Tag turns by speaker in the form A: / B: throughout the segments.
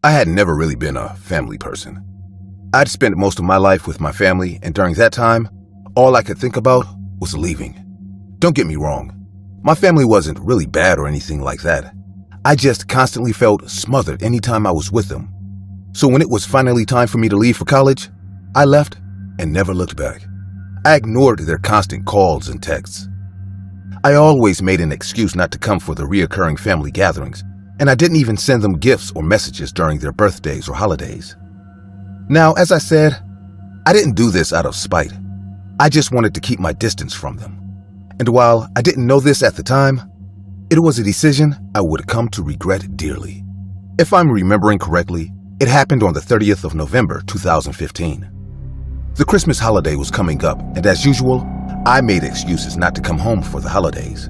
A: I had never really been a family person. I'd spent most of my life with my family, and during that time, all I could think about was leaving. Don't get me wrong, my family wasn't really bad or anything like that. I just constantly felt smothered anytime I was with them. So when it was finally time for me to leave for college, I left and never looked back. I ignored their constant calls and texts. I always made an excuse not to come for the reoccurring family gatherings, and I didn't even send them gifts or messages during their birthdays or holidays. Now, as I said, I didn't do this out of spite. I just wanted to keep my distance from them. And while I didn't know this at the time, it was a decision I would come to regret dearly. If I'm remembering correctly, it happened on the 30th of November, 2015. The Christmas holiday was coming up, and as usual, I made excuses not to come home for the holidays.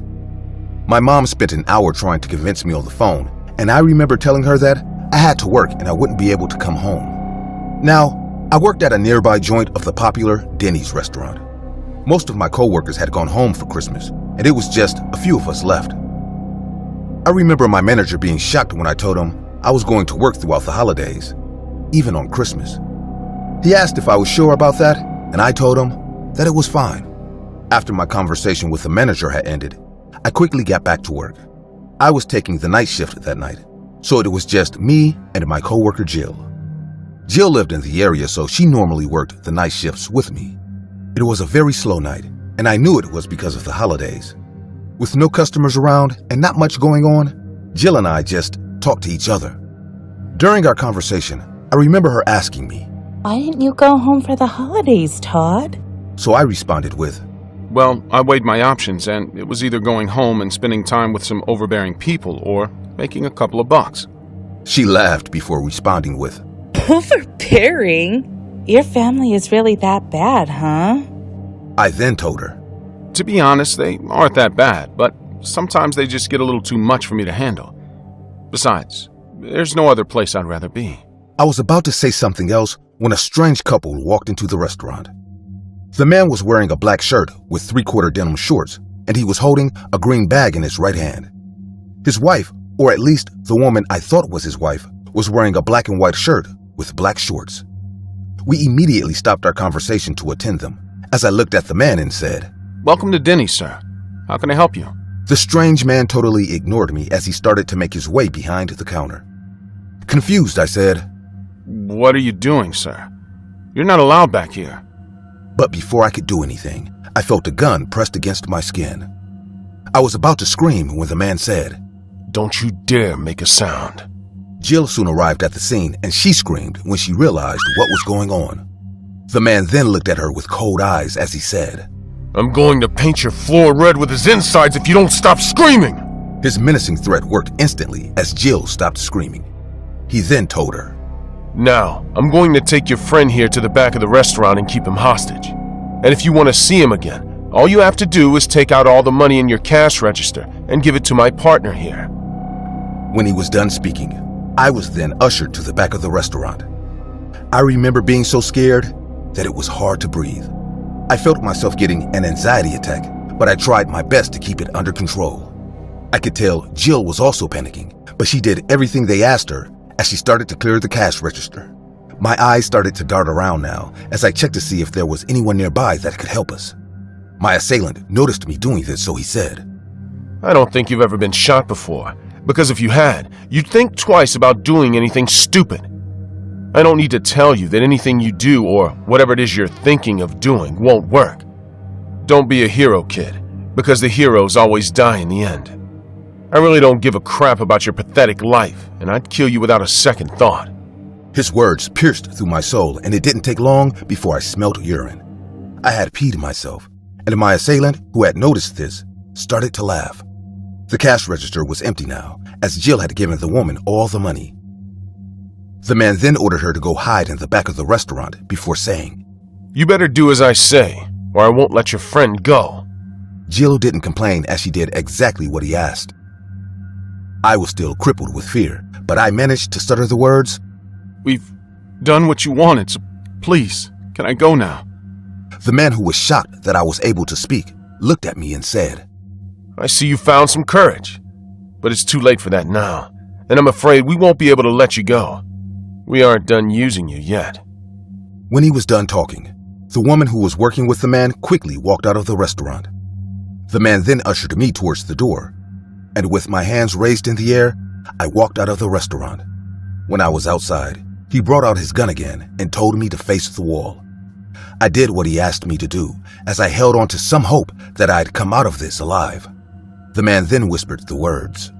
A: My mom spent an hour trying to convince me on the phone, and I remember telling her that I had to work and I wouldn't be able to come home. Now, I worked at a nearby joint of the popular Denny's restaurant. Most of my coworkers had gone home for Christmas, and it was just a few of us left. I remember my manager being shocked when I told him I was going to work throughout the holidays, even on Christmas. He asked if I was sure about that, and I told him that it was fine. After my conversation with the manager had ended, I quickly got back to work. I was taking the night shift that night, so it was just me and my coworker Jill. Jill lived in the area, so she normally worked the night shifts with me. It was a very slow night, and I knew it was because of the holidays. With no customers around and not much going on, Jill and I just talked to each other. During our conversation, I remember her asking me,
B: "Why didn't you go home for the holidays, Todd?"
A: So I responded with,
C: "Well, I weighed my options, and it was either going home and spending time with some overbearing people or making a couple of bucks."
A: She laughed before responding with,
B: "Overbearing? Your family is really that bad, huh?"
A: I then told her,
C: "To be honest, they aren't that bad, but sometimes they just get a little too much for me to handle. Besides, there's no other place I'd rather be."
A: I was about to say something else when a strange couple walked into the restaurant. The man was wearing a black shirt with three-quarter denim shorts, and he was holding a green bag in his right hand. His wife, or at least the woman I thought was his wife, was wearing a black and white shirt with black shorts. We immediately stopped our conversation to attend them, as I looked at the man and said,
C: "Welcome to Denny's, sir. How can I help you?"
A: The strange man totally ignored me as he started to make his way behind the counter. Confused, I said,
C: "What are you doing, sir? You're not allowed back here."
A: But before I could do anything, I felt a gun pressed against my skin. I was about to scream when the man said,
C: "Don't you dare make a sound."
A: Jill soon arrived at the scene, and she screamed when she realized what was going on. The man then looked at her with cold eyes as he said,
C: "I'm going to paint your floor red with his insides if you don't stop screaming."
A: His menacing threat worked instantly as Jill stopped screaming. He then told her,
C: "Now, I'm going to take your friend here to the back of the restaurant and keep him hostage. And if you want to see him again, all you have to do is take out all the money in your cash register and give it to my partner here."
A: When he was done speaking, I was then ushered to the back of the restaurant. I remember being so scared that it was hard to breathe. I felt myself getting an anxiety attack, but I tried my best to keep it under control. I could tell Jill was also panicking, but she did everything they asked her as she started to clear the cash register. My eyes started to dart around now as I checked to see if there was anyone nearby that could help us. My assailant noticed me doing this, so he said,
C: "I don't think you've ever been shot before, because if you had, you'd think twice about doing anything stupid. I don't need to tell you that anything you do or whatever it is you're thinking of doing won't work. Don't be a hero, kid, because the heroes always die in the end. I really don't give a crap about your pathetic life, and I'd kill you without a second thought."
A: His words pierced through my soul, and it didn't take long before I smelled urine. I had peed myself, and my assailant, who had noticed this, started to laugh. The cash register was empty now, as Jill had given the woman all the money. The man then ordered her to go hide in the back of the restaurant before saying,
C: "You better do as I say, or I won't let your friend go."
A: Jill didn't complain as she did exactly what he asked. I was still crippled with fear, but I managed to stutter the words,
C: "We've done what you wanted, so please, can I go now?"
A: The man who was shocked that I was able to speak looked at me and said,
C: I see you found some courage, but it's too late for that now, and I'm afraid we won't be able to let you go. We aren't done using you yet.
A: When he was done talking, the woman who was working with the man quickly walked out of the restaurant. The man then ushered me towards the door, and with my hands raised in the air, I walked out of the restaurant. When I was outside, he brought out his gun again and told me to face the wall. I did what he asked me to do, as I held on to some hope that I'd come out of this alive. The man then whispered the words,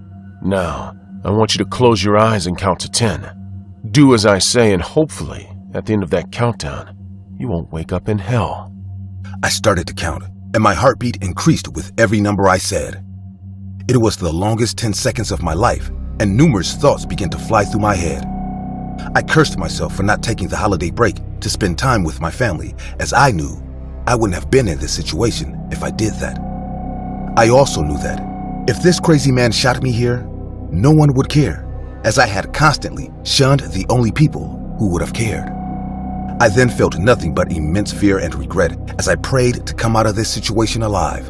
C: Now, I want you to close your eyes and count to 10. Do as I say, and hopefully, at the end of that countdown, you won't wake up in hell.
A: I started to count, and my heartbeat increased with every number I said. It was the longest 10 seconds of my life, and numerous thoughts began to fly through my head. I cursed myself for not taking the holiday break to spend time with my family, as I knew I wouldn't have been in this situation if I did that. I also knew that if this crazy man shot me here, no one would care, as I had constantly shunned the only people who would have cared. I then felt nothing but immense fear and regret as I prayed to come out of this situation alive.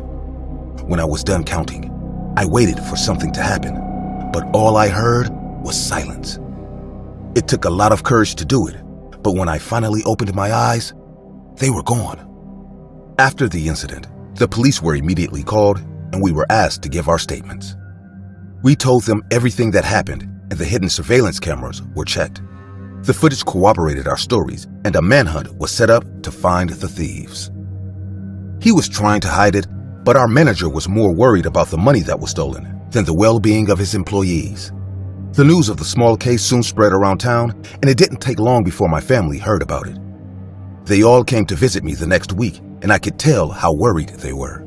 A: When I was done counting, I waited for something to happen, but all I heard was silence. It took a lot of courage to do it, but when I finally opened my eyes, they were gone. After the incident, the police were immediately called and we were asked to give our statements. We told them everything that happened and the hidden surveillance cameras were checked. The footage corroborated our stories and a manhunt was set up to find the thieves. He was trying to hide it, but our manager was more worried about the money that was stolen than the well-being of his employees. The news of the small case soon spread around town, and it didn't take long before my family heard about it. They all came to visit me the next week, and I could tell how worried they were.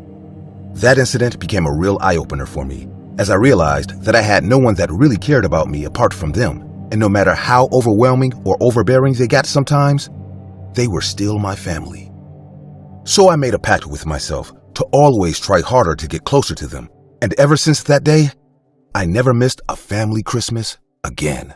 A: That incident became a real eye-opener for me, as I realized that I had no one that really cared about me apart from them, and no matter how overwhelming or overbearing they got sometimes, they were still my family. So I made a pact with myself to always try harder to get closer to them, and ever since that day, I never missed a family Christmas again.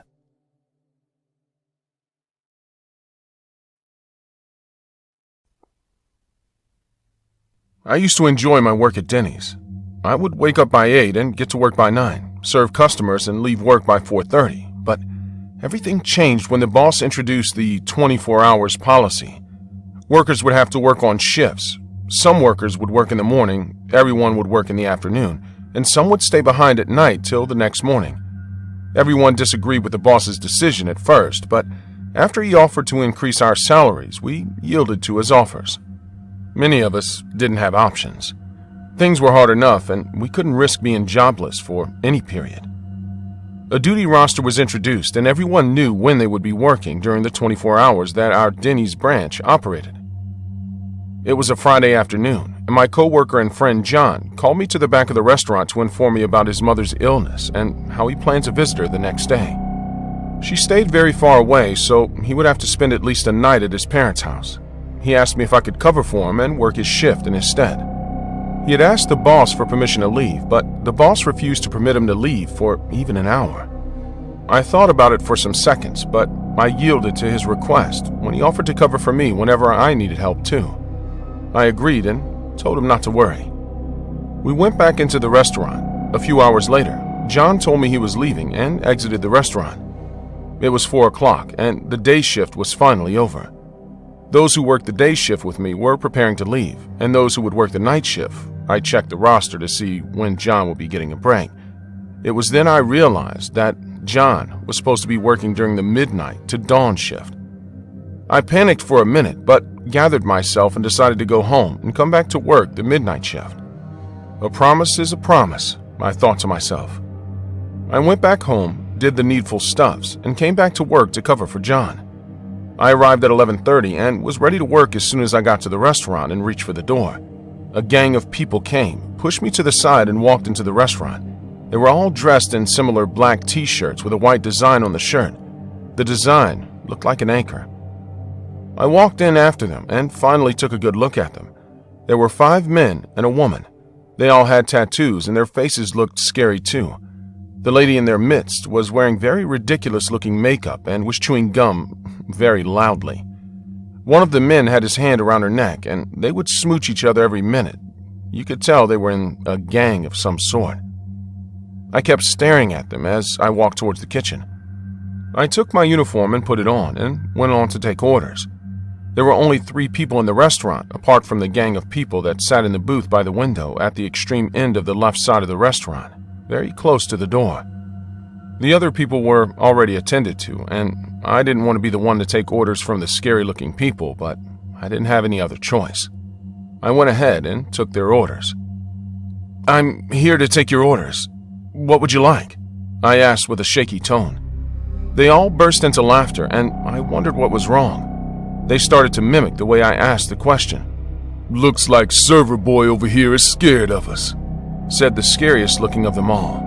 C: I used to enjoy my work at Denny's. I would wake up by 8 and get to work by 9, serve customers and leave work by 4:30, but everything changed when the boss introduced the 24 hours policy. Workers would have to work on shifts. Some workers would work in the morning, everyone would work in the afternoon, and some would stay behind at night till the next morning. Everyone disagreed with the boss's decision at first, but after he offered to increase our salaries, we yielded to his offers. Many of us didn't have options. Things were hard enough, and we couldn't risk being jobless for any period. A duty roster was introduced, and everyone knew when they would be working during the 24 hours that our Denny's branch operated. It was a Friday afternoon, and my coworker and friend John called me to the back of the restaurant to inform me about his mother's illness and how he planned to visit her the next day. She stayed very far away, so he would have to spend at least a night at his parents' house. He asked me if I could cover for him and work his shift in his stead. He had asked the boss for permission to leave, but the boss refused to permit him to leave for even an hour. I thought about it for some seconds, but I yielded to his request when he offered to cover for me whenever I needed help too. I agreed and told him not to worry. We went back into the restaurant. A few hours later, John told me he was leaving and exited the restaurant. It was 4 o'clock and the day shift was finally over. Those who worked the day shift with me were preparing to leave, and those who would work the night shift, I checked the roster to see when John would be getting a break. It was then I realized that John was supposed to be working during the midnight to dawn shift. I panicked for a minute, but gathered myself and decided to go home and come back to work the midnight shift. A promise is a promise, I thought to myself. I went back home, did the needful stuffs, and came back to work to cover for John. I arrived at 11:30 and was ready to work as soon as I got to the restaurant and reached for the door. A gang of people came, pushed me to the side, and walked into the restaurant. They were all dressed in similar black t-shirts with a white design on the shirt. The design looked like an anchor. I walked in after them and finally took a good look at them. There were 5 men and a woman. They all had tattoos and their faces looked scary too. The lady in their midst was wearing very ridiculous-looking makeup and was chewing gum very loudly. One of the men had his hand around her neck, and they would smooch each other every minute. You could tell they were in a gang of some sort. I kept staring at them as I walked towards the kitchen. I took my uniform and put it on, and went on to take orders. There were only 3 people in the restaurant, apart from the gang of people that sat in the booth by the window at the extreme end of the left side of the restaurant, very close to the door. The other people were already attended to, and I didn't want to be the one to take orders from the scary-looking people, but I didn't have any other choice. I went ahead and took their orders. "I'm here to take your orders. What would you like?" I asked with a shaky tone. They all burst into laughter, and I wondered what was wrong. They started to mimic the way I asked the question. "Looks like Server Boy over here is scared of us," said the scariest looking of them all.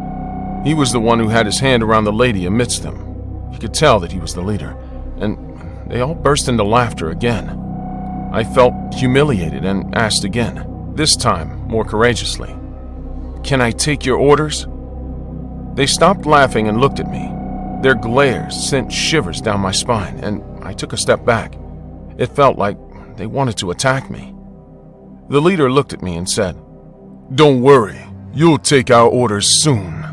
C: He was the one who had his hand around the lady amidst them. You could tell that he was the leader, and they all burst into laughter again. I felt humiliated and asked again, this time more courageously, "Can I take your orders?" They stopped laughing and looked at me. Their glares sent shivers down my spine, and I took a step back. It felt like they wanted to attack me. The leader looked at me and said, "Don't worry, you'll take our orders soon."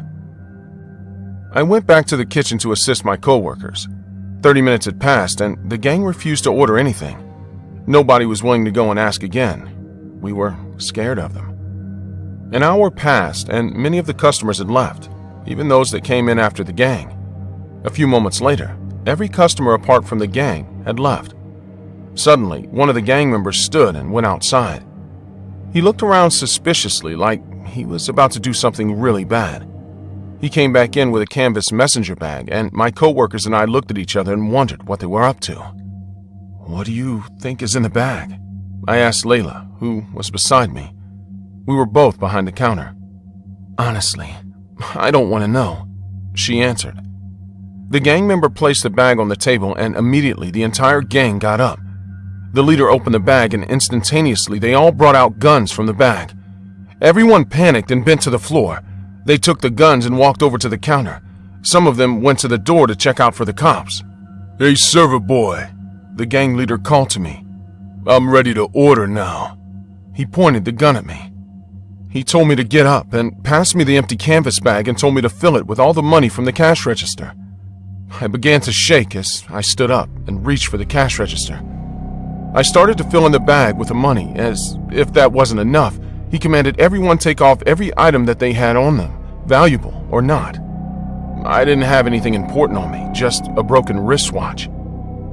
C: I went back to the kitchen to assist my coworkers. 30 minutes had passed, and the gang refused to order anything. Nobody was willing to go and ask again. We were scared of them. An hour passed, and many of the customers had left, even those that came in after the gang. A few moments later, every customer apart from the gang had left. Suddenly, one of the gang members stood and went outside. He looked around suspiciously, like he was about to do something really bad. He came back in with a canvas messenger bag, and my coworkers and I looked at each other and wondered what they were up to. "What do you think is in the bag?" I asked Layla, who was beside me. We were both behind the counter. "Honestly, I don't want to know," she answered. The gang member placed the bag on the table, and immediately the entire gang got up. The leader opened the bag, and instantaneously they all brought out guns from the bag. Everyone panicked and bent to the floor. They took the guns and walked over to the counter. Some of them went to the door to check out for the cops. "Hey, Server Boy," the gang leader called to me. "I'm ready to order now." He pointed the gun at me. He told me to get up and passed me the empty canvas bag and told me to fill it with all the money from the cash register. I began to shake as I stood up and reached for the cash register. I started to fill in the bag with the money. As if that wasn't enough, he commanded everyone take off every item that they had on them, valuable or not. I didn't have anything important on me, just a broken wristwatch.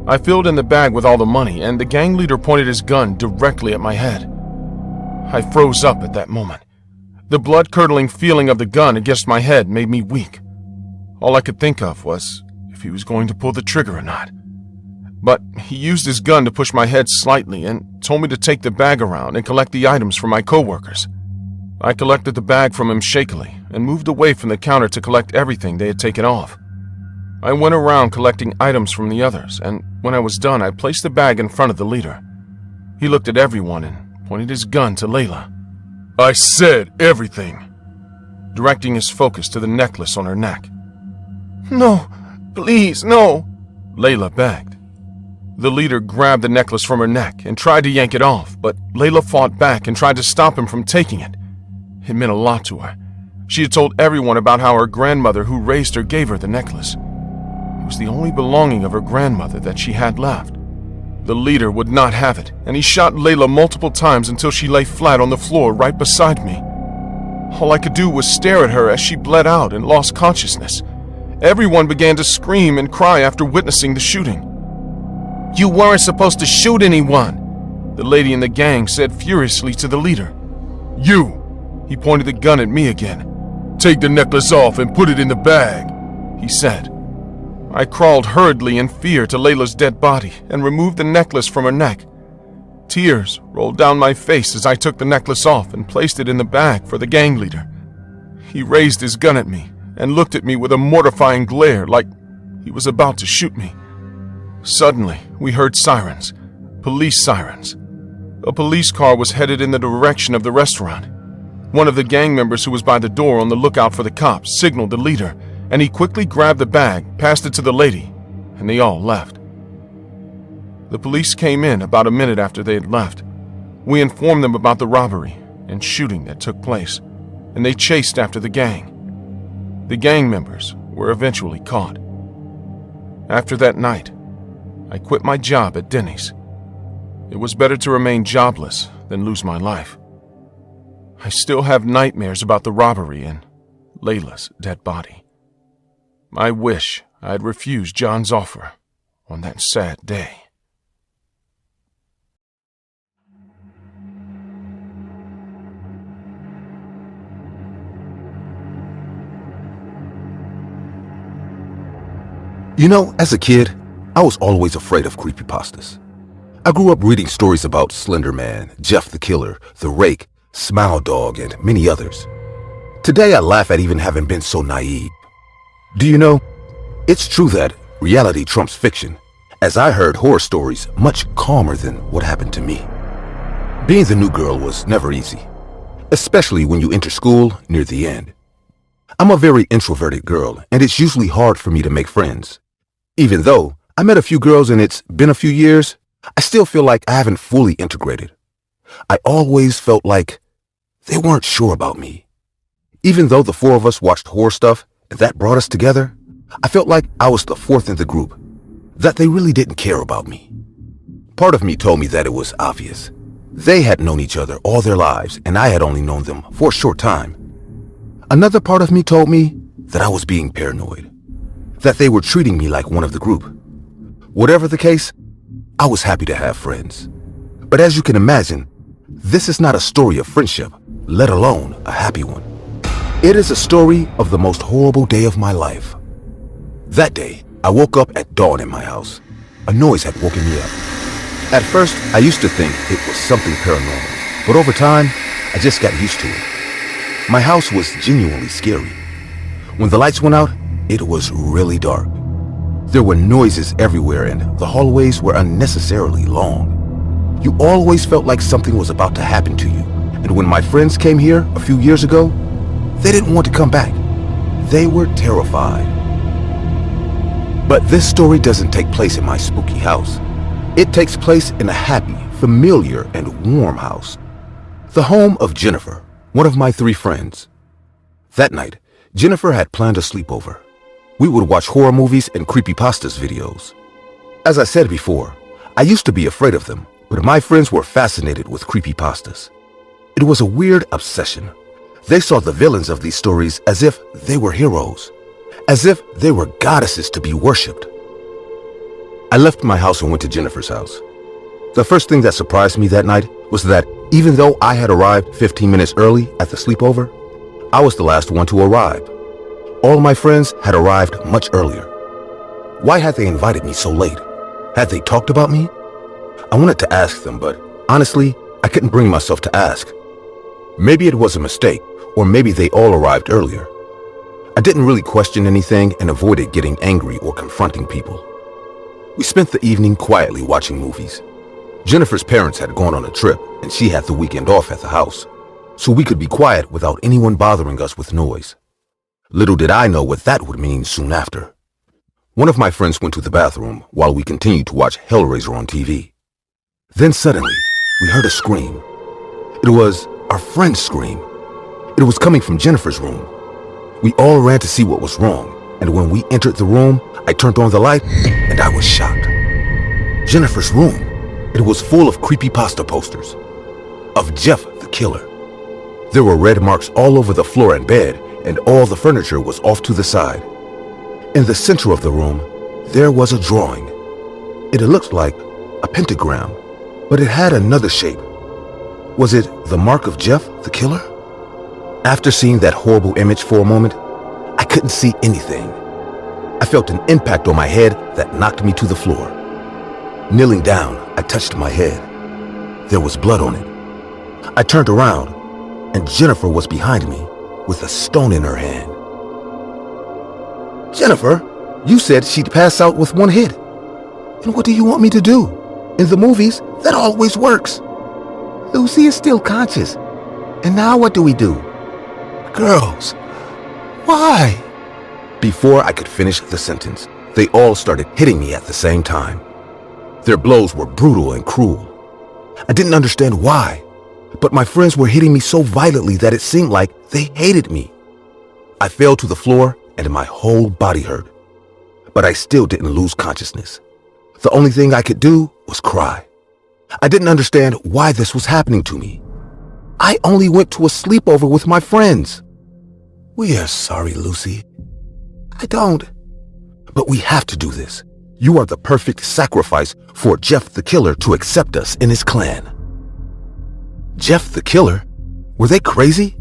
C: I filled in the bag with all the money, and the gang leader pointed his gun directly at my head. I froze up at that moment. The blood-curdling feeling of the gun against my head made me weak. All I could think of was if he was going to pull the trigger or not. But he used his gun to push my head slightly and told me to take the bag around and collect the items from my coworkers. I collected the bag from him shakily and moved away from the counter to collect everything they had taken off. I went around collecting items from the others, and when I was done, I placed the bag in front of the leader. He looked at everyone and pointed his gun to Layla. "I said everything," directing his focus to the necklace on her neck. "No, please, no," Layla begged. The leader grabbed the necklace from her neck and tried to yank it off, but Layla fought back and tried to stop him from taking it. It meant a lot to her. She had told everyone about how her grandmother who raised her gave her the necklace. It was the only belonging of her grandmother that she had left. The leader would not have it, and he shot Layla multiple times until she lay flat on the floor right beside me. All I could do was stare at her as she bled out and lost consciousness. Everyone began to scream and cry after witnessing the shooting. "You weren't supposed to shoot anyone," the lady in the gang said furiously to the leader. "You!" He pointed the gun at me again. "Take the necklace off and put it in the bag," he said. I crawled hurriedly in fear to Layla's dead body and removed the necklace from her neck. Tears rolled down my face as I took the necklace off and placed it in the bag for the gang leader. He raised his gun at me and looked at me with a mortifying glare like he was about to shoot me. Suddenly, we heard sirens, police sirens. A police car was headed in the direction of the restaurant. One of the gang members who was by the door on the lookout for the cops signaled the leader, and he quickly grabbed the bag, passed it to the lady, and they all left. The police came in about a minute after they had left. We informed them about the robbery and shooting that took place, and they chased after the gang. The gang members were eventually caught. After that night, I quit my job at Denny's. It was better to remain jobless than lose my life. I still have nightmares about the robbery and Layla's dead body. I wish I had refused John's offer on that sad day.
A: You know, as a kid, I was always afraid of creepypastas. I grew up reading stories about Slender Man, Jeff the Killer, The Rake, Smile Dog, and many others. Today I laugh at even having been so naive. Do you know, it's true that reality trumps fiction, as I heard horror stories much calmer than what happened to me. Being the new girl was never easy, especially when you enter school near the end. I'm a very introverted girl, and it's usually hard for me to make friends. Even though I met a few girls and it's been a few years, I still feel like I haven't fully integrated. I always felt like they weren't sure about me. Even though the four of us watched horror stuff and that brought us together, I felt like I was the fourth in the group, that they really didn't care about me. Part of me told me that it was obvious. They had known each other all their lives and I had only known them for a short time. Another part of me told me that I was being paranoid, that they were treating me like one of the group. Whatever the case, I was happy to have friends. But as you can imagine, this is not a story of friendship, let alone a happy one. It is a story of the most horrible day of my life. That day, I woke up at dawn in my house. A noise had woken me up. At first, I used to think it was something paranormal, but over time, I just got used to it. My house was genuinely scary. When the lights went out, it was really dark. There were noises everywhere and the hallways were unnecessarily long. You always felt like something was about to happen to you. And when my friends came here a few years ago, they didn't want to come back. They were terrified. But this story doesn't take place in my spooky house. It takes place in a happy, familiar, and warm house. The home of Jennifer, one of my 3 friends. That night, Jennifer had planned a sleepover. We would watch horror movies and creepypastas videos. As I said before, I used to be afraid of them, but my friends were fascinated with creepypastas. It was a weird obsession. They saw the villains of these stories as if they were heroes, as if they were goddesses to be worshipped. I left my house and went to Jennifer's house. The first thing that surprised me that night was that even though I had arrived 15 minutes early at the sleepover, I was the last one to arrive. All my friends had arrived much earlier. Why had they invited me so late? Had they talked about me? I wanted to ask them, but honestly, I couldn't bring myself to ask. Maybe it was a mistake, or maybe they all arrived earlier. I didn't really question anything and avoided getting angry or confronting people. We spent the evening quietly watching movies. Jennifer's parents had gone on a trip, and she had the weekend off at the house, so we could be quiet without anyone bothering us with noise. Little did I know what that would mean soon after. One of my friends went to the bathroom while we continued to watch Hellraiser on TV. Then suddenly, we heard a scream. It was our friend's scream. It was coming from Jennifer's room. We all ran to see what was wrong, and when we entered the room, I turned on the light, and I was shocked. Jennifer's room. It was full of creepypasta posters of Jeff the Killer. There were red marks all over the floor and bed, and all the furniture was off to the side. In the center of the room, there was a drawing. It looked like a pentagram, but it had another shape. Was it the mark of Jeff the Killer? After seeing that horrible image for a moment, I couldn't see anything. I felt an impact on my head that knocked me to the floor. Kneeling down, I touched my head. There was blood on it. I turned around, and Jennifer was behind me with a stone in her hand. Jennifer, you said she'd pass out with one hit. And what do you want me to do? In the movies, that always works. Lucy is still conscious. And now what do we do? Girls, why? Before I could finish the sentence, they all started hitting me at the same time. Their blows were brutal and cruel. I didn't understand why, but my friends were hitting me so violently that it seemed like they hated me. I fell to the floor and my whole body hurt, but I still didn't lose consciousness. The only thing I could do was cry. I didn't understand why this was happening to me. I only went to a sleepover with my friends. We are sorry, Lucy. I don't. But we have to do this. You are the perfect sacrifice for Jeff the Killer to accept us in his clan. Jeff the Killer? Were they crazy?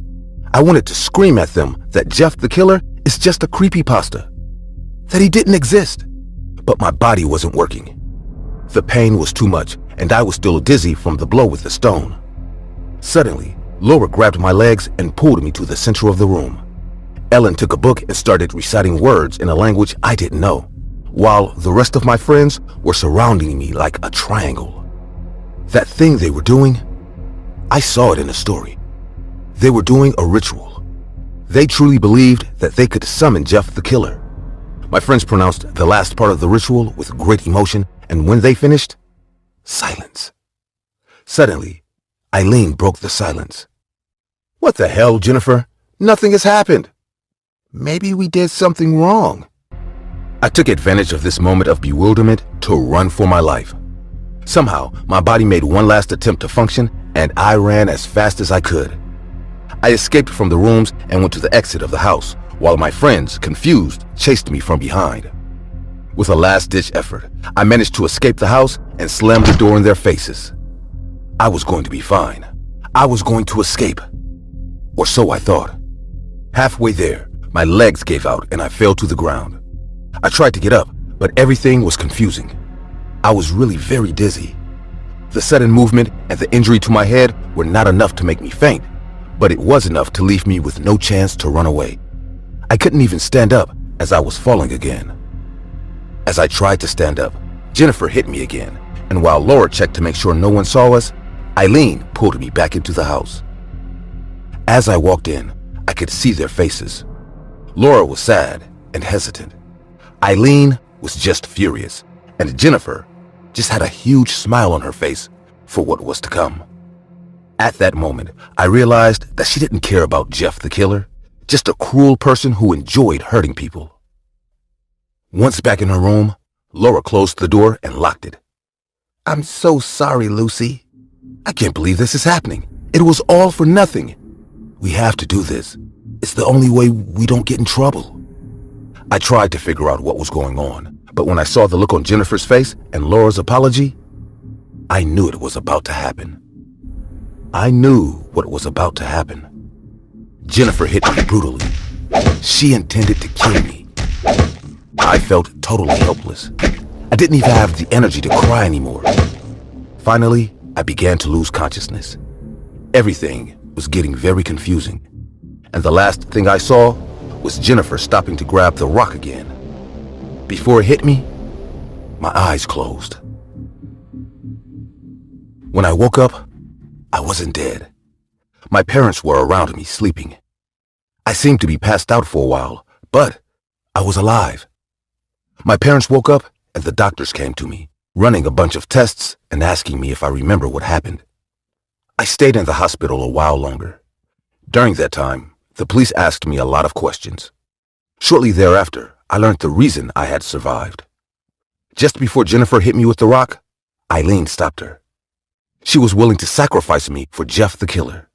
A: I wanted to scream at them that Jeff the Killer is just a creepypasta, that he didn't exist. But my body wasn't working. The pain was too much, and I was still dizzy from the blow with the stone. Suddenly, Laura grabbed my legs and pulled me to the center of the room. Ellen took a book and started reciting words in a language I didn't know, while the rest of my friends were surrounding me like a triangle. That thing they were doing, I saw it in a story. They were doing a ritual. They truly believed that they could summon Jeff the Killer. My friends pronounced the last part of the ritual with great emotion, and when they finished, silence. Suddenly, Eileen broke the silence. What the hell, Jennifer? Nothing has happened. Maybe we did something wrong. I took advantage of this moment of bewilderment to run for my life. Somehow, my body made one last attempt to function, and I ran as fast as I could. I escaped from the rooms and went to the exit of the house, while my friends, confused, chased me from behind. With a last-ditch effort, I managed to escape the house and slammed the door in their faces. I was going to be fine. I was going to escape. Or so I thought. Halfway there, my legs gave out and I fell to the ground. I tried to get up, but everything was confusing. I was really very dizzy. The sudden movement and the injury to my head were not enough to make me faint, but it was enough to leave me with no chance to run away. I couldn't even stand up as I was falling again. As I tried to stand up, Jennifer hit me again, and while Laura checked to make sure no one saw us, Eileen pulled me back into the house. As I walked in, I could see their faces. Laura was sad and hesitant. Eileen was just furious, and Jennifer just had a huge smile on her face for what was to come. At that moment, I realized that she didn't care about Jeff the Killer, just a cruel person who enjoyed hurting people. Once back in her room, Laura closed the door and locked it. I'm so sorry, Lucy. I can't believe this is happening. It was all for nothing. We have to do this. It's the only way we don't get in trouble. I tried to figure out what was going on, but when I saw the look on Jennifer's face and Laura's apology, I knew it was about to happen. I knew what was about to happen. Jennifer hit me brutally. She intended to kill me. I felt totally helpless. I didn't even have the energy to cry anymore. Finally, I began to lose consciousness. Everything was getting very confusing, and the last thing I saw was Jennifer stopping to grab the rock again. Before it hit me, my eyes closed. When I woke up, I wasn't dead. My parents were around me sleeping. I seemed to be passed out for a while, but I was alive. My parents woke up and the doctors came to me, running a bunch of tests and asking me if I remember what happened. I stayed in the hospital a while longer. During that time, the police asked me a lot of questions. Shortly thereafter, I learned the reason I had survived. Just before Jennifer hit me with the rock, Eileen stopped her. She was willing to sacrifice me for Jeff the Killer.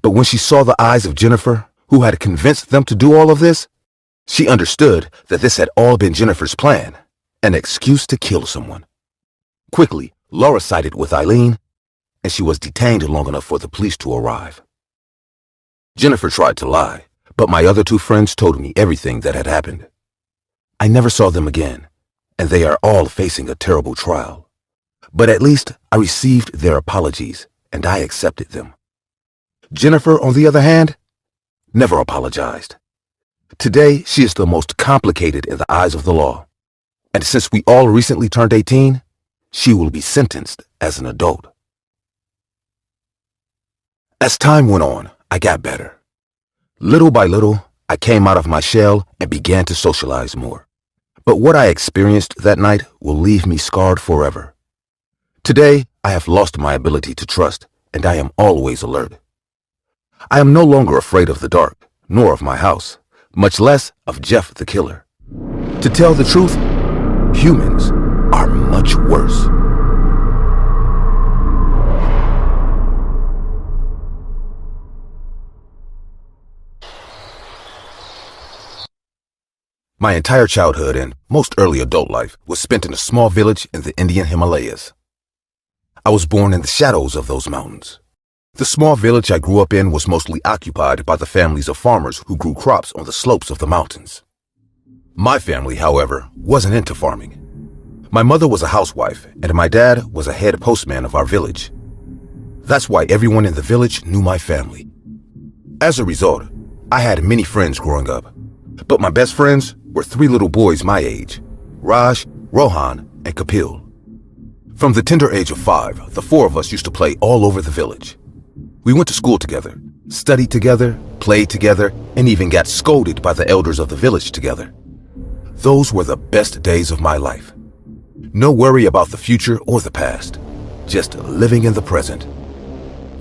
A: But when she saw the eyes of Jennifer, who had convinced them to do all of this, she understood that this had all been Jennifer's plan, an excuse to kill someone. Quickly, Laura sided with Eileen, and she was detained long enough for the police to arrive. Jennifer tried to lie, but my other two friends told me everything that had happened. I never saw them again, and they are all facing a terrible trial. But at least I received their apologies, and I accepted them. Jennifer, on the other hand, never apologized. Today, she is the most complicated in the eyes of the law. And since we all recently turned 18, she will be sentenced as an adult. As time went on, I got better. Little by little, I came out of my shell and began to socialize more. But what I experienced that night will leave me scarred forever. Today, I have lost my ability to trust, and I am always alert. I am no longer afraid of the dark, nor of my house, much less of Jeff the killer. To tell the truth, humans are much worse. My entire childhood and most early adult life was spent in a small village in the Indian Himalayas. I was born in the shadows of those mountains. The small village I grew up in was mostly occupied by the families of farmers who grew crops on the slopes of the mountains. My family, however, wasn't into farming. My mother was a housewife, and my dad was a head postman of our village. That's why everyone in the village knew my family. As a result, I had many friends growing up, but my best friends were 3 little boys my age, Raj, Rohan, and Kapil. From the tender age of 5, the 4 of us used to play all over the village. We went to school together, studied together, played together, and even got scolded by the elders of the village together. Those were the best days of my life. No worry about the future or the past, just living in the present.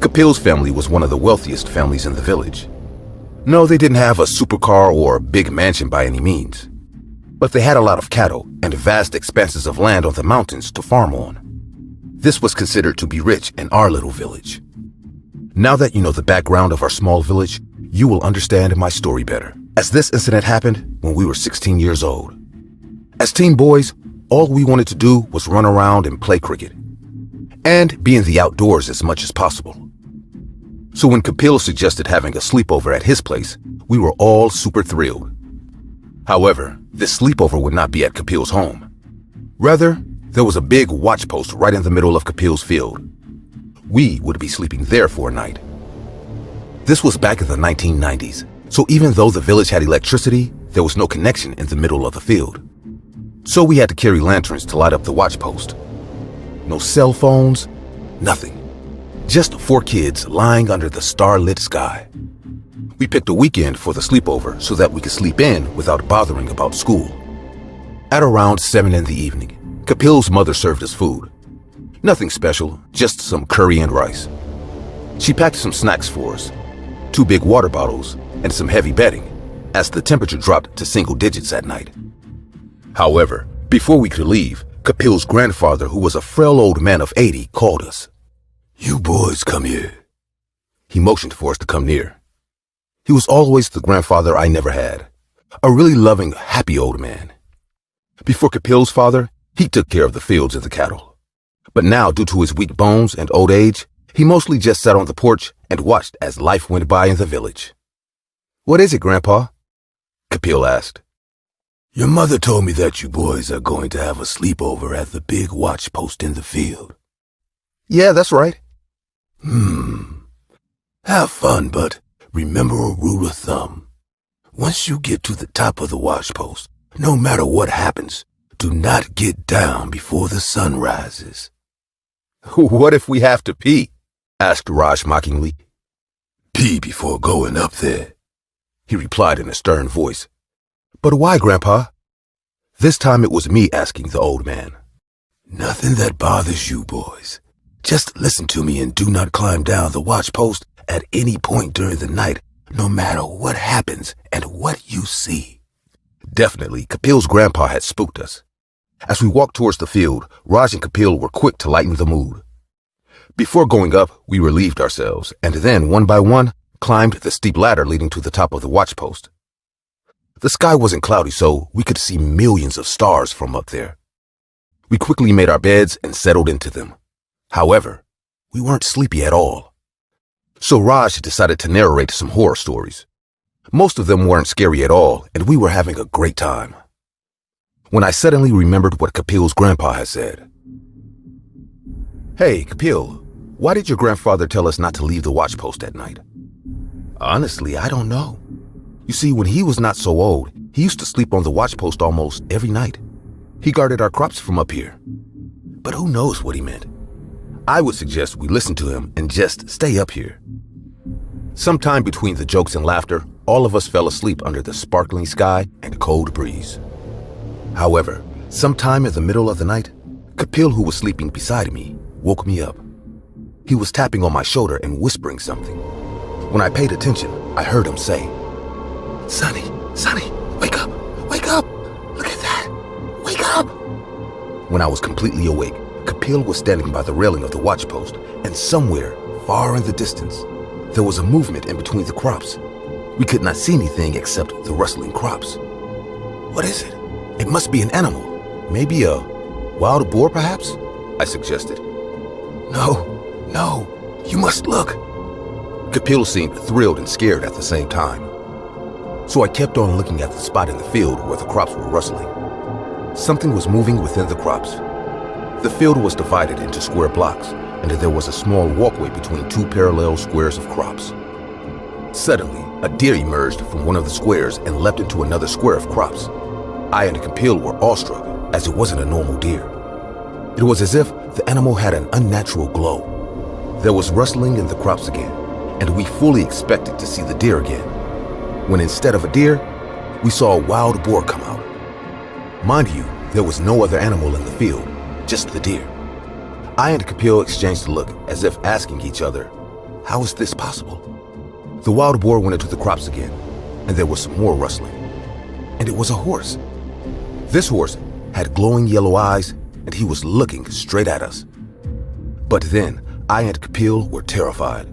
A: Kapil's family was one of the wealthiest families in the village. No, they didn't have a supercar or a big mansion by any means, but they had a lot of cattle and vast expanses of land on the mountains to farm on. This was considered to be rich in our little village. Now that you know the background of our small village, you will understand my story better, as this incident happened when we were 16 years old. As teen boys, all we wanted to do was run around and play cricket, and be in the outdoors as much as possible. So when Kapil suggested having a sleepover at his place, we were all super thrilled. However, this sleepover would not be at Kapil's home. Rather, there was a big watch post right in the middle of Kapil's field. We would be sleeping there for a night. This was back in the 1990s, so even though the village had electricity, there was no connection in the middle of the field. So we had to carry lanterns to light up the watch post. No cell phones, nothing. Just 4 kids lying under the star-lit sky. We picked a weekend for the sleepover so that we could sleep in without bothering about school. At around 7 in the evening, Kapil's mother served us food. Nothing special, just some curry and rice. She packed some snacks for us, 2 big water bottles, and some heavy bedding, as the temperature dropped to single digits at night. However, before we could leave, Kapil's grandfather, who was a frail old man of 80, called us. "You boys come here." He motioned for us to come near. He was always the grandfather I never had, a really loving, happy old man. Before Kapil's father, he took care of the fields and the cattle. But now, due to his weak bones and old age, he mostly just sat on the porch and watched as life went by in the village. "What is it, Grandpa?" Kapil asked. "Your mother told me that you boys are going to have a sleepover at the big watch post in the field." "Yeah, that's right." Have fun, but remember a rule of thumb. Once you get to the top of the watch post, no matter what happens, do not get down before the sun rises." "What if we have to pee?" asked Raj mockingly. "Pee before going up there," he replied in a stern voice. "But why, Grandpa?" This time it was me asking the old man. "Nothing that bothers you boys. Just listen to me and do not climb down the watch post at any point during the night, no matter what happens and what you see." Definitely, Kapil's grandpa had spooked us. As we walked towards the field, Raj and Kapil were quick to lighten the mood. Before going up, we relieved ourselves, and then, one by one, climbed the steep ladder leading to the top of the watch post. The sky wasn't cloudy, so we could see millions of stars from up there. We quickly made our beds and settled into them. However, we weren't sleepy at all. So Raj decided to narrate some horror stories. Most of them weren't scary at all, and we were having a great time. When I suddenly remembered what Kapil's grandpa had said. "Hey, Kapil, why did your grandfather tell us not to leave the watch post at night?" "Honestly, I don't know. You see, when he was not so old, he used to sleep on the watch post almost every night. He guarded our crops from up here. But who knows what he meant? I would suggest we listen to him and just stay up here." Sometime between the jokes and laughter, all of us fell asleep under the sparkling sky and cold breeze. However, sometime in the middle of the night, Kapil, who was sleeping beside me, woke me up. He was tapping on my shoulder and whispering something. When I paid attention, I heard him say, Sonny, wake up, wake up, look at that, wake up. When I was completely awake, Kapil was standing by the railing of the watch post, and somewhere, far in the distance, there was a movement in between the crops. We could not see anything except the rustling crops. What is it? It must be an animal. Maybe a wild boar, perhaps? I suggested. No, you must look. Kapil seemed thrilled and scared at the same time. So I kept on looking at the spot in the field where the crops were rustling. Something was moving within the crops. The field was divided into square blocks, and there was a small walkway between two parallel squares of crops. Suddenly, a deer emerged from one of the squares and leapt into another square of crops. I and Kapil were awestruck, as it wasn't a normal deer. It was as if the animal had an unnatural glow. There was rustling in the crops again, and we fully expected to see the deer again, when instead of a deer, we saw a wild boar come out. Mind you, there was no other animal in the field, just the deer. I and Kapil exchanged a look as if asking each other, how is this possible? The wild boar went into the crops again, and there was some more rustling. And it was a horse. This horse had glowing yellow eyes, and he was looking straight at us. But then, I and Kapil were terrified.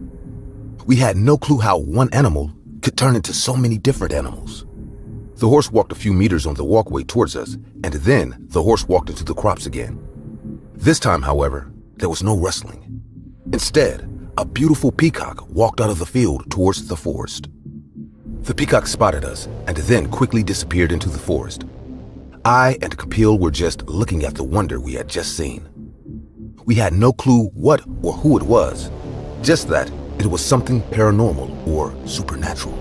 A: We had no clue how one animal could turn into so many different animals. The horse walked a few meters on the walkway towards us, and then the horse walked into the crops again. This time, however, there was no rustling. Instead, a beautiful peacock walked out of the field towards the forest. The peacock spotted us and then quickly disappeared into the forest. I and Kapil were just looking at the wonder we had just seen. We had no clue what or who it was, just that it was something paranormal or supernatural.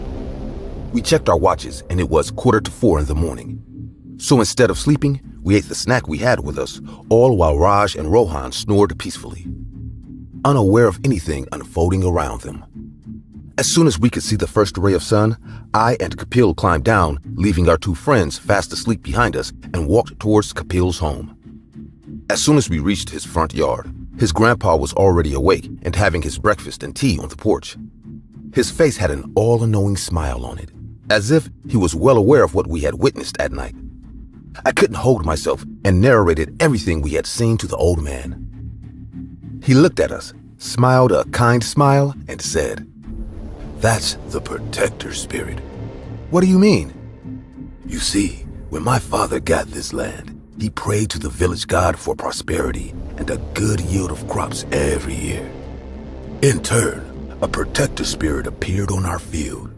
A: We checked our watches and it was 3:45 in the morning. So instead of sleeping, we ate the snack we had with us, all while Raj and Rohan snored peacefully, unaware of anything unfolding around them. As soon as we could see the first ray of sun, I and Kapil climbed down, leaving our two friends fast asleep behind us, and walked towards Kapil's home. As soon as we reached his front yard, his grandpa was already awake and having his breakfast and tea on the porch. His face had an all-knowing smile on it, as if he was well aware of what we had witnessed at night. I couldn't hold myself and narrated everything we had seen to the old man. He looked at us, smiled a kind smile, and said, "That's the protector spirit." "What do you mean?" "You see, when my father got this land, he prayed to the village god for prosperity and a good yield of crops every year. In turn, a protector spirit appeared on our field.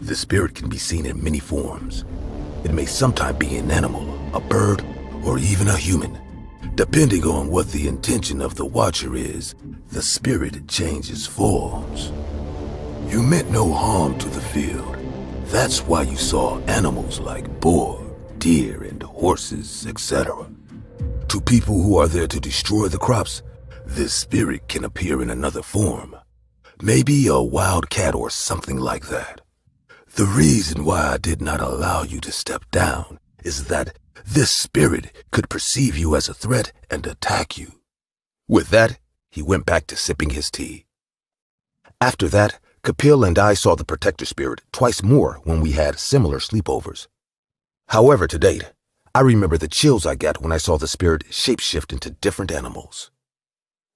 A: The spirit can be seen in many forms. It may sometimes be an animal, a bird, or even a human. Depending on what the intention of the watcher is, the spirit changes forms. You meant no harm to the field. That's why you saw animals like boar, deer, and horses, etc. To people who are there to destroy the crops, this spirit can appear in another form. Maybe a wild cat or something like that. The reason why I did not allow you to step down is that this spirit could perceive you as a threat and attack you." With that, he went back to sipping his tea. After that, Kapil and I saw the protector spirit twice more when we had similar sleepovers. However, to date, I remember the chills I got when I saw the spirit shapeshift into different animals.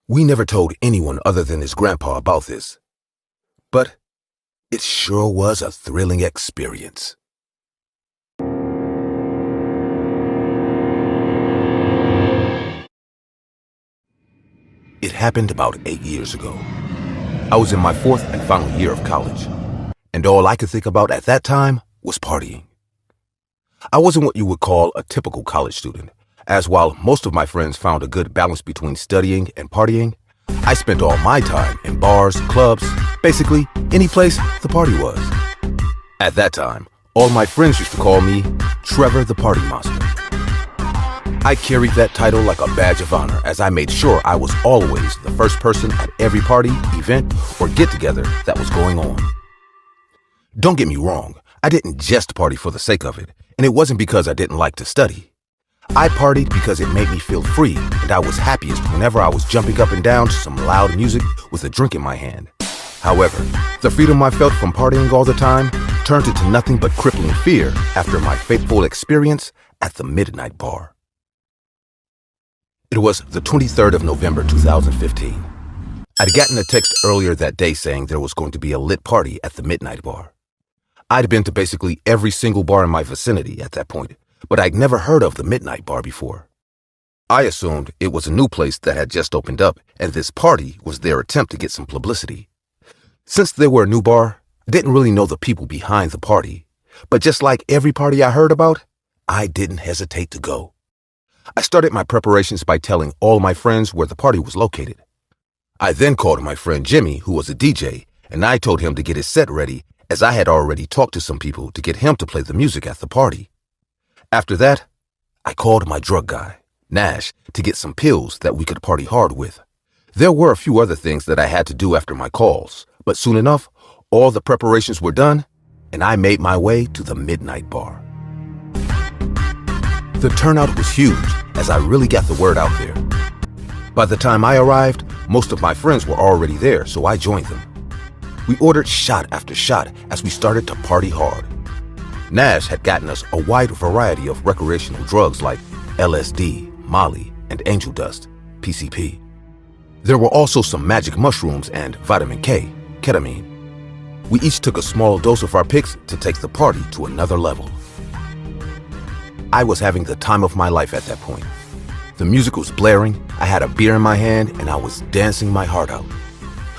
A: We never told anyone other than his grandpa about this, but it sure was a thrilling experience. It happened about 8 years ago. I was in my 4th and final year of college, and all I could think about at that time was partying. I wasn't what you would call a typical college student, as while most of my friends found a good balance between studying and partying, I spent all my time in bars, clubs, basically any place the party was. At that time, all my friends used to call me Trevor the Party Monster. I carried that title like a badge of honor, as I made sure I was always the first person at every party, event, or get-together that was going on. Don't get me wrong, I didn't just party for the sake of it, and it wasn't because I didn't like to study. I partied because it made me feel free, and I was happiest whenever I was jumping up and down to some loud music with a drink in my hand. However, the freedom I felt from partying all the time turned into nothing but crippling fear after my fateful experience at the Midnight Bar. It was the 23rd of November 2015. I'd gotten a text earlier that day saying there was going to be a lit party at the Midnight Bar. I'd been to basically every single bar in my vicinity at that point, but I'd never heard of the Midnight Bar before. I assumed it was a new place that had just opened up, and this party was their attempt to get some publicity. Since they were a new bar, I didn't really know the people behind the party, but just like every party I heard about, I didn't hesitate to go. I started my preparations by telling all my friends where the party was located. I then called my friend Jimmy, who was a DJ, and I told him to get his set ready, as I had already talked to some people to get him to play the music at the party. After that, I called my drug guy, Nash, to get some pills that we could party hard with. There were a few other things that I had to do after my calls, but soon enough, all the preparations were done, and I made my way to the Midnight Bar. The turnout was huge, as I really got the word out there. By the time I arrived, most of my friends were already there, so I joined them. We ordered shot after shot as we started to party hard. Nash had gotten us a wide variety of recreational drugs like LSD, Molly, and angel dust, PCP. There were also some magic mushrooms and vitamin K, ketamine. We each took a small dose of our picks to take the party to another level. I was having the time of my life at that point. The music was blaring, I had a beer in my hand, and I was dancing my heart out.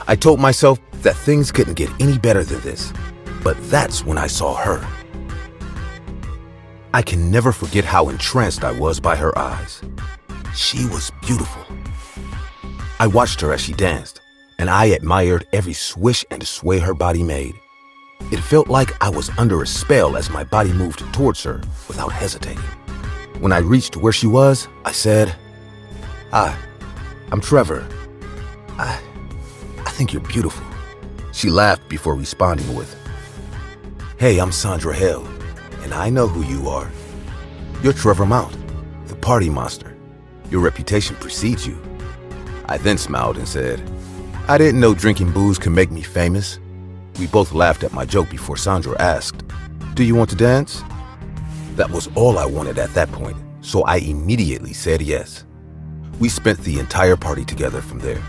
A: I told myself that things couldn't get any better than this, but that's when I saw her. I can never forget how entranced I was by her eyes. She was beautiful. I watched her as she danced, and I admired every swish and sway her body made. It felt like I was under a spell as my body moved towards her without hesitating. When I reached where she was, I said, "Hi, I'm Trevor. I think you're beautiful." She laughed before responding with, "Hey, I'm Sandra Hill, and I know who you are. You're Trevor Mount, the party monster. Your reputation precedes you." I then smiled and said, "I didn't know drinking booze could make me famous." We both laughed at my joke before Sandra asked, "Do you want to dance?" That was all I wanted at that point, so I immediately said yes. We spent the entire party together from there.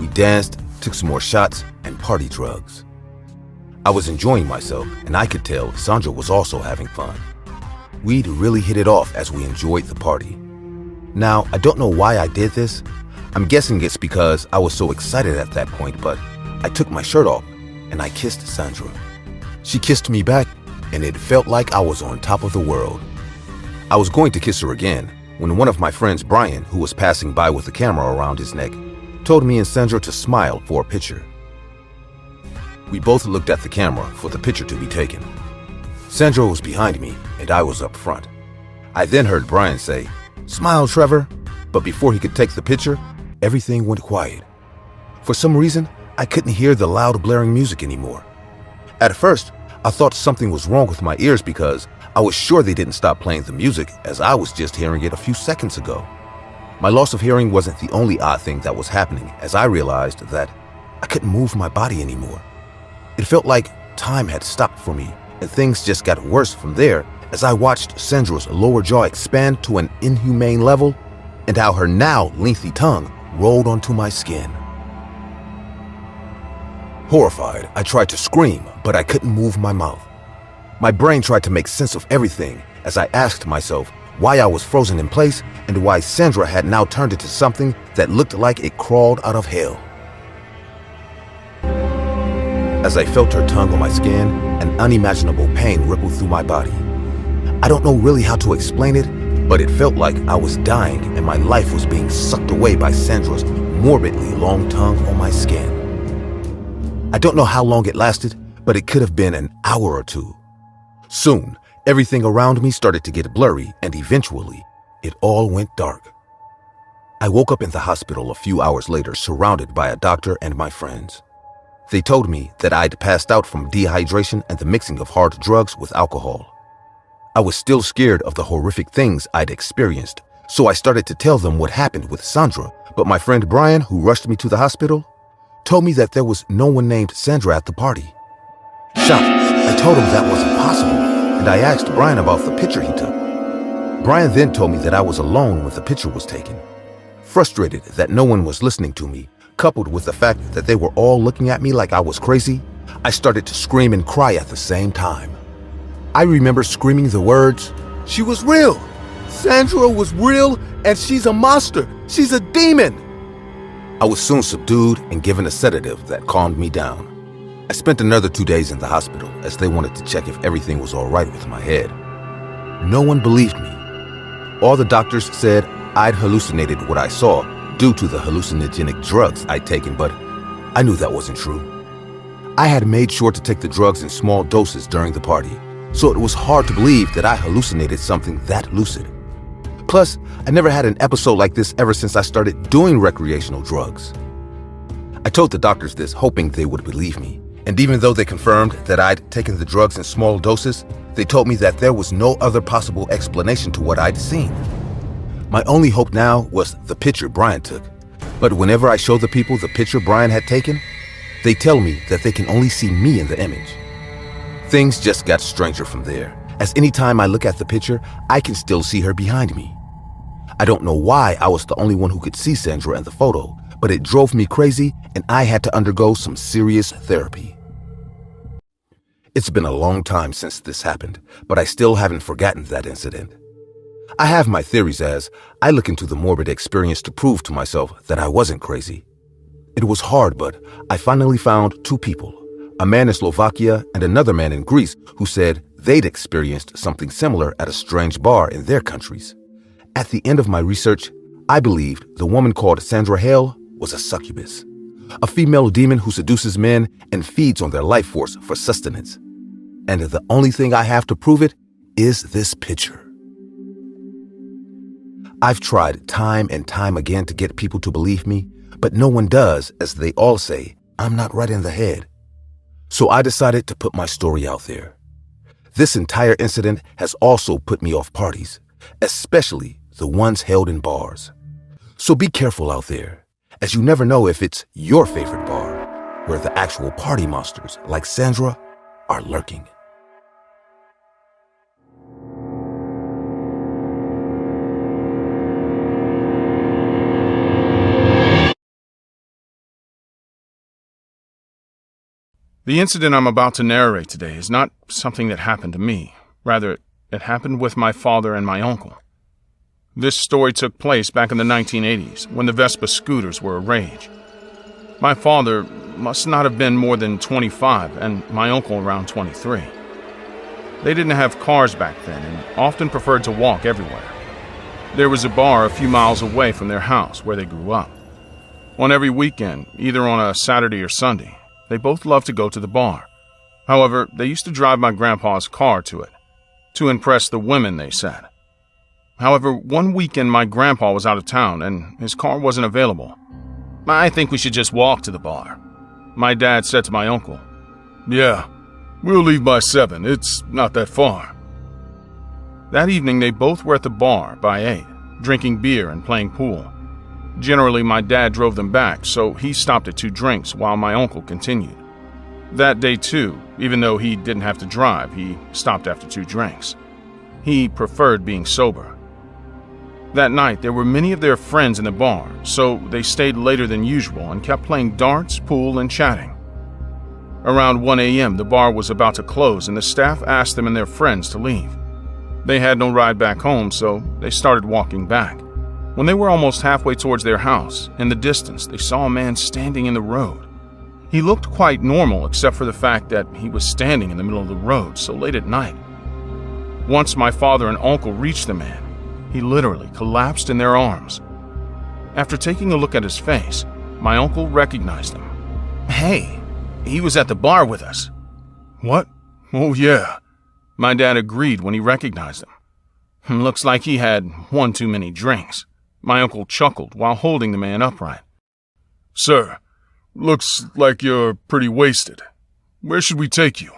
A: We danced, took some more shots, and party drugs. I was enjoying myself, and I could tell Sandra was also having fun. We'd really hit it off as we enjoyed the party. Now, I don't know why I did this. I'm guessing it's because I was so excited at that point, but I took my shirt off and I kissed Sandra. She kissed me back, and it felt like I was on top of the world. I was going to kiss her again when one of my friends, Brian, who was passing by with a camera around his neck, told me and Sandra to smile for a picture. We both looked at the camera for the picture to be taken. Sandra was behind me, and I was up front. I then heard Brian say, "Smile, Trevor," but before he could take the picture, everything went quiet. For some reason, I couldn't hear the loud blaring music anymore. At first, I thought something was wrong with my ears because I was sure they didn't stop playing the music as I was just hearing it a few seconds ago. My loss of hearing wasn't the only odd thing that was happening, as I realized that I couldn't move my body anymore. It felt like time had stopped for me, and things just got worse from there as I watched Sandra's lower jaw expand to an inhumane level and how her now lengthy tongue rolled onto my skin. Horrified, I tried to scream, but I couldn't move my mouth. My brain tried to make sense of everything as I asked myself why I was frozen in place and why Sandra had now turned into something that looked like it crawled out of hell. As I felt her tongue on my skin, an unimaginable pain rippled through my body. I don't know really how to explain it, but it felt like I was dying and my life was being sucked away by Sandra's morbidly long tongue on my skin. I don't know how long it lasted, but it could have been an hour or two. Soon, everything around me started to get blurry, and eventually, it all went dark. I woke up in the hospital a few hours later, surrounded by a doctor and my friends. They told me that I'd passed out from dehydration and the mixing of hard drugs with alcohol. I was still scared of the horrific things I'd experienced, so I started to tell them what happened with Sandra, but my friend Brian, who rushed me to the hospital, told me that there was no one named Sandra at the party. Shocked, I told him that wasn't possible, and I asked Brian about the picture he took. Brian then told me that I was alone when the picture was taken. Frustrated that no one was listening to me, coupled with the fact that they were all looking at me like I was crazy, I started to scream and cry at the same time. I remember screaming the words, "She was real! Sandra was real, and she's a monster! She's a demon!" I was soon subdued and given a sedative that calmed me down. I spent another 2 days in the hospital as they wanted to check if everything was all right with my head. No one believed me. All the doctors said I'd hallucinated what I saw due to the hallucinogenic drugs I'd taken, but I knew that wasn't true. I had made sure to take the drugs in small doses during the party, so it was hard to believe that I hallucinated something that lucid. Plus, I never had an episode like this ever since I started doing recreational drugs. I told the doctors this, hoping they would believe me, and even though they confirmed that I'd taken the drugs in small doses, they told me that there was no other possible explanation to what I'd seen. My only hope now was the picture Brian took, but whenever I show the people the picture Brian had taken, they tell me that they can only see me in the image. Things just got stranger from there, as anytime I look at the picture, I can still see her behind me. I don't know why I was the only one who could see Sandra in the photo, but it drove me crazy and I had to undergo some serious therapy. It's been a long time since this happened, but I still haven't forgotten that incident. I have my theories as I look into the morbid experience to prove to myself that I wasn't crazy. It was hard, but I finally found two people, a man in Slovakia and another man in Greece, who said they'd experienced something similar at a strange bar in their countries. At the end of my research, I believed the woman called Sandra Hale was a succubus, a female demon who seduces men and feeds on their life force for sustenance. And the only thing I have to prove it is this picture. I've tried time and time again to get people to believe me, but no one does, as they all say, I'm not right in the head. So I decided to put my story out there. This entire incident has also put me off parties, especially the ones held in bars. So be careful out there, as you never know if it's your favorite bar, where the actual party monsters like Sandra are lurking.
D: The incident I'm about to narrate today is not something that happened to me. Rather, it happened with my father and my uncle. This story took place back in the 1980s, when the Vespa scooters were a rage. My father must not have been more than 25, and my uncle around 23. They didn't have cars back then, and often preferred to walk everywhere. There was a bar a few miles away from their house where they grew up. On every weekend, either on a Saturday or Sunday, they both loved to go to the bar. However, they used to drive my grandpa's car to it, to impress the women, they said. However, one weekend my grandpa was out of town and his car wasn't available. "I think we should just walk to the bar," my dad said to my uncle. "Yeah, we'll leave by 7. It's not that far." That evening, they both were at the bar by 8, drinking beer and playing pool. Generally, my dad drove them back, so he stopped at 2 drinks while my uncle continued. That day too, even though he didn't have to drive, he stopped after 2 drinks. He preferred being sober. That night, there were many of their friends in the bar, so they stayed later than usual and kept playing darts, pool, and chatting. Around 1 a.m., the bar was about to close and the staff asked them and their friends to leave. They had no ride back home, so they started walking back. When they were almost halfway towards their house, in the distance, they saw a man standing in the road. He looked quite normal except for the fact that he was standing in the middle of the road so late at night. Once my father and uncle reached the man, he literally collapsed in their arms. After taking a look at his face, my uncle recognized him. "Hey, he was at the bar with us." "What? Oh yeah," my dad agreed when he recognized him. "Looks like he had one too many drinks." My uncle chuckled while holding the man upright. "Sir, looks like you're pretty wasted. Where should we take you?"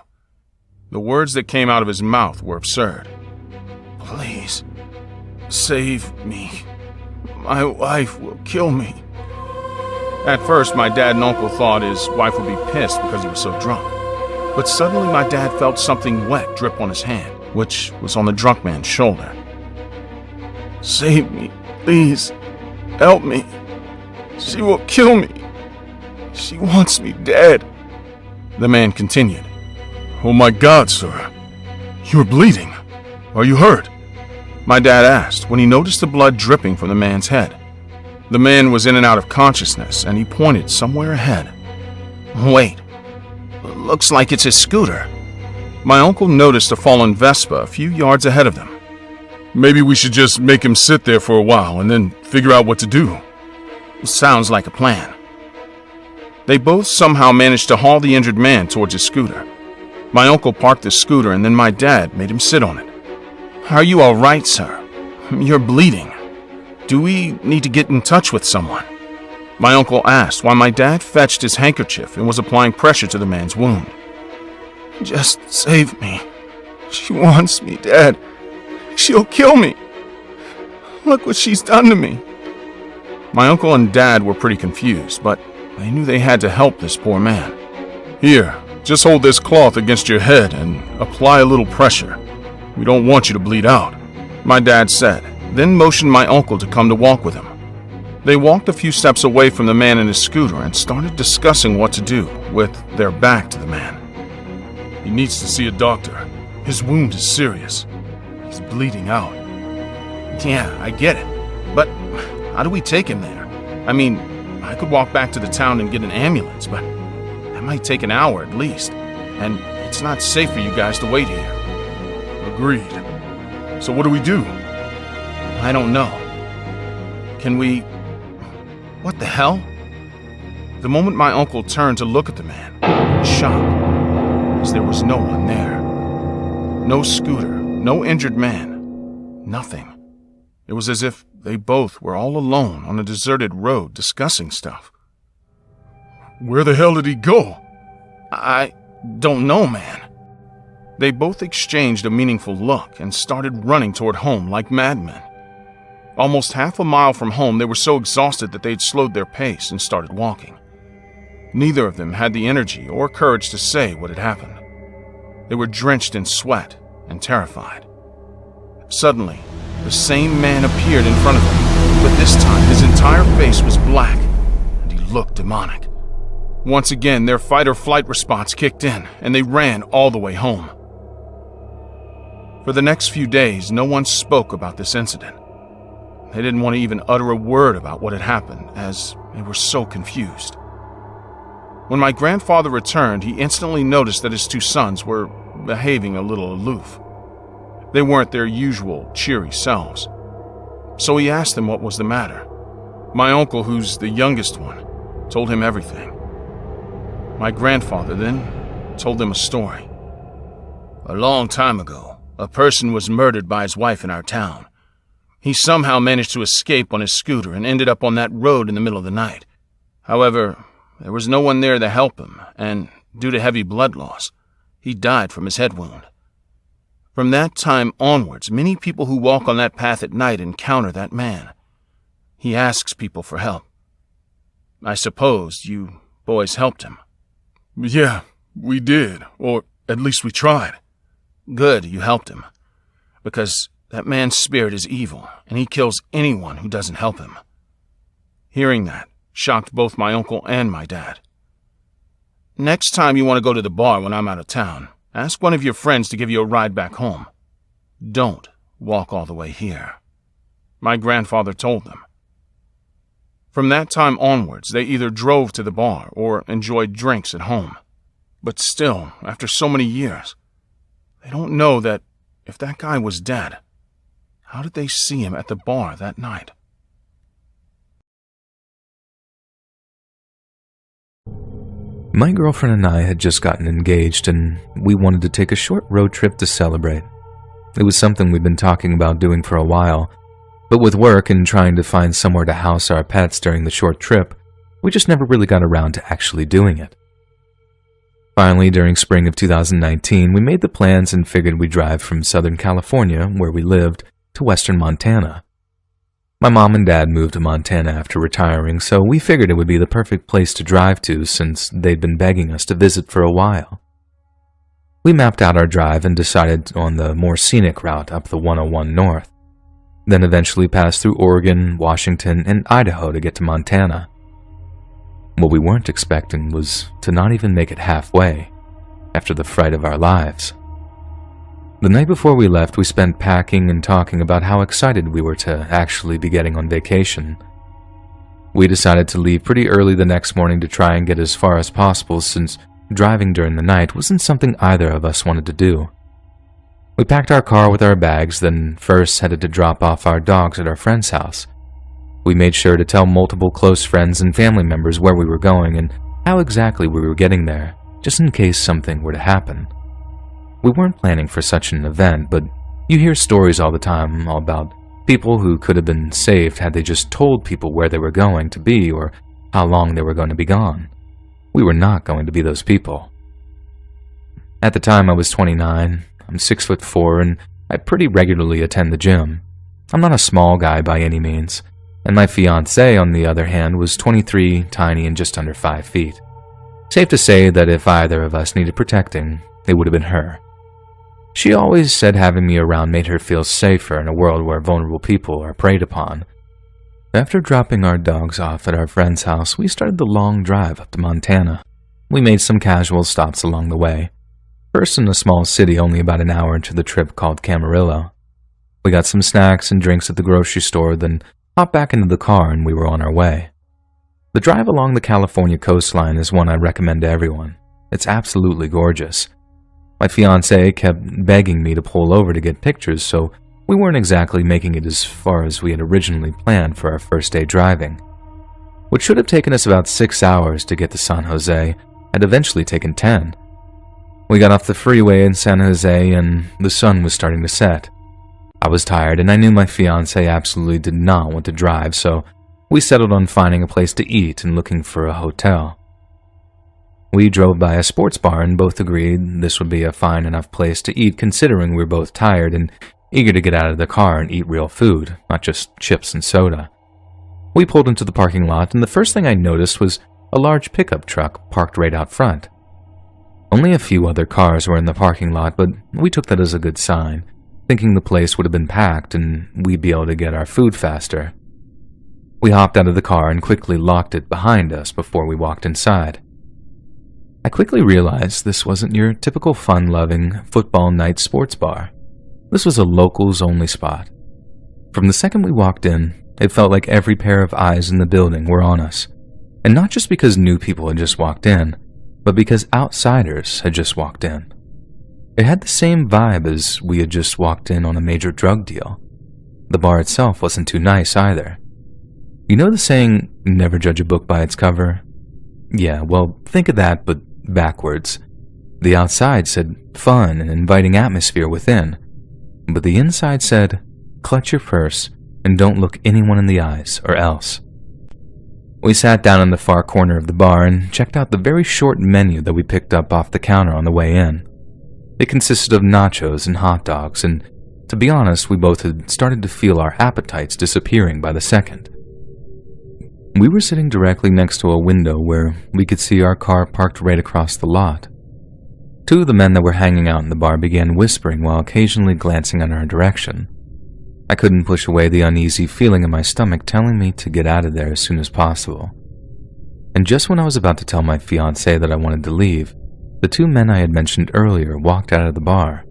D: The words that came out of his mouth were absurd. Please, save me. My wife will kill me. At first, my dad and uncle thought his wife would be pissed because he was so drunk. But suddenly my dad felt something wet drip on his hand, which was on the drunk man's shoulder. Save me, please. Help me. She will kill me. She wants me dead. The man continued. Oh my God, sir. You're bleeding. Are you hurt? My dad asked when he noticed the blood dripping from the man's head. The man was in and out of consciousness, and he pointed somewhere ahead. Wait. Looks like it's his scooter. My uncle noticed a fallen Vespa a few yards ahead of them. Maybe we should just make him sit there for a while and then figure out what to do. Sounds like a plan. They both somehow managed to haul the injured man towards his scooter. My uncle parked the scooter and then my dad made him sit on it. Are you all right, sir? You're bleeding. Do we need to get in touch with someone? My uncle asked while my dad fetched his handkerchief and was applying pressure to the man's wound. Just save me. She wants me dead. She'll kill me. Look what she's done to me. My uncle and dad were pretty confused, but they knew they had to help this poor man. Here, just hold this cloth against your head and apply a little pressure. We don't want you to bleed out, my dad said, then motioned my uncle to come to walk with him. They walked a few steps away from the man in his scooter and started discussing what to do with their back to the man. He needs to see a doctor. His wound is serious. He's bleeding out. Yeah, I get it. But how do we take him there? I mean, I could walk back to the town and get an ambulance, but that might take an hour at least. And it's not safe for you guys to wait here. Agreed. So what do we do? I don't know. Can we... What the hell? The moment my uncle turned to look at the man, he was shocked, as there was no one there. No scooter, no injured man, nothing. It was as if they both were all alone on a deserted road discussing stuff. Where the hell did he go? I don't know, man. They both exchanged a meaningful look and started running toward home like madmen. Almost half a mile from home, they were so exhausted that they'd slowed their pace and started walking. Neither of them had the energy or courage to say what had happened. They were drenched in sweat and terrified. Suddenly, the same man appeared in front of them, but this time his entire face was black, and he looked demonic. Once again, their fight-or-flight response kicked in, and they ran all the way home. For the next few days, no one spoke about this incident. They didn't want to even utter a word about what had happened, as they were so confused. When my grandfather returned, he instantly noticed that his two sons were behaving a little aloof. They weren't their usual cheery selves. So he asked them what was the matter. My uncle, who's the youngest one, told him everything. My grandfather then told them a story. A long time ago, a person was murdered by his wife in our town. He somehow managed to escape on his scooter and ended up on that road in the middle of the night. However, there was no one there to help him, and due to heavy blood loss, he died from his head wound. From that time onwards, many people who walk on that path at night encounter that man. He asks people for help. I suppose you boys helped him. Yeah, we did, or at least we tried. Good, you helped him, because that man's spirit is evil, and he kills anyone who doesn't help him. Hearing that shocked both my uncle and my dad. Next time you want to go to the bar when I'm out of town, ask one of your friends to give you a ride back home. Don't walk all the way here, my grandfather told them. From that time onwards, they either drove to the bar or enjoyed drinks at home. But still, after so many years, they don't know that if that guy was dead, how did they see him at the bar that night?
E: My girlfriend and I had just gotten engaged, and we wanted to take a short road trip to celebrate. It was something we'd been talking about doing for a while, but with work and trying to find somewhere to house our pets during the short trip, we just never really got around to actually doing it. Finally, during spring of 2019, we made the plans and figured we'd drive from Southern California, where we lived, to Western Montana. My mom and dad moved to Montana after retiring, so we figured it would be the perfect place to drive to since they'd been begging us to visit for a while. We mapped out our drive and decided on the more scenic route up the 101 north, then eventually passed through Oregon, Washington, and Idaho to get to Montana. What we weren't expecting was to not even make it halfway after the fright of our lives. The night before we left, we spent packing and talking about how excited we were to actually be getting on vacation. We decided to leave pretty early the next morning to try and get as far as possible since driving during the night wasn't something either of us wanted to do. We packed our car with our bags, then first headed to drop off our dogs at our friend's house. We made sure to tell multiple close friends and family members where we were going and how exactly we were getting there, just in case something were to happen. We weren't planning for such an event, but you hear stories all the time about people who could have been saved had they just told people where they were going to be or how long they were going to be gone. We were not going to be those people. At the time, I was 29, I'm 6'4", and I pretty regularly attend the gym. I'm not a small guy by any means, and my fiancée, on the other hand, was 23, tiny, and just under 5 feet. Safe to say that if either of us needed protecting, it would have been her. She always said having me around made her feel safer in a world where vulnerable people are preyed upon. After dropping our dogs off at our friend's house, we started the long drive up to Montana. We made some casual stops along the way. First in a small city only about an hour into the trip called Camarillo. We got some snacks and drinks at the grocery store, then hopped back into the car and we were on our way. The drive along the California coastline is one I recommend to everyone. It's absolutely gorgeous. My fiancée kept begging me to pull over to get pictures, so we weren't exactly making it as far as we had originally planned for our first day driving. What should have taken us about 6 hours to get to San Jose had eventually taken 10. We got off the freeway in San Jose and the sun was starting to set. I was tired and I knew my fiancée absolutely did not want to drive, so we settled on finding a place to eat and looking for a hotel. We drove by a sports bar and both agreed this would be a fine enough place to eat considering we were both tired and eager to get out of the car and eat real food, not just chips and soda. We pulled into the parking lot and the first thing I noticed was a large pickup truck parked right out front. Only a few other cars were in the parking lot, but we took that as a good sign, thinking the place would have been packed and we'd be able to get our food faster. We hopped out of the car and quickly locked it behind us before we walked inside. I quickly realized this wasn't your typical fun-loving, football night sports bar. This was a locals-only spot. From the second we walked in, it felt like every pair of eyes in the building were on us. And not just because new people had just walked in, but because outsiders had just walked in. It had the same vibe as we had just walked in on a major drug deal. The bar itself wasn't too nice either. You know the saying, never judge a book by its cover? Yeah, well, think of that, but backwards. The outside said fun and inviting atmosphere within, but the inside said clutch your purse and don't look anyone in the eyes or else. We sat down in the far corner of the bar and checked out the very short menu that we picked up off the counter on the way in. It consisted of nachos and hot dogs, and to be honest, we both had started to feel our appetites disappearing by the second. We were sitting directly next to a window where we could see our car parked right across the lot. Two of the men that were hanging out in the bar began whispering while occasionally glancing in our direction. I couldn't push away the uneasy feeling in my stomach telling me to get out of there as soon as possible. And just when I was about to tell my fiancée that I wanted to leave, the two men I had mentioned earlier walked out of the bar.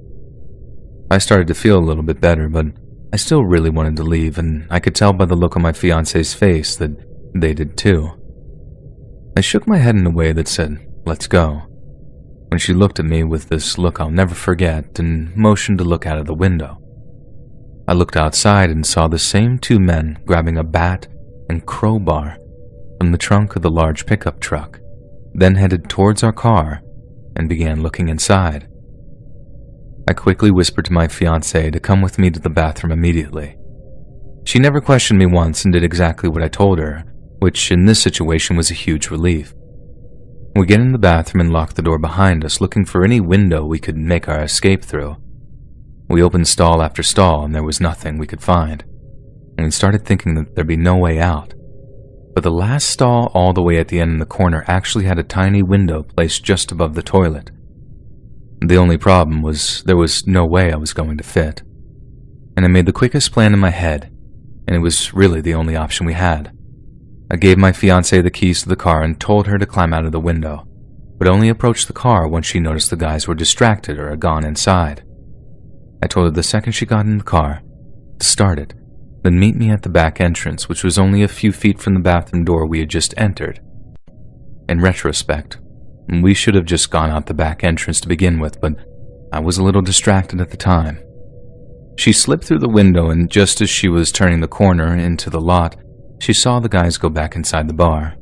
E: I started to feel a little bit better, but I still really wanted to leave, and I could tell by the look on my fiancée's face that they did too. I shook my head in a way that said, "Let's go," when she looked at me with this look I'll never forget and motioned to look out of the window. I looked outside and saw the same two men grabbing a bat and crowbar from the trunk of the large pickup truck, then headed towards our car and began looking inside. I quickly whispered to my fiancée to come with me to the bathroom immediately. She never questioned me once and did exactly what I told her, which in this situation was a huge relief. We get in the bathroom and lock the door behind us, looking for any window we could make our escape through. We opened stall after stall, and there was nothing we could find, and we started thinking that there'd be no way out. But the last stall all the way at the end in the corner actually had a tiny window placed just above the toilet. The only problem was there was no way I was going to fit. And I made the quickest plan in my head, and it was really the only option we had. I gave my fiancée the keys to the car and told her to climb out of the window, but only approached the car once she noticed the guys were distracted or had gone inside. I told her the second she got in the car to start it, then meet me at the back entrance, which was only a few feet from the bathroom door we had just entered. In retrospect, we should have just gone out the back entrance to begin with, but I was a little distracted at the time. She slipped through the window, and just as she was turning the corner into the lot, she saw the guys go back inside the bar.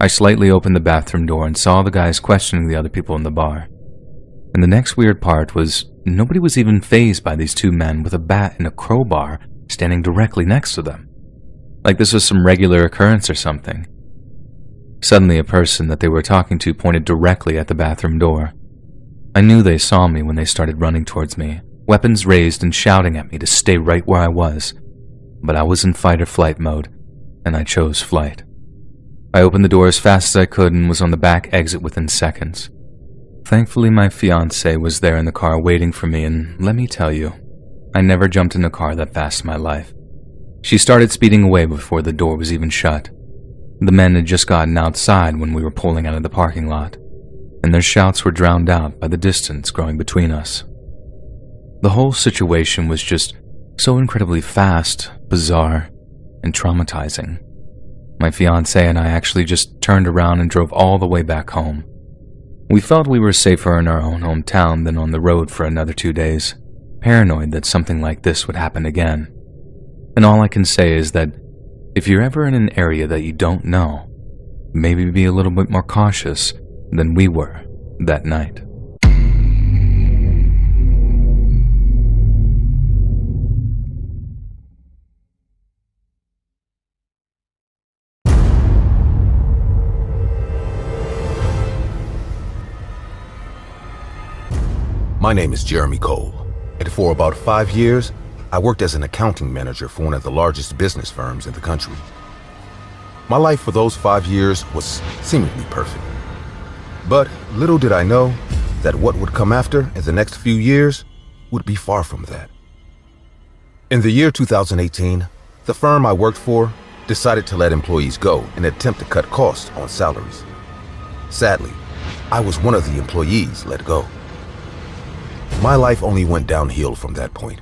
E: I slightly opened the bathroom door and saw the guys questioning the other people in the bar. And the next weird part was nobody was even fazed by these two men with a bat and a crowbar standing directly next to them, like this was some regular occurrence or something. Suddenly, a person that they were talking to pointed directly at the bathroom door. I knew they saw me when they started running towards me, weapons raised and shouting at me to stay right where I was, but I was in fight or flight mode, and I chose flight. I opened the door as fast as I could and was on the back exit within seconds. Thankfully, my fiancée was there in the car waiting for me, and let me tell you, I never jumped in a car that fast in my life. She started speeding away before the door was even shut. The men had just gotten outside when we were pulling out of the parking lot, and their shouts were drowned out by the distance growing between us. The whole situation was just so incredibly fast, bizarre, and traumatizing. My fiancée and I actually just turned around and drove all the way back home. We felt we were safer in our own hometown than on the road for another 2 days, paranoid that something like this would happen again. And all I can say is that if you're ever in an area that you don't know, maybe be a little bit more cautious than we were that night.
A: My name is Jeremy Cole, and for about 5 years, I worked as an accounting manager for one of the largest business firms in the country. My life for those 5 years was seemingly perfect. But little did I know that what would come after in the next few years would be far from that. In the year 2018, the firm I worked for decided to let employees go in an attempt to cut costs on salaries. Sadly, I was one of the employees let go. My life only went downhill from that point.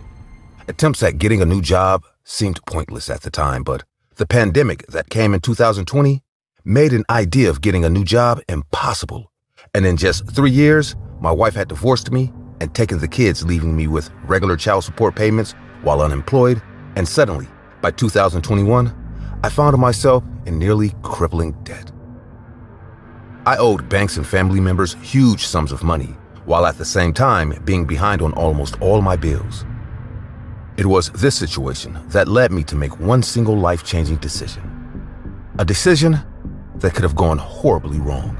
A: Attempts at getting a new job seemed pointless at the time, but the pandemic that came in 2020 made an idea of getting a new job impossible. And in just 3 years, my wife had divorced me and taken the kids, leaving me with regular child support payments while unemployed. And suddenly, by 2021, I found myself in nearly crippling debt. I owed banks and family members huge sums of money, while at the same time being behind on almost all my bills. It was this situation that led me to make one single life-changing decision. A decision that could have gone horribly wrong.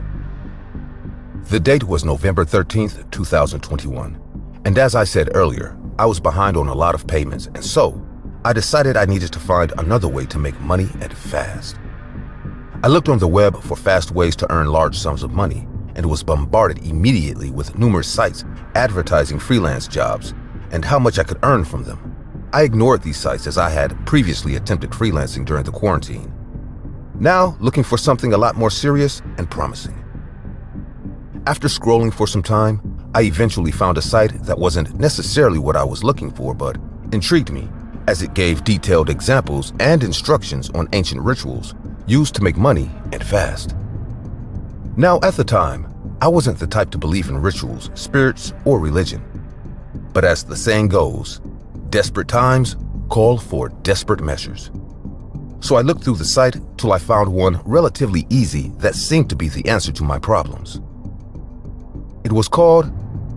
A: The date was November 13th, 2021, and as I said earlier, I was behind on a lot of payments, and so I decided I needed to find another way to make money and fast. I looked on the web for fast ways to earn large sums of money, and was bombarded immediately with numerous sites advertising freelance jobs and how much I could earn from them. I ignored these sites as I had previously attempted freelancing during the quarantine. Now, looking for something a lot more serious and promising. After scrolling for some time, I eventually found a site that wasn't necessarily what I was looking for, but intrigued me as it gave detailed examples and instructions on ancient rituals used to make money and fast. Now, at the time, I wasn't the type to believe in rituals, spirits, or religion. But as the saying goes, desperate times call for desperate measures. So I looked through the site till I found one relatively easy that seemed to be the answer to my problems. It was called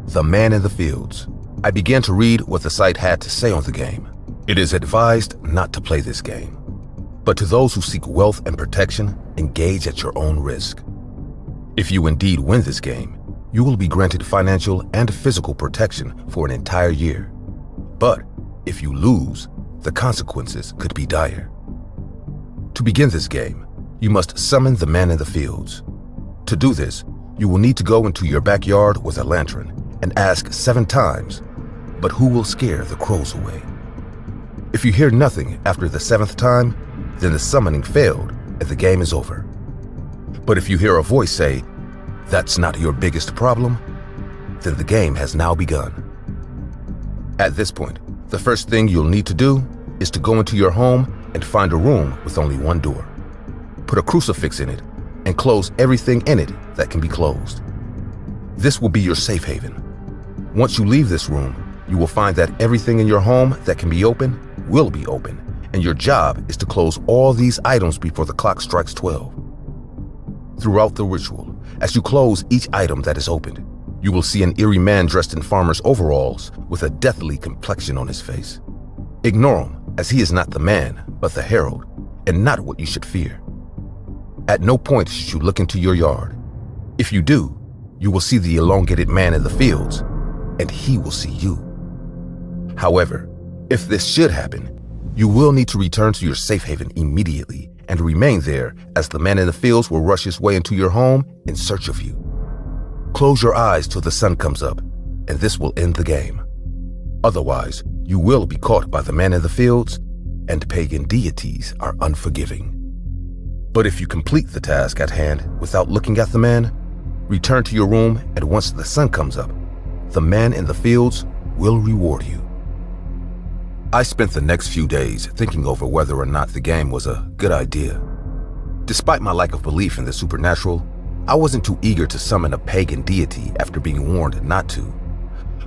A: The Man in the Fields. I began to read what the site had to say on the game. It is advised not to play this game, but to those who seek wealth and protection, engage at your own risk. If you indeed win this game, you will be granted financial and physical protection for an entire year. But if you lose, the consequences could be dire. To begin this game, you must summon the man in the fields. To do this, you will need to go into your backyard with a lantern and ask 7 times, "But who will scare the crows away?" If you hear nothing after the 7th time, then the summoning failed and the game is over. But if you hear a voice say, "That's not your biggest problem," then the game has now begun. At this point, the first thing you'll need to do is to go into your home and find a room with only one door. Put a crucifix in it and close everything in it that can be closed. This will be your safe haven. Once you leave this room, you will find that everything in your home that can be open will be open, and your job is to close all these items before the clock strikes 12. Throughout the ritual, as you close each item that is opened, you will see an eerie man dressed in farmer's overalls with a deathly complexion on his face. Ignore him, as he is not the man, but the herald, and not what you should fear. At no point should you look into your yard. If you do, you will see the elongated man in the fields, and he will see you. However, if this should happen, you will need to return to your safe haven immediately and remain there as the man in the fields will rush his way into your home in search of you. Close your eyes till the sun comes up, and this will end the game. Otherwise, you will be caught by the man in the fields, and pagan deities are unforgiving. But if you complete the task at hand without looking at the man, return to your room, and once the sun comes up, the man in the fields will reward you. I spent the next few days thinking over whether or not the game was a good idea. Despite my lack of belief in the supernatural, I wasn't too eager to summon a pagan deity after being warned not to.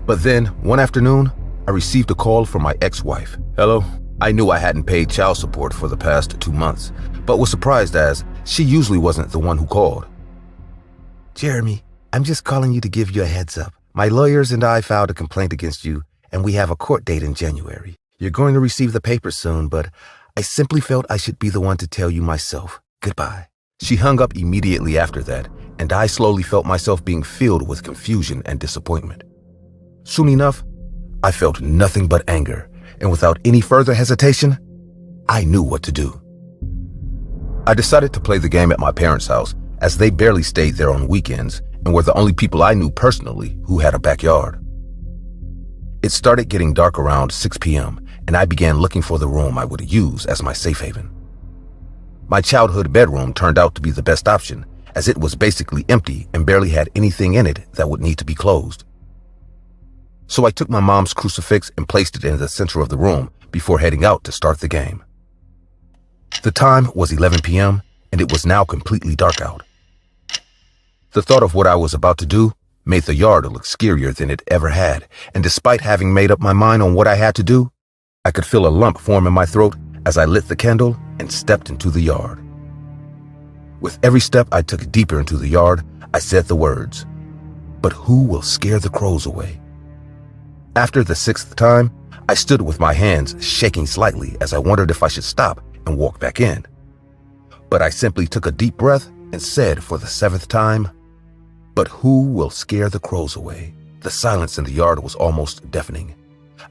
A: But then, one afternoon, I received a call from my ex-wife. Hello? I knew I hadn't paid child support for the past 2 months, but was surprised as she usually wasn't the one who called. Jeremy, I'm just calling you to give you a heads up. My lawyers and I filed a complaint against you, and we have a court date in January. You're going to receive the papers soon, but I simply felt I should be the one to tell you myself. Goodbye. She hung up immediately after that, and I slowly felt myself being filled with confusion and disappointment. Soon enough, I felt nothing but anger, and without any further hesitation, I knew what to do. I decided to play the game at my parents' house, as they barely stayed there on weekends and were the only people I knew personally who had a backyard. It started getting dark around 6 p.m., and I began looking for the room I would use as my safe haven. My childhood bedroom turned out to be the best option, as it was basically empty and barely had anything in it that would need to be closed. So I took my mom's crucifix and placed it in the center of the room before heading out to start the game. The time was 11 p.m., and it was now completely dark out. The thought of what I was about to do made the yard look scarier than it ever had, and despite having made up my mind on what I had to do, I could feel a lump form in my throat as I lit the candle and stepped into the yard. With every step I took deeper into the yard, I said the words, "But who will scare the crows away?" After the 6th time, I stood with my hands shaking slightly as I wondered if I should stop and walk back in. But I simply took a deep breath and said for the 7th time, "But who will scare the crows away?" The silence in the yard was almost deafening.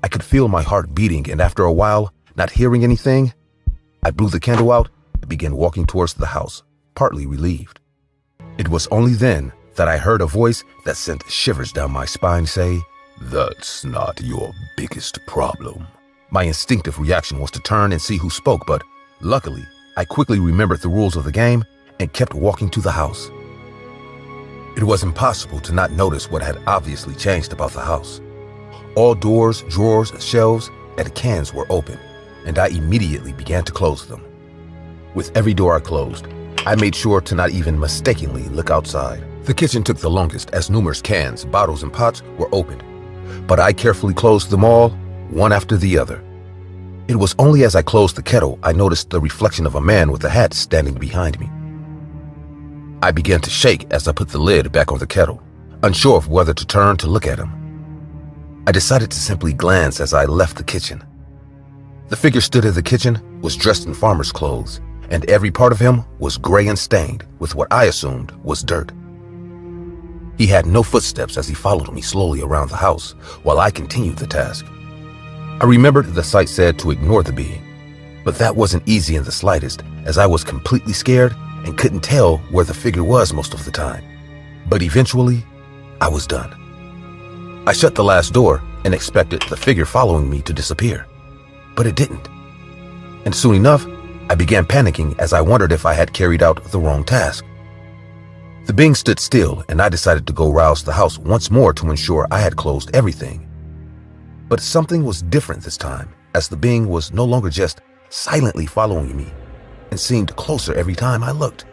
A: I could feel my heart beating, and after a while, not hearing anything, I blew the candle out and began walking towards the house, partly relieved. It was only then that I heard a voice that sent shivers down my spine say, "That's not your biggest problem." My instinctive reaction was to turn and see who spoke, but luckily, I quickly remembered the rules of the game and kept walking to the house. It was impossible to not notice what had obviously changed about the house. All doors, drawers, shelves, and cans were open, and I immediately began to close them. With every door I closed, I made sure to not even mistakenly look outside. The kitchen took the longest as numerous cans, bottles, and pots were opened, but I carefully closed them all, one after the other. It was only as I closed the kettle I noticed the reflection of a man with a hat standing behind me. I began to shake as I put the lid back on the kettle, unsure of whether to turn to look at him. I decided to simply glance as I left the kitchen. The figure stood in the kitchen, was dressed in farmer's clothes, and every part of him was gray and stained with what I assumed was dirt. He had no footsteps as he followed me slowly around the house while I continued the task. I remembered the sight said to ignore the being, but that wasn't easy in the slightest as I was completely scared and couldn't tell where the figure was most of the time. But eventually, I was done. I shut the last door and expected the figure following me to disappear, but it didn't. And soon enough, I began panicking as I wondered if I had carried out the wrong task. The being stood still and I decided to go rouse the house once more to ensure I had closed everything. But something was different this time, as the being was no longer just silently following me and seemed closer every time I looked.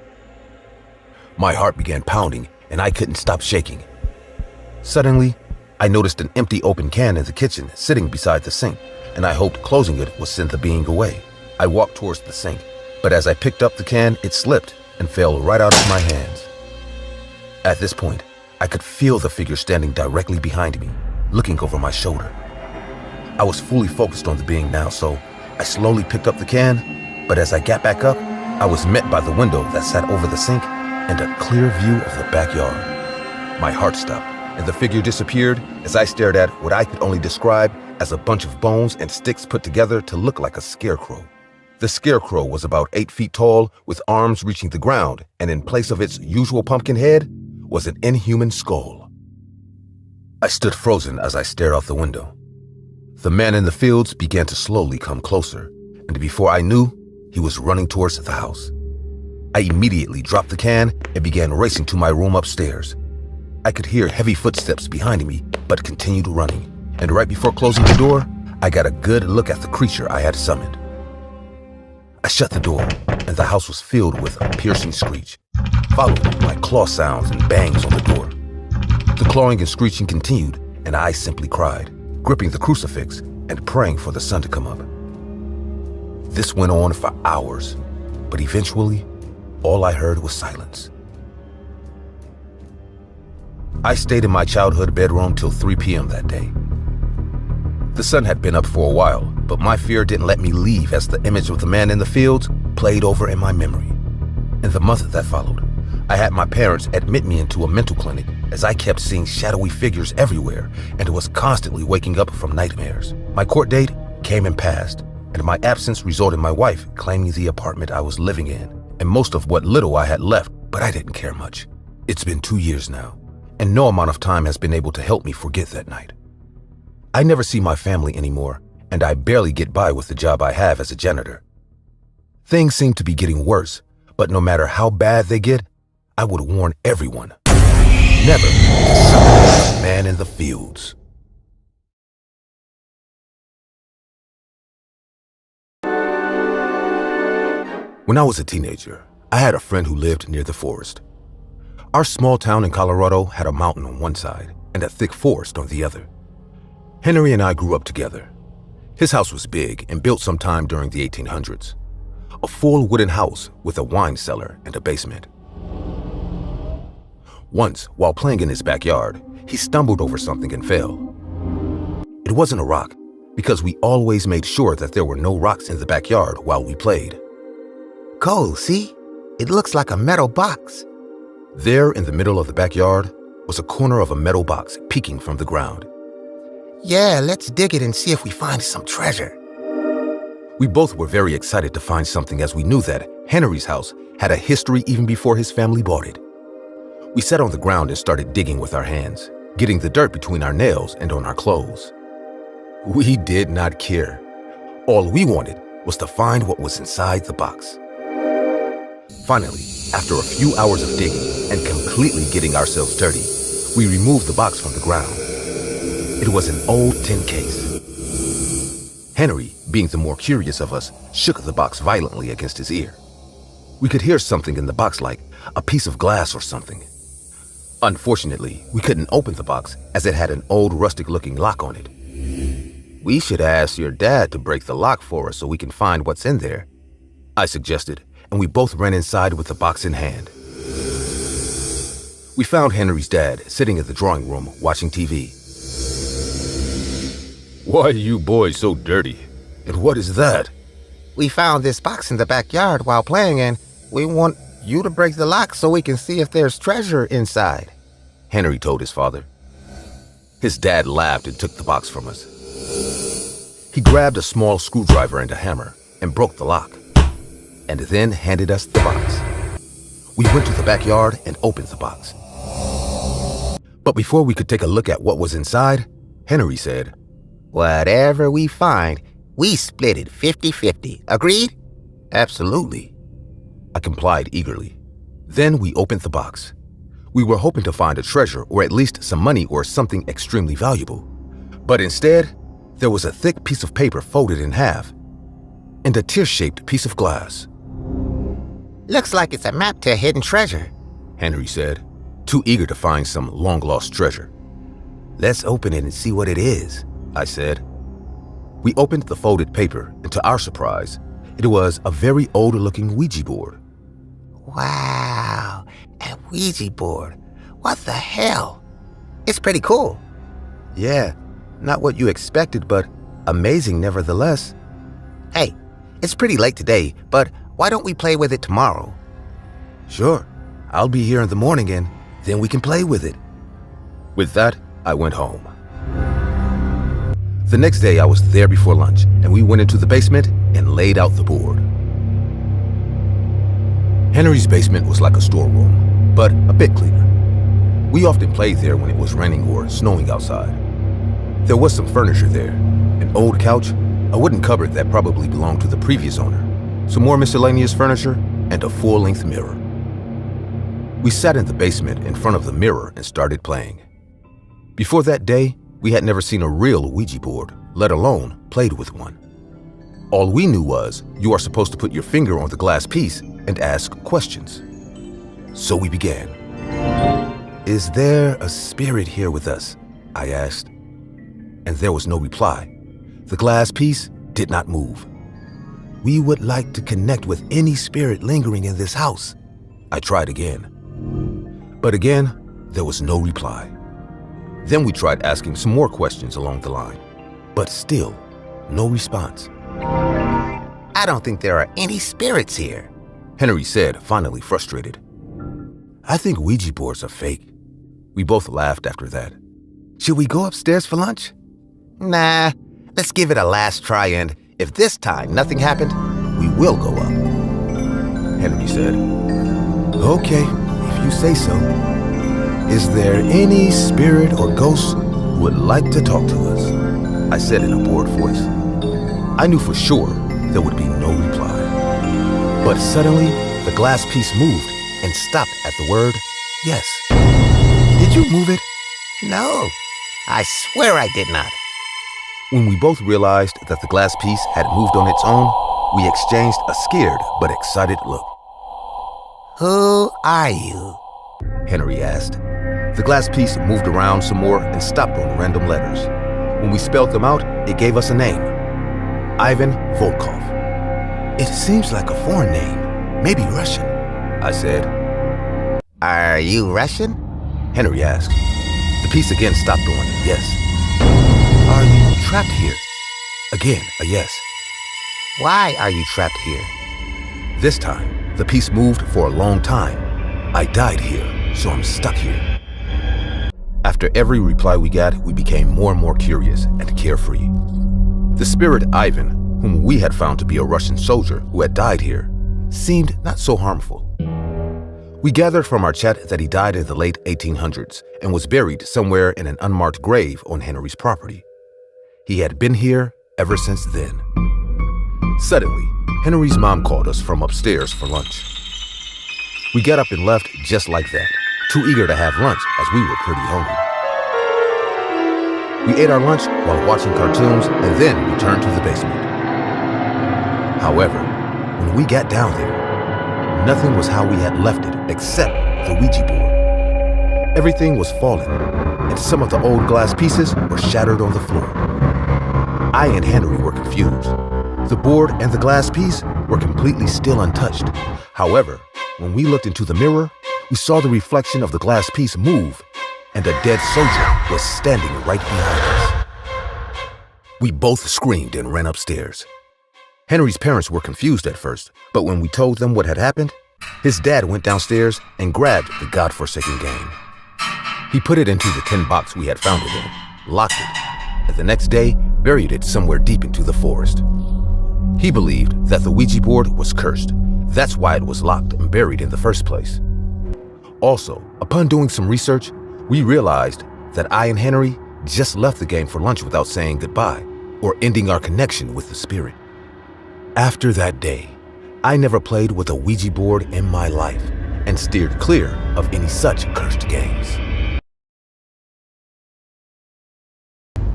A: My heart began pounding and I couldn't stop shaking. Suddenly, I noticed an empty open can in the kitchen sitting beside the sink, and I hoped closing it would send the being away. I walked towards the sink, but as I picked up the can, it slipped and fell right out of my hands. At this point, I could feel the figure standing directly behind me, looking over my shoulder. I was fully focused on the being now, so I slowly picked up the can, but as I got back up, I was met by the window that sat over the sink and a clear view of the backyard. My heart stopped, and the figure disappeared as I stared at what I could only describe as a bunch of bones and sticks put together to look like a scarecrow. The scarecrow was about 8 feet tall, with arms reaching the ground, and in place of its usual pumpkin head was an inhuman skull. I stood frozen as I stared out the window. The man in the fields began to slowly come closer, and before I knew, he was running towards the house. I immediately dropped the can and began racing to my room upstairs. I could hear heavy footsteps behind me, but continued running, and right before closing the door, I got a good look at the creature I had summoned. I shut the door, and the house was filled with a piercing screech, followed by claw sounds and bangs on the door. The clawing and screeching continued, and I simply cried, gripping the crucifix and praying for the sun to come up. This went on for hours, but eventually, all I heard was silence. I stayed in my childhood bedroom till 3 p.m. that day. The sun had been up for a while, but my fear didn't let me leave as the image of the man in the fields played over in my memory. In the month that followed, I had my parents admit me into a mental clinic as I kept seeing shadowy figures everywhere and was constantly waking up from nightmares. My court date came and passed, and my absence resulted in my wife claiming the apartment I was living in and most of what little I had left, but I didn't care much. It's been 2 years now, and no amount of time has been able to help me forget that night. I never see my family anymore, and I barely get by with the job I have as a janitor. Things seem to be getting worse, but no matter how bad they get, I would warn everyone, never summon a man in the fields. When I was a teenager, I had a friend who lived near the forest. Our small town in Colorado had a mountain on one side and a thick forest on the other. Henry and I grew up together. His house was big and built sometime during the 1800s. A full wooden house with a wine cellar and a basement. Once, while playing in his backyard, he stumbled over something and fell. It wasn't a rock, because we always made sure that there were no rocks in the backyard while we played.
F: Cole, see? It looks like a metal box.
A: There in the middle of the backyard was a corner of a metal box peeking from the ground.
F: Yeah, let's dig it and see if we find some treasure.
A: We both were very excited to find something as we knew that Henry's house had a history even before his family bought it. We sat on the ground and started digging with our hands, getting the dirt between our nails and on our clothes. We did not care. All we wanted was to find what was inside the box. Finally, after a few hours of digging and completely getting ourselves dirty, we removed the box from the ground. It was an old tin case. Henry, being the more curious of us, shook the box violently against his ear. We could hear something in the box like a piece of glass or something. Unfortunately, we couldn't open the box as it had an old rustic-looking lock on it. We should ask your dad to break the lock for us so we can find what's in there, I suggested, and we both ran inside with the box in hand. We found Henry's dad sitting in the drawing room watching TV. Why are you boys so dirty? And what is that?
F: We found this box in the backyard while playing and we want you to break the lock so we can see if there's treasure inside.
A: Henry told his father. His dad laughed and took the box from us. He grabbed a small screwdriver and a hammer and broke the lock, and then handed us the box. We went to the backyard and opened the box. But before we could take a look at what was inside, Henry said,
F: Whatever we find, we split it 50-50. Agreed?
A: "Absolutely." I complied eagerly. Then we opened the box. We were hoping to find a treasure or at least some money or something extremely valuable. But instead, there was a thick piece of paper folded in half and a tear-shaped piece of glass.
F: Looks like it's a map to a hidden treasure,
A: Henry said, too eager to find some long-lost treasure.
F: "Let's open it and see what it is,"
A: I said. We opened the folded paper, and to our surprise, it was a very old-looking Ouija board.
F: Wow, a Ouija board. What the hell? It's pretty cool.
A: Yeah, not what you expected, but amazing nevertheless.
F: Hey, it's pretty late today, but why don't we play with it tomorrow?
A: Sure, I'll be here in the morning and then we can play with it. With that, I went home. The next day, I was there before lunch, and we went into the basement and laid out the board. Henry's basement was like a storeroom, but a bit cleaner. We often played there when it was raining or snowing outside. There was some furniture there, an old couch, a wooden cupboard that probably belonged to the previous owner, some more miscellaneous furniture, and a full-length mirror. We sat in the basement in front of the mirror and started playing. Before that day, we had never seen a real Ouija board, let alone played with one. All we knew was you are supposed to put your finger on the glass piece and ask questions. So we began. "Is there a spirit here with us?" I asked. And there was no reply. The glass piece did not move. "We would like to connect with any spirit lingering in this house." I tried again. But again, there was no reply. Then we tried asking some more questions along the line, but still, no response.
F: "I don't think there are any spirits here,"
A: Henry said, finally frustrated. "I think Ouija boards are fake." We both laughed after that. "Should we go upstairs for lunch?"
F: "Nah, let's give it a last try, and if this time nothing happened,
A: "We will go up," Henry said. "Okay, if you say so. Is there any spirit or ghost who would like to talk to us?" I said in a bored voice. I knew for sure there would be no reply. But suddenly, the glass piece moved and stopped at the word, "yes." "Did you move it?"
F: no, I swear I did not.
A: When we both realized that the glass piece had moved on its own, we exchanged a scared but excited look.
F: "Who are you?"
A: Henry asked. The glass piece moved around some more and stopped on random letters. When we spelled them out, it gave us a name. Ivan Volkov. "It seems like a foreign name, maybe Russian," I said.
F: "Are you Russian?"
A: Henry asked. The piece again stopped on yes. "Are you trapped here?" Again, a yes.
F: "Why are you trapped here?"
A: This time, the piece moved for a long time. "I died here, so I'm stuck here." After every reply we got, we became more and more curious and carefree. The spirit Ivan, whom we had found to be a Russian soldier who had died here, seemed not so harmful. We gathered from our chat that he died in the late 1800s and was buried somewhere in an unmarked grave on Henry's property. He had been here ever since then. Suddenly, Henry's mom called us from upstairs for lunch. We got up and left just like that, too eager to have lunch as we were pretty hungry. We ate our lunch while watching cartoons and then returned to the basement. However, when we got down there, nothing was how we had left it except the Ouija board. Everything was fallen, and some of the old glass pieces were shattered on the floor. I and Henry were confused. The board and the glass piece were completely still untouched. However, when we looked into the mirror, we saw the reflection of the glass piece move, and a dead soldier was standing right behind us. We both screamed and ran upstairs. Henry's parents were confused at first, but when we told them what had happened, his dad went downstairs and grabbed the godforsaken game. He put it into the tin box we had found it in, locked it, and the next day buried it somewhere deep into the forest. He believed that the Ouija board was cursed. That's why it was locked and buried in the first place. Also, upon doing some research, we realized that I and Henry just left the game for lunch without saying goodbye or ending our connection with the spirit. After that day, I never played with a Ouija board in my life and steered clear of any such cursed games.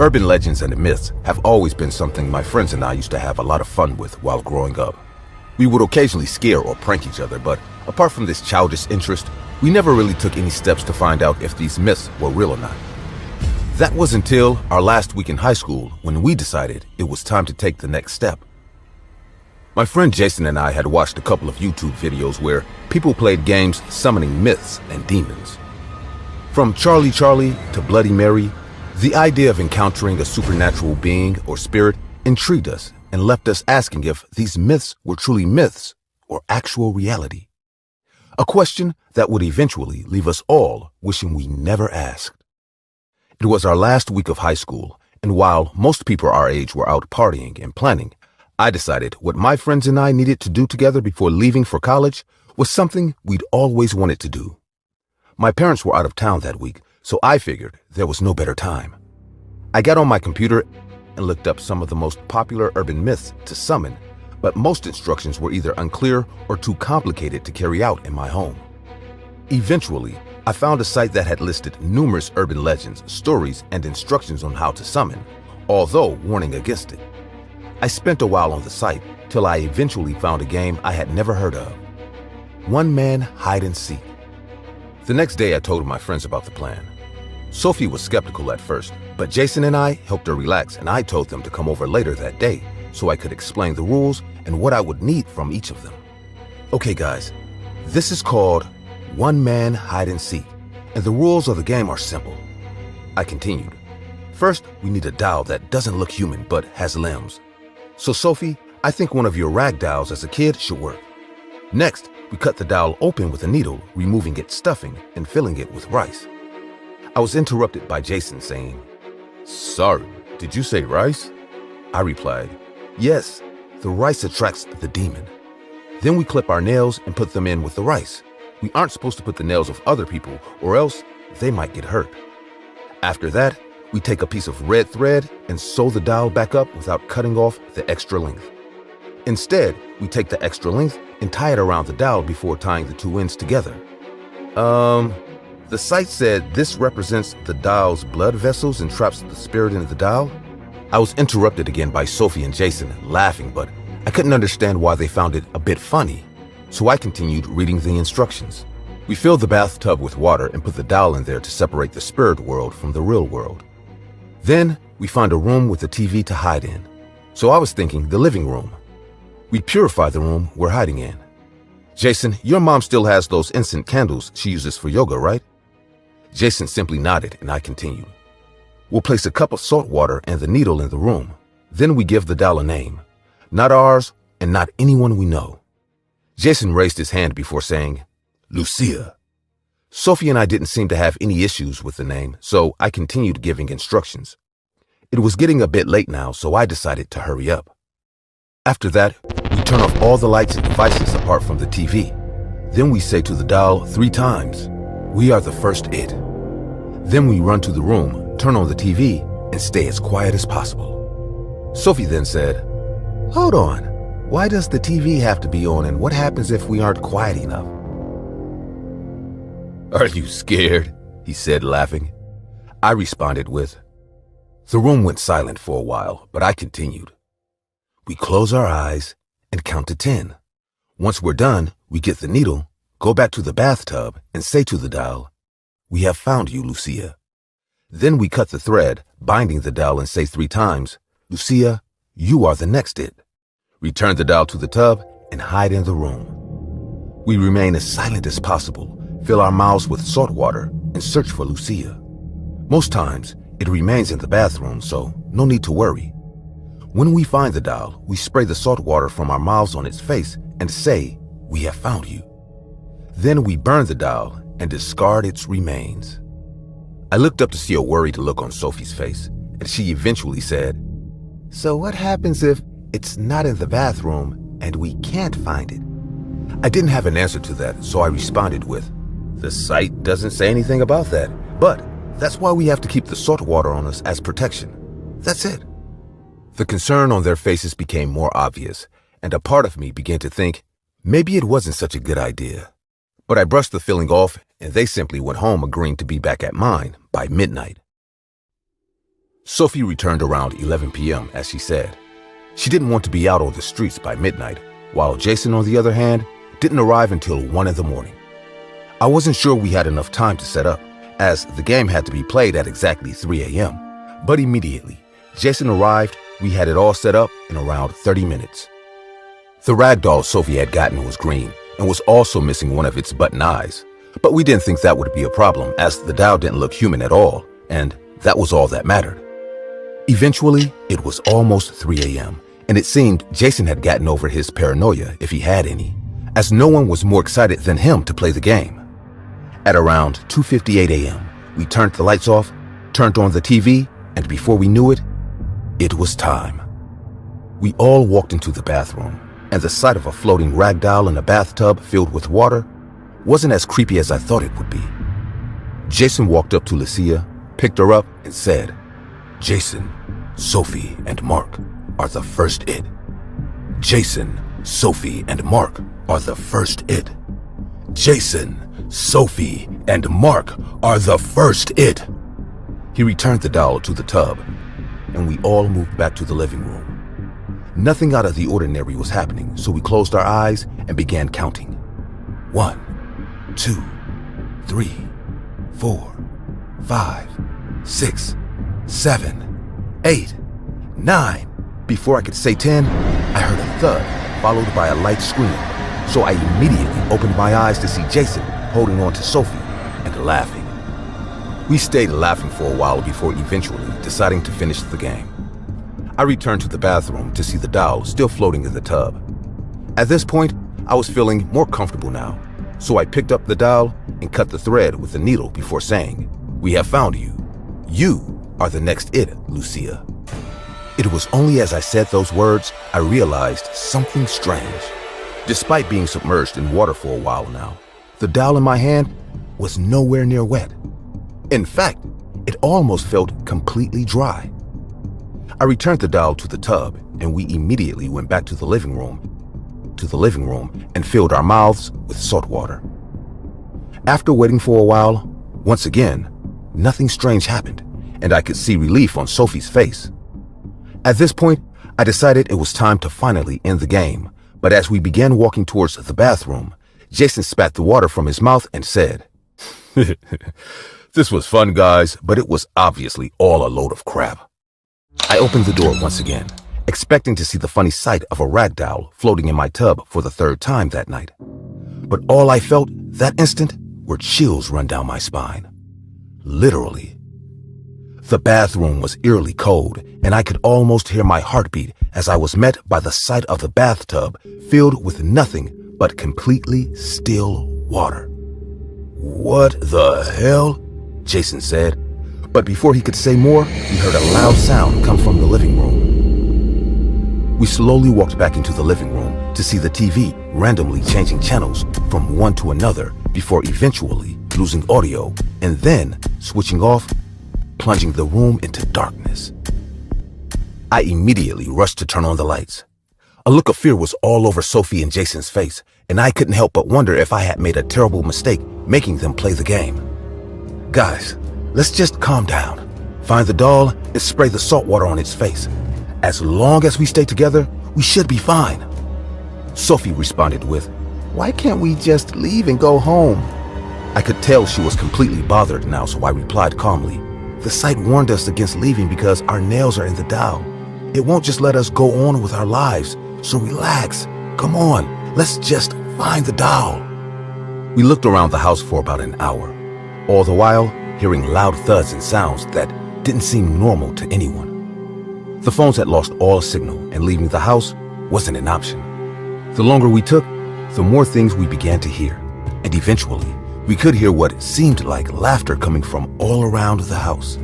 A: Urban legends and myths have always been something my friends and I used to have a lot of fun with while growing up. We would occasionally scare or prank each other, but apart from this childish interest, we never really took any steps to find out if these myths were real or not. That was until our last week in high school when we decided it was time to take the next step. My friend Jason and I had watched a couple of YouTube videos where people played games summoning myths and demons. From Charlie Charlie to Bloody Mary, the idea of encountering a supernatural being or spirit intrigued us and left us asking if these myths were truly myths or actual reality. A question that would eventually leave us all wishing we never asked. It was our last week of high school, and while most people our age were out partying and planning, I decided what my friends and I needed to do together before leaving for college was something we'd always wanted to do. My parents were out of town that week, so I figured there was no better time. I got on my computer and looked up some of the most popular urban myths to summon, but most instructions were either unclear or too complicated to carry out in my home. Eventually, I found a site that had listed numerous urban legends, stories, and instructions on how to summon, although warning against it. I spent a while on the site till I eventually found a game I had never heard of. One man hide and seek. The next day I told my friends about the plan. Sophie was skeptical at first, but Jason and I helped her relax, and I told them to come over later that day so I could explain the rules and what I would need from each of them. Okay guys, this is called One Man Hide and Seek, and the rules of the game are simple. I continued. First, we need a doll that doesn't look human but has limbs. So Sophie, I think one of your rag dolls as a kid should work. Next, we cut the doll open with a needle, removing its stuffing and filling it with rice. I was interrupted by Jason saying, "Sorry, did you say rice?" I replied, "Yes, the rice attracts the demon." Then we clip our nails and put them in with the rice. We aren't supposed to put the nails of other people or else they might get hurt. After that, we take a piece of red thread and sew the doll back up without cutting off the extra length. Instead, we take the extra length and tie it around the doll before tying the two ends together. The site said this represents the doll's blood vessels and traps the spirit in the doll. I was interrupted again by Sophie and Jason laughing, but I couldn't understand why they found it a bit funny, so I continued reading the instructions. We filled the bathtub with water and put the doll in there to separate the spirit world from the real world. Then we found a room with a TV to hide in. So I was thinking the living room. We purify the room we're hiding in. Jason, your mom still has those incense candles she uses for yoga, right? Jason simply nodded and I continued. We'll place a cup of salt water and the needle in the room. Then we give the doll a name. Not ours and not anyone we know. Jason raised his hand before saying, "Lucia." Sophie and I didn't seem to have any issues with the name, so I continued giving instructions. It was getting a bit late now, so I decided to hurry up. After that, we turn off all the lights and devices apart from the TV. Then we say to the doll 3 times, "We are the first it." Then we run to the room, turn on the TV, and stay as quiet as possible. Sophie then said, "Hold on, why does the TV have to be on and what happens if we aren't quiet enough?" "Are you scared?" he said, laughing. I responded with, The room went silent for a while, but I continued. We close our eyes and count to 10. Once we're done, we get the needle, go back to the bathtub, and say to the doll, "We have found you, Lucia." Then we cut the thread, binding the doll, and say 3 times, "Lucia, you are the next it." Return the doll to the tub and hide in the room. We remain as silent as possible, fill our mouths with salt water, and search for Lucia. Most times, it remains in the bathroom, so no need to worry. When we find the doll, we spray the salt water from our mouths on its face and say, "We have found you." Then we burn the doll and discard its remains. I looked up to see a worried look on Sophie's face, and she eventually said, "So what happens if it's not in the bathroom and we can't find it?" I didn't have an answer to that, so I responded with, "The site doesn't say anything about that, but that's why we have to keep the salt water on us as protection. That's it." The concern on their faces became more obvious, and a part of me began to think, maybe it wasn't such a good idea. But I brushed the feeling off, and they simply went home agreeing to be back at mine by midnight. Sophie returned around 11 p.m., as she said. She didn't want to be out on the streets by midnight, while Jason, on the other hand, didn't arrive until 1 in the morning. I wasn't sure we had enough time to set up, as the game had to be played at exactly 3 a.m. But immediately, Jason arrived, we had it all set up in around 30 minutes. The rag doll Sophie had gotten was green and was also missing one of its button eyes. But we didn't think that would be a problem, as the doll didn't look human at all, and that was all that mattered. Eventually, it was almost 3 a.m., and it seemed Jason had gotten over his paranoia, if he had any, as no one was more excited than him to play the game. At around 2:58 a.m., we turned the lights off, turned on the TV, and before we knew it, it was time. We all walked into the bathroom, and the sight of a floating rag doll in a bathtub filled with water wasn't as creepy as I thought it would be. Jason walked up to Lucia, picked her up, and said, "Jason, Sophie, and Mark are the first it. Jason, Sophie, and Mark are the first it. Jason, Sophie, and Mark are the first it." He returned the doll to the tub, and we all moved back to the living room. Nothing out of the ordinary was happening, so we closed our eyes and began counting. 1, 2, 3, 4, 5, 6, 7, 8, 9. Before I could say 10, I heard a thud, followed by a light scream, so I immediately opened my eyes to see Jason holding on to Sophie and laughing. We stayed laughing for a while before eventually deciding to finish the game. I returned to the bathroom to see the doll still floating in the tub. At this point, I was feeling more comfortable now, so I picked up the doll and cut the thread with a needle before saying, "We have found you. You are the next it, Lucia." It was only as I said those words I realized something strange. Despite being submerged in water for a while now, the doll in my hand was nowhere near wet. In fact, it almost felt completely dry. I returned the doll to the tub, and we immediately went back to the living room and filled our mouths with salt water. After waiting for a while, once again, nothing strange happened, and I could see relief on Sophie's face. At this point, I decided it was time to finally end the game, but as we began walking towards the bathroom, Jason spat the water from his mouth and said, "This was fun, guys, but it was obviously all a load of crap." I opened the door once again, expecting to see the funny sight of a rag doll floating in my tub for the third time that night. But all I felt that instant were chills run down my spine. Literally. The bathroom was eerily cold, and I could almost hear my heartbeat as I was met by the sight of the bathtub filled with nothing but completely still water. "What the hell?" Jason said. But before he could say more, we heard a loud sound come from the living room. We slowly walked back into the living room to see the TV randomly changing channels from one to another before eventually losing audio and then switching off, plunging the room into darkness. I immediately rushed to turn on the lights. A look of fear was all over Sophie and Jason's face, and I couldn't help but wonder if I had made a terrible mistake making them play the game. "Guys, let's just calm down, find the doll, and spray the salt water on its face. As long as we stay together, we should be fine." Sophie responded with, "Why can't we just leave and go home?" I could tell she was completely bothered now, so I replied calmly, "The site warned us against leaving because our nails are in the doll. It won't just let us go on with our lives, so relax. Come on, let's just find the doll." We looked around the house for about an hour, all the while hearing loud thuds and sounds that didn't seem normal to anyone. The phones had lost all signal, and leaving the house wasn't an option. The longer we took, the more things we began to hear, and eventually We could hear what seemed like laughter coming from all around the house.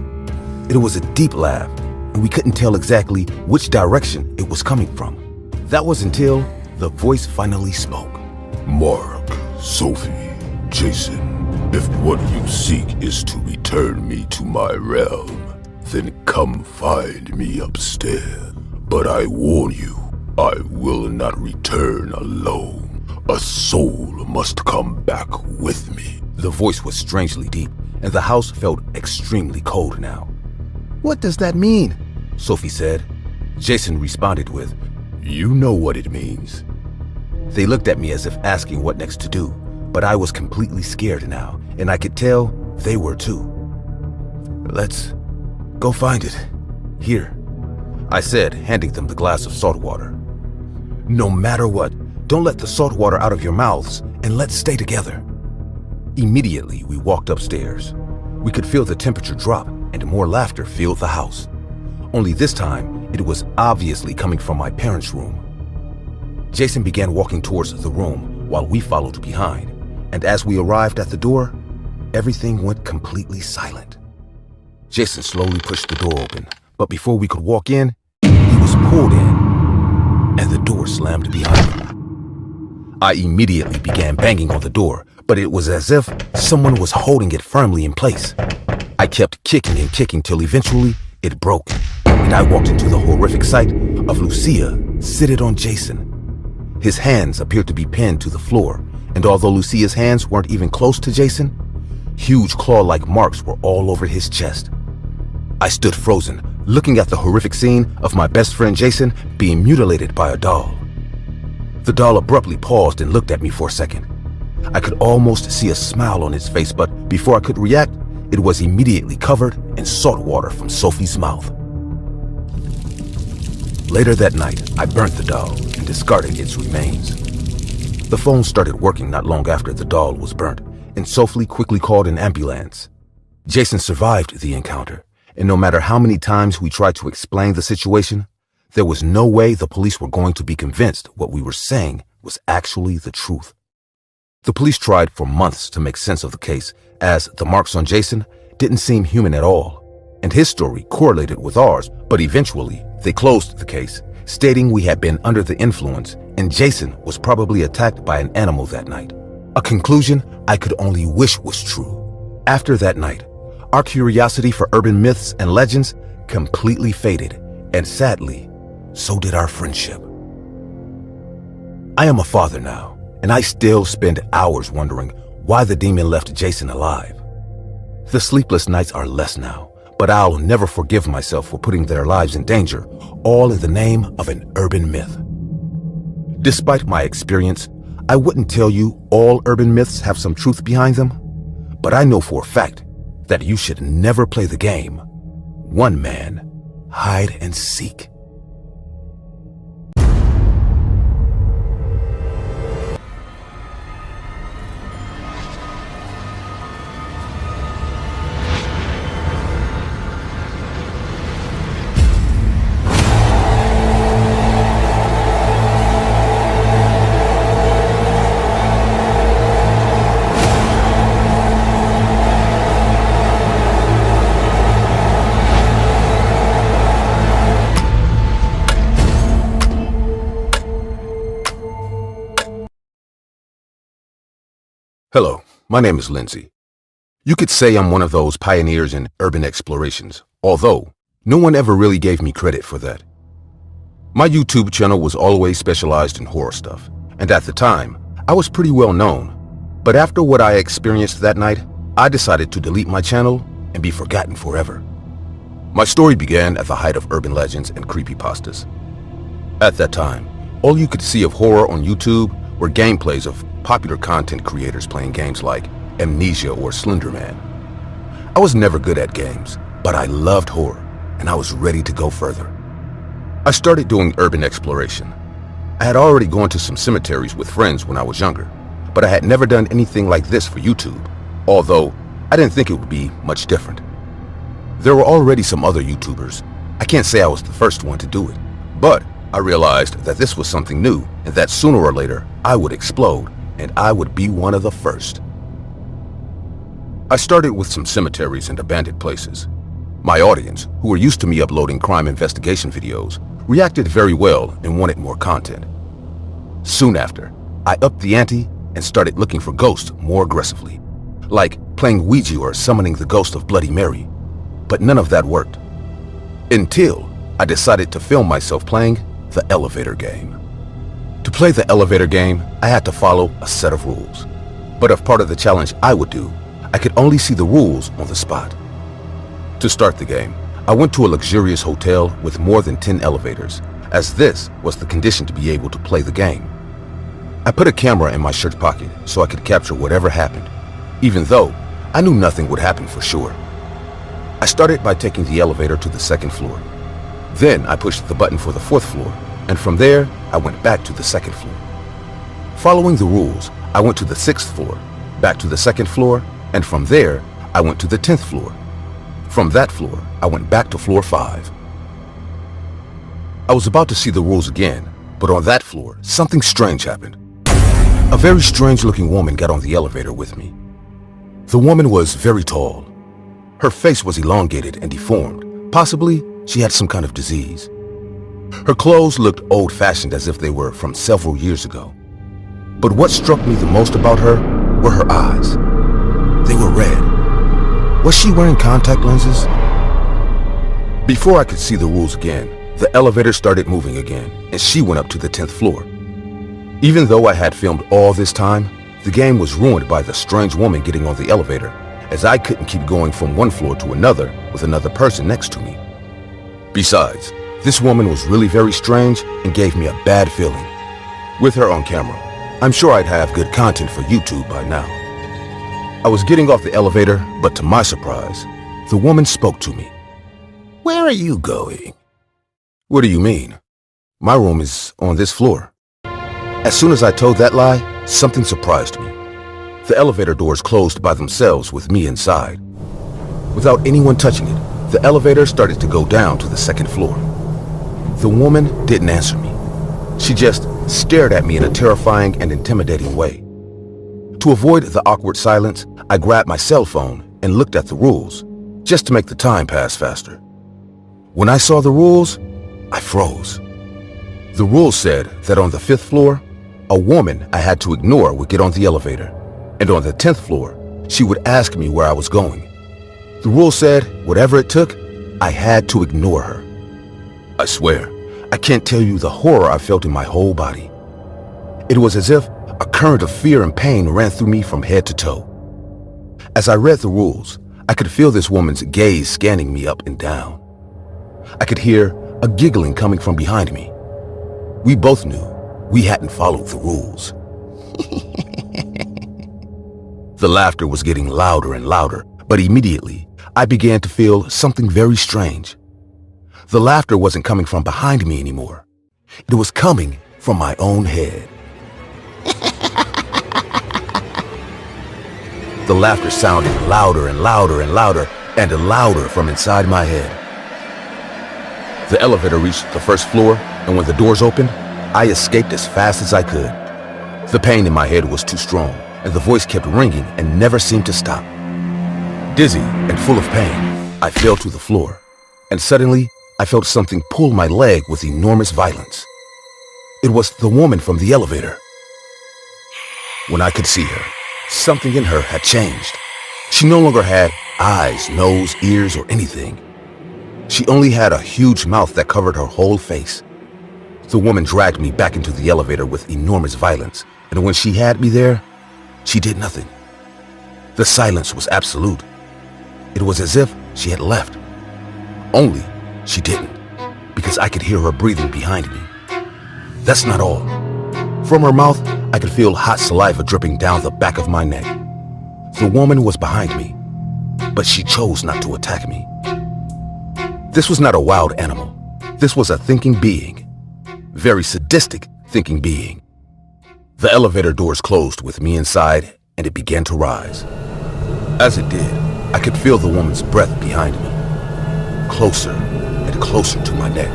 A: It was a deep laugh, and we couldn't tell exactly which direction it was coming from. That was until the voice finally spoke.
G: Mark, Sophie, Jason, if what you seek is to return me to my realm, then come find me upstairs. But I warn you, I will not return alone. A soul must come back with me.
A: The voice was strangely deep, and the house felt extremely cold now. What does that mean? Sophie said. Jason responded with,
G: You know what it means.
A: They looked at me as if asking what next to do, but I was completely scared now, and I could tell they were too. Let's go find it. Here, I said, handing them the glass of salt water. No matter what, don't let the salt water out of your mouths, and let's stay together. Immediately, we walked upstairs. We could feel the temperature drop, and more laughter filled the house. Only this time, it was obviously coming from my parents' room. Jason began walking towards the room while we followed behind, and as we arrived at the door, everything went completely silent. Jason slowly pushed the door open, but before we could walk in, he was pulled in, and the door slammed behind him. I immediately began banging on the door, but it was as if someone was holding it firmly in place. I kept kicking and kicking till eventually it broke, and I walked into the horrific sight of Lucia seated on Jason. His hands appeared to be pinned to the floor, and although Lucia's hands weren't even close to Jason, huge claw-like marks were all over his chest. I stood frozen, looking at the horrific scene of my best friend Jason being mutilated by a doll. The doll abruptly paused and looked at me for a second. I could almost see a smile on its face, but before I could react, it was immediately covered in salt water from Sophie's mouth. Later that night, I burnt the doll and discarded its remains. The phone started working not long after the doll was burnt, and Sophie quickly called an ambulance. Jason survived the encounter, and no matter how many times we tried to explain the situation, there was no way the police were going to be convinced what we were saying was actually the truth. The police tried for months to make sense of the case, as the marks on Jason didn't seem human at all, and his story correlated with ours, but eventually they closed the case, stating we had been under the influence and Jason was probably attacked by an animal that night. A conclusion I could only wish was true. After that night, our curiosity for urban myths and legends completely faded, and sadly, so did our friendship. I am a father now, and I still spend hours wondering why the demon left Jason alive. The sleepless nights are less now, but I'll never forgive myself for putting their lives in danger, all in the name of an urban myth. Despite my experience, I wouldn't tell you all urban myths have some truth behind them, but I know for a fact that you should never play the game, one man, hide and seek. Hello, my name is Lindsay. You could say I'm one of those pioneers in urban explorations, although no one ever really gave me credit for that. My YouTube channel was always specialized in horror stuff, and at the time, I was pretty well known. But after what I experienced that night, I decided to delete my channel and be forgotten forever. My story began at the height of urban legends and creepypastas. At that time, all you could see of horror on YouTube were gameplays of popular content creators playing games like Amnesia or Slender Man. I was never good at games, but I loved horror, and I was ready to go further. I started doing urban exploration. I had already gone to some cemeteries with friends when I was younger, but I had never done anything like this for YouTube, although I didn't think it would be much different. There were already some other YouTubers. I can't say I was the first one to do it, but I realized that this was something new and that sooner or later I would explode and I would be one of the first. I started with some cemeteries and abandoned places. My audience, who were used to me uploading crime investigation videos, reacted very well and wanted more content. Soon after, I upped the ante and started looking for ghosts more aggressively, like playing Ouija or summoning the ghost of Bloody Mary. But none of that worked. Until I decided to film myself playing the elevator game. To play the elevator game, I had to follow a set of rules. But if part of the challenge I would do, I could only see the rules on the spot. To start the game, I went to a luxurious hotel with more than 10 elevators, as this was the condition to be able to play the game. I put a camera in my shirt pocket so I could capture whatever happened, even though I knew nothing would happen for sure. I started by taking the elevator to the second floor. Then I pushed the button for the fourth floor, and from there, I went back to the second floor. Following the rules, I went to the sixth floor, back to the second floor, and from there, I went to the 10th floor. From that floor, I went back to floor 5. I was about to see the rules again, but on that floor, something strange happened. A very strange-looking woman got on the elevator with me. The woman was very tall. Her face was elongated and deformed. Possibly, she had some kind of disease. Her clothes looked old-fashioned as if they were from several years ago. But what struck me the most about her were her eyes. They were red. Was she wearing contact lenses? Before I could see the rules again, the elevator started moving again, and she went up to the 10th floor. Even though I had filmed all this time, the game was ruined by the strange woman getting on the elevator, as I couldn't keep going from one floor to another with another person next to me. Besides, this woman was really very strange and gave me a bad feeling. With her on camera, I'm sure I'd have good content for YouTube by now. I was getting off the elevator, but to my surprise, the woman spoke to me.
F: Where are you going?
A: What do you mean? My room is on this floor. As soon as I told that lie, something surprised me. The elevator doors closed by themselves with me inside. Without anyone touching it, the elevator started to go down to the second floor. The woman didn't answer me. She just stared at me in a terrifying and intimidating way. To avoid the awkward silence, I grabbed my cell phone and looked at the rules, just to make the time pass faster. When I saw the rules, I froze. The rules said that on the 5th floor, a woman I had to ignore would get on the elevator, and on the 10th floor, she would ask me where I was going. The rules said whatever it took, I had to ignore her. I swear, I can't tell you the horror I felt in my whole body. It was as if a current of fear and pain ran through me from head to toe. As I read the rules, I could feel this woman's gaze scanning me up and down. I could hear a giggling coming from behind me. We both knew we hadn't followed the rules. The laughter was getting louder and louder, but immediately I began to feel something very strange. The laughter wasn't coming from behind me anymore. It was coming from my own head. The laughter sounded louder and louder and louder and louder from inside my head. The elevator reached the first floor, and when the doors opened, I escaped as fast as I could. The pain in my head was too strong, and the voice kept ringing and never seemed to stop. Dizzy and full of pain, I fell to the floor, and suddenly I felt something pull my leg with enormous violence. It was the woman from the elevator. When I could see her, something in her had changed. She no longer had eyes, nose, ears, or anything. She only had a huge mouth that covered her whole face. The woman dragged me back into the elevator with enormous violence, and when she had me there, she did nothing. The silence was absolute. It was as if she had left. Only she didn't, because I could hear her breathing behind me. That's not all. From her mouth, I could feel hot saliva dripping down the back of my neck. The woman was behind me, but she chose not to attack me. This was not a wild animal. This was a thinking being. Very sadistic thinking being. The elevator doors closed with me inside, and it began to rise. As it did, I could feel the woman's breath behind me, closer and closer to my neck.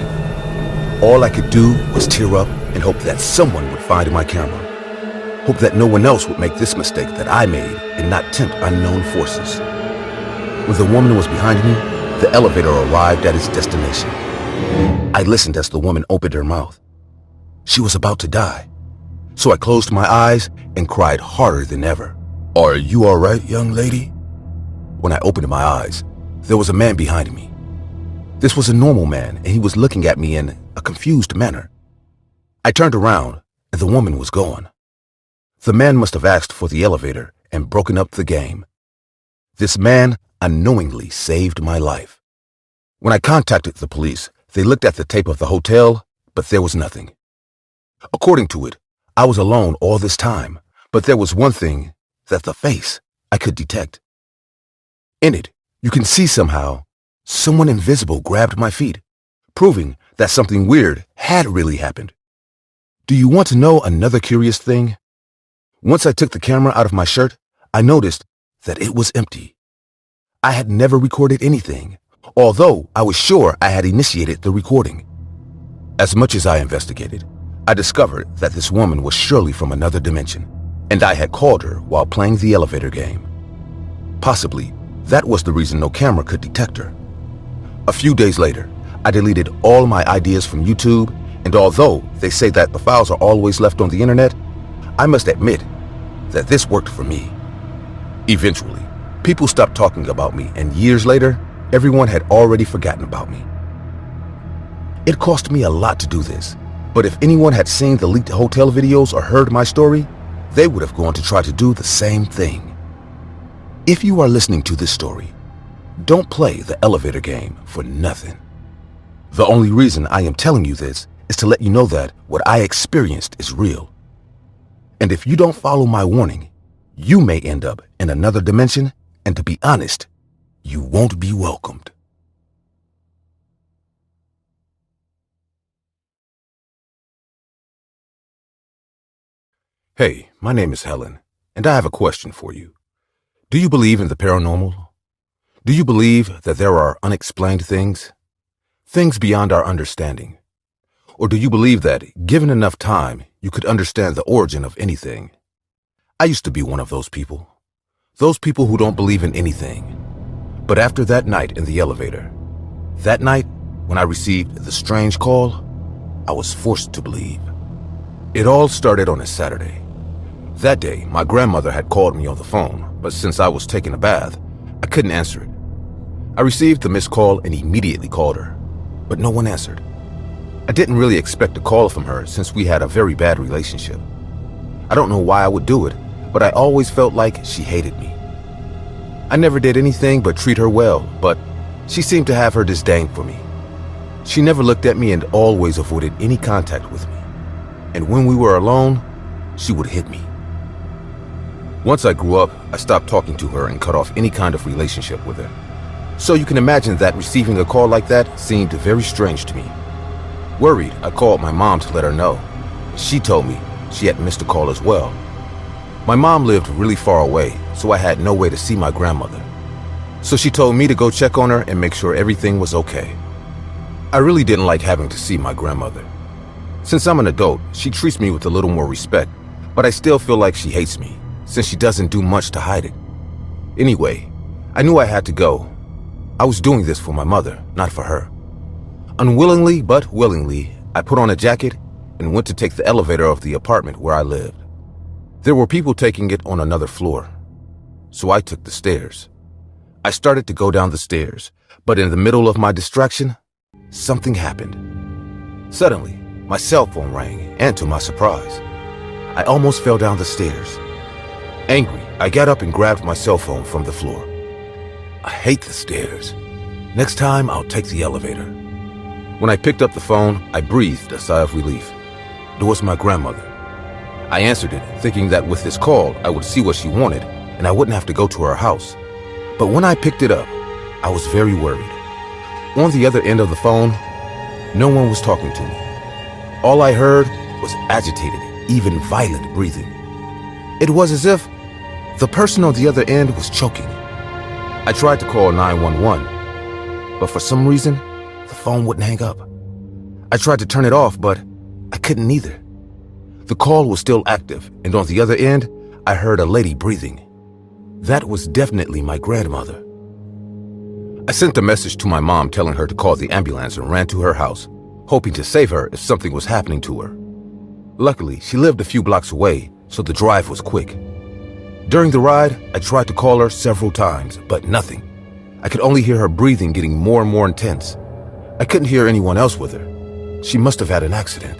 A: All I could do was tear up and hope that someone would find my camera. Hope that no one else would make this mistake that I made and not tempt unknown forces. When the woman was behind me, the elevator arrived at its destination. I listened as the woman opened her mouth. She was about to die. So I closed my eyes and cried harder than ever. "Are you all right, young lady?" When I opened my eyes, there was a man behind me. This was a normal man, and he was looking at me in a confused manner. I turned around, and the woman was gone. The man must have asked for the elevator and broken up the game. This man unknowingly saved my life. When I contacted the police, they looked at the tape of the hotel, but there was nothing. According to it, I was alone all this time, but there was one thing, that the face I could detect. In it, you can see somehow, someone invisible grabbed my feet, proving that something weird had really happened. Do you want to know another curious thing? Once I took the camera out of my shirt, I noticed that it was empty. I had never recorded anything, although I was sure I had initiated the recording. As much as I investigated, I discovered that this woman was surely from another dimension, and I had called her while playing the elevator game. Possibly, that was the reason no camera could detect her. A few days later, I deleted all my ideas from YouTube, and although they say that the files are always left on the internet, I must admit that this worked for me. Eventually, people stopped talking about me, and years later, everyone had already forgotten about me. It cost me a lot to do this, but if anyone had seen the leaked hotel videos or heard my story, they would have gone to try to do the same thing. If you are listening to this story, don't play the elevator game for nothing. The only reason I am telling you this is to let you know that what I experienced is real. And if you don't follow my warning, you may end up in another dimension, and to be honest, you won't be welcomed. Hey, my name is Helen, and I have a question for you. Do you believe in the paranormal? Do you believe that there are unexplained things? Things beyond our understanding? Or do you believe that, given enough time, you could understand the origin of anything? I used to be one of those people. Those people who don't believe in anything. But after that night in the elevator, that night when I received the strange call, I was forced to believe. It all started on a Saturday. That day, my grandmother had called me on the phone, but since I was taking a bath, I couldn't answer it. I received the missed call and immediately called her, but no one answered. I didn't really expect a call from her since we had a very bad relationship. I don't know why I would do it, but I always felt like she hated me. I never did anything but treat her well, but she seemed to have her disdain for me. She never looked at me and always avoided any contact with me. And when we were alone, she would hit me. Once I grew up, I stopped talking to her and cut off any kind of relationship with her. So you can imagine that receiving a call like that seemed very strange to me. Worried, I called my mom to let her know. She told me she had missed a call as well. My mom lived really far away, so I had no way to see my grandmother. So she told me to go check on her and make sure everything was okay. I really didn't like having to see my grandmother. Since I'm an adult, she treats me with a little more respect, but I still feel like she hates me, since she doesn't do much to hide it. Anyway, I knew I had to go. I was doing this for my mother, not for her. Unwillingly but willingly, I put on a jacket and went to take the elevator of the apartment where I lived. There were people taking it on another floor, so I took the stairs. I started to go down the stairs, but in the middle of my distraction, something happened. Suddenly, my cell phone rang, and to my surprise, I almost fell down the stairs. Angry, I got up and grabbed my cell phone from the floor. I hate the stairs. Next time, I'll take the elevator. When I picked up the phone, I breathed a sigh of relief. It was my grandmother. I answered it, thinking that with this call, I would see what she wanted, and I wouldn't have to go to her house. But when I picked it up, I was very worried. On the other end of the phone, no one was talking to me. All I heard was agitated, even violent breathing. It was as if the person on the other end was choking. I tried to call 911, but for some reason, the phone wouldn't hang up. I tried to turn it off, but I couldn't either. The call was still active, and on the other end, I heard a lady breathing. That was definitely my grandmother. I sent a message to my mom telling her to call the ambulance and ran to her house, hoping to save her if something was happening to her. Luckily, she lived a few blocks away, so the drive was quick. During the ride, I tried to call her several times, but nothing. I could only hear her breathing getting more and more intense. I couldn't hear anyone else with her. She must have had an accident.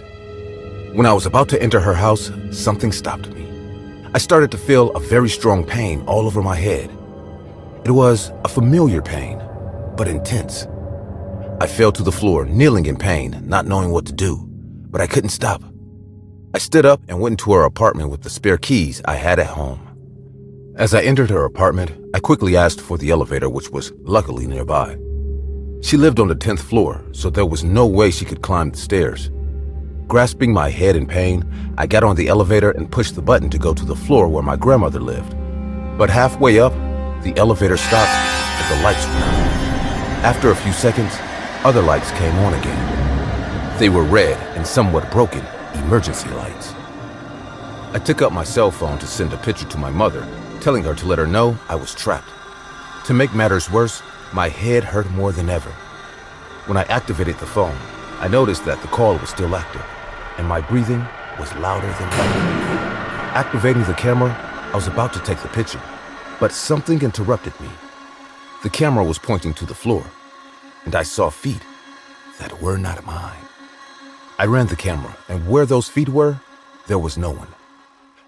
A: When I was about to enter her house, something stopped me. I started to feel a very strong pain all over my head. It was a familiar pain, but intense. I fell to the floor, kneeling in pain, not knowing what to do, but I couldn't stop. I stood up and went into her apartment with the spare keys I had at home. As I entered her apartment, I quickly asked for the elevator, which was luckily nearby. She lived on the 10th floor, so there was no way she could climb the stairs. Grasping my head in pain, I got on the elevator and pushed the button to go to the floor where my grandmother lived. But halfway up, the elevator stopped and the lights went out. After a few seconds, other lights came on again. They were red and somewhat broken emergency lights. I took up my cell phone to send a picture to my mother, telling her to let her know I was trapped. To make matters worse, my head hurt more than ever. When I activated the phone, I noticed that the call was still active, and my breathing was louder than ever. Activating the camera, I was about to take the picture, but something interrupted me. The camera was pointing to the floor, and I saw feet that were not mine. I ran the camera, and where those feet were, there was no one.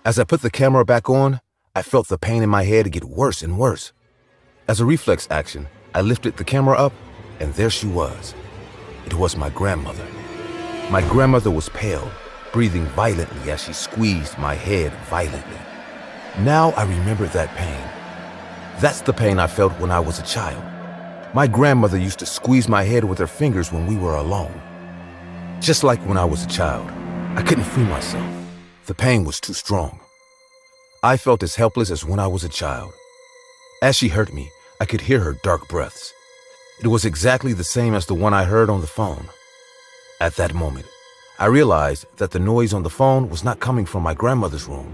A: As I put the camera back on, I felt the pain in my head get worse and worse. As a reflex action, I lifted the camera up, and there she was. It was my grandmother. My grandmother was pale, breathing violently as she squeezed my head violently. Now I remember that pain. That's the pain I felt when I was a child. My grandmother used to squeeze my head with her fingers when we were alone. Just like when I was a child, I couldn't free myself. The pain was too strong. I felt as helpless as when I was a child. As she hurt me, I could hear her dark breaths. It was exactly the same as the one I heard on the phone. At that moment, I realized that the noise on the phone was not coming from my grandmother's room.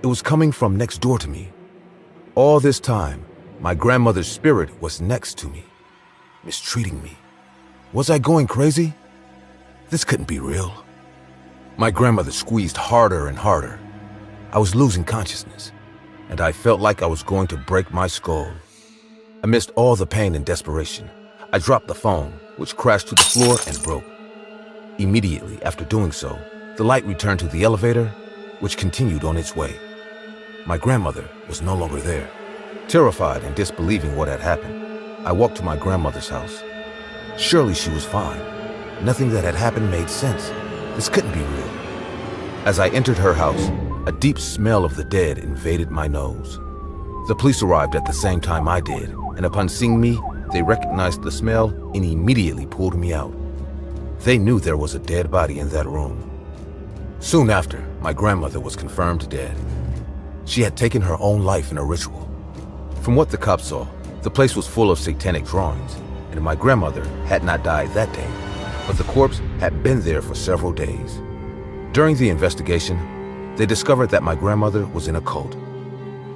A: It was coming from next door to me. All this time, my grandmother's spirit was next to me, mistreating me. Was I going crazy? This couldn't be real. My grandmother squeezed harder and harder. I was losing consciousness, and I felt like I was going to break my skull. Amidst all the pain and desperation, I dropped the phone, which crashed to the floor and broke. Immediately after doing so, the light returned to the elevator, which continued on its way. My grandmother was no longer there. Terrified and disbelieving what had happened, I walked to my grandmother's house. Surely she was fine. Nothing that had happened made sense. This couldn't be real. As I entered her house, a deep smell of the dead invaded my nose. The police arrived at the same time I did, and upon seeing me, they recognized the smell and immediately pulled me out. They knew there was a dead body in that room. Soon after, my grandmother was confirmed dead. She had taken her own life in a ritual. From what the cops saw, the place was full of satanic drawings, and my grandmother had not died that day, but the corpse had been there for several days. During the investigation, they discovered that my grandmother was in a cult.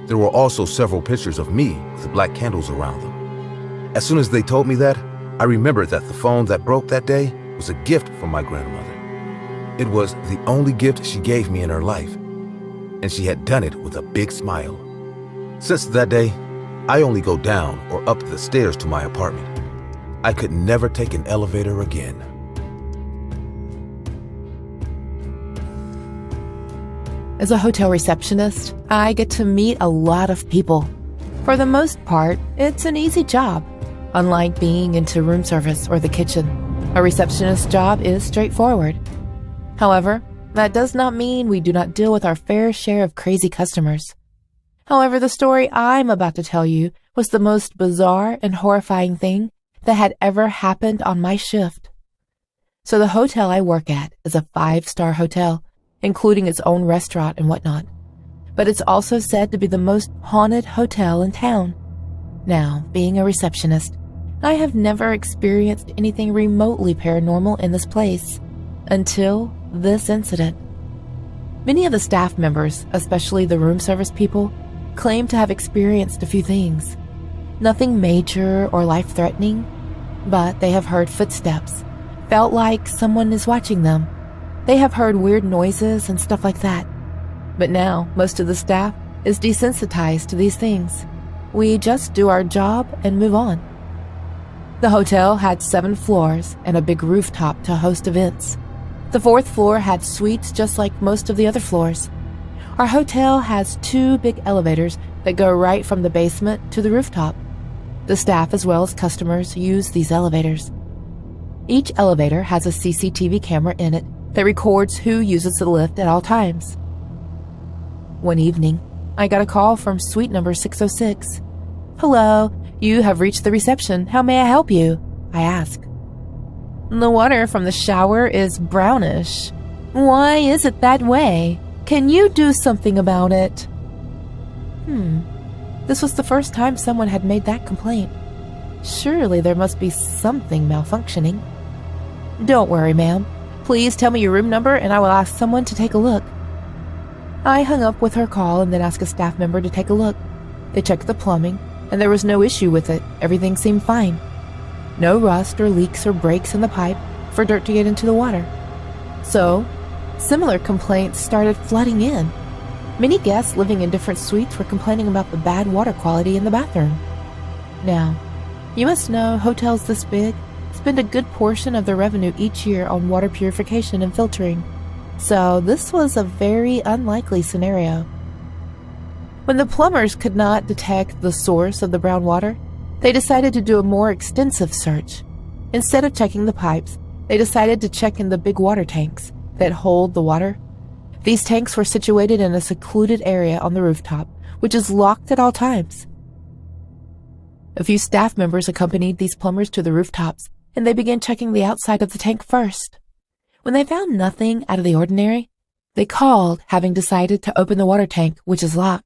A: There were also several pictures of me with black candles around them. As soon as they told me that, I remembered that the phone that broke that day was a gift from my grandmother. It was the only gift she gave me in her life, and she had done it with a big smile. Since that day, I only go down or up the stairs to my apartment. I could never take an elevator again.
H: As a hotel receptionist, I get to meet a lot of people. For the most part, it's an easy job. Unlike being into room service or the kitchen, a receptionist's job is straightforward. However, that does not mean we do not deal with our fair share of crazy customers. However, the story I'm about to tell you was the most bizarre and horrifying thing that had ever happened on my shift. So the hotel I work at is a 5-star hotel, including its own restaurant and whatnot. But it's also said to be the most haunted hotel in town. Now, being a receptionist, I have never experienced anything remotely paranormal in this place until this incident. Many of the staff members, especially the room service people, claim to have experienced a few things. Nothing major or life-threatening, but they have heard footsteps, felt like someone is watching them. They have heard weird noises and stuff like that. But now, most of the staff is desensitized to these things. We just do our job and move on. The hotel had 7 floors and a big rooftop to host events. The 4th floor had suites just like most of the other floors. Our hotel has 2 big elevators that go right from the basement to the rooftop. The staff as well as customers use these elevators. Each elevator has a CCTV camera in it that records who uses the lift at all times. One evening, I got a call from suite number 606. "Hello, you have reached the reception. How may I help you?" I asked. "The water from the shower is brownish. Why is it that way? Can you do something about it?" This was the first time someone had made that complaint. Surely there must be something malfunctioning. "Don't worry, ma'am. Please tell me your room number and I will ask someone to take a look." I hung up with her call and then asked a staff member to take a look. They checked the plumbing, and there was no issue with it. Everything seemed fine. No rust or leaks or breaks in the pipe for dirt to get into the water. So, similar complaints started flooding in. Many guests living in different suites were complaining about the bad water quality in the bathroom. Now, you must know hotels this big spend a good portion of their revenue each year on water purification and filtering. So this was a very unlikely scenario. When the plumbers could not detect the source of the brown water, they decided to do a more extensive search. Instead of checking the pipes, they decided to check in the big water tanks that hold the water. These tanks were situated in a secluded area on the rooftop, which is locked at all times. A few staff members accompanied these plumbers to the rooftops, and they began checking the outside of the tank first. When they found nothing out of the ordinary, they called, having decided to open the water tank, which is locked.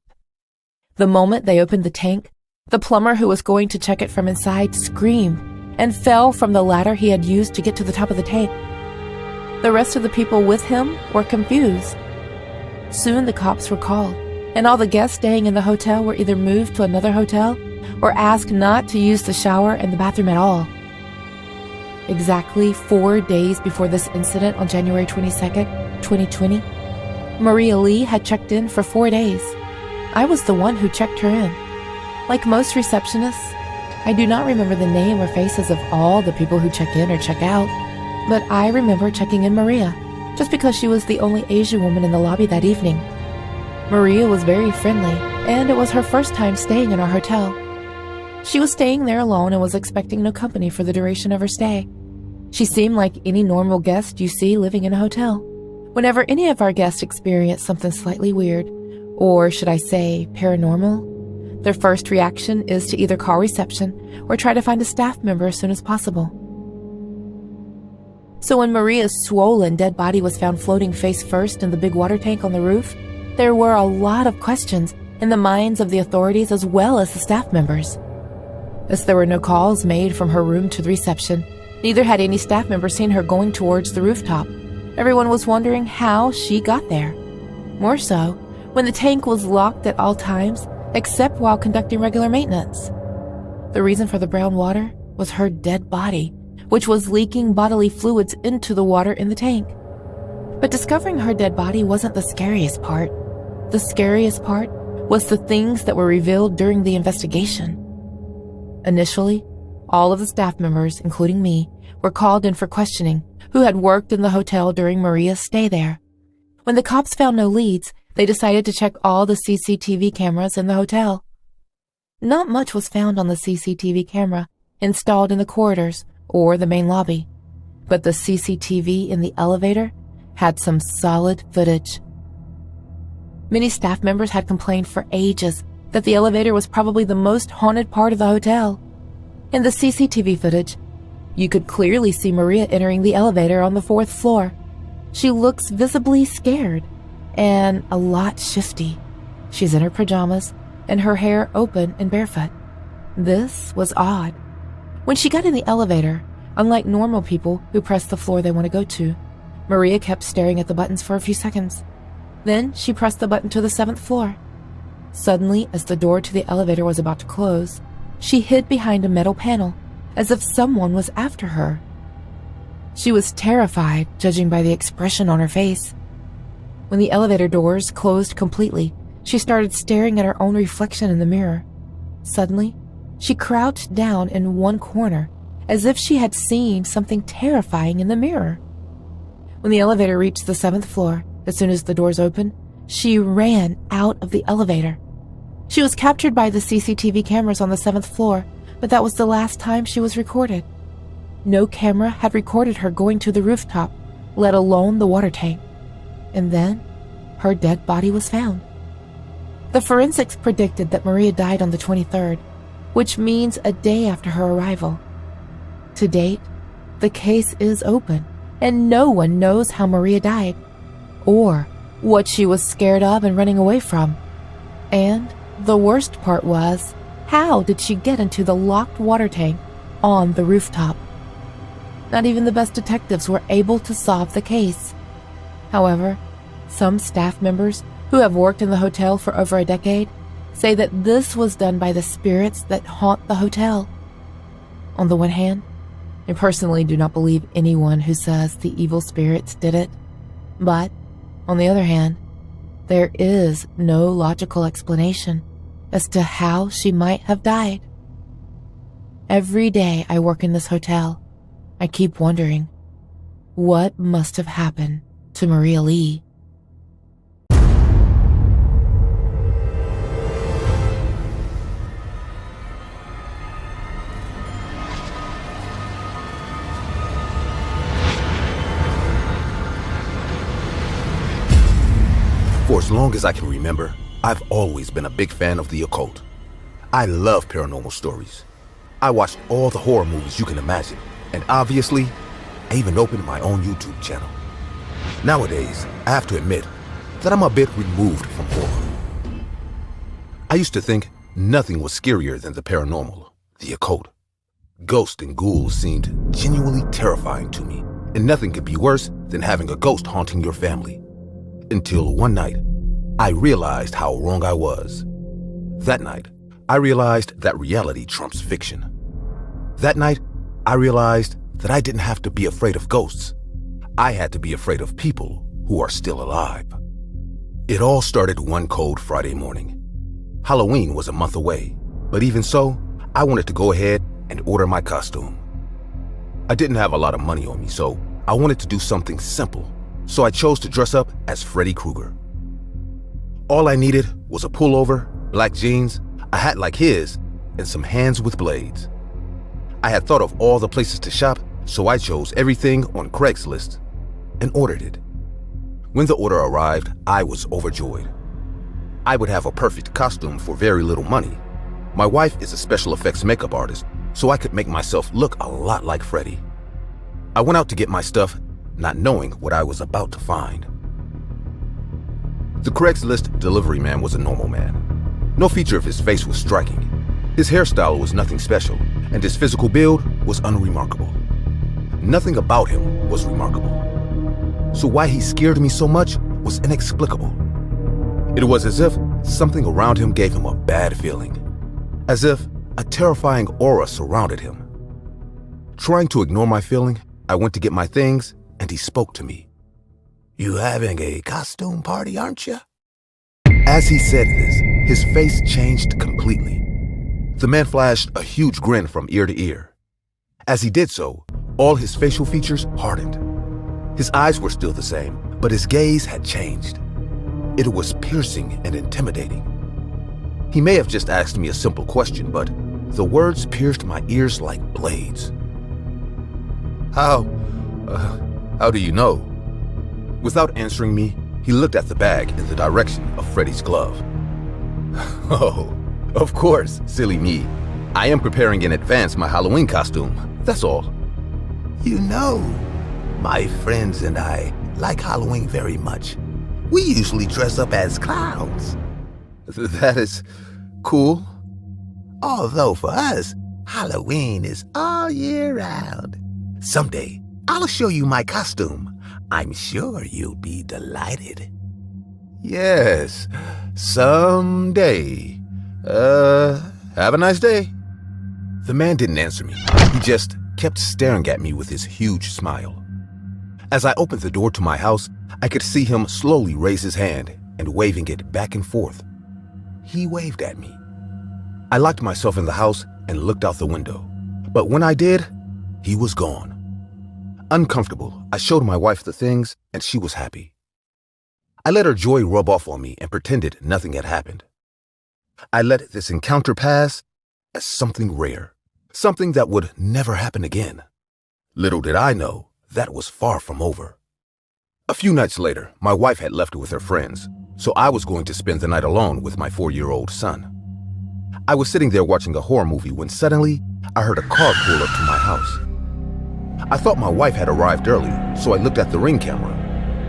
H: The moment they opened the tank, the plumber who was going to check it from inside screamed and fell from the ladder he had used to get to the top of the tank. The rest of the people with him were confused. Soon the cops were called, and all the guests staying in the hotel were either moved to another hotel or asked not to use the shower and the bathroom at all. Exactly 4 days before this incident on January 22nd, 2020, Maria Lee had checked in for 4 days. I was the one who checked her in. Like most receptionists, I do not remember the name or faces of all the people who check in or check out, but I remember checking in Maria, just because she was the only Asian woman in the lobby that evening. Maria was very friendly, and it was her first time staying in our hotel. She was staying there alone and was expecting no company for the duration of her stay. She seemed like any normal guest you see living in a hotel. Whenever any of our guests experience something slightly weird, or should I say paranormal, their first reaction is to either call reception or try to find a staff member as soon as possible. So when Maria's swollen dead body was found floating face first in the big water tank on the roof, there were a lot of questions in the minds of the authorities as well as the staff members. As there were no calls made from her room to the reception, neither had any staff member seen her going towards the rooftop. Everyone was wondering how she got there. More so, when the tank was locked at all times, except while conducting regular maintenance. The reason for the brown water was her dead body, which was leaking bodily fluids into the water in the tank. But discovering her dead body wasn't the scariest part. The scariest part was the things that were revealed during the investigation. Initially, all of the staff members, including me, were called in for questioning who had worked in the hotel during Maria's stay there. When the cops found no leads, they decided to check all the CCTV cameras in the hotel. Not much was found on the CCTV camera installed in the corridors or the main lobby, but the CCTV in the elevator had some solid footage. Many staff members had complained for ages that the elevator was probably the most haunted part of the hotel. In the CCTV footage, you could clearly see Maria entering the elevator on the 4th floor. She looks visibly scared and a lot shifty. She's in her pajamas and her hair open and barefoot. This was odd. When she got in the elevator, unlike normal people who press the floor they want to go to, Maria kept staring at the buttons for a few seconds. Then she pressed the button to the 7th floor. Suddenly, as the door to the elevator was about to close, she hid behind a metal panel, as if someone was after her. She was terrified, judging by the expression on her face. When the elevator doors closed completely, she started staring at her own reflection in the mirror. Suddenly, she crouched down in one corner, as if she had seen something terrifying in the mirror. When the elevator reached the 7th floor, as soon as the doors opened, she ran out of the elevator. She was captured by the CCTV cameras on the 7th floor, but that was the last time she was recorded. No camera had recorded her going to the rooftop, let alone the water tank. And then, her dead body was found. The forensics predicted that Maria died on the 23rd, which means a day after her arrival. To date, the case is open, and no one knows how Maria died, or what she was scared of and running away from. And the worst part was, how did she get into the locked water tank on the rooftop? Not even the best detectives were able to solve the case. However, some staff members who have worked in the hotel for over a decade say that this was done by the spirits that haunt the hotel. On the one hand, I personally do not believe anyone who says the evil spirits did it. But, on the other hand, there is no logical explanation as to how she might have died. Every day I work in this hotel, I keep wondering, what must have happened to Maria Lee?
A: For as long as I can remember, I've always been a big fan of the occult. I love paranormal stories. I watched all the horror movies you can imagine, and obviously, I even opened my own YouTube channel. Nowadays, I have to admit that I'm a bit removed from horror. I used to think nothing was scarier than the paranormal, the occult. Ghosts and ghouls seemed genuinely terrifying to me, and nothing could be worse than having a ghost haunting your family. Until one night, I realized how wrong I was. That night, I realized that reality trumps fiction. That night, I realized that I didn't have to be afraid of ghosts. I had to be afraid of people who are still alive. It all started one cold Friday morning. Halloween was a month away, but even so, I wanted to go ahead and order my costume. I didn't have a lot of money on me, so I wanted to do something simple. So I chose to dress up as Freddy Krueger. All I needed was a pullover, black jeans, a hat like his, and some hands with blades. I had thought of all the places to shop, so I chose everything on Craigslist and ordered it. When the order arrived, I was overjoyed. I would have a perfect costume for very little money. My wife is a special effects makeup artist, so I could make myself look a lot like Freddy. I went out to get my stuff, not knowing what I was about to find. The Craigslist delivery man was a normal man. No feature of his face was striking. His hairstyle was nothing special, and his physical build was unremarkable. Nothing about him was remarkable. So why he scared me so much was inexplicable. It was as if something around him gave him a bad feeling, as if a terrifying aura surrounded him. Trying to ignore my feeling, I went to get my things, and he spoke to me.
F: You having a costume party, aren't you?
A: As he said this, his face changed completely. The man flashed a huge grin from ear to ear. As he did so, all his facial features hardened. His eyes were still the same, but his gaze had changed. It was piercing and intimidating. He may have just asked me a simple question, but the words pierced my ears like blades. How do you know? Without answering me, he looked at the bag in the direction of Freddy's glove. Oh, of course, silly me. I am preparing in advance my Halloween costume, that's all.
F: You know, my friends and I like Halloween very much. We usually dress up as clowns.
A: That is cool.
F: Although for us, Halloween is all year round. Someday, I'll show you my costume. I'm sure you'll be delighted.
A: Yes, someday. Have a nice day. The man didn't answer me. He just kept staring at me with his huge smile. As I opened the door to my house, I could see him slowly raise his hand and waving it back and forth. He waved at me. I locked myself in the house and looked out the window. But when I did, he was gone. Uncomfortable, I showed my wife the things, and she was happy. I let her joy rub off on me and pretended nothing had happened. I let this encounter pass as something rare, something that would never happen again. Little did I know, that was far from over. A few nights later, my wife had left with her friends, so I was going to spend the night alone with my 4-year-old son. I was sitting there watching a horror movie when suddenly I heard a car pull up to my house. I thought my wife had arrived earlier, so I looked at the Ring camera,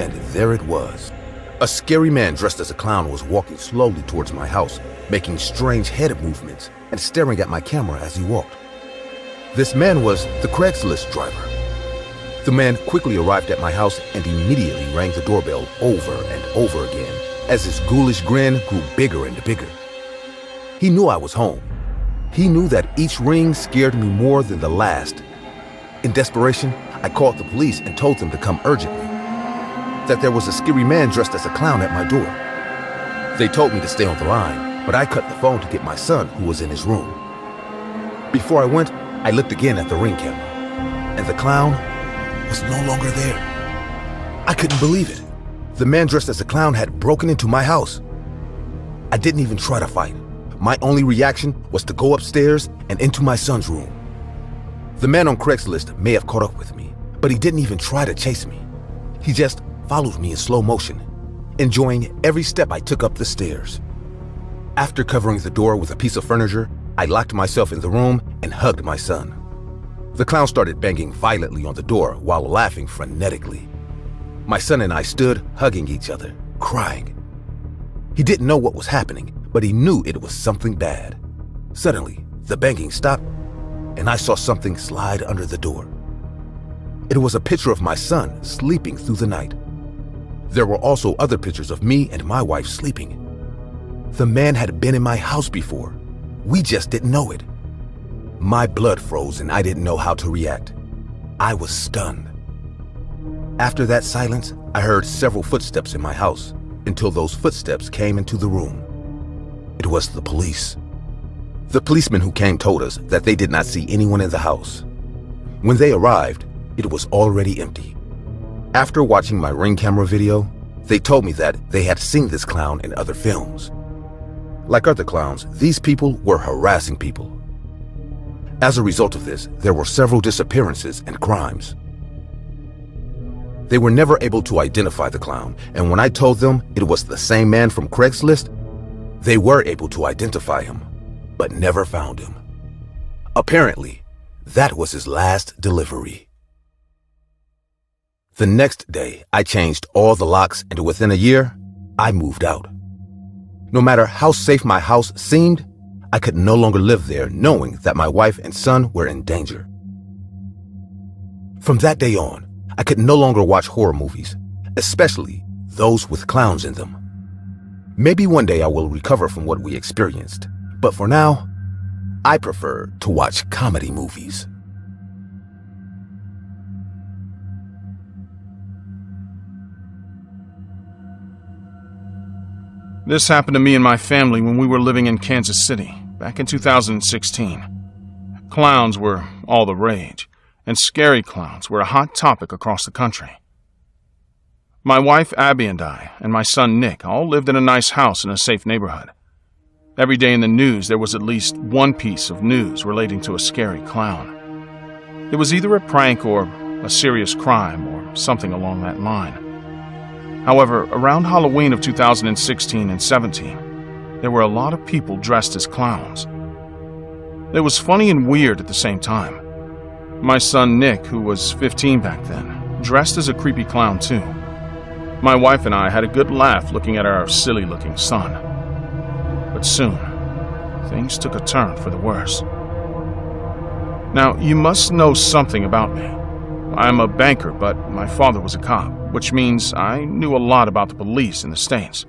A: and there it was. A scary man dressed as a clown was walking slowly towards my house, making strange head movements and staring at my camera as he walked. This man was the Craigslist driver. The man quickly arrived at my house and immediately rang the doorbell over and over again as his ghoulish grin grew bigger and bigger. He knew I was home. He knew that each ring scared me more than the last. In desperation, I called the police and told them to come urgently, that there was a scary man dressed as a clown at my door. They told me to stay on the line, but I cut the phone to get my son, who was in his room. Before I went, I looked again at the Ring camera, and the clown was no longer there. I couldn't believe it. The man dressed as a clown had broken into my house. I didn't even try to fight. My only reaction was to go upstairs and into my son's room. The man on Craigslist may have caught up with me, but he didn't even try to chase me. He just followed me in slow motion, enjoying every step I took up the stairs. After covering the door with a piece of furniture, I locked myself in the room and hugged my son. The clown started banging violently on the door while laughing frenetically. My son and I stood hugging each other, crying. He didn't know what was happening, but he knew it was something bad. Suddenly, the banging stopped, and I saw something slide under the door. It was a picture of my son sleeping through the night. There were also other pictures of me and my wife sleeping. The man had been in my house before. We just didn't know it. My blood froze and I didn't know how to react. I was stunned. After that silence, I heard several footsteps in my house until those footsteps came into the room. It was the police. The policemen who came told us that they did not see anyone in the house. When they arrived, it was already empty. After watching my Ring camera video, they told me that they had seen this clown in other films. Like other clowns, these people were harassing people. As a result of this, there were several disappearances and crimes. They were never able to identify the clown, and when I told them it was the same man from Craigslist, they were able to identify him, but never found him. Apparently, that was his last delivery. The next day, I changed all the locks, and within a year, I moved out. No matter how safe my house seemed, I could no longer live there knowing that my wife and son were in danger. From that day on, I could no longer watch horror movies, especially those with clowns in them. Maybe one day I will recover from what we experienced, but for now, I prefer to watch comedy movies.
D: This happened to me and my family when we were living in Kansas City, back in 2016. Clowns were all the rage, and scary clowns were a hot topic across the country. My wife Abby and I, and my son Nick, all lived in a nice house in a safe neighborhood. Every day in the news there was at least one piece of news relating to a scary clown. It was either a prank or a serious crime or something along that line. However, around Halloween of 2016 and 17, there were a lot of people dressed as clowns. It was funny and weird at the same time. My son Nick, who was 15 back then, dressed as a creepy clown too. My wife and I had a good laugh looking at our silly-looking son. But soon, things took a turn for the worse. Now, you must know something about me. I'm a banker, but my father was a cop, which means I knew a lot about the police in the States.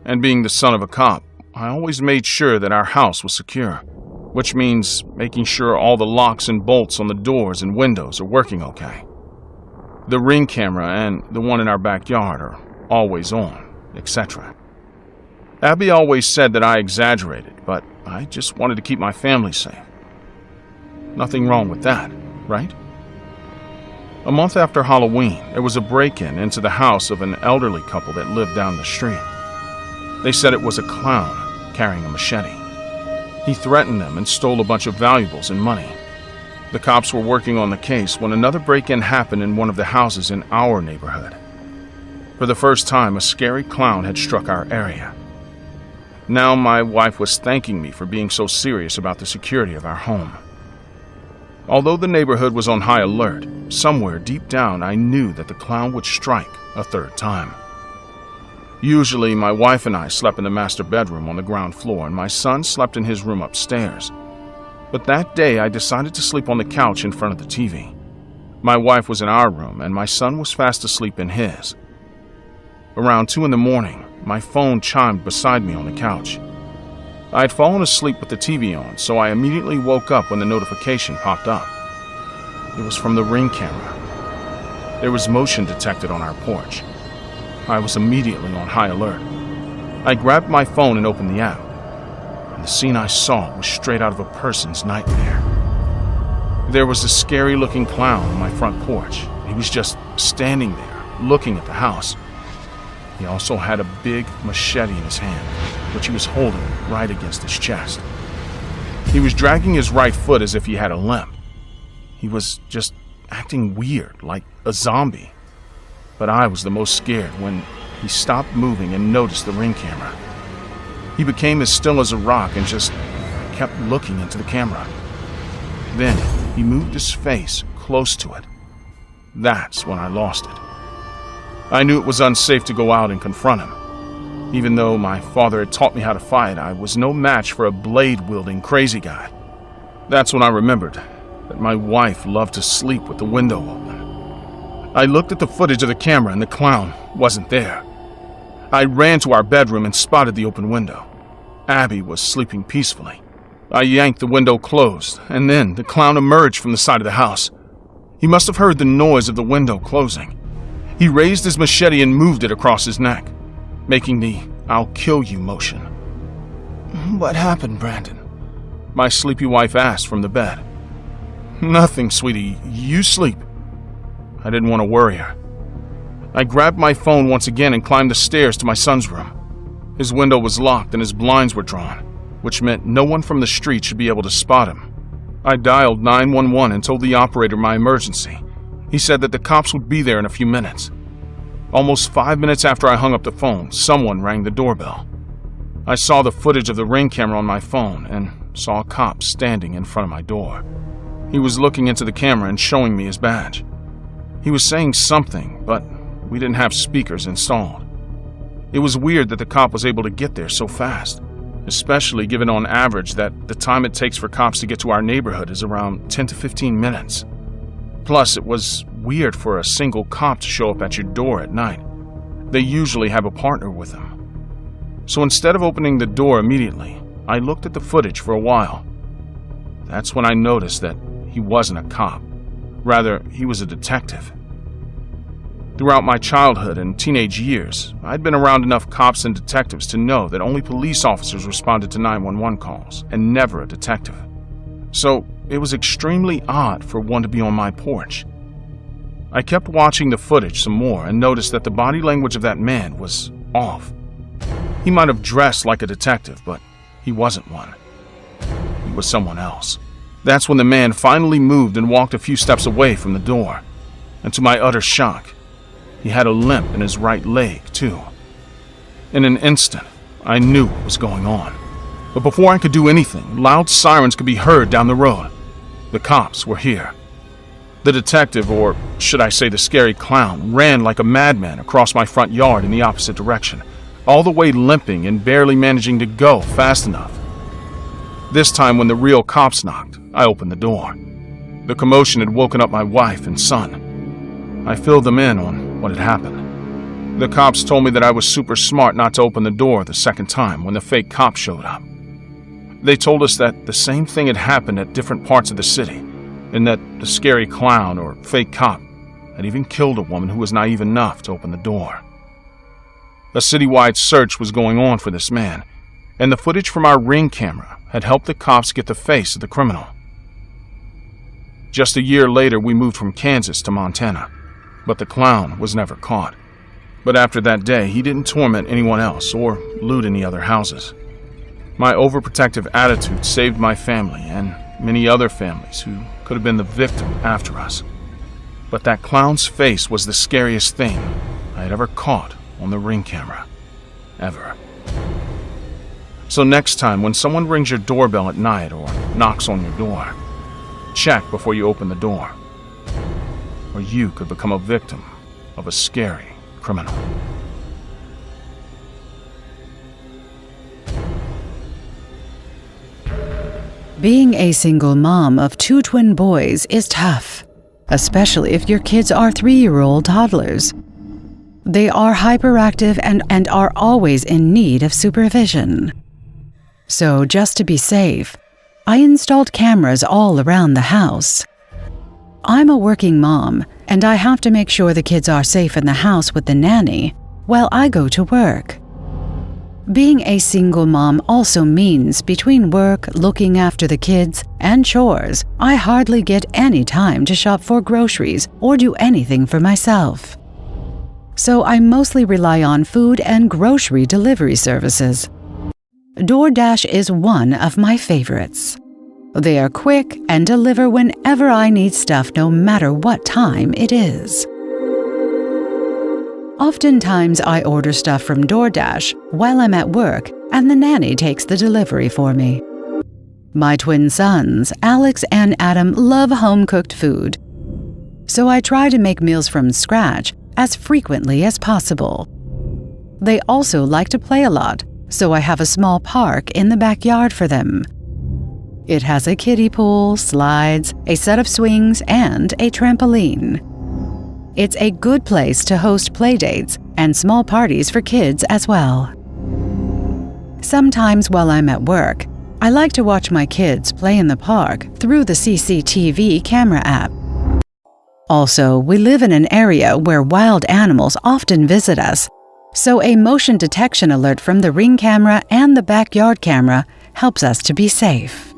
D: And being the son of a cop, I always made sure that our house was secure, which means making sure all the locks and bolts on the doors and windows are working okay. The Ring camera and the one in our backyard are always on, etc. Abby always said that I exaggerated, but I just wanted to keep my family safe. Nothing wrong with that, right? A month after Halloween, there was a break-in into the house of an elderly couple that lived down the street. They said it was a clown carrying a machete. He threatened them and stole a bunch of valuables and money. The cops were working on the case when another break-in happened in one of the houses in our neighborhood. For the first time, a scary clown had struck our area. Now my wife was thanking me for being so serious about the security of our home. Although the neighborhood was on high alert, somewhere deep down I knew that the clown would strike a third time. Usually, my wife and I slept in the master bedroom on the ground floor, and my son slept in his room upstairs. But that day, I decided to sleep on the couch in front of the TV. My wife was in our room, and my son was fast asleep in his. Around 2 a.m, my phone chimed beside me on the couch. I had fallen asleep with the TV on, so I immediately woke up when the notification popped up. It was from the Ring camera. There was motion detected on our porch. I was immediately on high alert. I grabbed my phone and opened the app, and the scene I saw was straight out of a person's nightmare. There was a scary-looking clown on my front porch. He was just standing there, looking at the house. He also had a big machete in his hand, which he was holding right against his chest. He was dragging his right foot as if he had a limp. He was just acting weird, like a zombie. But I was the most scared when he stopped moving and noticed the Ring camera. He became as still as a rock and just kept looking into the camera. Then he moved his face close to it. That's when I lost it. I knew it was unsafe to go out and confront him. Even though my father had taught me how to fight, I was no match for a blade-wielding crazy guy. That's when I remembered that my wife loved to sleep with the window open. I looked at the footage of the camera and the clown wasn't there. I ran to our bedroom and spotted the open window. Abby was sleeping peacefully. I yanked the window closed, and then the clown emerged from the side of the house. He must have heard the noise of the window closing. He raised his machete and moved it across his neck, making the "I'll kill you" motion. "What happened, Brandon?" my sleepy wife asked from the bed. "Nothing, sweetie. You sleep." I didn't want to worry her. I grabbed my phone once again and climbed the stairs to my son's room. His window was locked and his blinds were drawn, which meant no one from the street should be able to spot him. I dialed 911 and told the operator my emergency. He said that the cops would be there in a few minutes. Almost 5 minutes after I hung up the phone, someone rang the doorbell. I saw the footage of the Ring camera on my phone and saw a cop standing in front of my door. He was looking into the camera and showing me his badge. He was saying something, but we didn't have speakers installed. It was weird that the cop was able to get there so fast, especially given on average that the time it takes for cops to get to our neighborhood is around 10 to 15 minutes. Plus, it was weird for a single cop to show up at your door at night. They usually have a partner with them. So instead of opening the door immediately, I looked at the footage for a while. That's when I noticed that he wasn't a cop. Rather, he was a detective. Throughout my childhood and teenage years, I'd been around enough cops and detectives to know that only police officers responded to 911 calls, and never a detective. So, it was extremely odd for one to be on my porch. I kept watching the footage some more and noticed that the body language of that man was off. He might have dressed like a detective, but he wasn't one. He was someone else. That's when the man finally moved and walked a few steps away from the door. And to my utter shock, he had a limp in his right leg, too. In an instant, I knew what was going on. But before I could do anything, loud sirens could be heard down the road. The cops were here. The detective, or should I say the scary clown, ran like a madman across my front yard in the opposite direction, all the way limping and barely managing to go fast enough. This time, when the real cops knocked, I opened the door. The commotion had woken up my wife and son. I filled them in on what had happened. The cops told me that I was super smart not to open the door the second time when the fake cop showed up. They told us that the same thing had happened at different parts of the city, and that the scary clown or fake cop had even killed a woman who was naive enough to open the door. A citywide search was going on for this man, and the footage from our Ring camera had helped the cops get the face of the criminal. Just a year later, we moved from Kansas to Montana, but the clown was never caught. But after that day, he didn't torment anyone else or loot any other houses. My overprotective attitude saved my family and many other families who could have been the victim after us. But that clown's face was the scariest thing I had ever caught on the Ring camera. Ever. So next time when someone rings your doorbell at night or knocks on your door, check before you open the door, or you could become a victim of a scary criminal.
I: Being a single mom of 2 twin boys is tough, especially if your kids are 3-year-old toddlers. They are hyperactive and are always in need of supervision. So just to be safe, I installed cameras all around the house. I'm a working mom, and I have to make sure the kids are safe in the house with the nanny while I go to work. Being a single mom also means between work, looking after the kids, and chores, I hardly get any time to shop for groceries or do anything for myself. So I mostly rely on food and grocery delivery services. DoorDash is one of my favorites. They are quick and deliver whenever I need stuff, no matter what time it is. Oftentimes, I order stuff from DoorDash while I'm at work, and the nanny takes the delivery for me. My twin sons, Alex and Adam, love home-cooked food, so I try to make meals from scratch as frequently as possible. They also like to play a lot, so I have a small park in the backyard for them. It has a kiddie pool, slides, a set of swings, and a trampoline. It's a good place to host playdates and small parties for kids as well. Sometimes while I'm at work, I like to watch my kids play in the park through the CCTV camera app. Also, we live in an area where wild animals often visit us, so a motion detection alert from the Ring camera and the backyard camera helps us to be safe.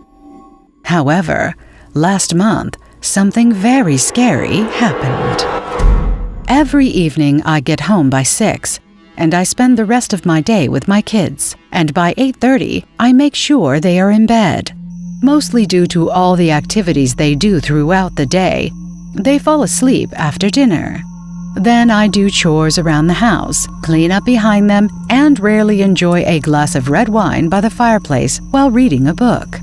I: However, last month, something very scary happened. Every evening I get home by 6, and I spend the rest of my day with my kids, and by 8:30 I make sure they are in bed. Mostly due to all the activities they do throughout the day, they fall asleep after dinner. Then I do chores around the house, clean up behind them, and rarely enjoy a glass of red wine by the fireplace while reading a book.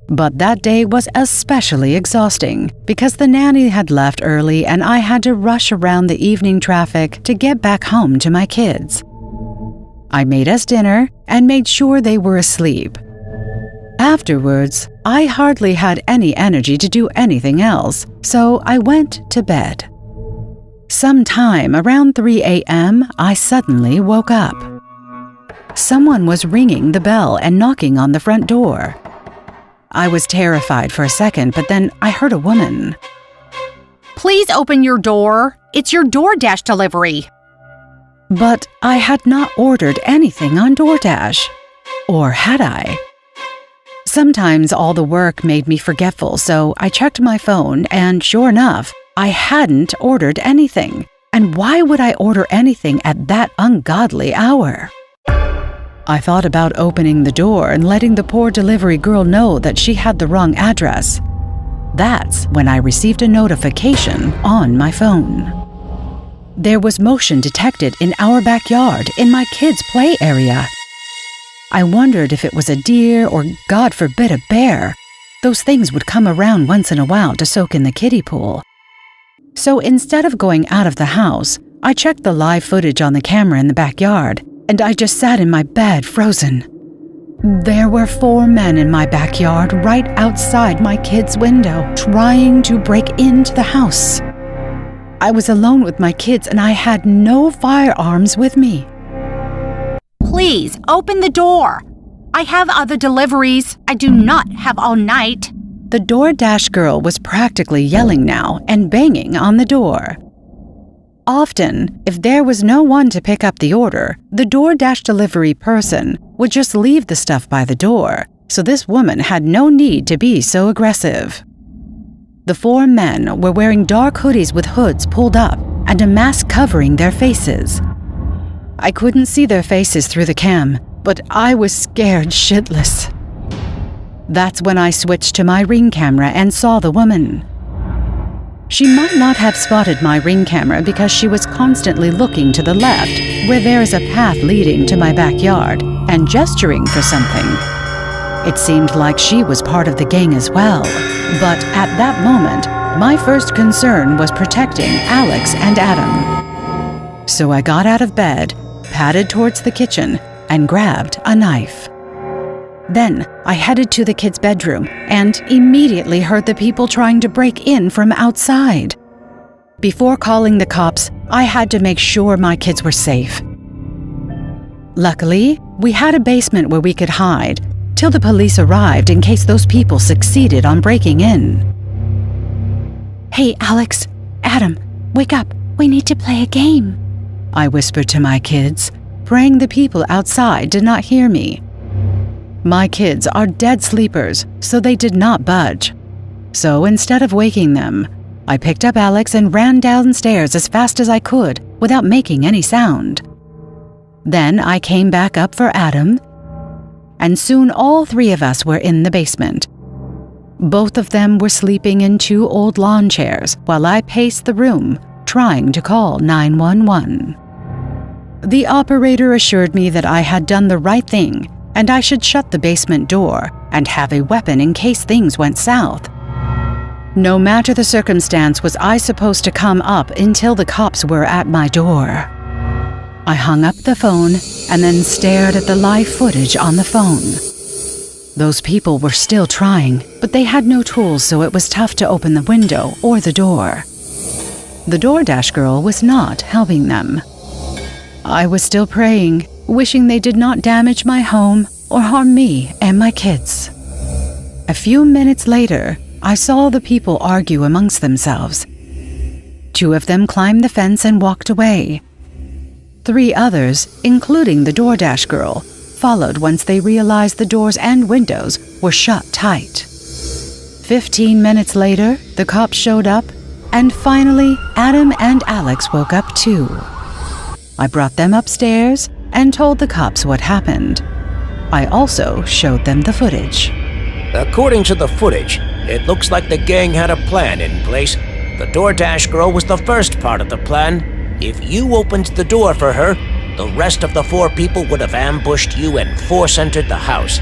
I: But that day was especially exhausting because the nanny had left early and I had to rush around the evening traffic to get back home to my kids. I made us dinner and made sure they were asleep. Afterwards, I hardly had any energy to do anything else, so I went to bed. Sometime around 3 a.m., I suddenly woke up. Someone was ringing the bell and knocking on the front door. I was terrified for a second, but then I heard a woman.
J: "Please open your door. It's your DoorDash delivery."
I: But I had not ordered anything on DoorDash. Or had I? Sometimes all the work made me forgetful, so I checked my phone, and sure enough, I hadn't ordered anything. And why would I order anything at that ungodly hour? I thought about opening the door and letting the poor delivery girl know that she had the wrong address. That's when I received a notification on my phone. There was motion detected in our backyard in my kids' play area. I wondered if it was a deer or, God forbid, a bear. Those things would come around once in a while to soak in the kiddie pool. So instead of going out of the house, I checked the live footage on the camera in the backyard, and I just sat in my bed frozen. There were 4 men in my backyard right outside my kids' window, trying to break into the house. I was alone with my kids and I had no firearms with me.
J: Please, open the door. I have other deliveries. I do not have all night.
I: The DoorDash girl was practically yelling now and banging on the door. Often, if there was no one to pick up the order, the DoorDash delivery person would just leave the stuff by the door, so this woman had no need to be so aggressive. The 4 men were wearing dark hoodies with hoods pulled up and a mask covering their faces. I couldn't see their faces through the cam, but I was scared shitless. That's when I switched to my Ring camera and saw the woman. She might not have spotted my Ring camera because she was constantly looking to the left, where there is a path leading to my backyard, and gesturing for something. It seemed like she was part of the gang as well, but at that moment, my first concern was protecting Alex and Adam. So I got out of bed, padded towards the kitchen, and grabbed a knife. Then I headed to the kids' bedroom and immediately heard the people trying to break in from outside. Before calling the cops, I had to make sure my kids were safe. Luckily, we had a basement where we could hide till the police arrived in case those people succeeded on breaking in.
J: Hey, Alex, Adam, wake up. We need to play a game.
I: I whispered to my kids, praying the people outside did not hear me. My kids are dead sleepers, so they did not budge. So instead of waking them, I picked up Alex and ran downstairs as fast as I could without making any sound. Then I came back up for Adam, and soon all 3 of us were in the basement. Both of them were sleeping in 2 old lawn chairs while I paced the room, trying to call 911. The operator assured me that I had done the right thing and I should shut the basement door and have a weapon in case things went south. No matter the circumstance, was I supposed to come up until the cops were at my door. I hung up the phone and then stared at the live footage on the phone. Those people were still trying, but they had no tools, so it was tough to open the window or the door. The DoorDash girl was not helping them. I was still praying, wishing they did not damage my home or harm me and my kids. A few minutes later, I saw the people argue amongst themselves. 2 of them climbed the fence and walked away. 3 others, including the DoorDash girl, followed once they realized the doors and windows were shut tight. 15 minutes later, the cops showed up, and finally, Adam and Alex woke up too. I brought them upstairs and told the cops what happened. I also showed them the footage.
K: According to the footage, it looks like the gang had a plan in place. The DoorDash girl was the first part of the plan. If you opened the door for her, the rest of the 4 people would have ambushed you and force-entered the house.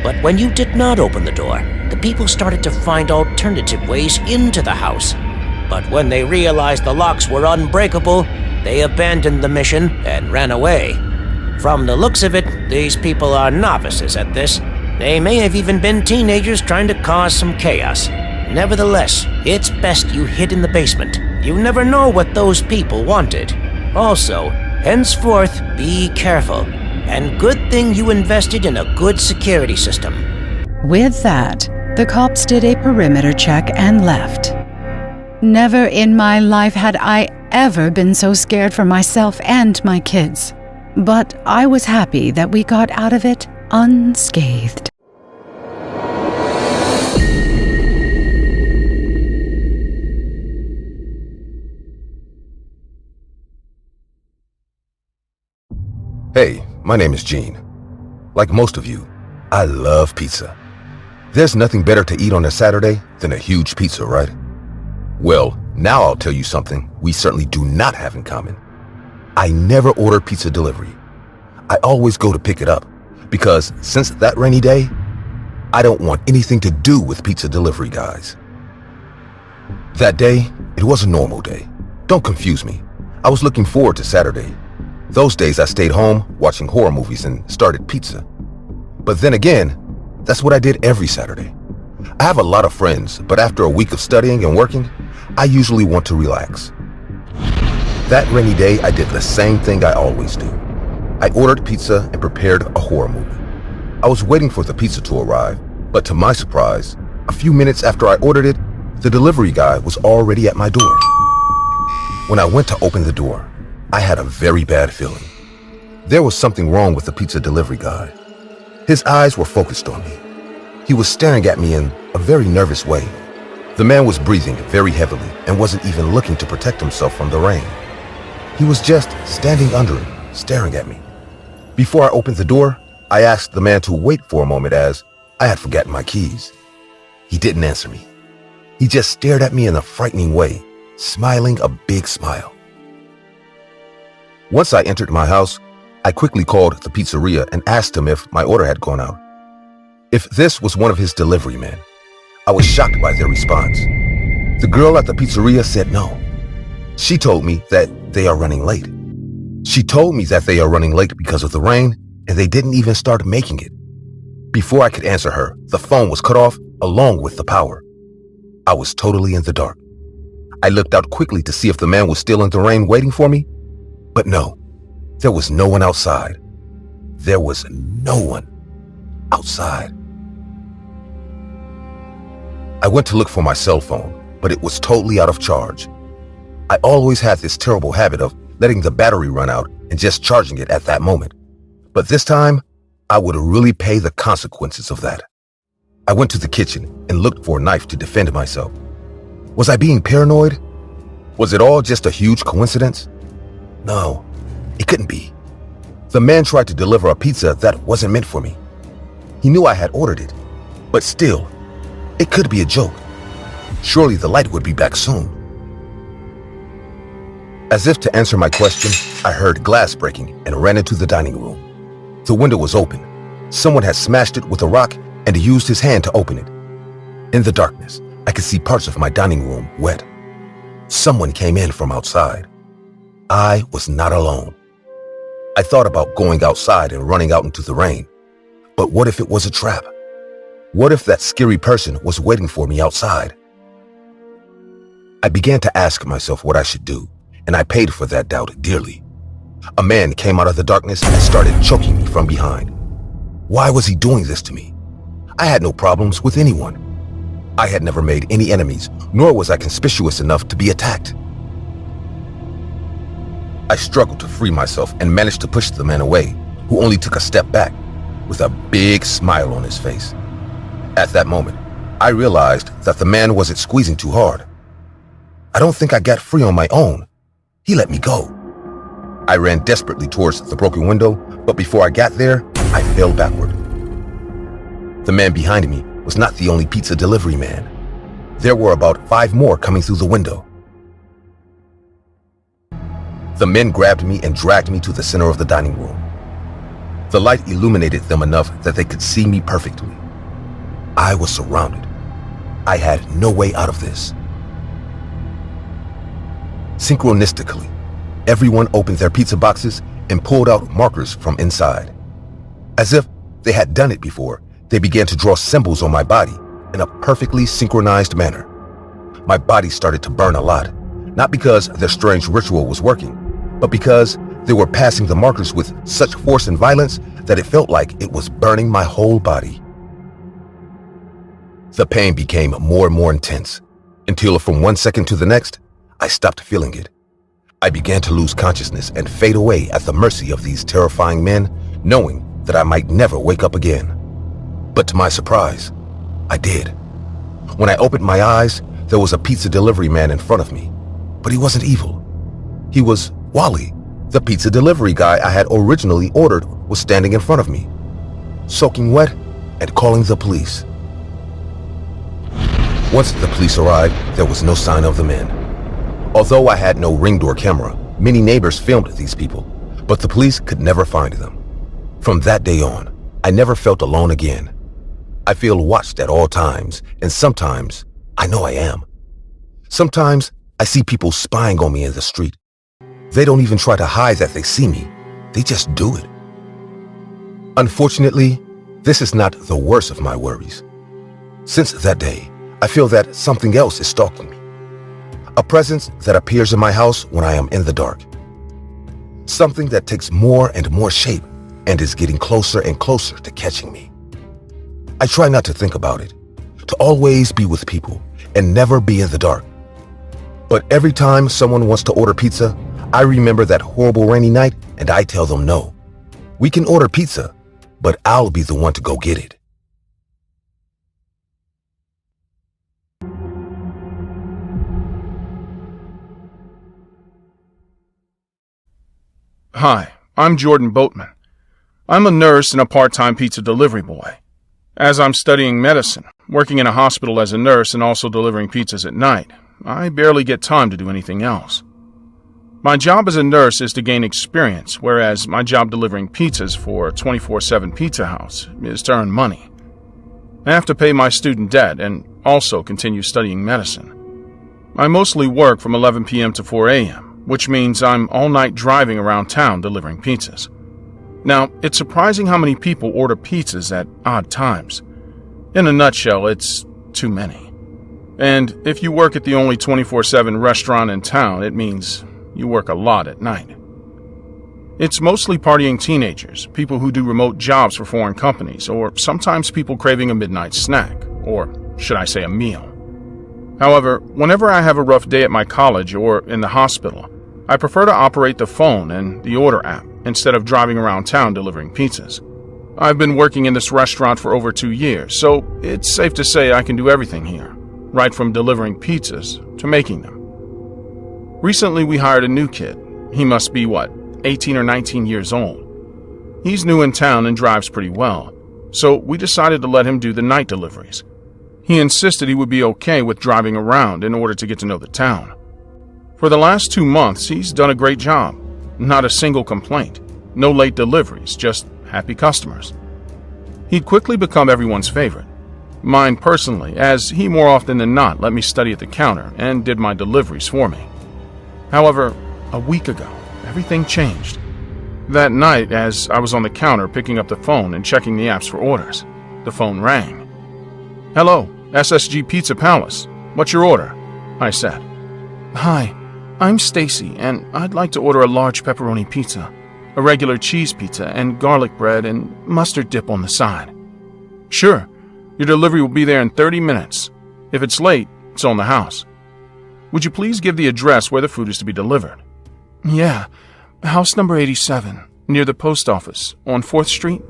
K: But when you did not open the door, the people started to find alternative ways into the house. But when they realized the locks were unbreakable, they abandoned the mission and ran away. From the looks of it, these people are novices at this. They may have even been teenagers trying to cause some chaos. Nevertheless, it's best you hid in the basement. You never know what those people wanted. Also, henceforth, be careful. And good thing you invested in a good security system.
I: With that, the cops did a perimeter check and left. Never in my life had I ever been so scared for myself and my kids. But I was happy that we got out of it unscathed.
A: Hey, my name is Gene. Like most of you, I love pizza. There's nothing better to eat on a Saturday than a huge pizza, right? Well, now I'll tell you something we certainly do not have in common. I never order pizza delivery. I always go to pick it up because since that rainy day, I don't want anything to do with pizza delivery guys. That day, it was a normal day. Don't confuse me. I was looking forward to Saturday. Those days I stayed home watching horror movies and started pizza. But then again, that's what I did every Saturday. I have a lot of friends, but after a week of studying and working, I usually want to relax. That rainy day, I did the same thing I always do. I ordered pizza and prepared a horror movie. I was waiting for the pizza to arrive, but to my surprise, a few minutes after I ordered it, the delivery guy was already at my door. When I went to open the door, I had a very bad feeling. There was something wrong with the pizza delivery guy. His eyes were focused on me. He was staring at me in a very nervous way. The man was breathing very heavily and wasn't even looking to protect himself from the rain. He was just standing under it, staring at me. Before I opened the door, I asked the man to wait for a moment as I had forgotten my keys. He didn't answer me. He just stared at me in a frightening way, smiling a big smile. Once I entered my house, I quickly called the pizzeria and asked him if my order had gone out. If this was one of his delivery men. I was shocked by their response. The girl at the pizzeria said no. She told me that they are running late. She told me that they are running late because of the rain, and they didn't even start making it. Before I could answer her, the phone was cut off along with the power. I was totally in the dark. I looked out quickly to see if the man was still in the rain waiting for me, but no, there was no one outside. There was no one outside. I went to look for my cell phone, but it was totally out of charge. I always had this terrible habit of letting the battery run out and just charging it at that moment. But this time, I would really pay the consequences of that. I went to the kitchen and looked for a knife to defend myself. Was I being paranoid? Was it all just a huge coincidence? No, it couldn't be. The man tried to deliver a pizza that wasn't meant for me. He knew I had ordered it, but still, it could be a joke. Surely the light would be back soon. As if to answer my question, I heard glass breaking and ran into the dining room. The window was open. Someone had smashed it with a rock and used his hand to open it. In the darkness, I could see parts of my dining room wet. Someone came in from outside. I was not alone. I thought about going outside and running out into the rain. But what if it was a trap? What if that scary person was waiting for me outside? I began to ask myself what I should do, and I paid for that doubt dearly. A man came out of the darkness and started choking me from behind. Why was he doing this to me? I had no problems with anyone. I had never made any enemies, nor was I conspicuous enough to be attacked. I struggled to free myself and managed to push the man away, who only took a step back, with a big smile on his face. At that moment, I realized that the man wasn't squeezing too hard. I don't think I got free on my own. He let me go. I ran desperately towards the broken window, but before I got there, I fell backward. The man behind me was not the only pizza delivery man. There were about 5 more coming through the window. The men grabbed me and dragged me to the center of the dining room. The light illuminated them enough that they could see me perfectly. I was surrounded. I had no way out of this. Synchronistically, everyone opened their pizza boxes and pulled out markers from inside. As if they had done it before, they began to draw symbols on my body in a perfectly synchronized manner. My body started to burn a lot, not because their strange ritual was working, but because they were passing the markers with such force and violence that it felt like it was burning my whole body. The pain became more and more intense, until from one second to the next, I stopped feeling it. I began to lose consciousness and fade away at the mercy of these terrifying men, knowing that I might never wake up again. But to my surprise, I did. When I opened my eyes, there was a pizza delivery man in front of me, but he wasn't evil. He was Wally. The pizza delivery guy I had originally ordered was standing in front of me, soaking wet and calling the police. Once the police arrived, there was no sign of the men. Although I had no ring door camera, many neighbors filmed these people, but the police could never find them. From that day on, I never felt alone again. I feel watched at all times, and sometimes I know I am. Sometimes I see people spying on me in the street. They don't even try to hide that they see me. They just do it. Unfortunately, this is not the worst of my worries. Since that day, I feel that something else is stalking me. A presence that appears in my house when I am in the dark. Something that takes more and more shape and is getting closer and closer to catching me. I try not to think about it, to always be with people and never be in the dark. But every time someone wants to order pizza, I remember that horrible rainy night and I tell them no. We can order pizza, but I'll be the one to go get it.
D: Hi, I'm Jordan Boatman. I'm a nurse and a part-time pizza delivery boy. As I'm studying medicine, working in a hospital as a nurse and also delivering pizzas at night, I barely get time to do anything else. My job as a nurse is to gain experience, whereas my job delivering pizzas for a 24/7 pizza house is to earn money. I have to pay my student debt and also continue studying medicine. I mostly work from 11 p.m. to 4 a.m., which means I'm all night driving around town delivering pizzas. Now, it's surprising how many people order pizzas at odd times. In a nutshell, it's too many. And if you work at the only 24/7 restaurant in town, it means you work a lot at night. It's mostly partying teenagers, people who do remote jobs for foreign companies, or sometimes people craving a midnight snack, or should I say a meal. However, whenever I have a rough day at my college or in the hospital, I prefer to operate the phone and the order app instead of driving around town delivering pizzas. I've been working in this restaurant for over 2 years, so it's safe to say I can do everything here, right from delivering pizzas to making them. Recently, we hired a new kid. He must be, 18 or 19 years old. He's new in town and drives pretty well, so we decided to let him do the night deliveries. He insisted he would be okay with driving around in order to get to know the town. For the last 2 months, he's done a great job. Not a single complaint. No late deliveries, just happy customers. He'd quickly become everyone's favorite. Mine personally, as he more often than not let me study at the counter and did my deliveries for me. However, a week ago, everything changed. That night, as I was on the counter picking up the phone and checking the apps for orders, the phone rang. "Hello, SSG Pizza Palace. What's your order?" I said. "Hi, I'm Stacy, and I'd like to order a large pepperoni pizza, a regular cheese pizza, and garlic bread and mustard dip on the side." "Sure. Your delivery will be there in 30 minutes. If it's late, it's on the house. Would you please give the address where the food is to be delivered?" "Yeah, house number 87, near the post office, on 4th Street.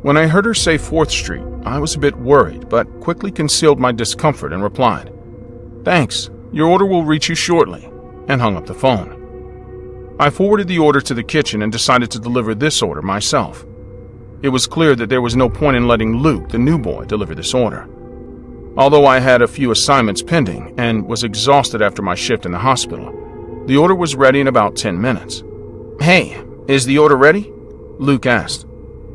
D: When I heard her say 4th Street, I was a bit worried, but quickly concealed my discomfort and replied, "Thanks, your order will reach you shortly," and hung up the phone. I forwarded the order to the kitchen and decided to deliver this order myself. It was clear that there was no point in letting Luke, the new boy, deliver this order. Although I had a few assignments pending and was exhausted after my shift in the hospital, the order was ready in about 10 minutes. "Hey, is the order ready?" Luke asked.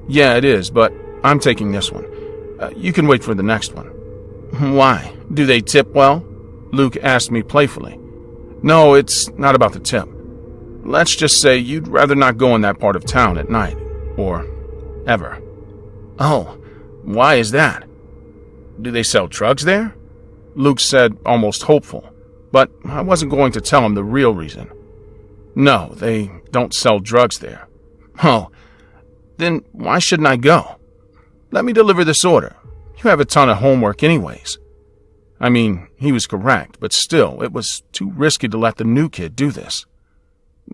D: "Yeah, it is, but I'm taking this one. You can wait for the next one." "Why? Do they tip well?" Luke asked me playfully. "No, it's not about the tip. Let's just say you'd rather not go in that part of town at night, or ever." "Oh, why is that?" "Do they sell drugs there?" Luke said, almost hopeful, but I wasn't going to tell him the real reason. "No, they don't sell drugs there." "Oh, then why shouldn't I go? Let me deliver this order. You have a ton of homework anyways." I mean, he was correct, but still, it was too risky to let the new kid do this.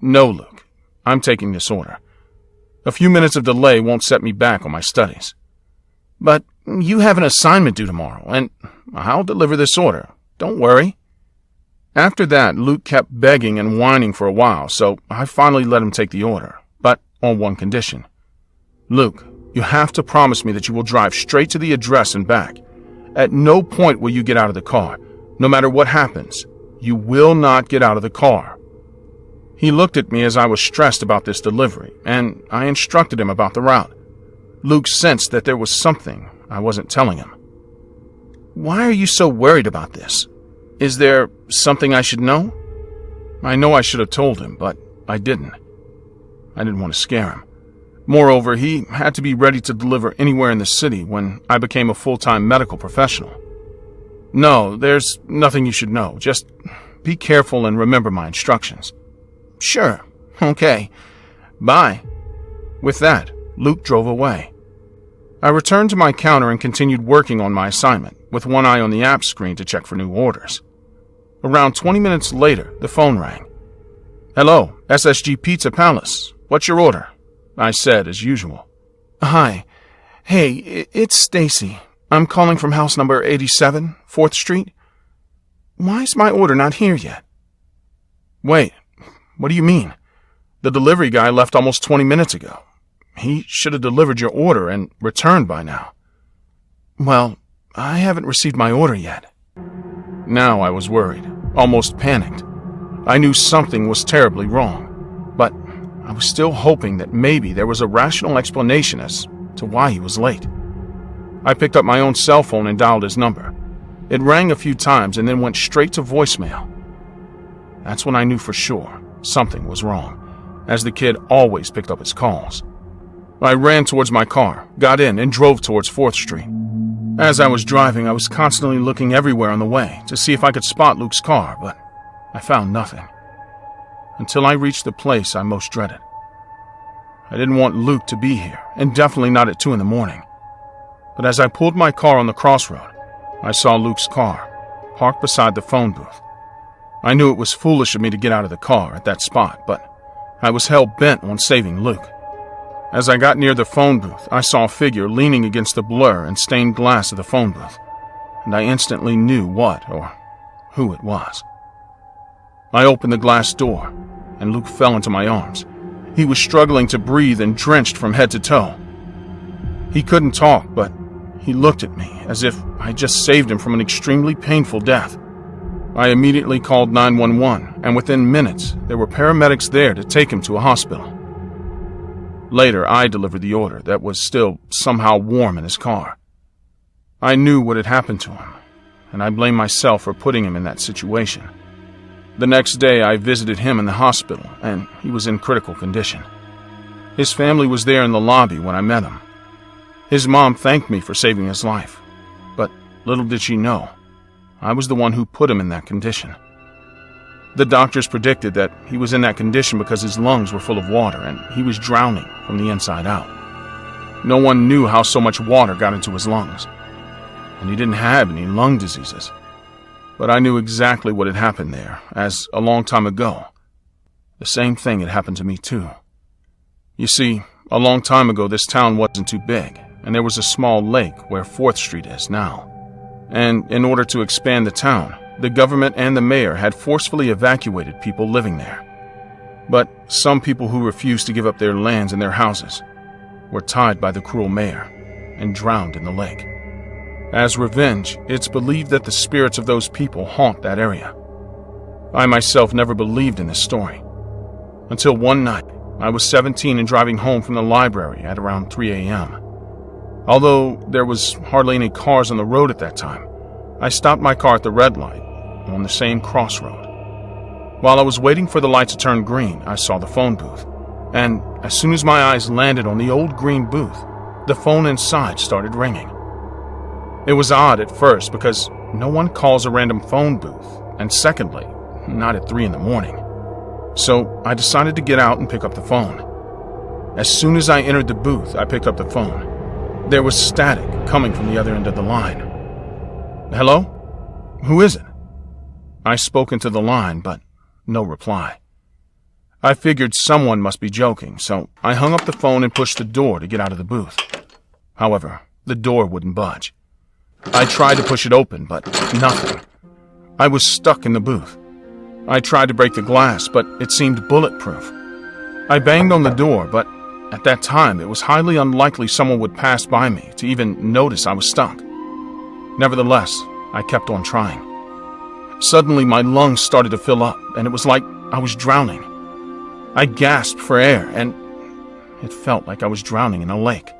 D: "No, Luke, I'm taking this order. A few minutes of delay won't set me back on my studies." "But you have an assignment due tomorrow, and I'll deliver this order. Don't worry." After that, Luke kept begging and whining for a while, so I finally let him take the order, but on one condition. "Luke, you have to promise me that you will drive straight to the address and back. At no point will you get out of the car. No matter what happens, you will not get out of the car." He looked at me as I was stressed about this delivery, and I instructed him about the route. Luke sensed that there was something I wasn't telling him. "Why are you so worried about this? Is there something I should know?" I know I should have told him, but I didn't. I didn't want to scare him. Moreover, he had to be ready to deliver anywhere in the city when I became a full-time medical professional. "No, there's nothing you should know. Just be careful and remember my instructions." "Sure, okay, bye." With that, Luke drove away. I returned to my counter and continued working on my assignment, with one eye on the app screen to check for new orders. Around 20 minutes later, the phone rang. "Hello, SSG Pizza Palace. What's your order?" I said as usual. "Hi. Hey, it's Stacy. I'm calling from house number 87, 4th Street. Why is my order not here yet?" "Wait, what do you mean? The delivery guy left almost 20 minutes ago. He should have delivered your order and returned by now." "Well, I haven't received my order yet." Now I was worried, almost panicked. I knew something was terribly wrong, but I was still hoping that maybe there was a rational explanation as to why he was late. I picked up my own cell phone and dialed his number. It rang a few times and then went straight to voicemail. That's when I knew for sure something was wrong, as the kid always picked up his calls. I ran towards my car, got in, and drove towards 4th Street. As I was driving, I was constantly looking everywhere on the way to see if I could spot Luke's car, but I found nothing. Until I reached the place I most dreaded. I didn't want Luke to be here, and definitely not at 2 in the morning. But as I pulled my car on the crossroad, I saw Luke's car, parked beside the phone booth. I knew it was foolish of me to get out of the car at that spot, but I was hell-bent on saving Luke. As I got near the phone booth, I saw a figure leaning against the blur and stained glass of the phone booth, and I instantly knew what or who it was. I opened the glass door, and Luke fell into my arms. He was struggling to breathe and drenched from head to toe. He couldn't talk, but he looked at me as if I just saved him from an extremely painful death. I immediately called 911, and within minutes, there were paramedics there to take him to a hospital. Later, I delivered the order that was still somehow warm in his car. I knew what had happened to him, and I blame myself for putting him in that situation. The next day, I visited him in the hospital, and he was in critical condition. His family was there in the lobby when I met him. His mom thanked me for saving his life, but little did she know, I was the one who put him in that condition. The doctors predicted that he was in that condition because his lungs were full of water and he was drowning from the inside out. No one knew how so much water got into his lungs, and he didn't have any lung diseases. But I knew exactly what had happened there, as a long time ago, the same thing had happened to me too. You see, a long time ago this town wasn't too big, and there was a small lake where 4th Street is now. And in order to expand the town, the government and the mayor had forcefully evacuated people living there. But some people who refused to give up their lands and their houses were tied by the cruel mayor and drowned in the lake. As revenge, it's believed that the spirits of those people haunt that area. I myself never believed in this story. Until one night, I was 17 and driving home from the library at around 3 a.m. Although there was hardly any cars on the road at that time, I stopped my car at the red light on the same crossroad. While I was waiting for the light to turn green, I saw the phone booth, and as soon as my eyes landed on the old green booth, the phone inside started ringing. It was odd at first because no one calls a random phone booth, and secondly, not at 3 in the morning. So I decided to get out and pick up the phone. As soon as I entered the booth, I picked up the phone. There was static coming from the other end of the line. "Hello? Who is it?" I spoke into the line, but no reply. I figured someone must be joking, so I hung up the phone and pushed the door to get out of the booth. However, the door wouldn't budge. I tried to push it open, but nothing. I was stuck in the booth. I tried to break the glass, but it seemed bulletproof. I banged on the door, but at that time it was highly unlikely someone would pass by me to even notice I was stuck. Nevertheless, I kept on trying. Suddenly, my lungs started to fill up, and it was like I was drowning. I gasped for air, and it felt like I was drowning in a lake.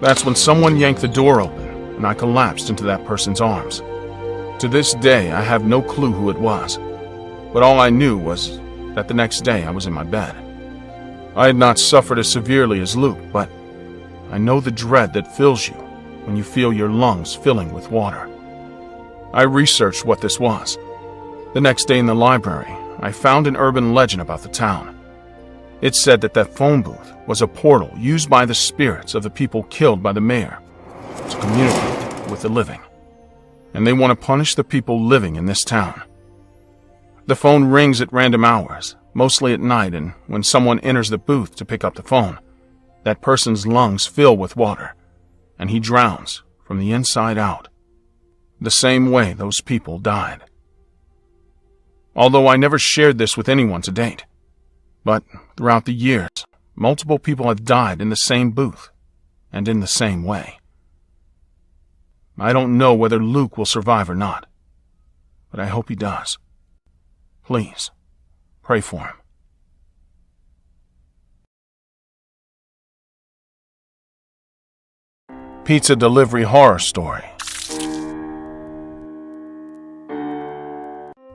D: That's when someone yanked the door open, and I collapsed into that person's arms. To this day, I have no clue who it was, but all I knew was that the next day I was in my bed. I had not suffered as severely as Luke, but I know the dread that fills you when you feel your lungs filling with water. I researched what this was. The next day in the library, I found an urban legend about the town. It said that phone booth was a portal used by the spirits of the people killed by the mayor to communicate with the living. And they want to punish the people living in this town. The phone rings at random hours, mostly at night, and when someone enters the booth to pick up the phone, that person's lungs fill with water, and he drowns from the inside out, the same way those people died. Although I never shared this with anyone to date, but throughout the years, multiple people have died in the same booth and in the same way. I don't know whether Luke will survive or not, but I hope he does. Please, pray for him. Pizza delivery horror story.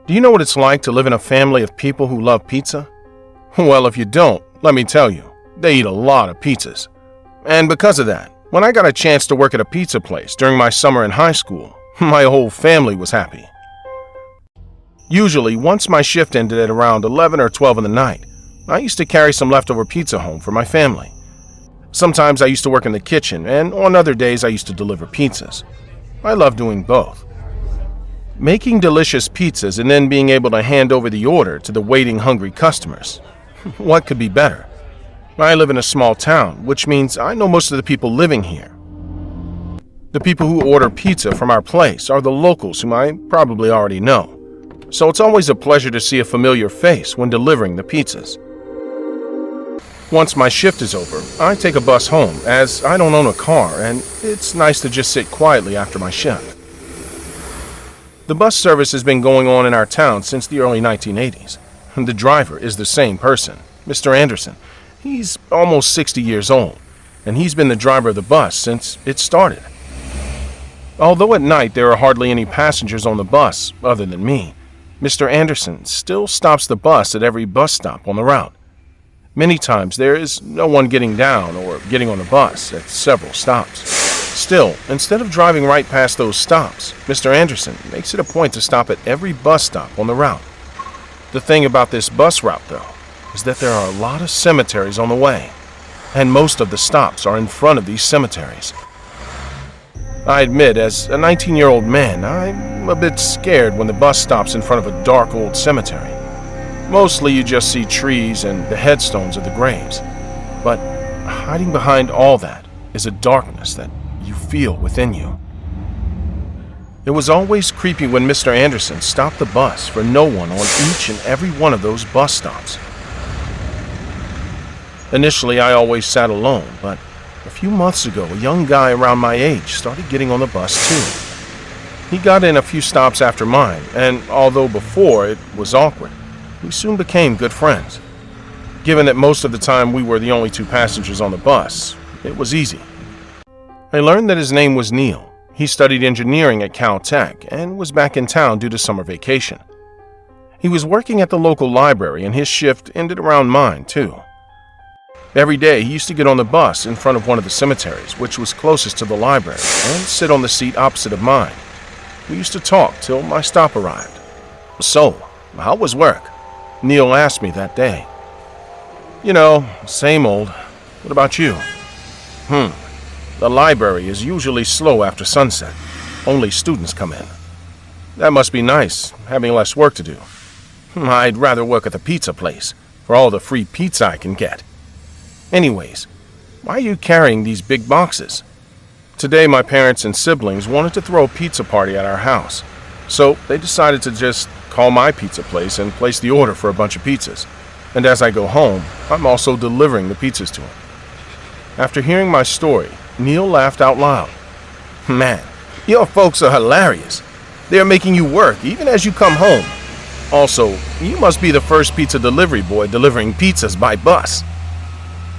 D: Do you know what it's like to live in a family of people who love pizza? Well, if you don't, let me tell you, they eat a lot of pizzas. And because of that, when I got a chance to work at a pizza place during my summer in high school, my whole family was happy. Usually, once my shift ended at around 11 or 12 in the night, I used to carry some leftover pizza home for my family. Sometimes I used to work in the kitchen, and on other days I used to deliver pizzas. I love doing both. Making delicious pizzas and then being able to hand over the order to the waiting hungry customers. What could be better? I live in a small town, which means I know most of the people living here. The people who order pizza from our place are the locals whom I probably already know. So it's always a pleasure to see a familiar face when delivering the pizzas. Once my shift is over, I take a bus home, as I don't own a car, and it's nice to just sit quietly after my shift. The bus service has been going on in our town since the early 1980s. The driver is the same person, Mr. Anderson. He's almost 60 years old, and he's been the driver of the bus since it started. Although at night there are hardly any passengers on the bus other than me, Mr. Anderson still stops the bus at every bus stop on the route. Many times there is no one getting down or getting on the bus at several stops. Still, instead of driving right past those stops, Mr. Anderson makes it a point to stop at every bus stop on the route. The thing about this bus route, though, is that there are a lot of cemeteries on the way, and most of the stops are in front of these cemeteries. I admit, as a 19-year-old man, I'm a bit scared when the bus stops in front of a dark old cemetery. Mostly you just see trees and the headstones of the graves. But hiding behind all that is a darkness that you feel within you. It was always creepy when Mr. Anderson stopped the bus for no one on each and every one of those bus stops. Initially, I always sat alone, but a few months ago, a young guy around my age started getting on the bus too. He got in a few stops after mine, and although before it was awkward, we soon became good friends. Given that most of the time we were the only two passengers on the bus, it was easy. I learned that his name was Neil. He studied engineering at Caltech and was back in town due to summer vacation. He was working at the local library, and his shift ended around mine too. Every day he used to get on the bus in front of one of the cemeteries, which was closest to the library, and sit on the seat opposite of mine. We used to talk till my stop arrived. "So, how was work?" Neil asked me that day. "You know, same old. What about you?" The library is usually slow after sunset. Only students come in. "That must be nice, having less work to do." "I'd rather work at the pizza place, for all the free pizza I can get." "Anyways, why are you carrying these big boxes?" "Today my parents and siblings wanted to throw a pizza party at our house, so they decided to just call my pizza place and place the order for a bunch of pizzas. And as I go home, I'm also delivering the pizzas to them." After hearing my story, Neil laughed out loud. "Man, your folks are hilarious. They're making you work even as you come home. Also, you must be the first pizza delivery boy delivering pizzas by bus."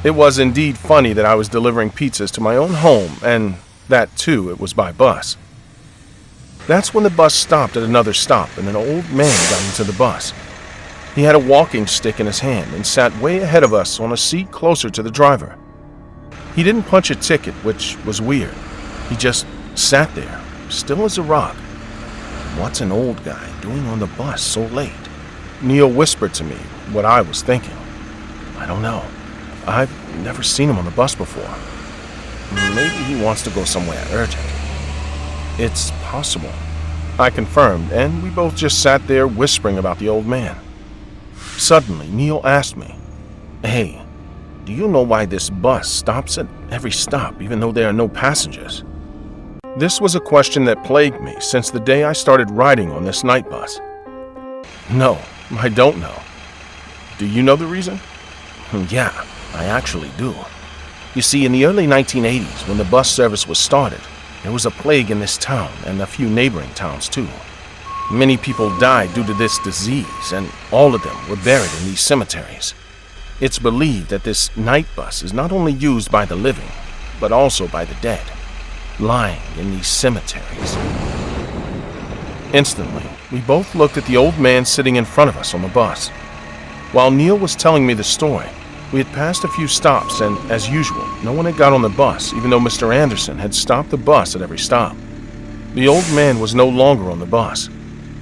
D: It was indeed funny that I was delivering pizzas to my own home, and that too, it was by bus. That's when the bus stopped at another stop and an old man got into the bus. He had a walking stick in his hand and sat way ahead of us on a seat closer to the driver. He didn't punch a ticket, which was weird. He just sat there, still as a rock.
C: What's an old guy doing on the bus so late? Neil whispered to me what I was thinking. I don't know. I've never seen him on the bus before. Maybe he wants to go somewhere urgent. It's possible, I confirmed, and we both just sat there whispering about the old man. Suddenly, Neil asked me, "Hey, do you know why this bus stops at every stop even though there are no passengers?" This was a question that plagued me since the day I started riding on this night bus. No, I don't know. Do you know the reason? Yeah, I actually do. You see, in the early 1980s, when the bus service was started, there was a plague in this town and a few neighboring towns too. Many people died due to this disease, and all of them were buried in these cemeteries. It's believed that this night bus is not only used by the living, but also by the dead, lying in these cemeteries. Instantly, we both looked at the old man sitting in front of us on the bus. While Neil was telling me the story, we had passed a few stops, and as usual, no one had got on the bus, even though Mr. Anderson had stopped the bus at every stop. The old man was no longer on the bus.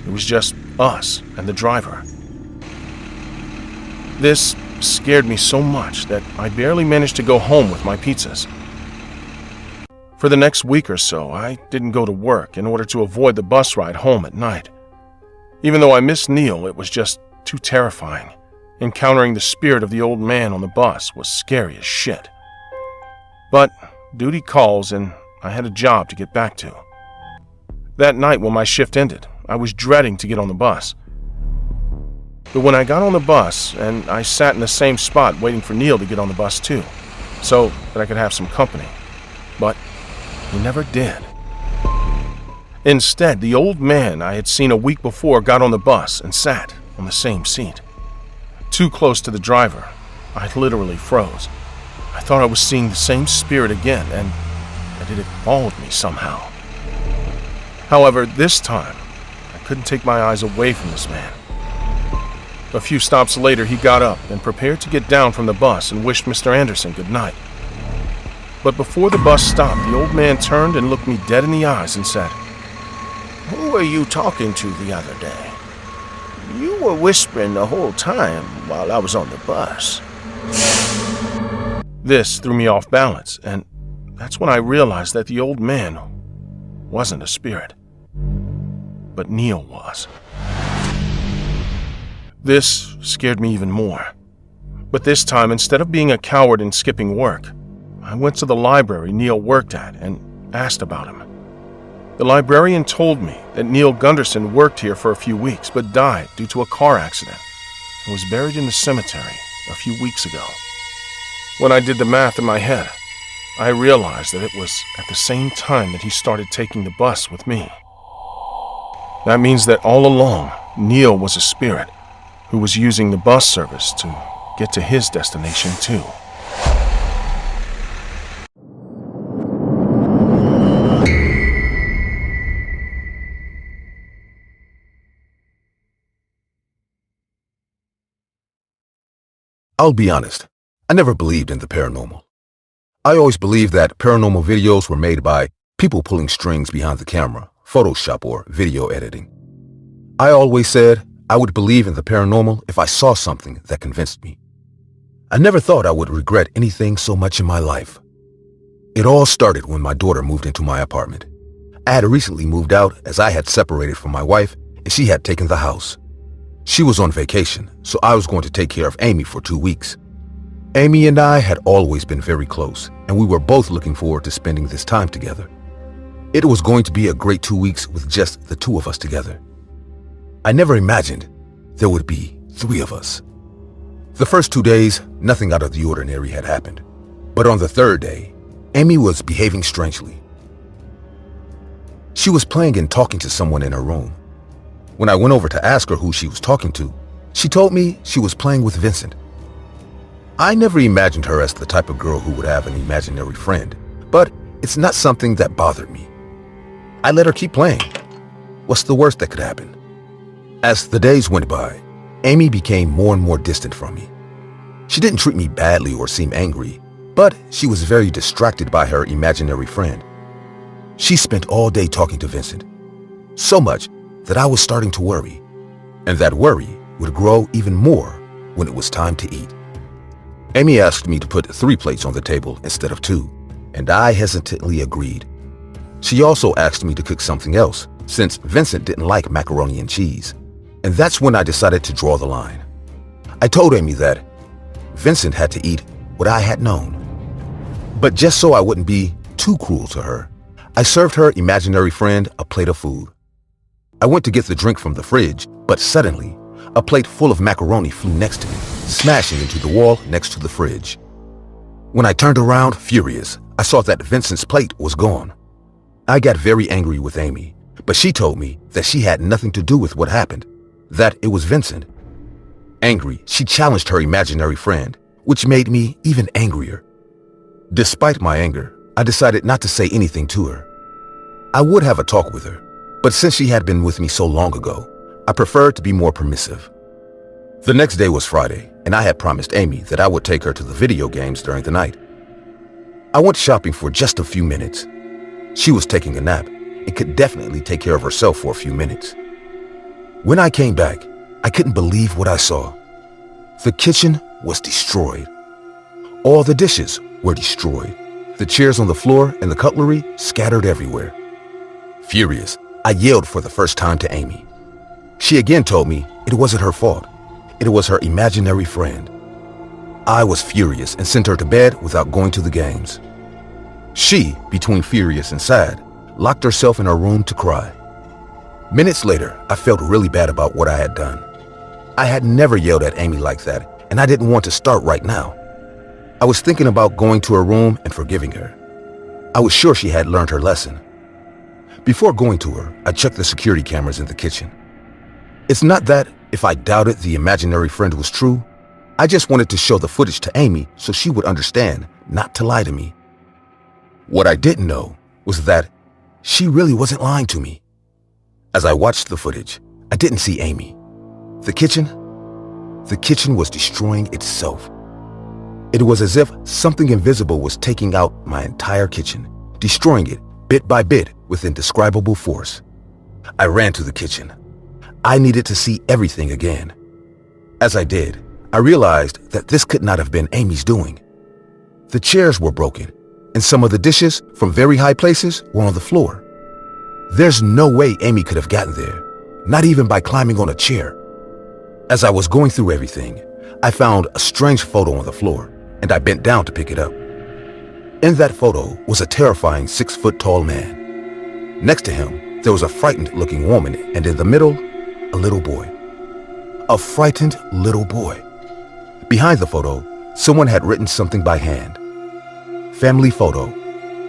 C: It was just us and the driver. This scared me so much that I barely managed to go home with my pizzas. For the next week or so, I didn't go to work in order to avoid the bus ride home at night. Even though I missed Neil, it was just too terrifying. Encountering the spirit of the old man on the bus was scary as shit. But duty calls, and I had a job to get back to. That night when my shift ended, I was dreading to get on the bus. But when I got on the bus, and I sat in the same spot waiting for Neil to get on the bus too, so that I could have some company. But he never did. Instead, the old man I had seen a week before got on the bus and sat on the same seat. Too close to the driver, I literally froze. I thought I was seeing the same spirit again, and that it had followed me somehow. However, this time, I couldn't take my eyes away from this man. A few stops later, he got up and prepared to get down from the bus and wished Mr. Anderson good night. But before the bus stopped, the old man turned and looked me dead in the eyes and said, "Who were you talking to the other day? You were whispering the whole time while I was on the bus." This threw me off balance, and that's when I realized that the old man wasn't a spirit, but Neil was. This scared me even more. But this time, instead of being a coward and skipping work, I went to the library Neil worked at and asked about him. The librarian told me that Neil Gunderson worked here for a few weeks but died due to a car accident and was buried in the cemetery a few weeks ago. When I did the math in my head, I realized that it was at the same time that he started taking the bus with me. That means that all along, Neil was a spirit who was using the bus service to get to his destination too.
A: I'll be honest, I never believed in the paranormal. I always believed that paranormal videos were made by people pulling strings behind the camera, Photoshop, or video editing. I always said I would believe in the paranormal if I saw something that convinced me. I never thought I would regret anything so much in my life. It all started when my daughter moved into my apartment. I had recently moved out as I had separated from my wife and she had taken the house. She was on vacation, so I was going to take care of Amy for 2 weeks. Amy and I had always been very close, and we were both looking forward to spending this time together. It was going to be a great 2 weeks with just the two of us together. I never imagined there would be 3 of us. The first 2 days, nothing out of the ordinary had happened. But on the 3rd day, Amy was behaving strangely. She was playing and talking to someone in her room. When I went over to ask her who she was talking to, she told me she was playing with Vincent. I never imagined her as the type of girl who would have an imaginary friend, but it's not something that bothered me. I let her keep playing. What's the worst that could happen? As the days went by, Amy became more and more distant from me. She didn't treat me badly or seem angry, but she was very distracted by her imaginary friend. She spent all day talking to Vincent, so much that I was starting to worry, and that worry would grow even more when it was time to eat. Amy asked me to put 3 plates on the table instead of 2, and I hesitantly agreed. She also asked me to cook something else, since Vincent didn't like macaroni and cheese, and that's when I decided to draw the line. I told Amy that Vincent had to eat what I had known. But just so I wouldn't be too cruel to her, I served her imaginary friend a plate of food. I went to get the drink from the fridge, but suddenly, a plate full of macaroni flew next to me, smashing into the wall next to the fridge. When I turned around, furious, I saw that Vincent's plate was gone. I got very angry with Amy, but she told me that she had nothing to do with what happened, that it was Vincent. Angry, she challenged her imaginary friend, which made me even angrier. Despite my anger, I decided not to say anything to her. I would have a talk with her, but since she had been with me so long ago, I preferred to be more permissive. The next day was Friday, and I had promised Amy that I would take her to the video games during the night. I went shopping for just a few minutes. She was taking a nap and could definitely take care of herself for a few minutes. When I came back, I couldn't believe what I saw. The kitchen was destroyed. All the dishes were destroyed. The chairs on the floor and the cutlery scattered everywhere. Furious, I yelled for the first time to Amy. She again told me it wasn't her fault. It was her imaginary friend. I was furious and sent her to bed without going to the games. She, between furious and sad, locked herself in her room to cry. Minutes later, I felt really bad about what I had done. I had never yelled at Amy like that, and I didn't want to start right now. I was thinking about going to her room and forgiving her. I was sure she had learned her lesson. Before going to her, I checked the security cameras in the kitchen. It's not that if I doubted the imaginary friend was true, I just wanted to show the footage to Amy so she would understand not to lie to me. What I didn't know was that she really wasn't lying to me. As I watched the footage, I didn't see Amy. The kitchen was destroying itself. It was as if something invisible was taking out my entire kitchen, destroying it bit by bit with indescribable force. I ran to the kitchen. I needed to see everything again. As I did, I realized that this could not have been Amy's doing. The chairs were broken, and some of the dishes from very high places were on the floor. There's no way Amy could have gotten there, not even by climbing on a chair. As I was going through everything, I found a strange photo on the floor, and I bent down to pick it up. In that photo was a terrifying 6-foot-tall man. Next to him, there was a frightened-looking woman, and in the middle, a little boy. A frightened little boy. Behind the photo, someone had written something by hand. Family photo,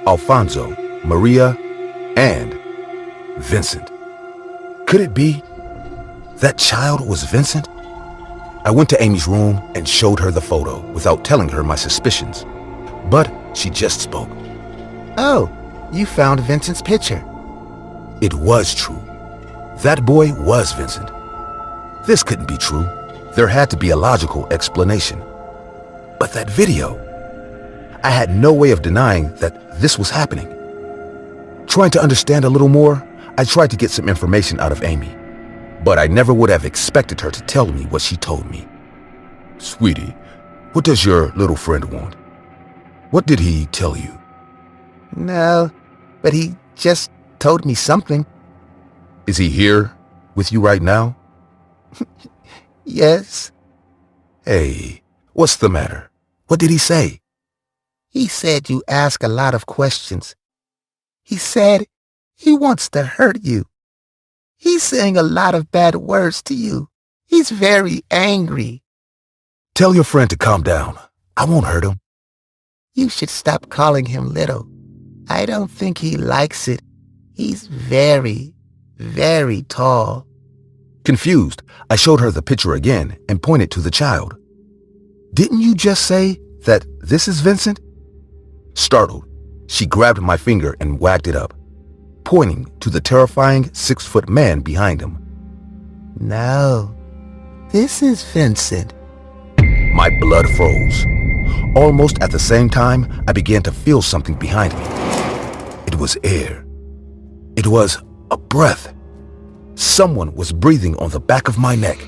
A: Alfonso, Maria, and Vincent. Could it be that child was Vincent? I went to Amy's room and showed her the photo without telling her my suspicions. But she just spoke.
F: Oh, you found Vincent's picture.
A: It was true. That boy was Vincent. This couldn't be true. There had to be a logical explanation. But that video, I had no way of denying that this was happening. Trying to understand a little more, I tried to get some information out of Amy, but I never would have expected her to tell me what she told me. Sweetie, what does your little friend want? What did he tell you?
F: No, but he just told me something.
A: Is he here with you right now?
F: Yes.
A: Hey, what's the matter? What did he say?
F: He said you ask a lot of questions. He said he wants to hurt you. He's saying a lot of bad words to you. He's very angry.
A: Tell your friend to calm down. I won't hurt him.
F: You should stop calling him little. I don't think he likes it. He's very, very tall.
A: Confused, I showed her the picture again and pointed to the child. Didn't you just say that this is Vincent? Startled, she grabbed my finger and wagged it up, pointing to the terrifying 6-foot man behind him.
F: No, this is Vincent.
A: My blood froze. Almost at the same time, I began to feel something behind me. It was air. It was a breath. Someone was breathing on the back of my neck.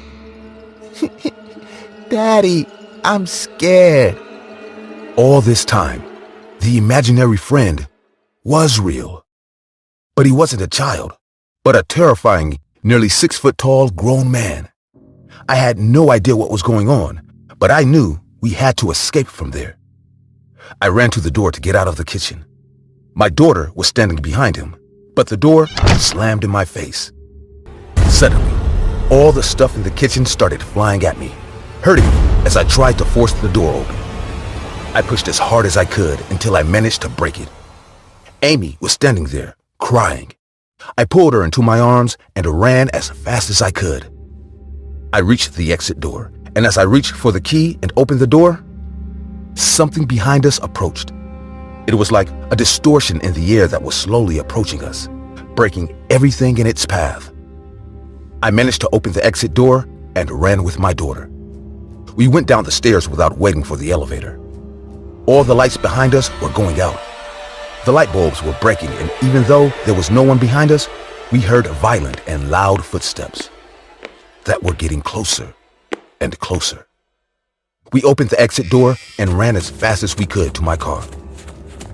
F: Daddy, I'm scared.
A: All this time, the imaginary friend was real. But he wasn't a child, but a terrifying, nearly 6 foot tall grown man. I had no idea what was going on, but I knew we had to escape from there. I ran to the door to get out of the kitchen. My daughter was standing behind him, but the door slammed in my face. Suddenly, all the stuff in the kitchen started flying at me, hurting me as I tried to force the door open. I pushed as hard as I could until I managed to break it. Amy was standing there, crying. I pulled her into my arms and ran as fast as I could. I reached the exit door, and as I reached for the key and opened the door, something behind us approached. It was like a distortion in the air that was slowly approaching us, breaking everything in its path. I managed to open the exit door and ran with my daughter. We went down the stairs without waiting for the elevator. All the lights behind us were going out. The light bulbs were breaking, and even though there was no one behind us, we heard violent and loud footsteps that were getting closer and closer. We opened the exit door and ran as fast as we could to my car.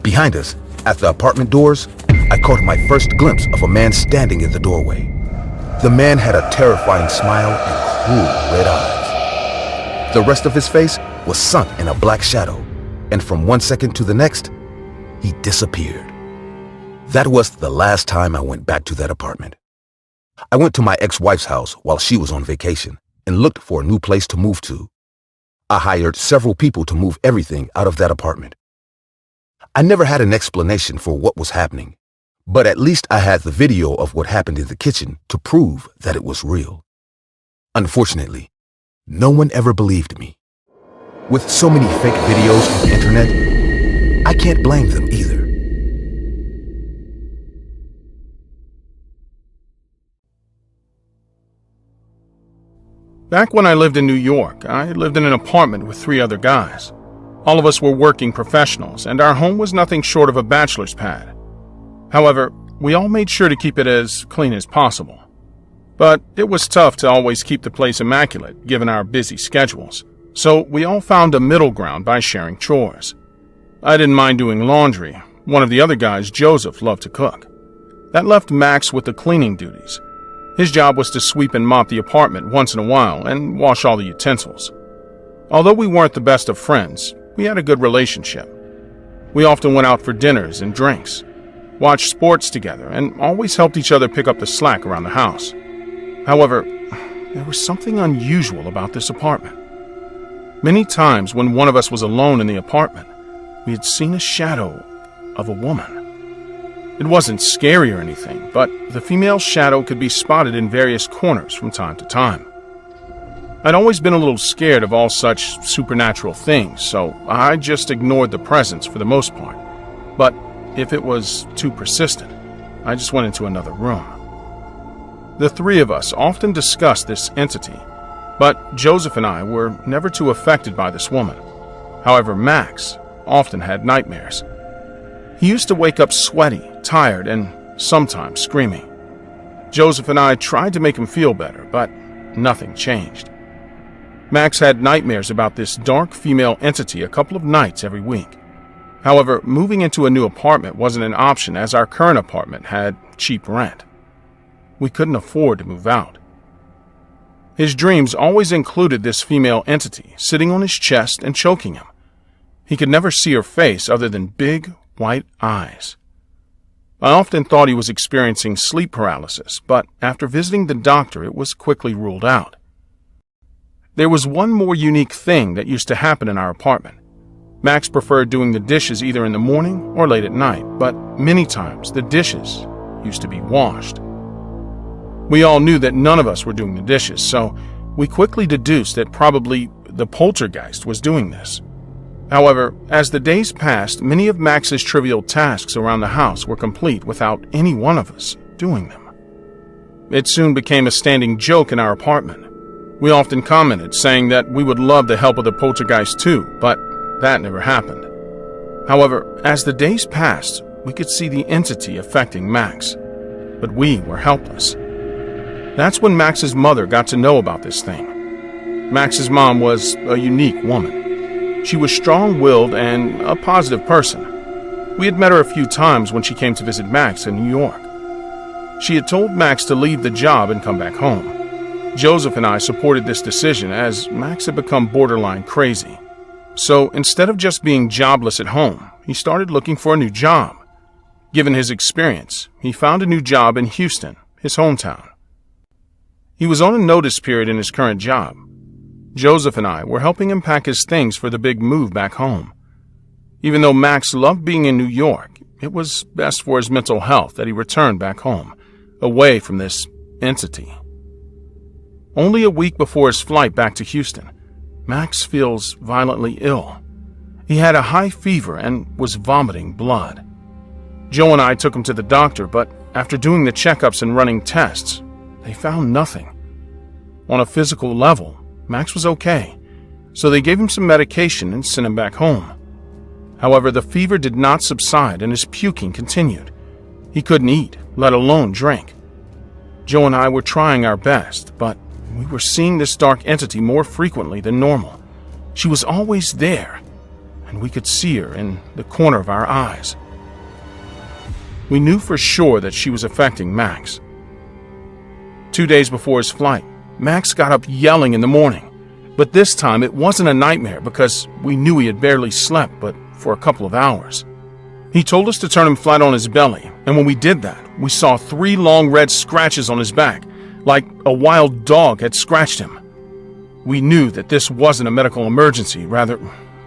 A: Behind us, at the apartment doors, I caught my first glimpse of a man standing in the doorway. The man had a terrifying smile and cruel red eyes. The rest of his face was sunk in a black shadow, and from one second to the next, he disappeared. That was the last time I went back to that apartment. I went to my ex-wife's house while she was on vacation and looked for a new place to move to. I hired several people to move everything out of that apartment. I never had an explanation for what was happening, but at least I had the video of what happened in the kitchen to prove that it was real. Unfortunately, no one ever believed me. With so many fake videos on the internet, I can't blame them either.
D: Back when I lived in New York, I lived in an apartment with 3 other guys. All of us were working professionals, and our home was nothing short of a bachelor's pad. However, we all made sure to keep it as clean as possible. But it was tough to always keep the place immaculate, given our busy schedules. So we all found a middle ground by sharing chores. I didn't mind doing laundry. One of the other guys, Joseph, loved to cook. That left Max with the cleaning duties. His job was to sweep and mop the apartment once in a while and wash all the utensils. Although we weren't the best of friends, we had a good relationship. We often went out for dinners and drinks, watched sports together, and always helped each other pick up the slack around the house. However, there was something unusual about this apartment. Many times when one of us was alone in the apartment, we had seen a shadow of a woman. It wasn't scary or anything, but the female shadow could be spotted in various corners from time to time. I'd always been a little scared of all such supernatural things, so I just ignored the presence for the most part. But if it was too persistent, I just went into another room. The 3 of us often discussed this entity, but Joseph and I were never too affected by this woman. However, Max often had nightmares. He used to wake up sweaty, tired, and sometimes screaming. Joseph and I tried to make him feel better, but nothing changed. Max had nightmares about this dark female entity a couple of nights every week. However, moving into a new apartment wasn't an option as our current apartment had cheap rent. We couldn't afford to move out. His dreams always included this female entity sitting on his chest and choking him. He could never see her face other than big, white eyes. I often thought he was experiencing sleep paralysis, but after visiting the doctor, it was quickly ruled out. There was one more unique thing that used to happen in our apartment. Max preferred doing the dishes either in the morning or late at night, but many times the dishes used to be washed. We all knew that none of us were doing the dishes, so we quickly deduced that probably the poltergeist was doing this. However, as the days passed, many of Max's trivial tasks around the house were complete without any one of us doing them. It soon became a standing joke in our apartment. We often commented, saying that we would love the help of the poltergeist too, but that never happened. However, as the days passed, we could see the entity affecting Max, but we were helpless. That's when Max's mother got to know about this thing. Max's mom was a unique woman. She was strong-willed and a positive person. We had met her a few times when she came to visit Max in New York. She had told Max to leave the job and come back home. Joseph and I supported this decision as Max had become borderline crazy. So instead of just being jobless at home, he started looking for a new job. Given his experience, he found a new job in Houston, his hometown. He was on a notice period in his current job. Joseph and I were helping him pack his things for the big move back home. Even though Max loved being in New York, it was best for his mental health that he returned back home, away from this entity. Only a week before his flight back to Houston, Max feels violently ill. He had a high fever and was vomiting blood. Joe and I took him to the doctor, but after doing the checkups and running tests, they found nothing. On a physical level, Max was okay, so they gave him some medication and sent him back home. However, the fever did not subside and his puking continued. He couldn't eat, let alone drink. Joe and I were trying our best, but we were seeing this dark entity more frequently than normal. She was always there, and we could see her in the corner of our eyes. We knew for sure that she was affecting Max. 2 days before his flight, Max got up yelling in the morning. But this time it wasn't a nightmare because we knew he had barely slept but for a couple of hours. He told us to turn him flat on his belly, and when we did that, we saw 3 long red scratches on his back, like a wild dog had scratched him. We knew that this wasn't a medical emergency, rather,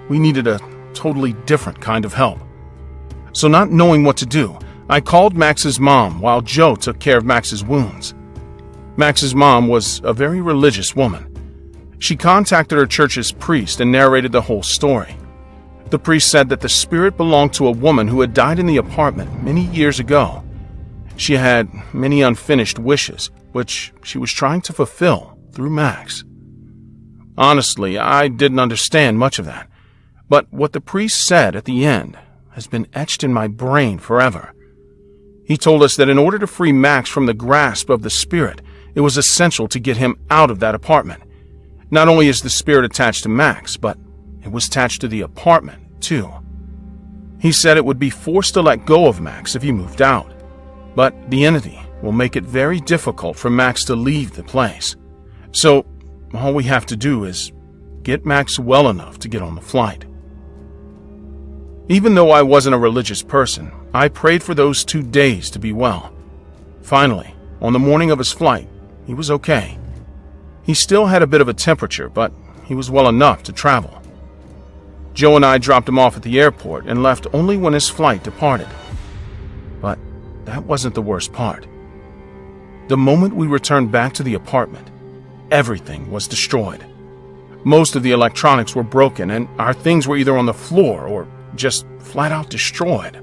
D: we needed a totally different kind of help. So not knowing what to do, I called Max's mom while Joe took care of Max's wounds. Max's mom was a very religious woman. She contacted her church's priest and narrated the whole story. The priest said that the spirit belonged to a woman who had died in the apartment many years ago. She had many unfinished wishes, which she was trying to fulfill through Max. Honestly, I didn't understand much of that, but what the priest said at the end has been etched in my brain forever. He told us that in order to free Max from the grasp of the spirit, it was essential to get him out of that apartment. Not only is the spirit attached to Max, but it was attached to the apartment, too. He said it would be forced to let go of Max if he moved out, but the entity will make it very difficult for Max to leave the place. So, all we have to do is get Max well enough to get on the flight. Even though I wasn't a religious person, I prayed for those 2 days to be well. Finally, on the morning of his flight, he was okay. He still had a bit of a temperature, but he was well enough to travel. Joe and I dropped him off at the airport and left only when his flight departed. But that wasn't the worst part. The moment we returned back to the apartment, everything was destroyed. Most of the electronics were broken and our things were either on the floor or just flat out destroyed.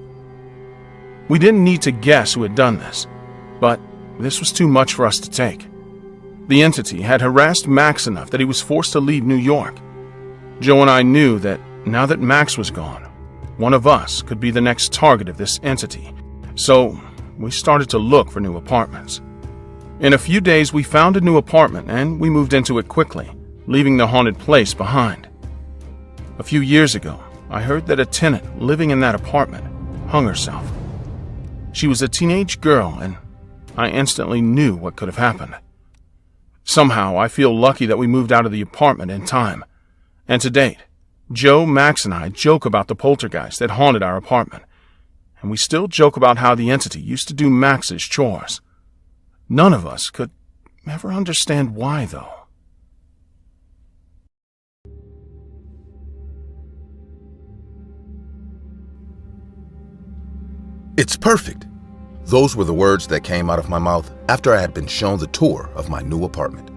D: We didn't need to guess who had done this, but this was too much for us to take. The entity had harassed Max enough that he was forced to leave New York. Joe and I knew that now that Max was gone, one of us could be the next target of this entity, so we started to look for new apartments. In a few days, we found a new apartment and we moved into it quickly, leaving the haunted place behind. A few years ago, I heard that a tenant living in that apartment hung herself. She was a teenage girl, and I instantly knew what could have happened. Somehow, I feel lucky that we moved out of the apartment in time. And to date, Joe, Max, and I joke about the poltergeist that haunted our apartment. And we still joke about how the entity used to do Max's chores. None of us could ever understand why, though.
A: It's perfect. Those were the words that came out of my mouth after I had been shown the tour of my new apartment.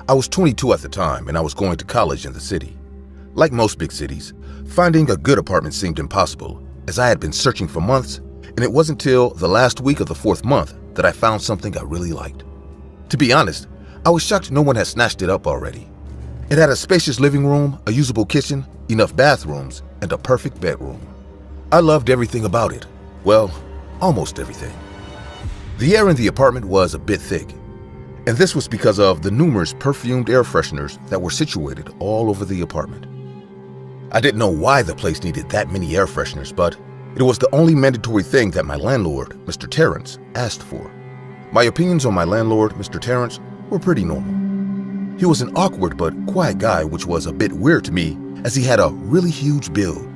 A: I was 22 at the time and I was going to college in the city. Like most big cities, finding a good apartment seemed impossible as I had been searching for months, and it wasn't until the last week of the 4th month that I found something I really liked. To be honest, I was shocked no one had snatched it up already. It had a spacious living room, a usable kitchen, enough bathrooms, and a perfect bedroom. I loved everything about it. Well, almost everything. The air in the apartment was a bit thick. And this was because of the numerous perfumed air fresheners that were situated all over the apartment. I didn't know why the place needed that many air fresheners, but it was the only mandatory thing that my landlord, Mr. Terrence, asked for. My opinions on my landlord, Mr. Terrence, were pretty normal. He was an awkward but quiet guy, which was a bit weird to me as he had a really huge build,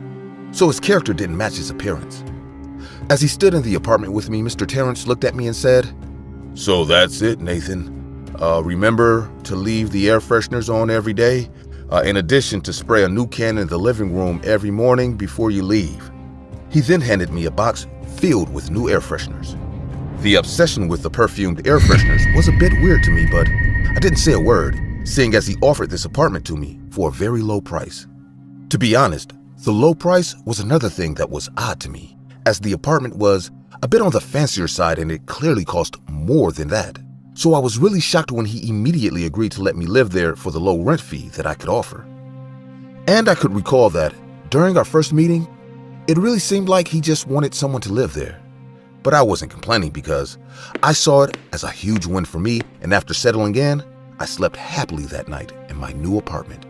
A: so his character didn't match his appearance. As he stood in the apartment with me, Mr. Terrence looked at me and said, "So that's it, Nathan. Remember to leave the air fresheners on every day, in addition to spray a new can in the living room every morning before you leave." He then handed me a box filled with new air fresheners. The obsession with the perfumed air fresheners was a bit weird to me, but I didn't say a word, seeing as he offered this apartment to me for a very low price. To be honest, the low price was another thing that was odd to me, as the apartment was a bit on the fancier side and it clearly cost more than that. So I was really shocked when he immediately agreed to let me live there for the low rent fee that I could offer. And I could recall that during our first meeting, it really seemed like he just wanted someone to live there. But I wasn't complaining because I saw it as a huge win for me, and after settling in, I slept happily that night in my new apartment.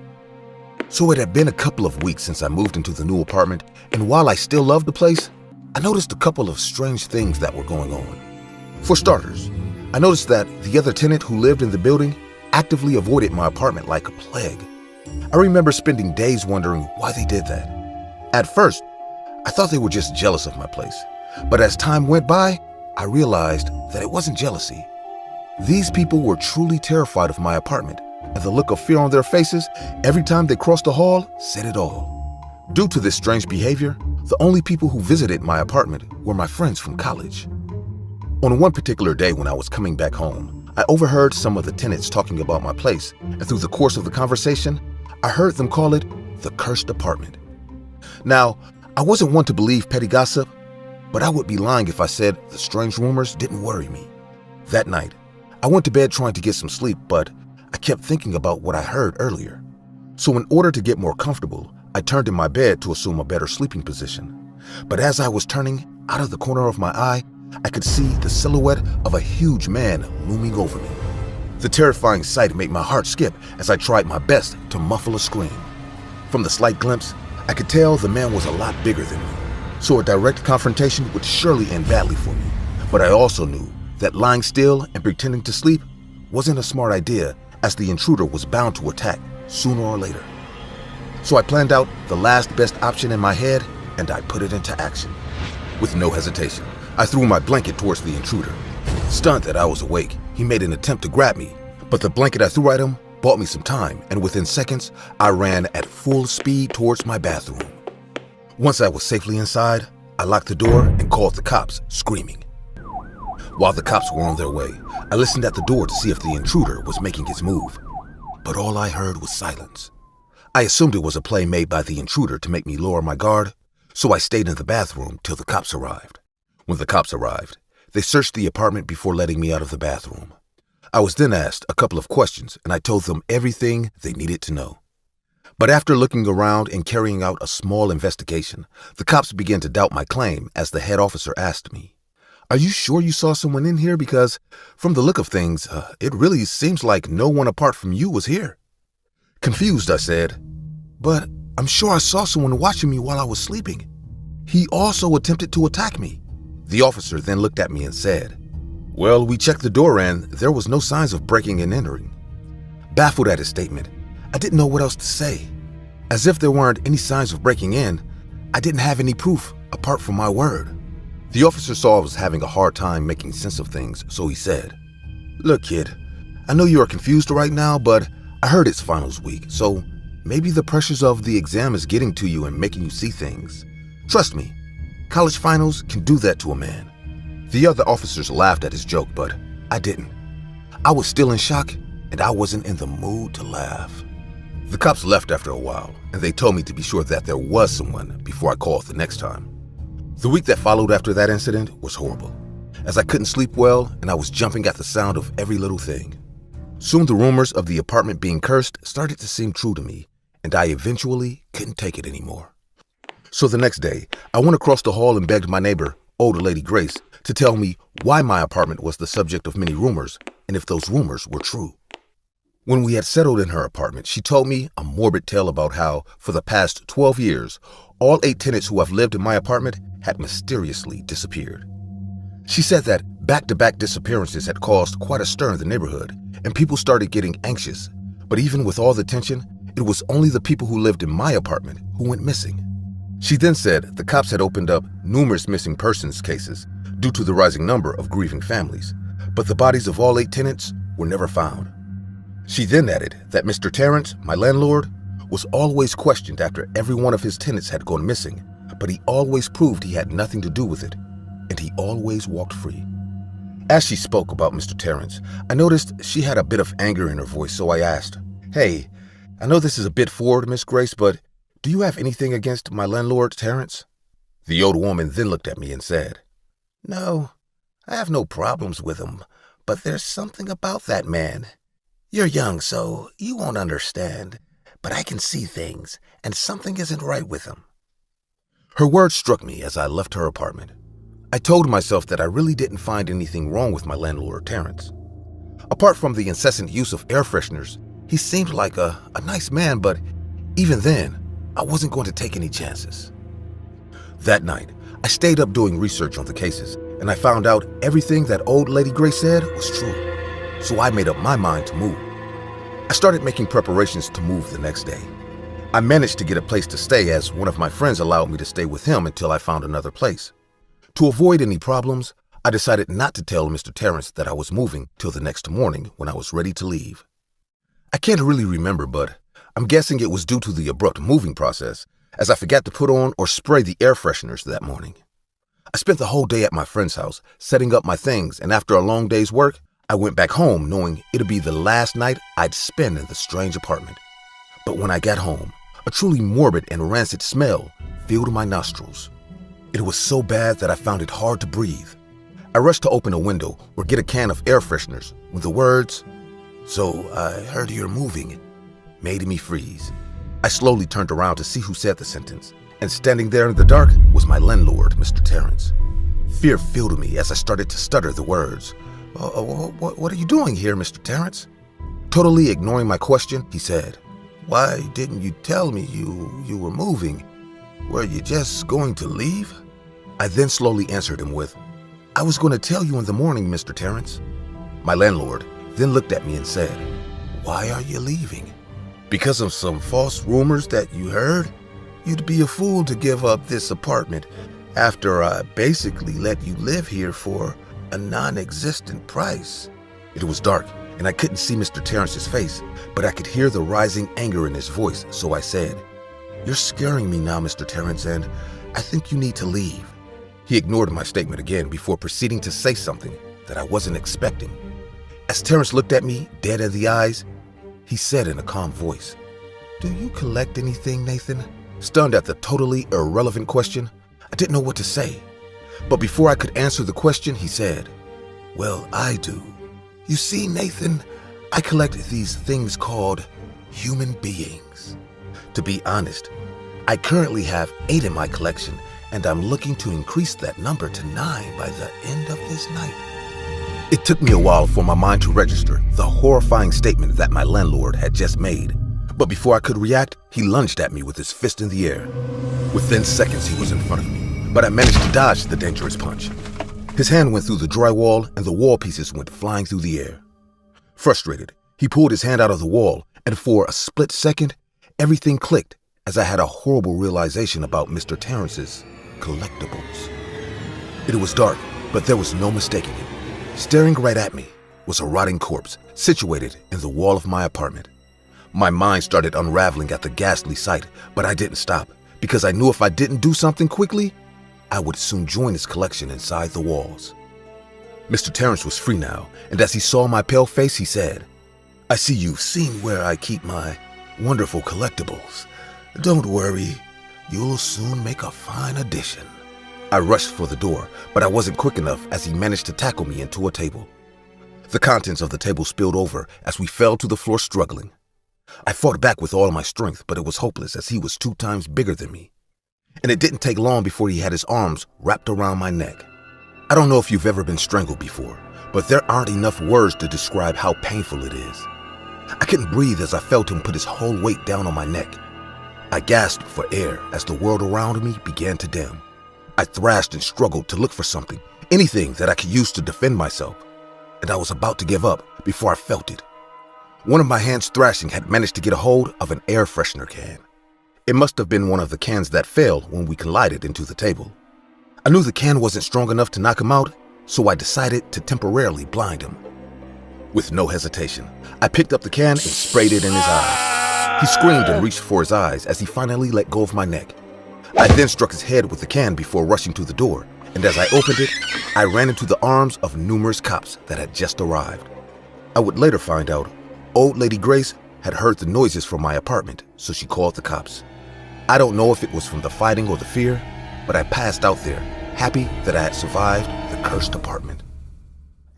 A: So it had been a couple of weeks since I moved into the new apartment, and while I still loved the place, I noticed a couple of strange things that were going on. For starters, I noticed that the other tenant who lived in the building actively avoided my apartment like a plague. I remember spending days wondering why they did that. At first, I thought they were just jealous of my place, but as time went by, I realized that it wasn't jealousy. These people were truly terrified of my apartment, and the look of fear on their faces every time they crossed the hall said it all. Due to this strange behavior, the only people who visited my apartment were my friends from college. On one particular day when I was coming back home, I overheard some of the tenants talking about my place, and through the course of the conversation, I heard them call it the cursed apartment. Now, I wasn't one to believe petty gossip, but I would be lying if I said the strange rumors didn't worry me. That night, I went to bed trying to get some sleep, but I kept thinking about what I heard earlier. So in order to get more comfortable, I turned in my bed to assume a better sleeping position. But as I was turning out of the corner of my eye, I could see the silhouette of a huge man looming over me. The terrifying sight made my heart skip as I tried my best to muffle a scream. From the slight glimpse, I could tell the man was a lot bigger than me, so a direct confrontation would surely end badly for me. But I also knew that lying still and pretending to sleep wasn't a smart idea, as the intruder was bound to attack sooner or later. So I planned out the last best option in my head, and I put it into action. With no hesitation, I threw my blanket towards the intruder. Stunned that I was awake, he made an attempt to grab me, but the blanket I threw at him bought me some time, and within seconds, I ran at full speed towards my bathroom. Once I was safely inside, I locked the door and called the cops, screaming. While the cops were on their way, I listened at the door to see if the intruder was making his move, but all I heard was silence. I assumed it was a play made by the intruder to make me lower my guard, so I stayed in the bathroom till the cops arrived. When the cops arrived, they searched the apartment before letting me out of the bathroom. I was then asked a couple of questions, and I told them everything they needed to know. But after looking around and carrying out a small investigation, the cops began to doubt my claim as the head officer asked me, "Are you sure you saw someone in here? Because from the look of things, it really seems like no one apart from you was here." Confused, I said, "But I'm sure I saw someone watching me while I was sleeping. He also attempted to attack me." The officer then looked at me and said, "Well, we checked the door and there was no signs of breaking and entering." Baffled at his statement, I didn't know what else to say. As if there weren't any signs of breaking in, I didn't have any proof apart from my word. The officer saw I was having a hard time making sense of things, so he said, "Look, kid, I know you are confused right now, but I heard it's finals week, so maybe the pressures of the exam is getting to you and making you see things. Trust me, college finals can do that to a man." The other officers laughed at his joke, but I didn't. I was still in shock, and I wasn't in the mood to laugh. The cops left after a while, and they told me to be sure that there was someone before I called the next time. The week that followed after that incident was horrible, as I couldn't sleep well and I was jumping at the sound of every little thing. Soon the rumors of the apartment being cursed started to seem true to me, and I eventually couldn't take it anymore. So the next day, I went across the hall and begged my neighbor, older Lady Grace, to tell me why my apartment was the subject of many rumors and if those rumors were true. When we had settled in her apartment, she told me a morbid tale about how, for the past 12 years, all 8 tenants who have lived in my apartment had mysteriously disappeared. She said that back-to-back disappearances had caused quite a stir in the neighborhood, and people started getting anxious. But even with all the tension, it was only the people who lived in my apartment who went missing. She then said the cops had opened up numerous missing persons cases due to the rising number of grieving families, but the bodies of all 8 tenants were never found. She then added that Mr. Terrence, my landlord, was always questioned after every one of his tenants had gone missing, but he always proved he had nothing to do with it, and he always walked free. As she spoke about Mr. Terrence, I noticed she had a bit of anger in her voice, so I asked, "Hey, I know this is a bit forward, Miss Grace, but do you have anything against my landlord, Terrence?" The old woman then looked at me and said, "No, I have no problems with him, but there's something about that man. You're young, so you won't understand, but I can see things, and something isn't right with him." Her words struck me as I left her apartment. I told myself that I really didn't find anything wrong with my landlord, Terrence. Apart from the incessant use of air fresheners, he seemed like a nice man, but even then, I wasn't going to take any chances. That night, I stayed up doing research on the cases, and I found out everything that old Lady Grace said was true. So I made up my mind to move. I started making preparations to move the next day. I managed to get a place to stay as one of my friends allowed me to stay with him until I found another place. To avoid any problems, I decided not to tell Mr. Terrence that I was moving till the next morning when I was ready to leave. I can't really remember, but I'm guessing it was due to the abrupt moving process, as I forgot to put on or spray the air fresheners that morning. I spent the whole day at my friend's house, setting up my things, and after a long day's work, I went back home knowing it'd be the last night I'd spend in the strange apartment. But when I got home, a truly morbid and rancid smell filled my nostrils. It was so bad that I found it hard to breathe. I rushed to open a window or get a can of air fresheners when the words, "So I heard you're moving," made me freeze. I slowly turned around to see who said the sentence, and standing there in the dark was my landlord, Mr. Terrence. Fear filled me as I started to stutter the words. What are you doing here, Mr. Terrence?" Totally ignoring my question, he said, "Why didn't you tell me you were moving? Were you just going to leave?" I then slowly answered him with, "I was going to tell you in the morning, Mr. Terrence." My landlord then looked at me and said, "Why are you leaving? Because of some false rumors that you heard? You'd be a fool to give up this apartment after I basically let you live here for a non-existent price." It was dark, and I couldn't see Mr. Terrence's face, but I could hear the rising anger in his voice, so I said, "You're scaring me now, Mr. Terrence, and I think you need to leave." He ignored my statement again before proceeding to say something that I wasn't expecting. As Terrence looked at me, dead in the eyes, he said in a calm voice, "Do you collect anything, Nathan?" Stunned at the totally irrelevant question, I didn't know what to say. But before I could answer the question, he said, "Well, I do. You see, Nathan, I collect these things called human beings. To be honest, I currently have 8 in my collection, and I'm looking to increase that number to 9 by the end of this night." It took me a while for my mind to register the horrifying statement that my landlord had just made. But before I could react, he lunged at me with his fist in the air. Within seconds, he was in front of me, but I managed to dodge the dangerous punch. His hand went through the drywall, and the wall pieces went flying through the air. Frustrated, he pulled his hand out of the wall, and for a split second, everything clicked as I had a horrible realization about Mr. Terrence's collectibles. It was dark, but there was no mistaking it. Staring right at me was a rotting corpse situated in the wall of my apartment. My mind started unraveling at the ghastly sight, but I didn't stop because I knew if I didn't do something quickly, I would soon join his collection inside the walls. Mr. Terrence was free now, and as he saw my pale face, he said, "I see you've seen where I keep my wonderful collectibles. Don't worry, you'll soon make a fine addition." I rushed for the door, but I wasn't quick enough as he managed to tackle me into a table. The contents of the table spilled over as we fell to the floor struggling. I fought back with all my strength, but it was hopeless as he was 2 times bigger than me. And it didn't take long before he had his arms wrapped around my neck. I don't know if you've ever been strangled before, but there aren't enough words to describe how painful it is. I couldn't breathe as I felt him put his whole weight down on my neck. I gasped for air as the world around me began to dim. I thrashed and struggled to look for something, anything that I could use to defend myself, and I was about to give up before I felt it. One of my hands thrashing had managed to get a hold of an air freshener can. It must have been one of the cans that fell when we collided into the table. I knew the can wasn't strong enough to knock him out, so I decided to temporarily blind him. With no hesitation, I picked up the can and sprayed it in his eyes. He screamed and reached for his eyes as he finally let go of my neck. I then struck his head with the can before rushing to the door, and as I opened it, I ran into the arms of numerous cops that had just arrived. I would later find out Old Lady Grace had heard the noises from my apartment, so she called the cops. I don't know if it was from the fighting or the fear, but I passed out there, happy that I had survived the cursed apartment.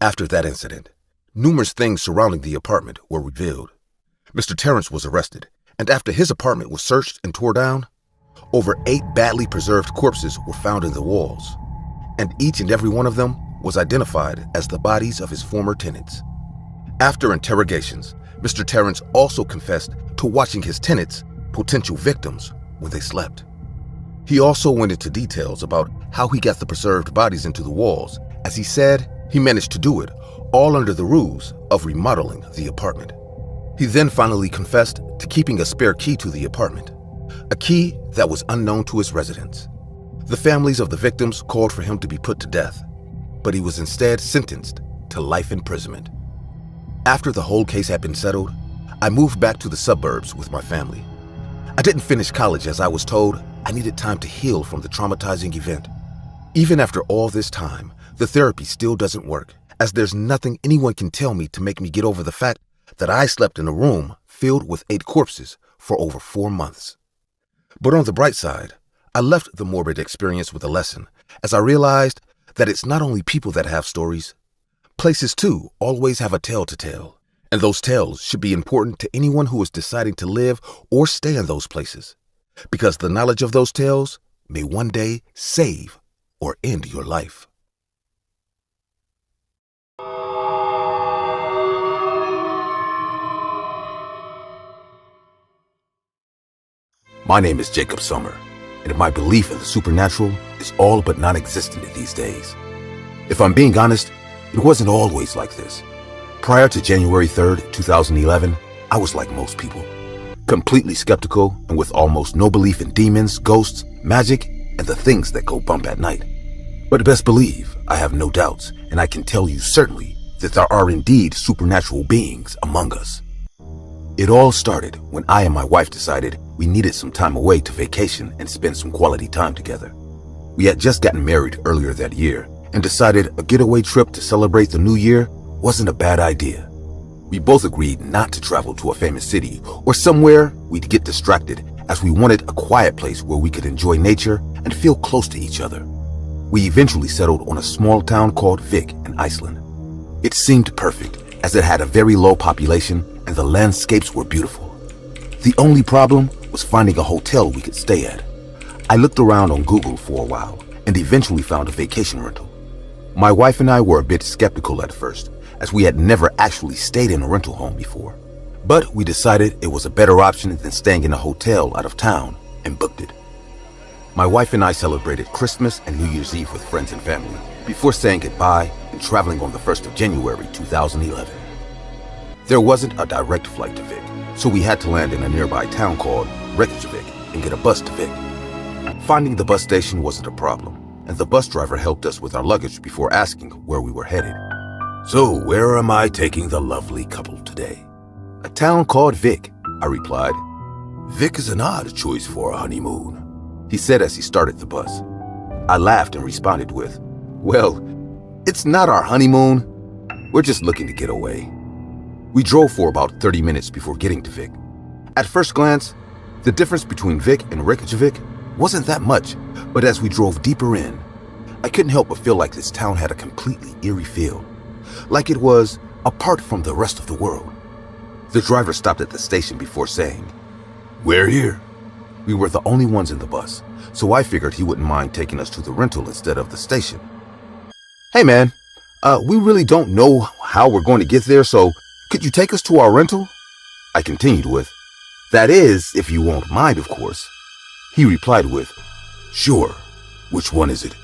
A: After that incident, numerous things surrounding the apartment were revealed. Mr. Terrence was arrested, and after his apartment was searched and tore down, over 8 badly preserved corpses were found in the walls, and each and every one of them was identified as the bodies of his former tenants. After interrogations, Mr. Terrence also confessed to watching his tenants, potential victims, when they slept. He also went into details about how he got the preserved bodies into the walls, as he said he managed to do it all under the ruse of remodeling the apartment. He then finally confessed to keeping a spare key to the apartment, a key that was unknown to his residents. The families of the victims called for him to be put to death, but he was instead sentenced to life imprisonment. After the whole case had been settled, I moved back to the suburbs with my family. I didn't finish college as I was told I needed time to heal from the traumatizing event. Even after all this time, the therapy still doesn't work, as there's nothing anyone can tell me to make me get over the fact that I slept in a room filled with 8 corpses for over 4 months. But on the bright side, I left the morbid experience with a lesson, as I realized that it's not only people that have stories. Places, too, always have a tale to tell, and those tales should be important to anyone who is deciding to live or stay in those places, because the knowledge of those tales may one day save or end your life. My name is Jacob Summer, and my belief in the supernatural is all but non-existent these days. If I'm being honest, it wasn't always like this. Prior to January 3rd, 2011, I was like most people, completely skeptical and with almost no belief in demons, ghosts, magic, and the things that go bump at night. But best believe, I have no doubts, and I can tell you certainly that there are indeed supernatural beings among us. It all started when I and my wife decided we needed some time away to vacation and spend some quality time together. We had just gotten married earlier that year and decided a getaway trip to celebrate the new year wasn't a bad idea. We both agreed not to travel to a famous city or somewhere we'd get distracted, as we wanted a quiet place where we could enjoy nature and feel close to each other. We eventually settled on a small town called Vik in Iceland. It seemed perfect, as it had a very low population and the landscapes were beautiful. The only problem was finding a hotel we could stay at. I looked around on Google for a while and eventually found a vacation rental. My wife and I were a bit skeptical at first, as we had never actually stayed in a rental home before. But we decided it was a better option than staying in a hotel out of town and booked it. My wife and I celebrated Christmas and New Year's Eve with friends and family before saying goodbye and traveling on the 1st of January 2011. There wasn't a direct flight to Vik, so we had to land in a nearby town called Reykjavik and get a bus to Vik. Finding the bus station wasn't a problem, and the bus driver helped us with our luggage before asking where we were headed. "So where am I taking the lovely couple today?" "A town called Vik," I replied. "Vik is an odd choice for a honeymoon," he said as he started the bus. I laughed and responded with, "Well, it's not our honeymoon. We're just looking to get away." We drove for about 30 minutes before getting to Vik. At first glance, the difference between Vik and Reykjavik wasn't that much, but as we drove deeper in, I couldn't help but feel like this town had a completely eerie feel, like it was apart from the rest of the world. The driver stopped at the station before saying, "We're here." We were the only ones in the bus, so I figured he wouldn't mind taking us to the rental instead of the station. "Hey man, We really don't know how we're going to get there, so could you take us to our rental? I continued with, that is, if you won't mind, of course. He replied with,
G: Sure. Which one is it?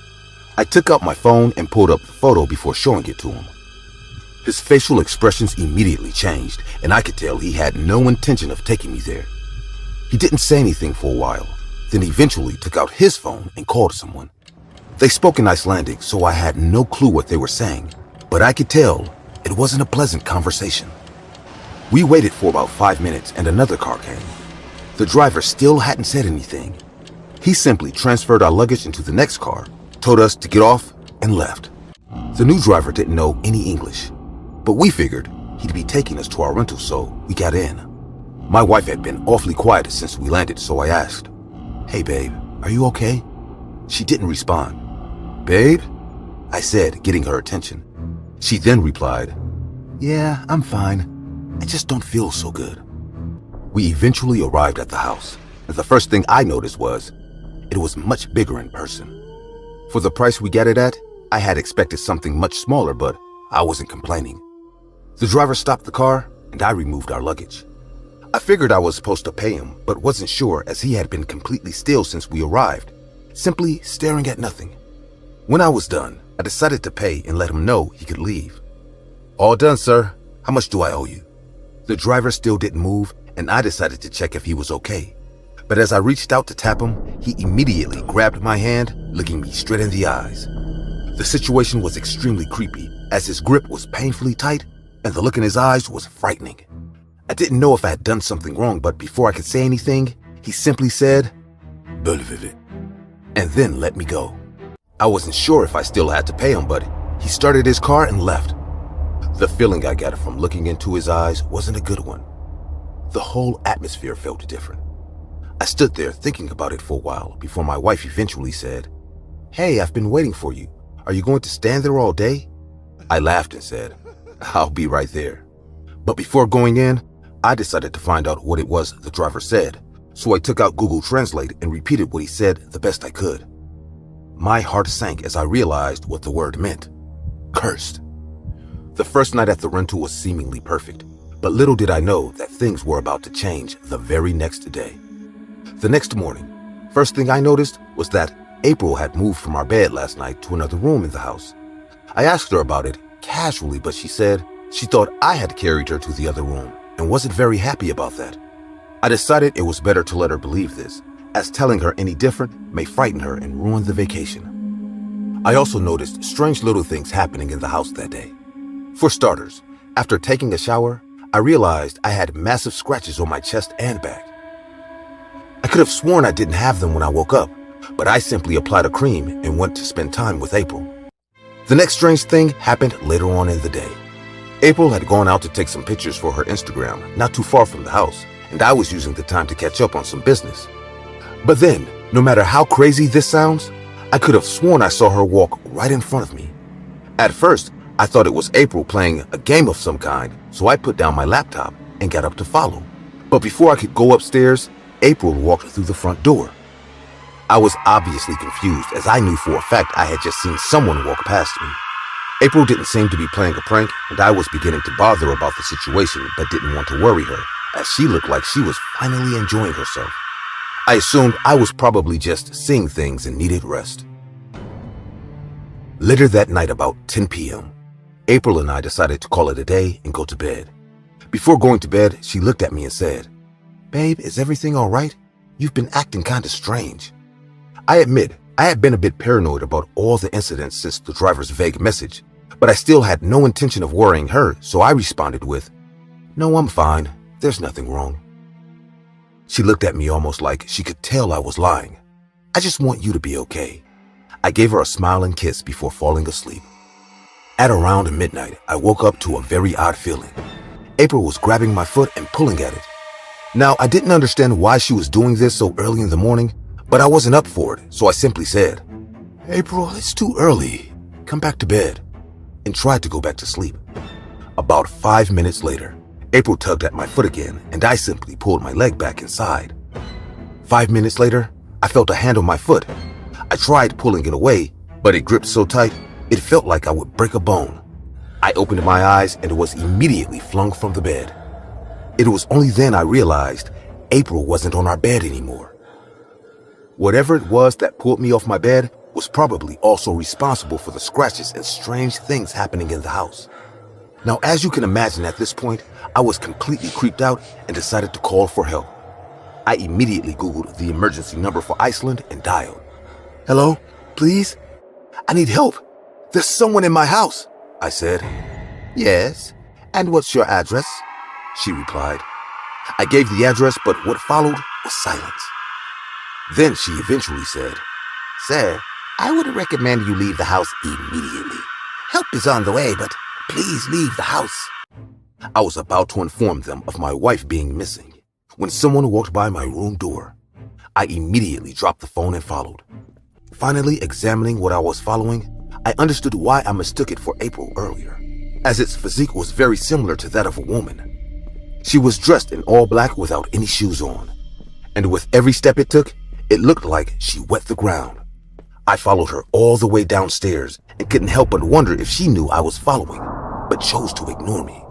A: I took out my phone and pulled up the photo before showing it to him. His facial expressions immediately changed, and I could tell he had no intention of taking me there. He didn't say anything for a while, then eventually took out his phone and called someone. They spoke in Icelandic, so I had no clue what they were saying, but I could tell it wasn't a pleasant conversation. We waited for about 5 minutes and another car came. The driver still hadn't said anything. He simply transferred our luggage into the next car, told us to get off, and left. The new driver didn't know any English, but we figured he'd be taking us to our rental, so we got in. My wife had been awfully quiet since we landed, so I asked, "Hey babe, are you okay?" She didn't respond. "Babe?" I said, getting her attention. She then replied, "Yeah, I'm fine. I just don't feel so good." We eventually arrived at the house, and the first thing I noticed was it was much bigger in person. For the price we got it at, I had expected something much smaller, but I wasn't complaining. The driver stopped the car, and I removed our luggage. I figured I was supposed to pay him, but wasn't sure as he had been completely still since we arrived, simply staring at nothing. When I was done, I decided to pay and let him know he could leave. "All done, sir. How much do I owe you?" The driver still didn't move, and I decided to check if he was okay. But as I reached out to tap him, he immediately grabbed my hand, looking me straight in the eyes. The situation was extremely creepy, as his grip was painfully tight, and the look in his eyes was frightening. I didn't know if I had done something wrong, but before I could say anything, he simply said, "Bölvivit," and then let me go. I wasn't sure if I still had to pay him, but he started his car and left. The feeling I got from looking into his eyes wasn't a good one. The whole atmosphere felt different. I stood there thinking about it for a while before my wife eventually said, "Hey, I've been waiting for you. Are you going to stand there all day?" I laughed and said, "I'll be right there." But before going in, I decided to find out what it was the driver said, so I took out Google Translate and repeated what he said the best I could. My heart sank as I realized what the word meant. Cursed. The first night at the rental was seemingly perfect, but little did I know that things were about to change the very next day. The next morning, first thing I noticed was that April had moved from our bed last night to another room in the house. I asked her about it casually, but she said she thought I had carried her to the other room and wasn't very happy about that. I decided it was better to let her believe this, as telling her any different may frighten her and ruin the vacation. I also noticed strange little things happening in the house that day. For starters, after taking a shower, I realized I had massive scratches on my chest and back. I could have sworn I didn't have them when I woke up, but I simply applied a cream and went to spend time with April. The next strange thing happened later on in the day. April had gone out to take some pictures for her Instagram not too far from the house, and I was using the time to catch up on some business. But then, no matter how crazy this sounds, I could have sworn I saw her walk right in front of me. At first, I thought it was April playing a game of some kind, so I put down my laptop and got up to follow. But before I could go upstairs, April walked through the front door. I was obviously confused, as I knew for a fact I had just seen someone walk past me. April didn't seem to be playing a prank, and I was beginning to bother about the situation but didn't want to worry her, as she looked like she was finally enjoying herself. I assumed I was probably just seeing things and needed rest. Later that night, about 10 p.m., April and I decided to call it a day and go to bed. Before going to bed, she looked at me and said, "Babe, is everything all right? You've been acting kind of strange." I admit, I had been a bit paranoid about all the incidents since the driver's vague message, but I still had no intention of worrying her, so I responded with, "No, I'm fine. There's nothing wrong." She looked at me almost like she could tell I was lying. "I just want you to be okay." I gave her a smile and kiss before falling asleep. At around midnight, I woke up to a very odd feeling. April was grabbing my foot and pulling at it. Now, I didn't understand why she was doing this so early in the morning, but I wasn't up for it, so I simply said, "April, it's too early. Come back to bed," and tried to go back to sleep. About 5 minutes later, April tugged at my foot again, and I simply pulled my leg back inside. 5 minutes later, I felt a hand on my foot. I tried pulling it away, but it gripped so tight, it felt like I would break a bone. I opened my eyes and was immediately flung from the bed. It was only then I realized April wasn't on our bed anymore. Whatever it was that pulled me off my bed was probably also responsible for the scratches and strange things happening in the house. Now, as you can imagine at this point, I was completely creeped out and decided to call for help. I immediately Googled the emergency number for Iceland and dialed. "Hello, please? I need help. There's someone in my house," I said. "Yes, and what's your address?" she replied. I gave the address, but what followed was silence. Then she eventually said, "Sir, I would recommend you leave the house immediately. Help is on the way, but please leave the house." I was about to inform them of my wife being missing when someone walked by my room door. I immediately dropped the phone and followed. Finally, examining what I was following, I understood why I mistook it for April earlier, as its physique was very similar to that of a woman. She was dressed in all black without any shoes on, and with every step it took, it looked like she wet the ground. I followed her all the way downstairs and couldn't help but wonder if she knew I was following, but chose to ignore me.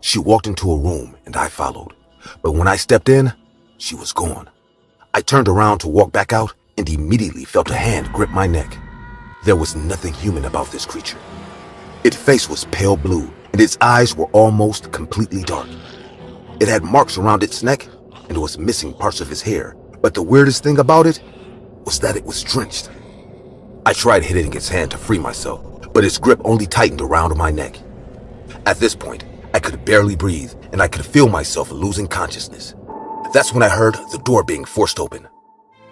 A: She walked into a room and I followed, but when I stepped in, she was gone. I turned around to walk back out and immediately felt a hand grip my neck. There was nothing human about this creature. Its face was pale blue and its eyes were almost completely dark. It had marks around its neck and was missing parts of its hair, but the weirdest thing about it was that it was drenched. I tried hitting its hand to free myself, but its grip only tightened around my neck. At this point, I could barely breathe and I could feel myself losing consciousness. That's when I heard the door being forced open.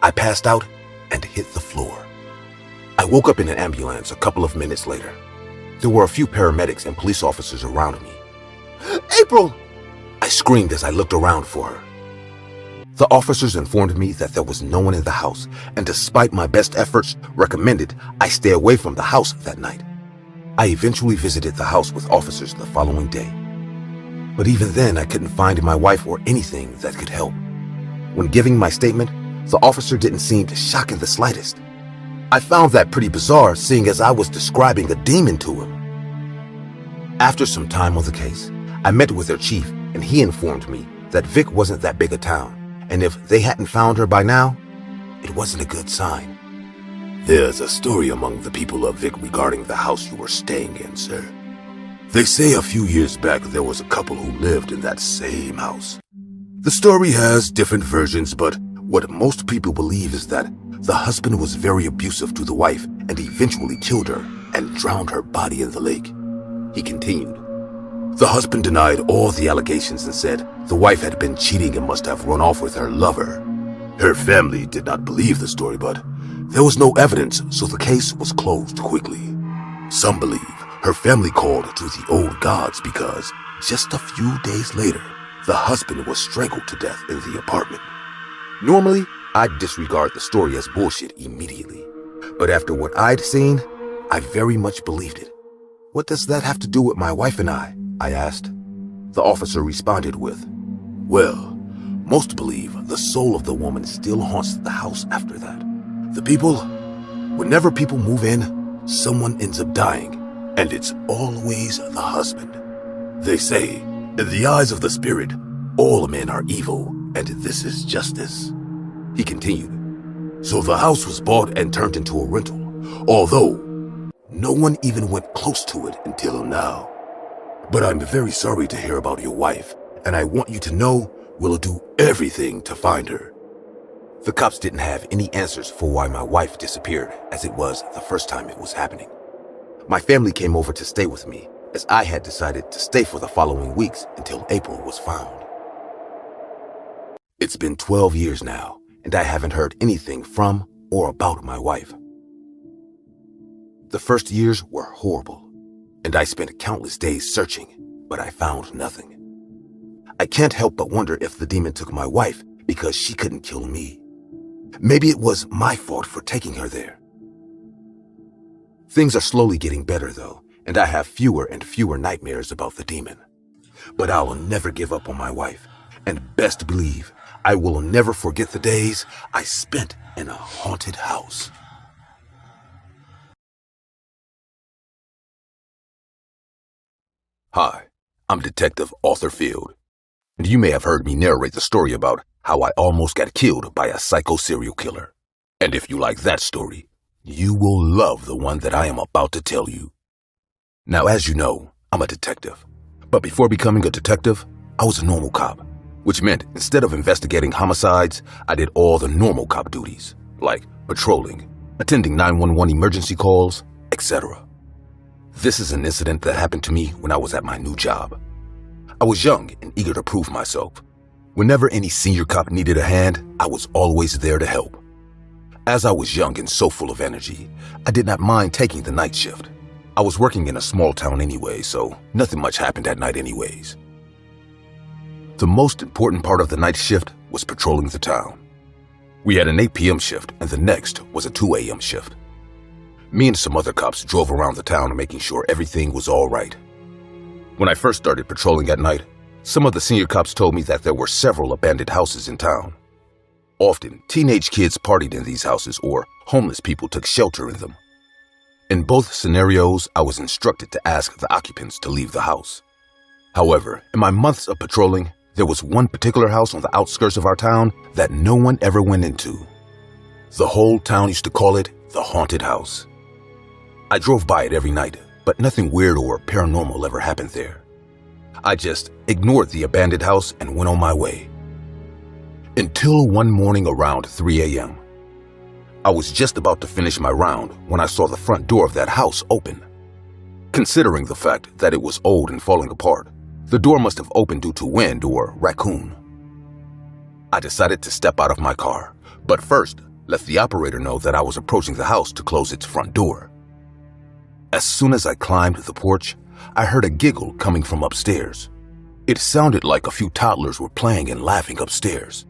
A: I passed out and hit the floor. I woke up in an ambulance a couple of minutes later. There were a few paramedics and police officers around me. "April!" I screamed as I looked around for her. The officers informed me that there was no one in the house, and despite my best efforts, recommended I stay away from the house that night. I eventually visited the house with officers the following day. But even then, I couldn't find my wife or anything that could help. When giving my statement, the officer didn't seem shocked in the slightest. I found that pretty bizarre, seeing as I was describing a demon to him. After some time on the case, I met with their chief, and he informed me that Vic wasn't that big a town, and if they hadn't found her by now, it wasn't a good sign.
G: There's a story among the people of Vic regarding the house you were staying in, sir. They say a few years back there was a couple who lived in that same house. The story has different versions, but what most people believe is that the husband was very abusive to the wife and eventually killed her and drowned her body in the lake. He continued. The husband denied all the allegations and said the wife had been cheating and must have run off with her lover. Her family did not believe the story, but there was no evidence, so the case was closed quickly. Some believe her family called to the old gods because just a few days later, the husband was strangled to death in the apartment.
A: Normally, I'd disregard the story as bullshit immediately, but after what I'd seen, I very much believed it. "What does that have to do with my wife and I asked. The officer responded with,
G: Well, most believe the soul of the woman still haunts the house after that. Whenever people move in, someone ends up dying, and it's always the husband. They say, in the eyes of the spirit, all men are evil, and this is justice."
A: He continued.
G: So the house was bought and turned into a rental, although no one even went close to it until now. But I'm very sorry to hear about your wife, and I want you to know we'll do everything to find her.
A: The cops didn't have any answers for why my wife disappeared, as it was the first time it was happening. My family came over to stay with me, as I had decided to stay for the following weeks until April was found. It's been 12 years now, and I haven't heard anything from or about my wife. The first years were horrible, and I spent countless days searching, but I found nothing. I can't help but wonder if the demon took my wife because she couldn't kill me. Maybe it was my fault for taking her there. Things are slowly getting better though, and I have fewer and fewer nightmares about the demon. But I will never give up on my wife, and best believe I will never forget the days I spent in a haunted house. Hi, I'm Detective Arthur Field, and you may have heard me narrate the story about how I almost got killed by a psycho serial killer. And if you like that story, you will love the one that I am about to tell you. Now, as you know, I'm a detective. But before becoming a detective, I was a normal cop, which meant instead of investigating homicides, I did all the normal cop duties, like patrolling, attending 911 emergency calls, etc. This is an incident that happened to me when I was at my new job. I was young and eager to prove myself. Whenever any senior cop needed a hand, I was always there to help. As I was young and so full of energy, I did not mind taking the night shift. I was working in a small town anyway, so nothing much happened at night anyways. The most important part of the night shift was patrolling the town. We had an 8 p.m. shift and the next was a 2 a.m. shift. Me and some other cops drove around the town making sure everything was all right. When I first started patrolling at night, some of the senior cops told me that there were several abandoned houses in town. Often, teenage kids partied in these houses or homeless people took shelter in them. In both scenarios, I was instructed to ask the occupants to leave the house. However, in my months of patrolling, there was one particular house on the outskirts of our town that no one ever went into. The whole town used to call it the haunted house. I drove by it every night, but nothing weird or paranormal ever happened there. I just ignored the abandoned house and went on my way. Until one morning around 3 a.m. I was just about to finish my round when I saw the front door of that house open. Considering the fact that it was old and falling apart, the door must have opened due to wind or raccoon. I decided to step out of my car, but first let the operator know that I was approaching the house to close its front door. As soon as I climbed the porch, I heard a giggle coming from upstairs. It sounded like a few toddlers were playing and laughing upstairs.